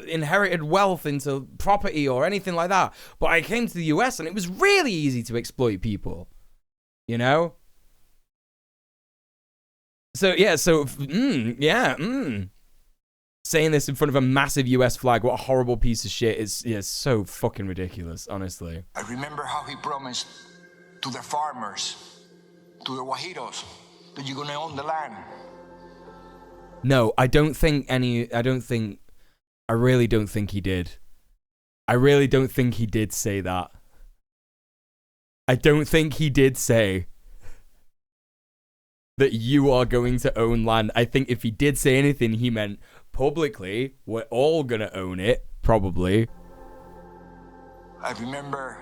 inherited wealth into property or anything like that. But I came to the US and it was really easy to exploit people. You know? So, yeah, saying this in front of a massive US flag, what a horrible piece of shit. It's so fucking ridiculous, honestly. I remember how he promised to the farmers, to the Guajiros, that you're gonna own the land. No, I really don't think he did. I really don't think he did say that. I don't think he did say that you are going to own land. I think if he did say anything, he meant publicly, we're all gonna own it, probably. I remember...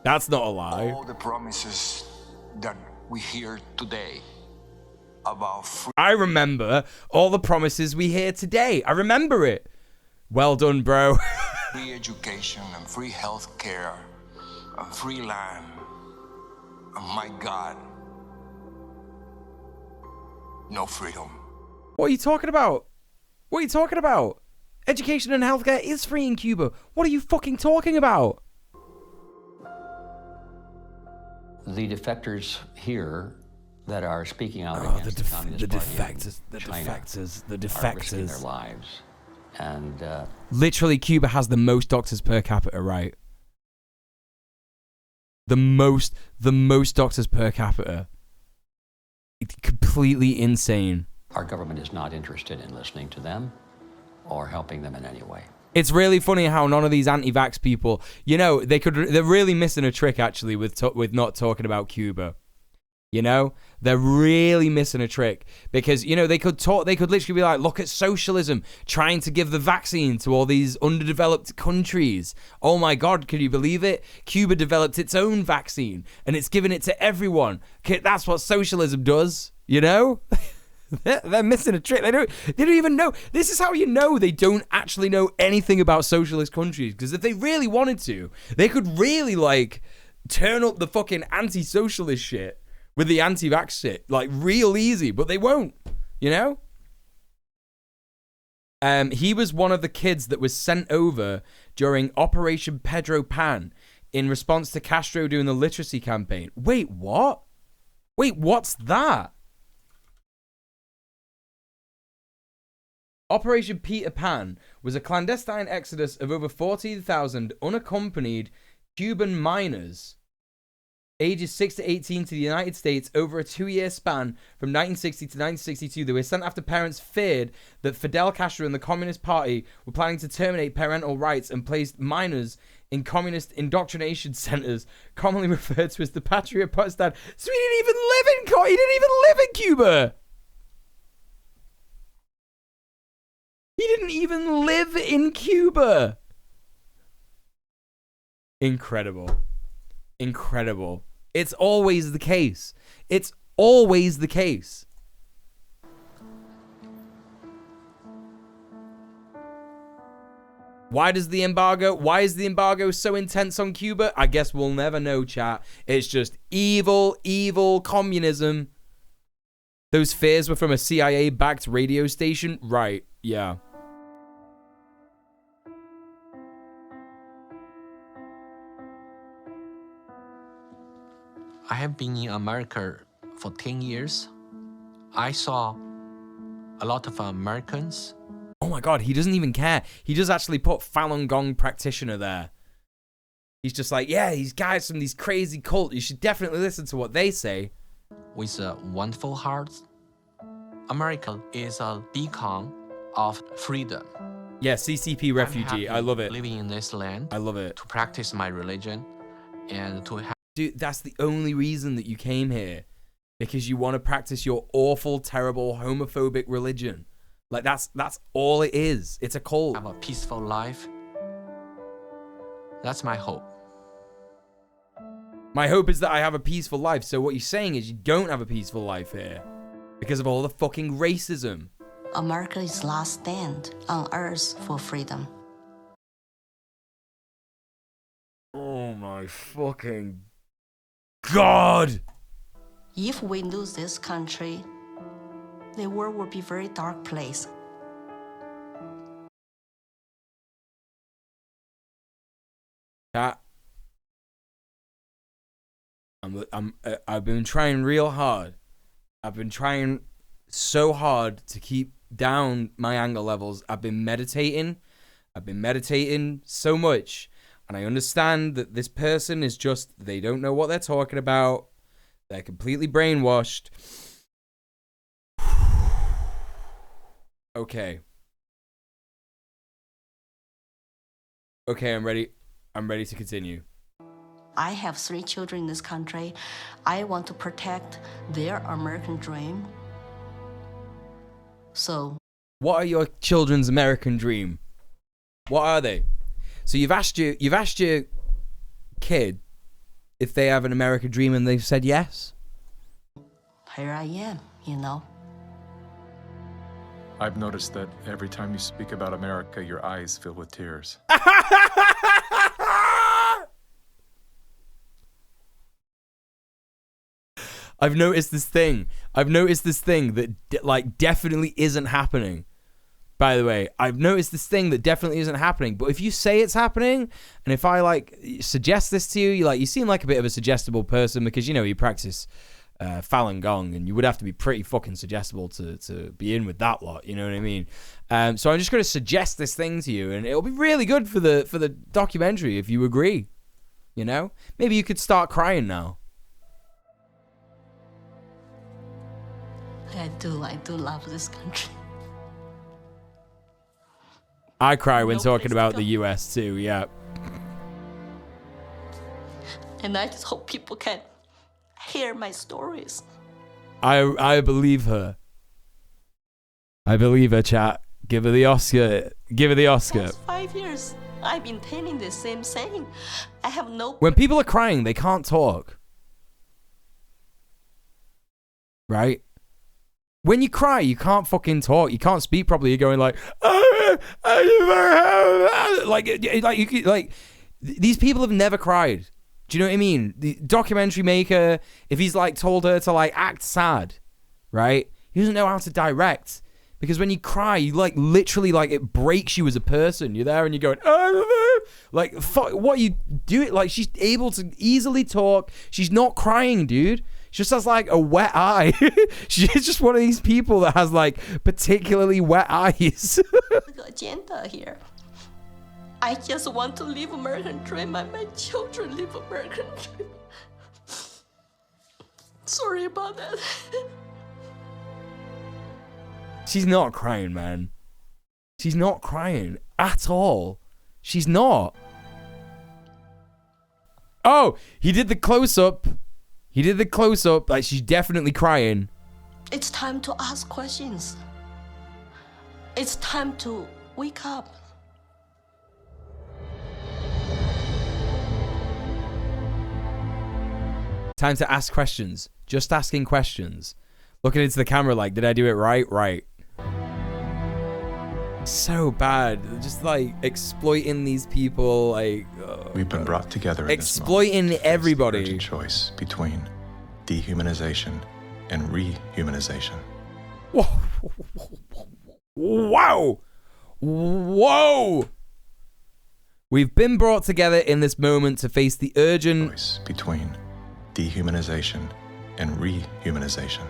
That's not a lie. All the promises that we hear today about free... I remember all the promises we hear today. I remember it. Well done, bro. free education and free health care and free land. And my God, no freedom. What are you talking about? What are you talking about? Education and healthcare is free in Cuba. What are you fucking talking about? The defectors here that are speaking out against the Communist the defectors, are risking their lives. And literally, Cuba has the most doctors per capita, right? The most doctors per capita. It's completely insane. Our government is not interested in listening to them or helping them in any way. It's really funny how none of these anti-vax people, you know, they're really missing a trick actually with not talking about Cuba. You know, they're really missing a trick because, you know, they could literally be like, look at socialism trying to give the vaccine to all these underdeveloped countries. Oh my God, can you believe it? Cuba developed its own vaccine and it's giving it to everyone. That's what socialism does, you know? They're missing a trick. They don't even know. This is how you know they don't actually know anything about socialist countries. Because if they really wanted to, they could really like turn up the fucking anti-socialist shit with the anti-vax shit, like real easy. But they won't. You know. He was one of the kids that was sent over during Operation Pedro Pan in response to Castro doing the literacy campaign. Wait, what? Wait, what's that? Operation Peter Pan was a clandestine exodus of over 14,000 unaccompanied Cuban minors ages 6 to 18 to the United States over a 2-year span from 1960 to 1962. They were sent after parents feared that Fidel Castro and the Communist Party were planning to terminate parental rights and placed minors in communist indoctrination centers, commonly referred to as the Patria Potestad. So he didn't even live in Cuba. He didn't even live in Cuba. Incredible. Incredible. It's always the case. It's always the case. Why is the embargo so intense on Cuba? I guess we'll never know, chat. It's just evil, evil communism. Those fears were from a CIA-backed radio station? Right, yeah. I have been in America for 10 years. I saw a lot of Americans. Oh my God, he doesn't even care. He does actually put Falun Gong practitioner there. He's just like, yeah, these guys from these crazy cult, you should definitely listen to what they say. With a wonderful heart. America is a beacon of freedom. Yeah, CCP refugee. I love it. Living in this land. I love it. To practice my religion and to have... Dude, that's the only reason that you came here. Because you want to practice your awful, terrible, homophobic religion. Like, that's all it is. It's a cult. Have a peaceful life. That's my hope. My hope is that I have a peaceful life. So what you're saying is you don't have a peaceful life here. Because of all the fucking racism. America's last stand on earth for freedom. Oh my fucking God! If we lose this country, the world will be a very dark place. I've been trying real hard. I've been trying so hard to keep down my anger levels. I've been meditating so much. And I understand that this person is just, they don't know what they're talking about. They're completely brainwashed. Okay. Okay, I'm ready. I'm ready to continue. I have 3 children in this country. I want to protect their American dream. So, what are your children's American dream? What are they? So you've asked your kid if they have an American dream and they've said yes? Here I am, you know. I've noticed that every time you speak about America, your eyes fill with tears. I've noticed this thing that like definitely isn't happening. By the way, I've noticed this thing that definitely isn't happening. But if you say it's happening, and if I like suggest this to you, you seem like a bit of a suggestible person because you practice Falun Gong, and you would have to be pretty fucking suggestible to be in with that lot. You know what I mean? So I'm just going to suggest this thing to you, and it'll be really good for the documentary if you agree. You know, maybe you could start crying now. I do love this country. I cry when talking about the US too, yeah. And I just hope people can hear my stories. I believe her. I believe her, chat. Give her the Oscar. Give her the Oscar. Past 5 years, I've been telling the same thing. I have no... When people are crying, they can't talk. Right? When you cry, you can't fucking talk. You can't speak properly. You're going like, these people have never cried. Do you know what I mean? The documentary maker, if he's like told her to like act sad, right? He doesn't know how to direct, because when you cry, you like literally like it breaks you as a person. You're there and you're going, like, fuck, what you do it like she's able to easily talk. She's not crying, dude. She just has like a wet eye. She's just one of these people that has like particularly wet eyes. The agenda here. I just want to live American dream, and my children live American dream. Sorry about that. She's not crying, man. She's not crying at all. She's not. Oh, he did the close-up. He did the close-up. Like, she's definitely crying. It's time to ask questions. It's time to wake up. Time to ask questions. Just asking questions. Looking into the camera like, did I do it right? Right. So bad. Just like exploiting these people. Like, we've been brought together in exploiting this everybody. The choice between dehumanization and rehumanization. Whoa. Wow. Whoa. We've been brought together in this moment to face the urgent choice between dehumanization and rehumanization.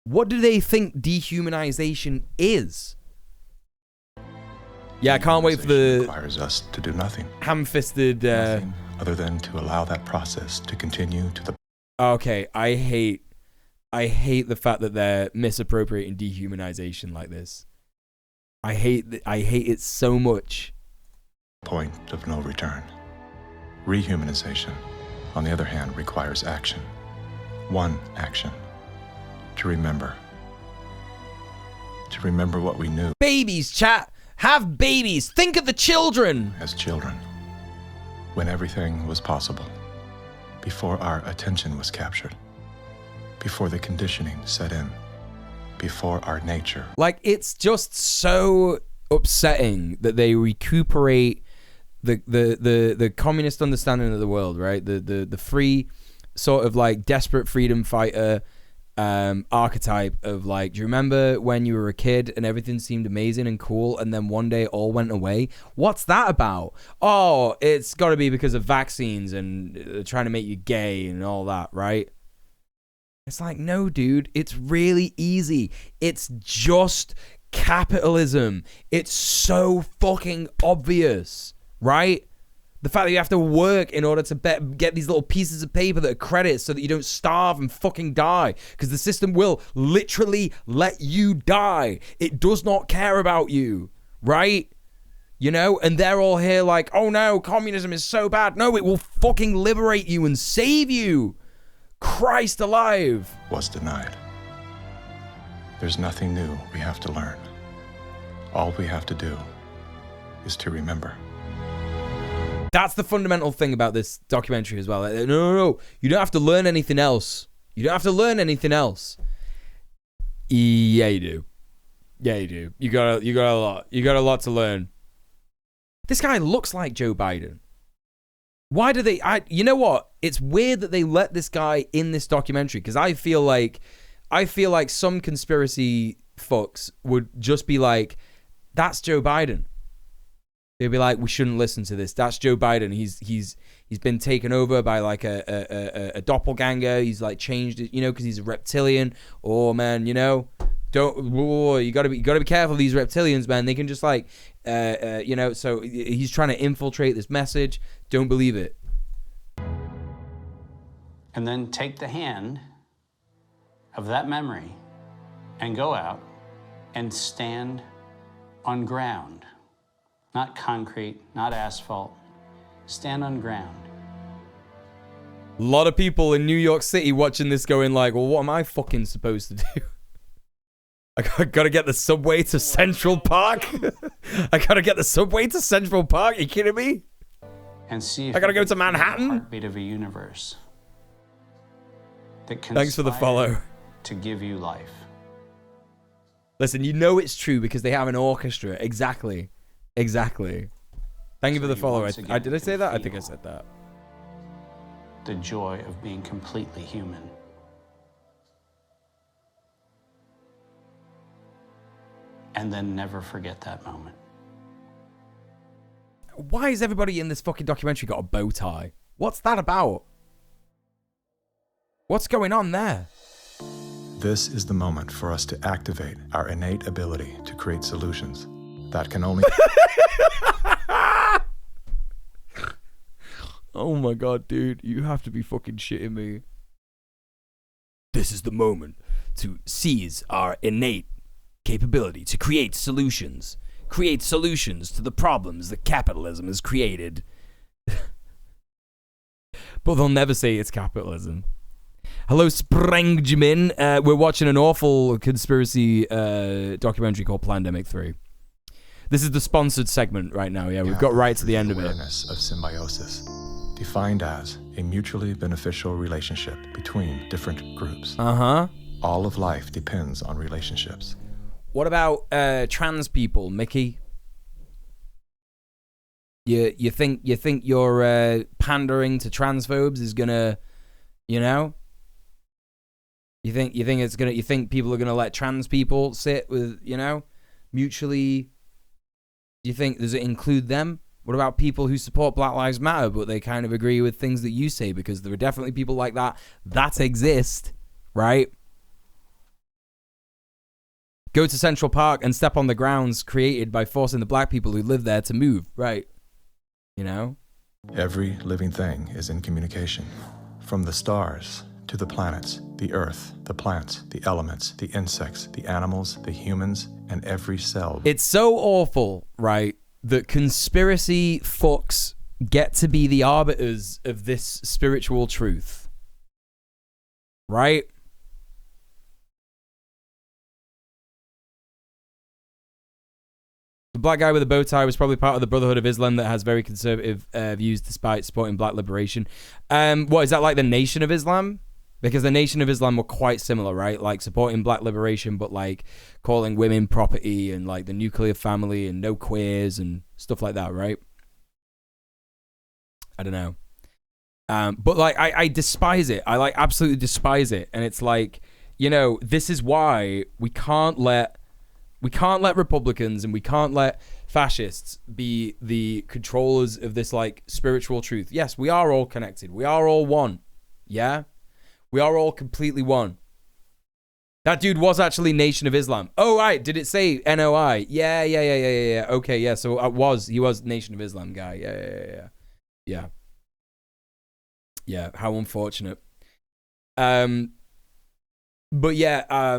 What do they think dehumanization is? Yeah, I can't wait for the requires us to do nothing. Ham-fisted nothing other than to allow that process to continue to the... Okay, I hate the fact that they're misappropriating dehumanization like this. I hate it so much. Point of no return. Rehumanization, on the other hand, requires action. One action. To remember. To remember what we knew. Babies, chat! Have babies! Think of the children! As children. When everything was possible. Before our attention was captured. Before the conditioning set in. Before our nature. Like, it's just so upsetting that they recuperate the communist understanding of the world, right? The free sort of like desperate freedom fighter archetype of like, do you remember when you were a kid and everything seemed amazing and cool, and then one day it all went away? What's that about? Oh, it's got to be because of vaccines and trying to make you gay and all that, right? It's like, no, dude, it's really easy. It's just capitalism. It's so fucking obvious, right? The fact that you have to work in order to get these little pieces of paper that are credits so that you don't starve and fucking die. Because the system will literally let you die. It does not care about you, right? You know? And they're all here like, oh no, communism is so bad. No, it will fucking liberate you and save you. Christ alive. Was denied. There's nothing new we have to learn. All we have to do is to remember. That's the fundamental thing about this documentary as well. No. You don't have to learn anything else. You don't have to learn anything else. Yeah, you do. Yeah, you do. You got a lot. You got a lot to learn. This guy looks like Joe Biden. Why do they... you know what? It's weird that they let this guy in this documentary, because I feel like some conspiracy fucks would just be like, that's Joe Biden. They'd be like, we shouldn't listen to this. That's Joe Biden. He's been taken over by like a doppelganger. He's like changed, you know, because he's a reptilian. Oh man, you know, you gotta be careful of these reptilians, man. They can just like, you know. So he's trying to infiltrate this message. Don't believe it. And then take the hand of that memory and go out and stand on ground. Not concrete, not asphalt. Stand on ground. A lot of people in New York City watching this going like, well, what am I fucking supposed to do? I gotta get the subway to Central Park? I gotta get the subway to Central Park? Are you kidding me? And see if I gotta go to Manhattan? Heartbeat of a universe that Thanks for the follow. To give you life. Listen, you know it's true because they have an orchestra. Exactly. Thank you for the follow. Did I say that? I think I said that. The joy of being completely human. And then never forget that moment. Why has everybody in this fucking documentary got a bow tie? What's that about? What's going on there? This is the moment for us to activate our innate ability to create solutions that can only... Oh my god, dude. You have to be fucking shitting me. This is the moment to seize our innate capability to create solutions. Create solutions to the problems that capitalism has created. But they'll never say it's capitalism. Hello, Sprengjamin. We're watching an awful conspiracy documentary called Plandemic 3. This is the sponsored segment right now. Yeah, we've got right to the end of it. Awareness of symbiosis, defined as a mutually beneficial relationship between different groups. All of life depends on relationships. What about trans people, Mickey? You think your pandering to transphobes is gonna, you know? You think people are gonna let trans people sit with, you know, mutually? Do you think, does it include them? What about people who support Black Lives Matter, but they kind of agree with things that you say? Because there are definitely people like that exist, right? Go to Central Park and step on the grounds created by forcing the black people who live there to move, right? You know? Every living thing is in communication. From the stars to the planets, the earth, the plants, the elements, the insects, the animals, the humans, and every cell. It's so awful, right, that conspiracy fucks get to be the arbiters of this spiritual truth. Right? The black guy with the bow tie was probably part of the Brotherhood of Islam that has very conservative views despite supporting black liberation. What, is that like the Nation of Islam? Because the Nation of Islam were quite similar, right? Like supporting black liberation, but like calling women property and like the nuclear family and no queers and stuff like that, right? I don't know. But like, I despise it. I like absolutely despise it. And it's like, you know, this is why we can't let Republicans and we can't let fascists be the controllers of this like spiritual truth. Yes, we are all connected. We are all one. Yeah? We are all completely one. That dude was actually Nation of Islam. Oh, right. Did it say NOI? Yeah. Okay, yeah. So he was Nation of Islam guy. Yeah. Yeah, how unfortunate. But yeah,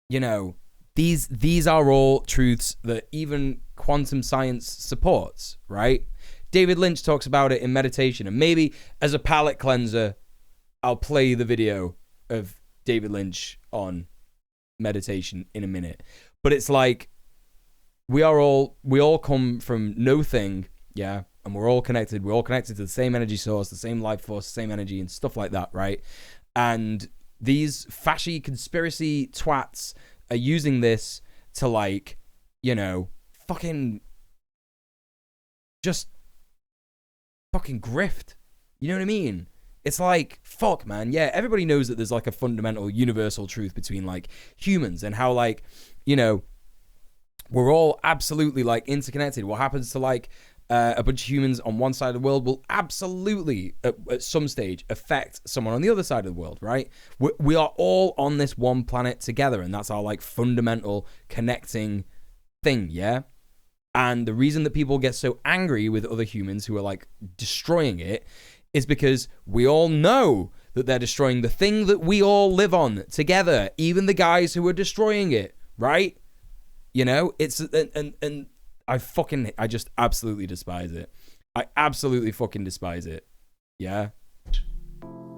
you know, these are all truths that even quantum science supports, right? David Lynch talks about it in Meditation, and maybe as a palate cleanser, I'll play the video of David Lynch on Meditation in a minute. But it's like we all come from nothing, yeah, and we're all connected. We're all connected to the same energy source, the same life force, the same energy and stuff like that, right? And these fashy conspiracy twats are using this to, like, you know, just fucking grift. You know what I mean? It's like, fuck, man. Yeah, everybody knows that there's like a fundamental universal truth between like humans and how, like, you know, we're all absolutely like interconnected. What happens to like a bunch of humans on one side of the world will absolutely at some stage affect someone on the other side of the world, right? We are all on this one planet together, and that's our like fundamental connecting thing, yeah? And the reason that people get so angry with other humans who are like destroying it is because we all know that they're destroying the thing that we all live on together, even the guys who are destroying it, right? You know, it's and I just absolutely despise it. I absolutely fucking despise it. Yeah.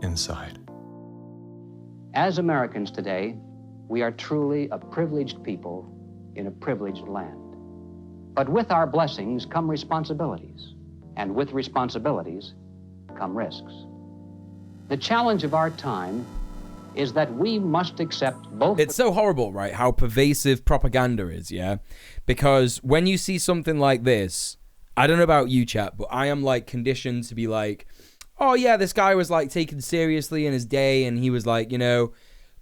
Inside. As Americans today, we are truly a privileged people in a privileged land. But with our blessings come responsibilities, and with responsibilities come risks. The challenge of our time is that we must accept both. It's so horrible, right, how pervasive propaganda is, yeah? Because when you see something like this, I don't know about you, chat, but I am like conditioned to be like, oh yeah, this guy was like taken seriously in his day, and he was like, you know,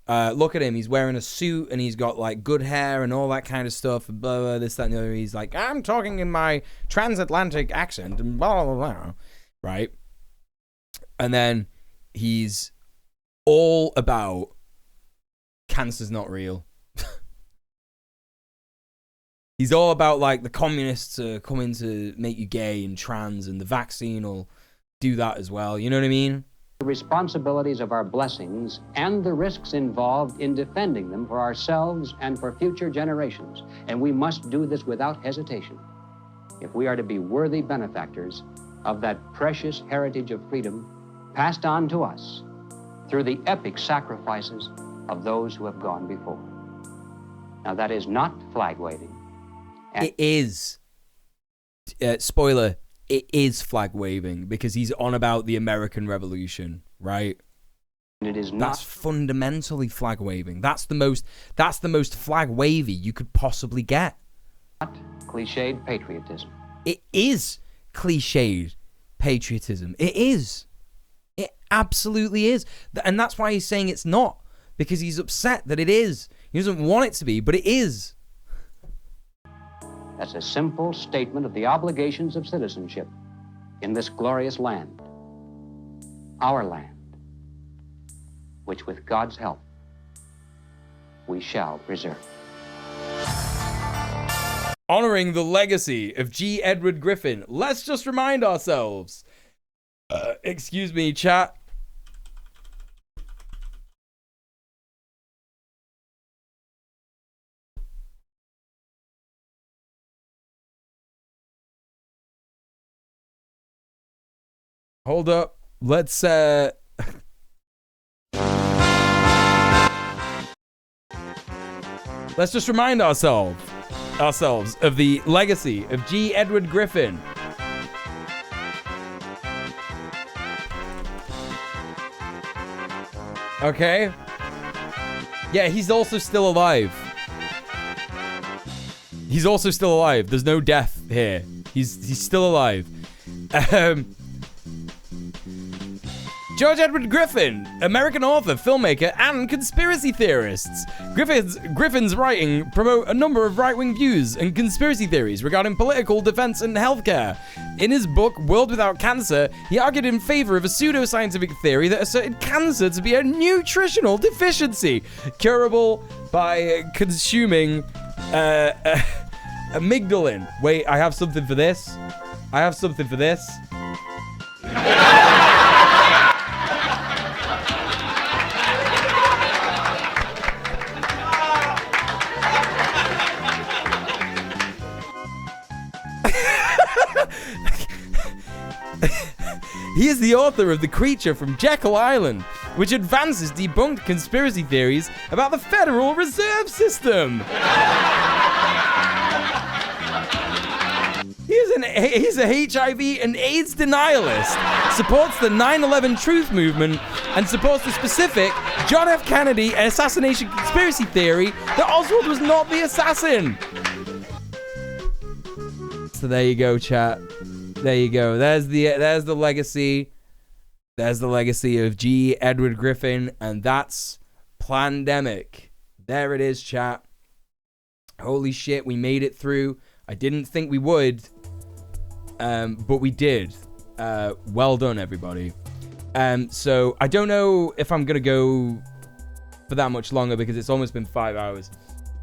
look at him, he's wearing a suit and he's got like good hair and all that kind of stuff, and blah, blah, this, that, and the other. He's like, I'm talking in my transatlantic accent and blah, blah, blah, right? And then he's all about cancer's not real. He's all about like the communists are coming to make you gay and trans, and the vaccine will do that as well. You know what I mean? The responsibilities of our blessings and the risks involved in defending them for ourselves and for future generations. And we must do this without hesitation if we are to be worthy benefactors of that precious heritage of freedom passed on to us through the epic sacrifices of those who have gone before. Now, that is not flag waving. It is. Spoiler, it is flag waving, because he's on about the American Revolution, right? It is not. That's fundamentally flag waving. That's the most flag wavy you could possibly get. Not cliched patriotism. It is cliched patriotism. It is. It absolutely is. And that's why he's saying it's not, because he's upset that it is. He doesn't want it to be, but it is. That's a simple statement of the obligations of citizenship in this glorious land, our land, which with God's help, we shall preserve. Honoring the legacy of G. Edward Griffin, let's just remind ourselves. Excuse me, chat. Hold up. Let's let's just remind ourselves of the legacy of G. Edward Griffin. Okay? Yeah, he's also still alive. He's also still alive. There's no death here. He's still alive. George Edward Griffin, American author, filmmaker, and conspiracy theorist. Griffin's writing promote a number of right-wing views and conspiracy theories regarding political, defense, and healthcare. In his book, World Without Cancer, he argued in favor of a pseudo-scientific theory that asserted cancer to be a nutritional deficiency, curable by consuming amygdalin. Wait, I have something for this. He is the author of The Creature from Jekyll Island, which advances debunked conspiracy theories about the Federal Reserve System. He's a HIV and AIDS denialist, supports the 9/11 truth movement, and supports the specific John F. Kennedy assassination conspiracy theory that Oswald was not the assassin. So there you go, chat. There you go. There's the legacy. There's the legacy of G. Edward Griffin, and that's Plandemic. There it is, chat. Holy shit, we made it through. I didn't think we would, but we did. Well done, everybody. So I don't know if I'm gonna go for that much longer because it's almost been 5 hours.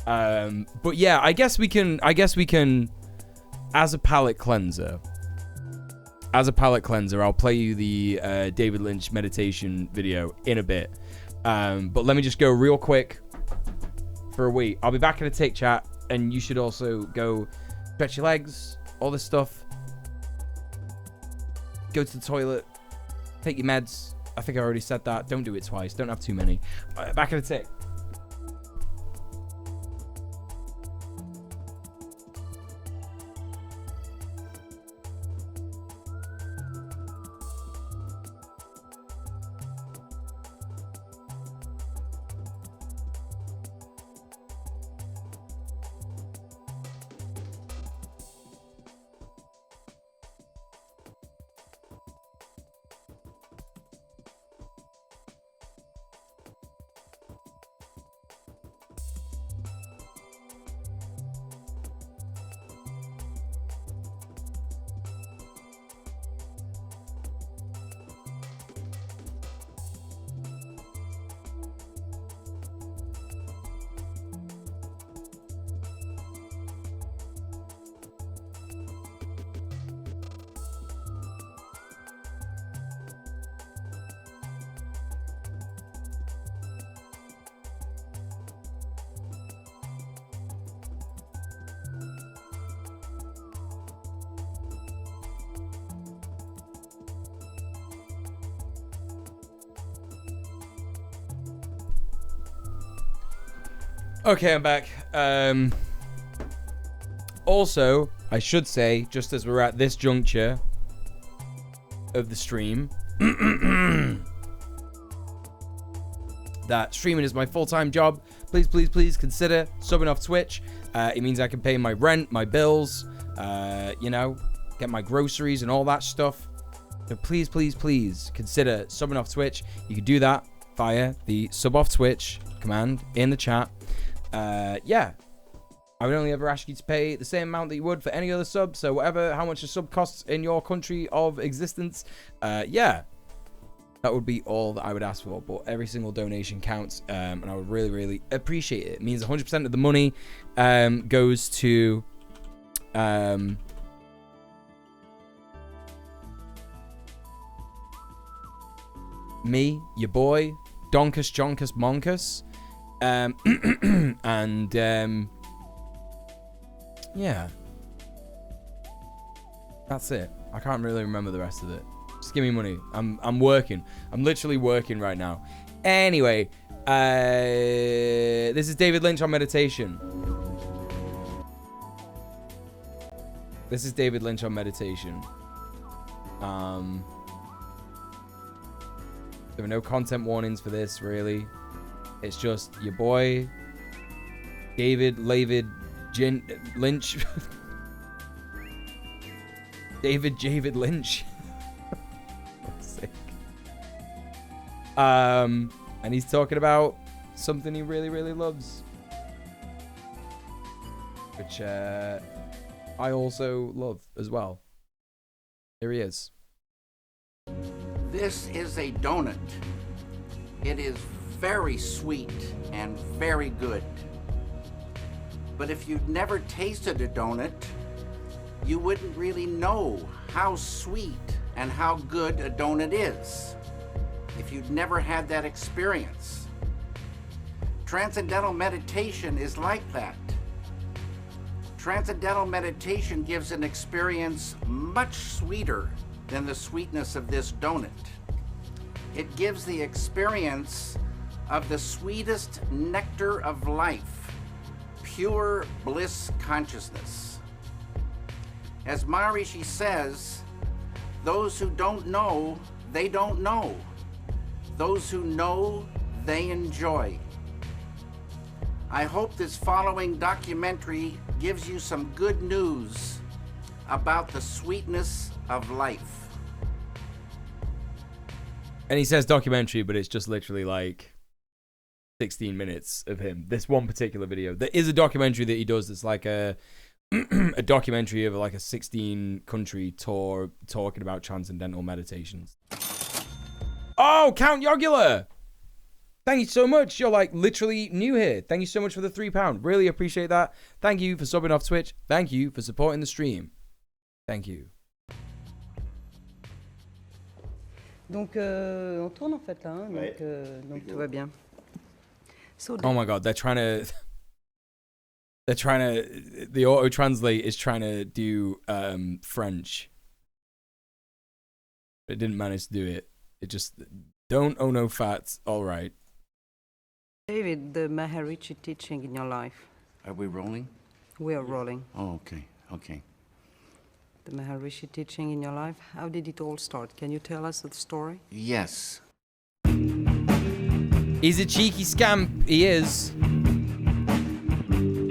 But yeah, I guess we can. As a palate cleanser, I'll play you the David Lynch meditation video in a bit. But let me just go real quick for a wee. I'll be back in a tick, chat, and you should also go stretch your legs, all this stuff. Go to the toilet, take your meds. I think I already said that. Don't do it twice. Don't have too many. Back in a tick. Okay, I'm back. Also, I should say, just as we're at this juncture of the stream, that streaming is my full-time job. Please, please, please consider subbing off Twitch. It means I can pay my rent, my bills, you know, get my groceries and all that stuff. So please, please, please consider subbing off Twitch. You can do that via the sub off Twitch command in the chat. Yeah, I would only ever ask you to pay the same amount that you would for any other sub. So how much a sub costs in your country of existence, yeah, that would be all that I would ask for. But every single donation counts, and I would really, really appreciate it. It means 100% of the money goes to me, your boy, Donkus Jonkus Monkus. And yeah, that's it. I can't really remember the rest of it. Just give me money. I'm working. I'm literally working right now. Anyway, this is David Lynch on meditation. This is David Lynch on meditation. There are no content warnings for this, really. It's just your boy, David Lynch. David Lynch. For fuck's sake. And he's talking about something he really, really loves. Which I also love as well. Here he is. This is a donut. It is very sweet and very good. But if you'd never tasted a donut, you wouldn't really know how sweet and how good a donut is if you'd never had that experience. Transcendental meditation is like that. Transcendental meditation gives an experience much sweeter than the sweetness of this donut. It gives the experience of the sweetest nectar of life, pure bliss consciousness. As Maharishi says, those who don't know, they don't know. Those who know, they enjoy. I hope this following documentary gives you some good news about the sweetness of life. And he says documentary, but it's just literally like 16 minutes of him. This one particular video. There is a documentary that he does that's like a a documentary of like a 16-country tour talking about transcendental meditations. Oh, Count Yogula! Thank you so much. You're like literally new here. Thank you so much for the £3. Really appreciate that. Thank you for subbing off Twitch. Thank you for supporting the stream. Thank you. Donc, on tourne en fait là, hein, donc tout va bien. So Oh my god, the auto-translate is trying to do French. But it didn't manage to do it. It just, don't owe no fats, alright. David, the Maharishi teaching in your life. Are we rolling? We are rolling. Oh, okay, okay. The Maharishi teaching in your life, how did it all start? Can you tell us the story? Yes. He's a cheeky scamp, he is.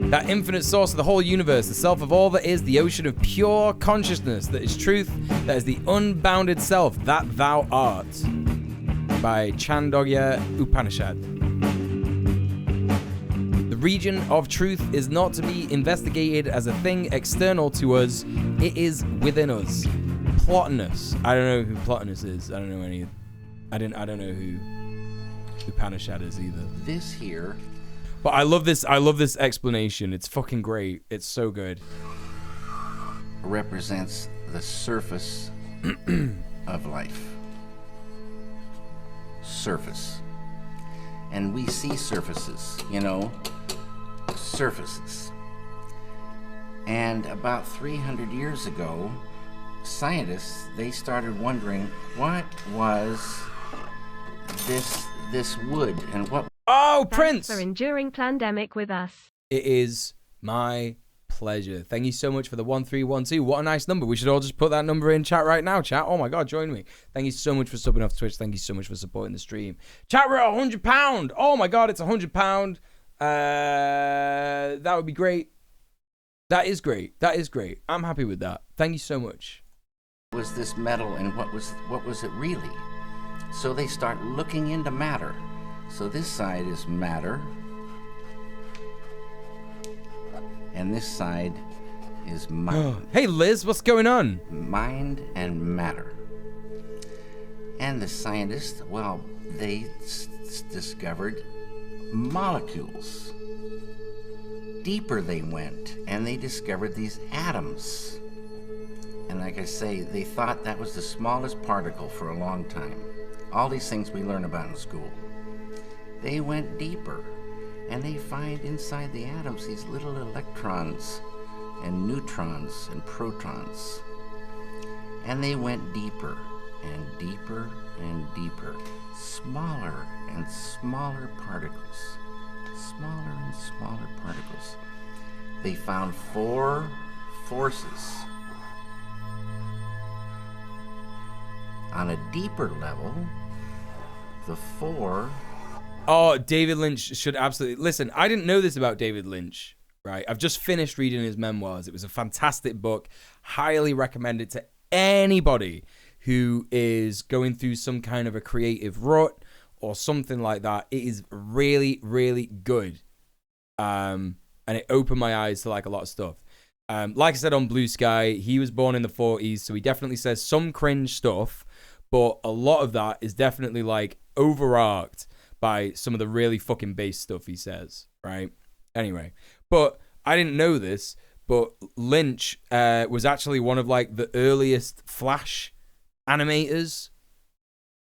That infinite source of the whole universe, the self of all that is, the ocean of pure consciousness, that is truth, that is the unbounded self, that thou art. By Chandogya Upanishad. The region of truth is not to be investigated as a thing external to us, it is within us. Plotinus. I don't know who Plotinus is. I don't know any. I don't know who Upanishad is either. This here. But I love this explanation. It's fucking great. It's so good. Represents the surface of life. Surface. And we see surfaces, you know, surfaces. And about 300 years ago, scientists, they started wondering what was this wood and what. Oh, Prince! Thanks for enduring Plandemic with us. It is my pleasure. Thank you so much for the 1312. What a nice number. We should all just put that number in chat right now, chat. Oh my god, join me. Thank you so much for subbing off Twitch. Thank you so much for supporting the stream. Chat, we're at £100. Oh my god, it's £100. That would be great. That is great. That is great. I'm happy with that. Thank you so much. Was this metal and what was it really? So they start looking into matter. So this side is matter, and this side is mind. Hey Liz, what's going on? Mind and matter. And the scientists, well, they discovered molecules. Deeper they went, and they discovered these atoms. And like I say, they thought that was the smallest particle for a long time. All these things we learn about in school. They went deeper, and they find inside the atoms these little electrons and neutrons and protons. And they went deeper and deeper and deeper, smaller and smaller particles, smaller and smaller particles. They found 4 forces. On a deeper level, the 4. Oh, David Lynch should absolutely... Listen, I didn't know this about David Lynch, right? I've just finished reading his memoirs. It was a fantastic book. Highly recommend it to anybody who is going through some kind of a creative rut or something like that. It is really, really good. And it opened my eyes to like a lot of stuff. Like I said on Blue Sky, he was born in the 40s, so he definitely says some cringe stuff, but a lot of that is definitely like overarched by some of the really fucking base stuff he says, right? Anyway, but I didn't know this, but Lynch was actually one of like the earliest Flash animators.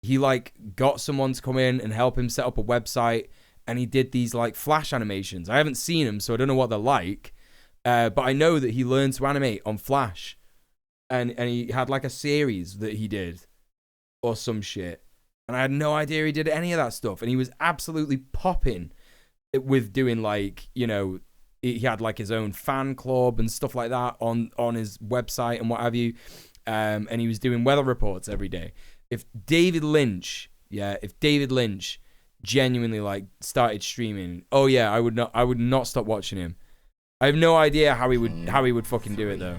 He like got someone to come in and help him set up a website, and he did these like Flash animations. I haven't seen them, so I don't know what they're like, but I know that he learned to animate on Flash, and he had like a series that he did or some shit, and I had no idea he did any of that stuff, and he was absolutely popping with doing like, you know, he had like his own fan club and stuff like that on his website and what have you, and he was doing weather reports every day. If David Lynch genuinely like started streaming, oh yeah, I would not stop watching him. I have no idea how he would fucking do it though.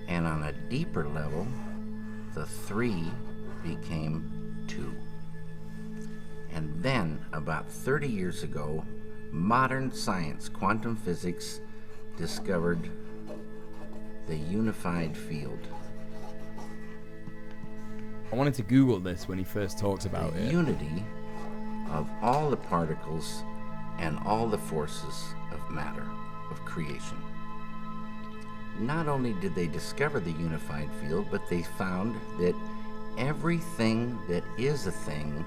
And on a deeper level, the 3 became 2. And then, about 30 years ago, modern science, quantum physics, discovered the unified field. I wanted to Google this when he first talks about the it. Unity of all the particles and all the forces of matter, of creation. Not only did they discover the unified field, but they found that everything that is a thing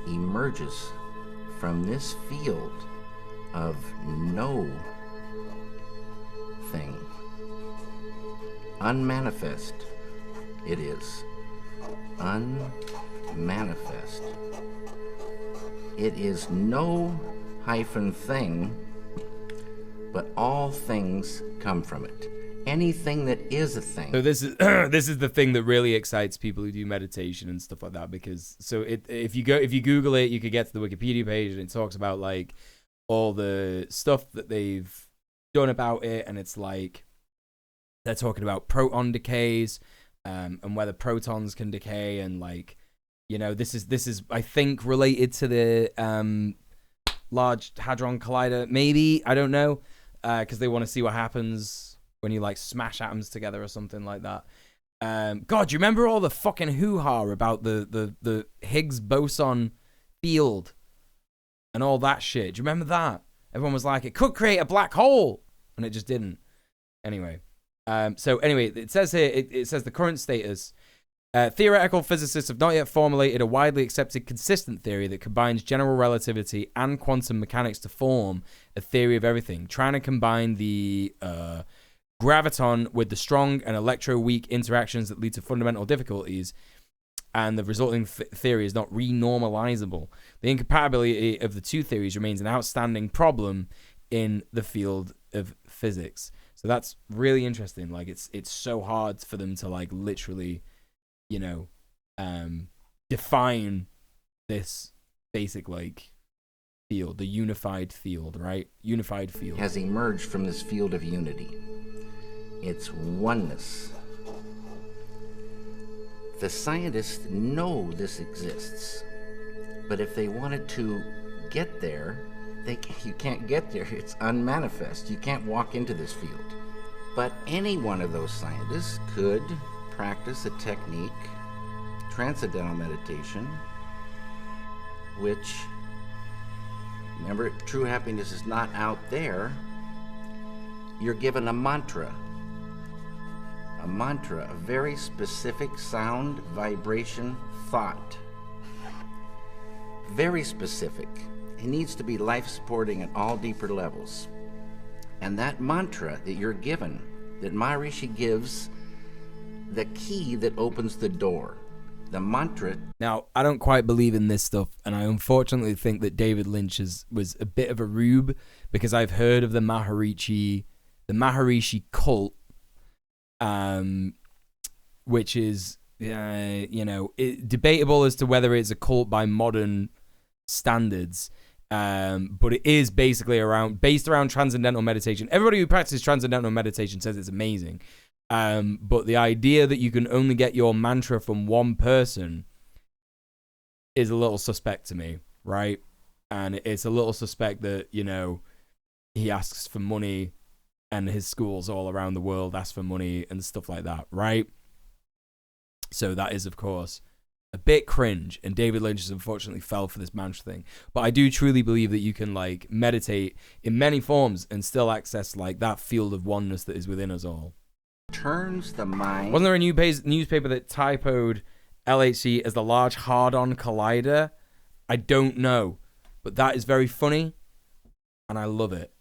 emerges from this field of no thing. Unmanifest it is. Unmanifest. It is no hyphen thing, but all things come from it. Anything that is a thing. So this is this is the thing that really excites people who do meditation and stuff like that, because if you Google it, you could get to the Wikipedia page and it talks about like all the stuff that they've done about it, and it's like they're talking about proton decays and whether protons can decay, and like, you know, this is I think related to the Large Hadron Collider, maybe, I don't know, because they want to see what happens when you like smash atoms together or something like that. God, do you remember all the fucking hoo-ha about the Higgs boson field and all that shit? Do you remember that? Everyone was like, it could create a black hole, and it just didn't. Anyway, it says here, it says the current status. Theoretical physicists have not yet formulated a widely accepted consistent theory that combines general relativity and quantum mechanics to form a theory of everything, trying to combine the graviton with the strong and electro-weak interactions that lead to fundamental difficulties, and the resulting theory is not renormalizable. The incompatibility of the two theories remains an outstanding problem in the field of physics. So that's really interesting. Like, it's so hard for them to like literally, you know, define this basic like field, the unified field, right? Unified field has emerged from this field of unity. It's oneness. The scientists know this exists, but if they wanted to get there, you can't get there. It's unmanifest. You can't walk into this field. But any one of those scientists could practice a technique, transcendental meditation, which, remember, true happiness is not out there. You're given a mantra, a very specific sound, vibration, thought. Very specific. It needs to be life-supporting at all deeper levels. And that mantra that you're given, that Maharishi gives, the key that opens the door. The mantra. Now, I don't quite believe in this stuff, and I unfortunately think that David Lynch was a bit of a rube, because I've heard of the Maharishi cult, which is, you know, debatable as to whether it's a cult by modern standards, but it is basically based around transcendental meditation. Everybody who practices transcendental meditation says it's amazing. But the idea that you can only get your mantra from one person is a little suspect to me, right? And it's a little suspect that, you know, he asks for money and his schools all around the world ask for money and stuff like that, right? So that is, of course, a bit cringe, and David Lynch has unfortunately fell for this mantra thing. But I do truly believe that you can, like, meditate in many forms and still access, like, that field of oneness that is within us all. Turns the mind. Wasn't there a newspaper that typoed LHC as the Large Hard-On Collider? I don't know, but that is very funny, and I love it.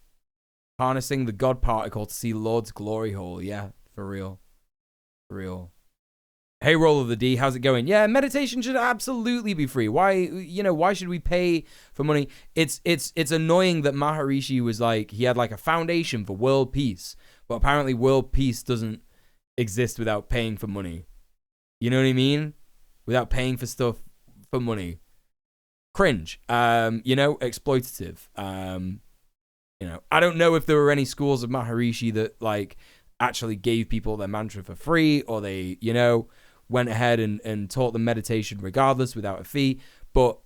Harnessing the God particle to see Lord's glory hole. Yeah, for real. For real. Hey, Roll of the D, how's it going? Yeah, meditation should absolutely be free. Why should we pay for money? It's annoying that Maharishi was like, he had like a foundation for world peace, but apparently world peace doesn't exist without paying for money. You know what I mean? Without paying for stuff for money. Cringe. Exploitative. I don't know if there were any schools of Maharishi that like actually gave people their mantra for free, or they, went ahead and taught them meditation regardless without a fee, but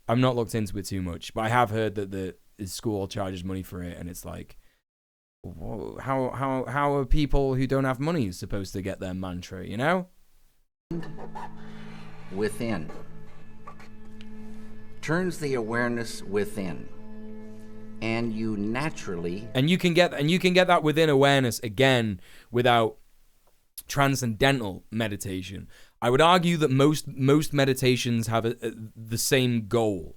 I'm not looked into it too much. But I have heard that the school charges money for it, and it's like, how are people who don't have money supposed to get their mantra, Within. Turns the awareness within. And you naturally... And you can get that within awareness again without transcendental meditation. I would argue that most meditations have the same goal,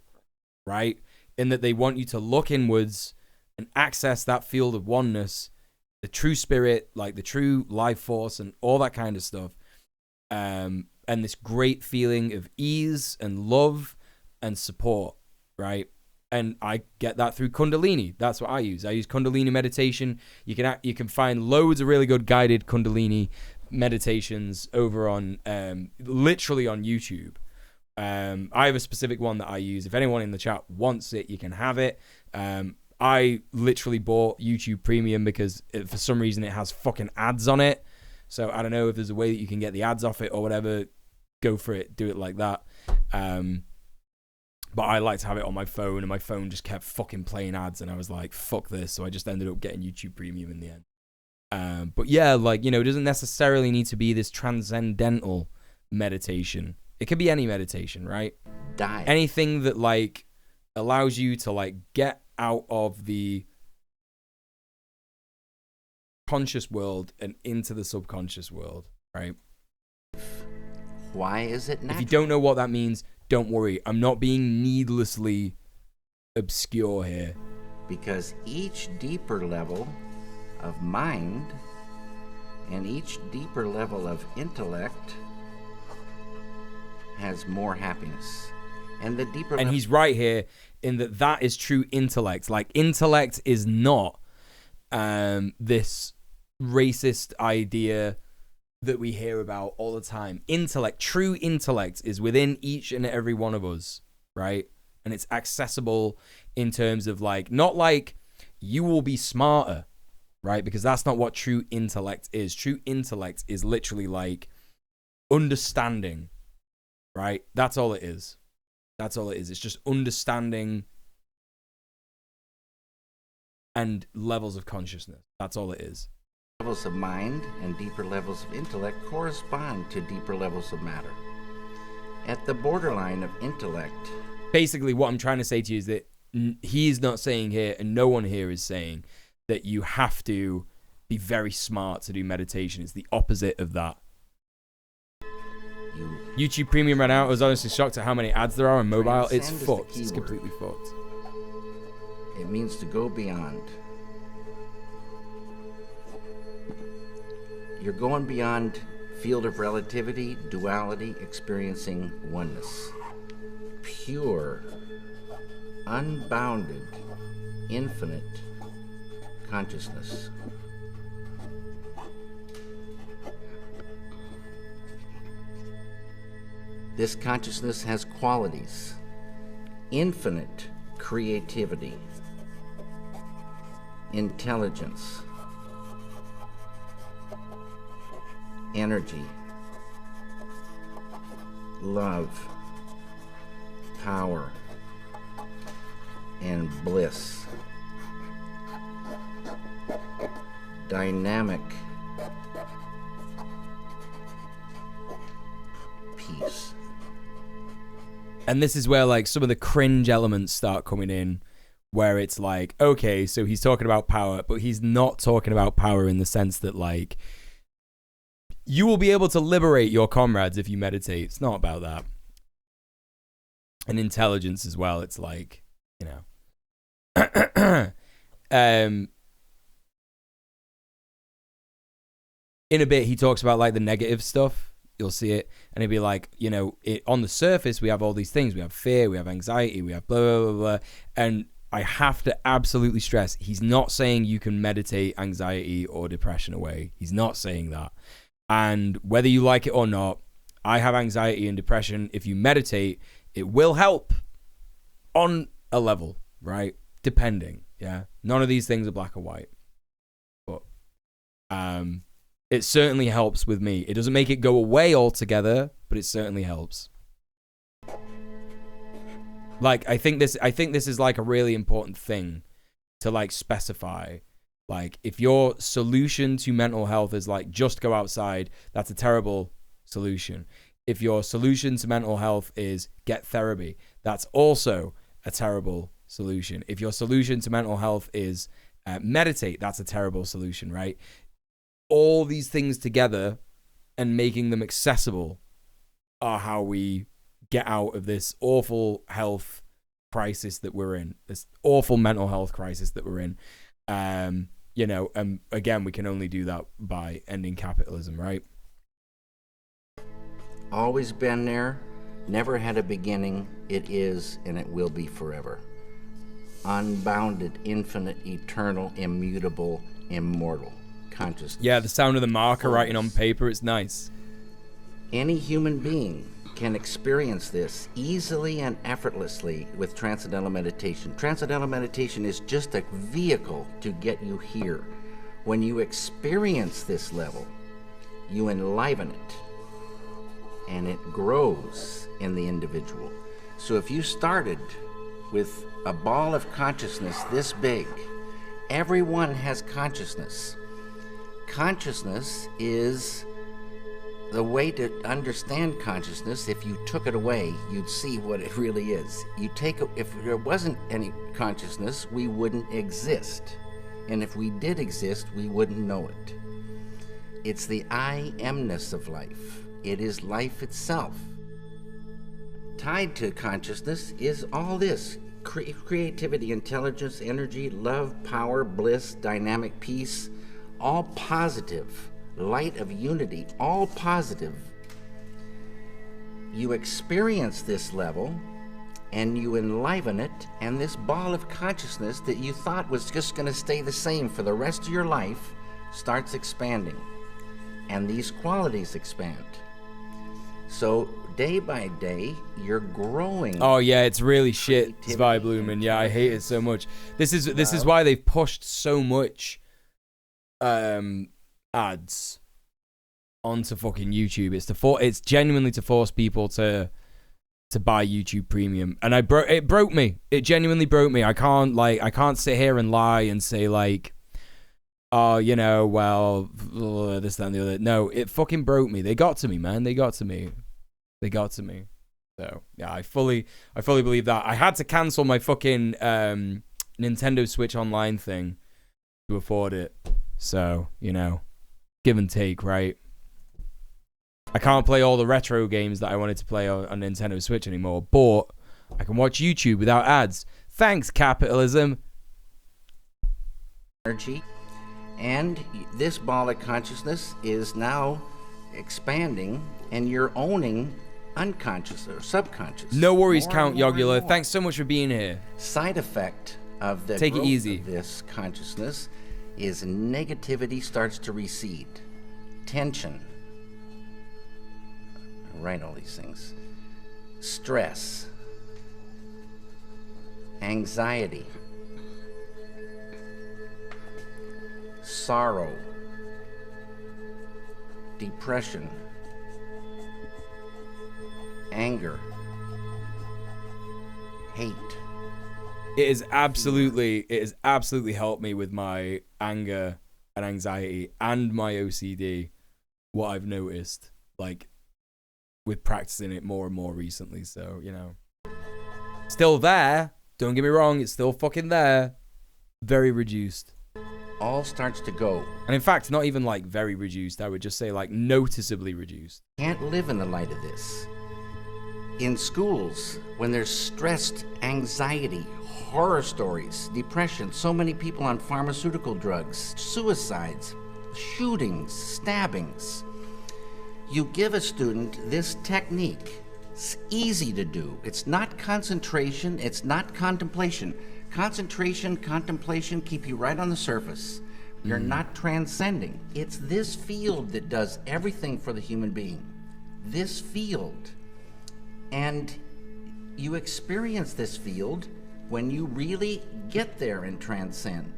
right? In that they want you to look inwards and access that field of oneness, the true spirit, like the true life force and all that kind of stuff. And this great feeling of ease and love and support, right? And I get that through Kundalini. That's what I use. I use Kundalini meditation. You can find loads of really good guided Kundalini meditations over on literally on YouTube. I have a specific one that I use. If anyone in the chat wants it, you can have it. I literally bought YouTube Premium because for some reason it has fucking ads on it. So I don't know if there's a way that you can get the ads off it or whatever. Go for it. Do it like that. But I like to have it on my phone, and my phone just kept fucking playing ads, and I was like, fuck this. So I just ended up getting YouTube Premium in the end. But yeah, like, it doesn't necessarily need to be this transcendental meditation. It could be any meditation, right? Anything that, like, allows you to, like, get out of the conscious world and into the subconscious world, right? Why is it natural? If you don't know what that means, don't worry. I'm not being needlessly obscure here. Because each deeper level of mind and each deeper level of intellect has more happiness. And the deeper And he's right here in that is true intellect. Like, intellect is not this racist idea that we hear about all the time. Intellect, true intellect, is within each and every one of us, right? And it's accessible in terms of, like, not like you will be smarter, right? Because that's not what true intellect is. True intellect is literally like understanding, right? That's all it is. That's all it is. It's just understanding and levels of consciousness. That's all it is. Levels of mind and deeper levels of intellect correspond to deeper levels of matter. At the borderline of intellect... Basically, what I'm trying to say to you is that he's not saying here, and no one here is saying, that you have to be very smart to do meditation. It's the opposite of that. YouTube Premium ran out. I was honestly shocked at how many ads there are on mobile. It's fucked. It's completely fucked. It means to go beyond. You're going beyond field of relativity, duality, experiencing oneness. Pure, unbounded, infinite consciousness. This consciousness has qualities: infinite creativity, intelligence, energy, love, power, and bliss. Dynamic peace. And this is where like some of the cringe elements start coming in, where it's like, okay, so he's talking about power, but he's not talking about power in the sense that like you will be able to liberate your comrades if you meditate. It's not about that. And intelligence as well. It's like, you know, in a bit he talks about like the negative stuff. You'll see it, and it'd be like, you know, on the surface we have all these things. We have fear, we have anxiety, we have blah blah blah blah. And I have to absolutely stress, he's not saying you can meditate anxiety or depression away. He's not saying that. And whether you like it or not, I have anxiety and depression. If you meditate, it will help on a level, right? Depending, yeah. None of these things are black or white, but it certainly helps with me. It doesn't make it go away altogether, but it certainly helps. Like, I think this is like a really important thing to like specify. Like, if your solution to mental health is like just go outside, that's a terrible solution. If your solution to mental health is get therapy, that's also a terrible solution. If your solution to mental health is meditate, that's a terrible solution, right? All these things together and making them accessible are how we get out of this awful health crisis that we're in, this awful mental health crisis that we're in. You know, and again, we can only do that by ending capitalism, right? Always been there, never had a beginning, it is and it will be forever. Unbounded, infinite, eternal, immutable, immortal consciousness. Yeah, the sound of the marker writing on paper, it's nice. Any human being can experience this easily and effortlessly with transcendental meditation. Transcendental meditation is just a vehicle to get you here. When you experience this level, you enliven it, and it grows in the individual. So if you started with a ball of consciousness this big, everyone has consciousness. Consciousness is the way to understand consciousness. If you took it away, you'd see what it really is. If there wasn't any consciousness, we wouldn't exist. And if we did exist, we wouldn't know it. It's the I amness of life. It is life itself. Tied to consciousness is all this: creativity, intelligence, energy, love, power, bliss, dynamic peace, all positive. Light of unity, all positive. You experience this level and you enliven it, and this ball of consciousness that you thought was just going to stay the same for the rest of your life starts expanding, and these qualities expand. So day by day, you're growing. Oh yeah, it's really shit, Zwei Blumen. Yeah, I hate it so much. This is why they've pushed so much ads onto fucking YouTube. It's genuinely to force people to buy YouTube Premium, and it broke me. It genuinely broke me. I can't sit here and lie and say like, oh, you know, well, this, that, and the other. No, it fucking broke me. They got to me, man. They got to me. So yeah, I fully believe that. I had to cancel my fucking Nintendo Switch Online thing to afford it. So, you know, give and take, right? I can't play all the retro games that I wanted to play on Nintendo Switch anymore, but I can watch YouTube without ads. Thanks, capitalism. Energy. And this ball of consciousness is now expanding, and you're owning unconscious or subconscious. No worries, Count Yogula. Thanks so much for being here. Side effect of the Take it growth easy. of this consciousness is negativity starts to recede. Tension. Write all these things. Stress. Anxiety. Sorrow. Depression. Anger. hate. It has absolutely helped me with my anger and anxiety and my OCD. What I've noticed, like, with practicing it more and more recently. So, you know, still there. Don't get me wrong. It's still fucking there. Very reduced. All starts to go. And in fact, not even like very reduced. I would just say like noticeably reduced. Can't live in the light of this. In schools, when there's stressed anxiety, horror stories, depression, so many people on pharmaceutical drugs, suicides, shootings, stabbings, you give a student this technique. It's easy to do. It's not concentration, it's not contemplation. Concentration, contemplation keep you right on the surface. You're not transcending. It's this field that does everything for the human being. This field. And you experience this field when you really get there and transcend.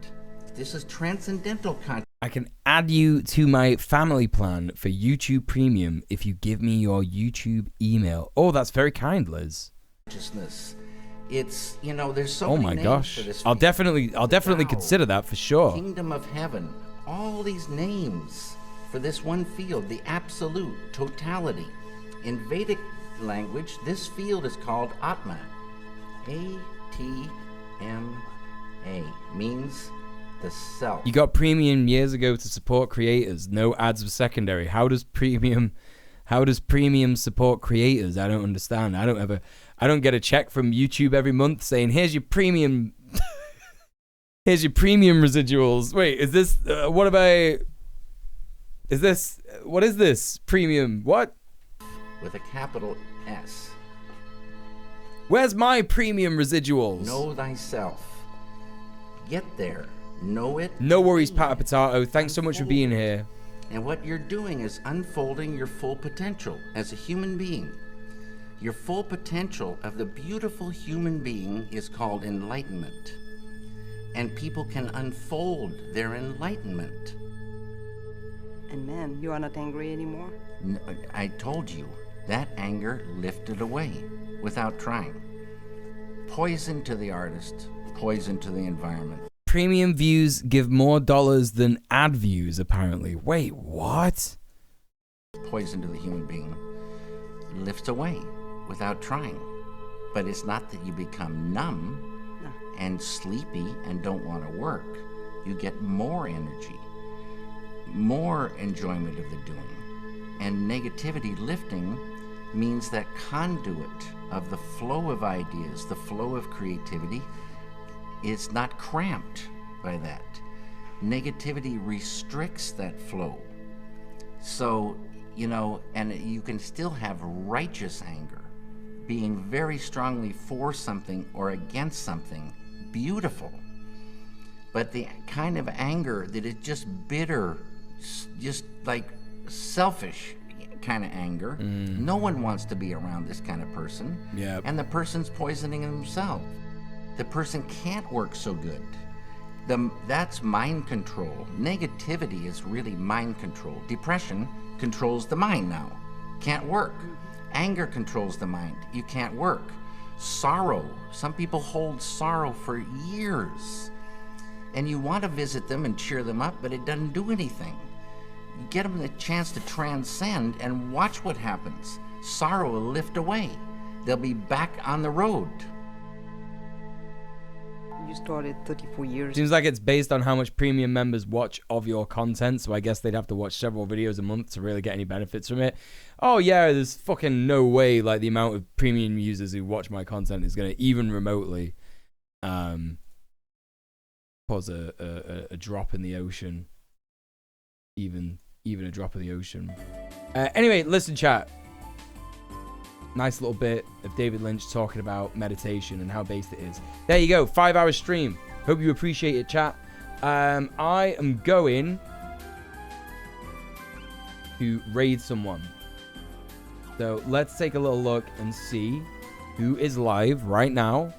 This is transcendental consciousness. I can add you to my family plan for YouTube Premium if you give me your YouTube email. Oh, that's very kind, Liz. It's, you know, there's so oh many my names gosh. for this I'll field. definitely consider that for sure. Kingdom of Heaven, all these names for this one field, the absolute totality. In Vedic language, this field is called Atma. A-T-M-A means the self. You got premium years ago to support creators. No ads were secondary. How does premium support creators? I don't understand. I don't get a check from YouTube every month saying, here's your premium residuals. Wait, is this what is this premium? What? With a capital S. Where's my premium residuals? Know thyself. Get there. Know it. No worries, Pat Potato. Thanks so much for being here. And what you're doing is unfolding your full potential as a human being. Your full potential of the beautiful human being is called enlightenment. And people can unfold their enlightenment. And man, you are not angry anymore? No, I told you, that anger lifted away without trying. Poison to the artist, poison to the environment. Premium views give more dollars than ad views, apparently. Wait, what? Poison to the human being lifts away without trying. But it's not that you become numb and sleepy and don't want to work. You get more energy, more enjoyment of the doing. And negativity lifting means that conduit of the flow of ideas, the flow of creativity, is not cramped by that. Negativity restricts that flow. So, you know, and you can still have righteous anger, being very strongly for something or against something, beautiful. But the kind of anger that is just bitter, just like selfish kind of anger, no one wants to be around this kind of person. Yeah. And the person's poisoning himself. The person can't work so good. That's mind control. Negativity is really mind control. Depression controls the mind now. Can't work. Anger controls the mind. You can't work. Sorrow. Some people hold sorrow for years. And you want to visit them and cheer them up, but it doesn't do anything. You get them the chance to transcend and watch what happens. Sorrow will lift away. They'll be back on the road. You started 34 years. Seems like it's based on how much premium members watch of your content, so I guess they'd have to watch several videos a month to really get any benefits from it. Oh yeah, there's fucking no way like the amount of premium users who watch my content is going to even remotely cause a drop in the ocean. Even a drop of the ocean. Anyway, listen, chat. Nice little bit of David Lynch talking about meditation and how based it is. There you go, 5-hour stream. Hope you appreciate it, chat. I am going to raid someone. So let's take a little look and see who is live right now.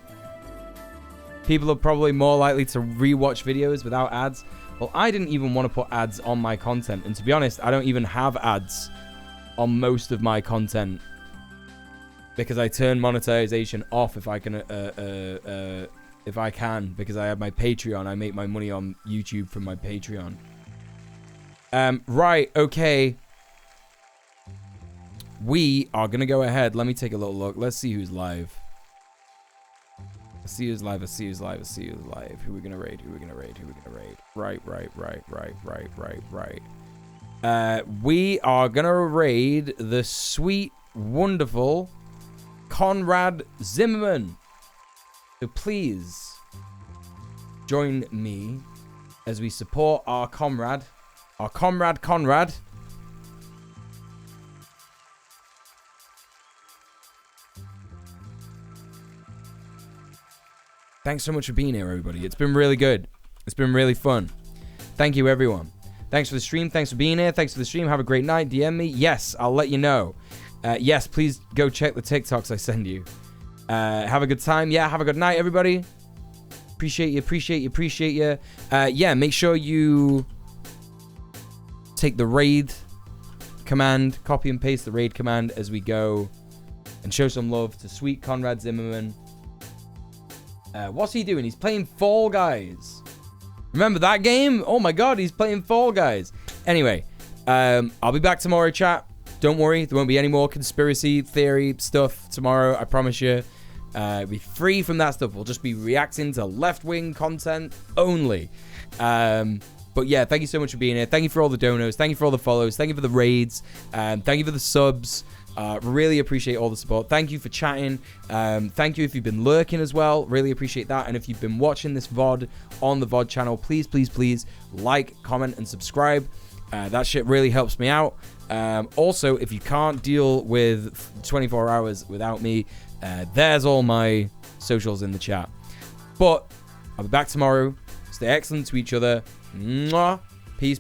People are probably more likely to rewatch videos without ads. Well, I didn't even want to put ads on my content. And to be honest, I don't even have ads on most of my content. because I turn monetization off if I can, because I have my Patreon. I make my money on YouTube from my Patreon. Right, okay. We are gonna go ahead. Let me take a little look. Let's see who's live. Let's see who's live. Let's see who's live. Let's see who's live. Who are we gonna raid? Who are we gonna raid? Who are we gonna raid? Right. We are gonna raid the sweet, wonderful Conrad Zimmerman. So please join me as we support our comrade, Conrad. Thanks so much for being here, everybody. It's been really good. It's been really fun. Thank you, everyone. Thanks for the stream. Thanks for being here. Thanks for the stream. Have a great night. DM me. Yes, I'll let you know. Yes, please go check the TikToks I send you. Have a good time. Yeah, have a good night, everybody. Appreciate you. Yeah, make sure you take the raid command, copy and paste the raid command as we go, and show some love to sweet Conrad Zimmerman. What's he doing? He's playing Fall Guys. Remember that game? Oh my god, he's playing Fall Guys. Anyway, I'll be back tomorrow, chat. Don't worry, there won't be any more conspiracy theory stuff tomorrow, I promise you. Be free from that stuff. We'll just be reacting to left-wing content only. But yeah, thank you so much for being here. Thank you for all the donos. Thank you for all the follows. Thank you for the raids. Thank you for the subs. Really appreciate all the support. Thank you for chatting. Thank you if you've been lurking as well. Really appreciate that. And if you've been watching this VOD on the VOD channel, please like, comment, and subscribe. That shit really helps me out. Also, if you can't deal with 24 hours without me, there's all my socials in the chat. But I'll be back tomorrow. Stay excellent to each other. Mwah. Peace.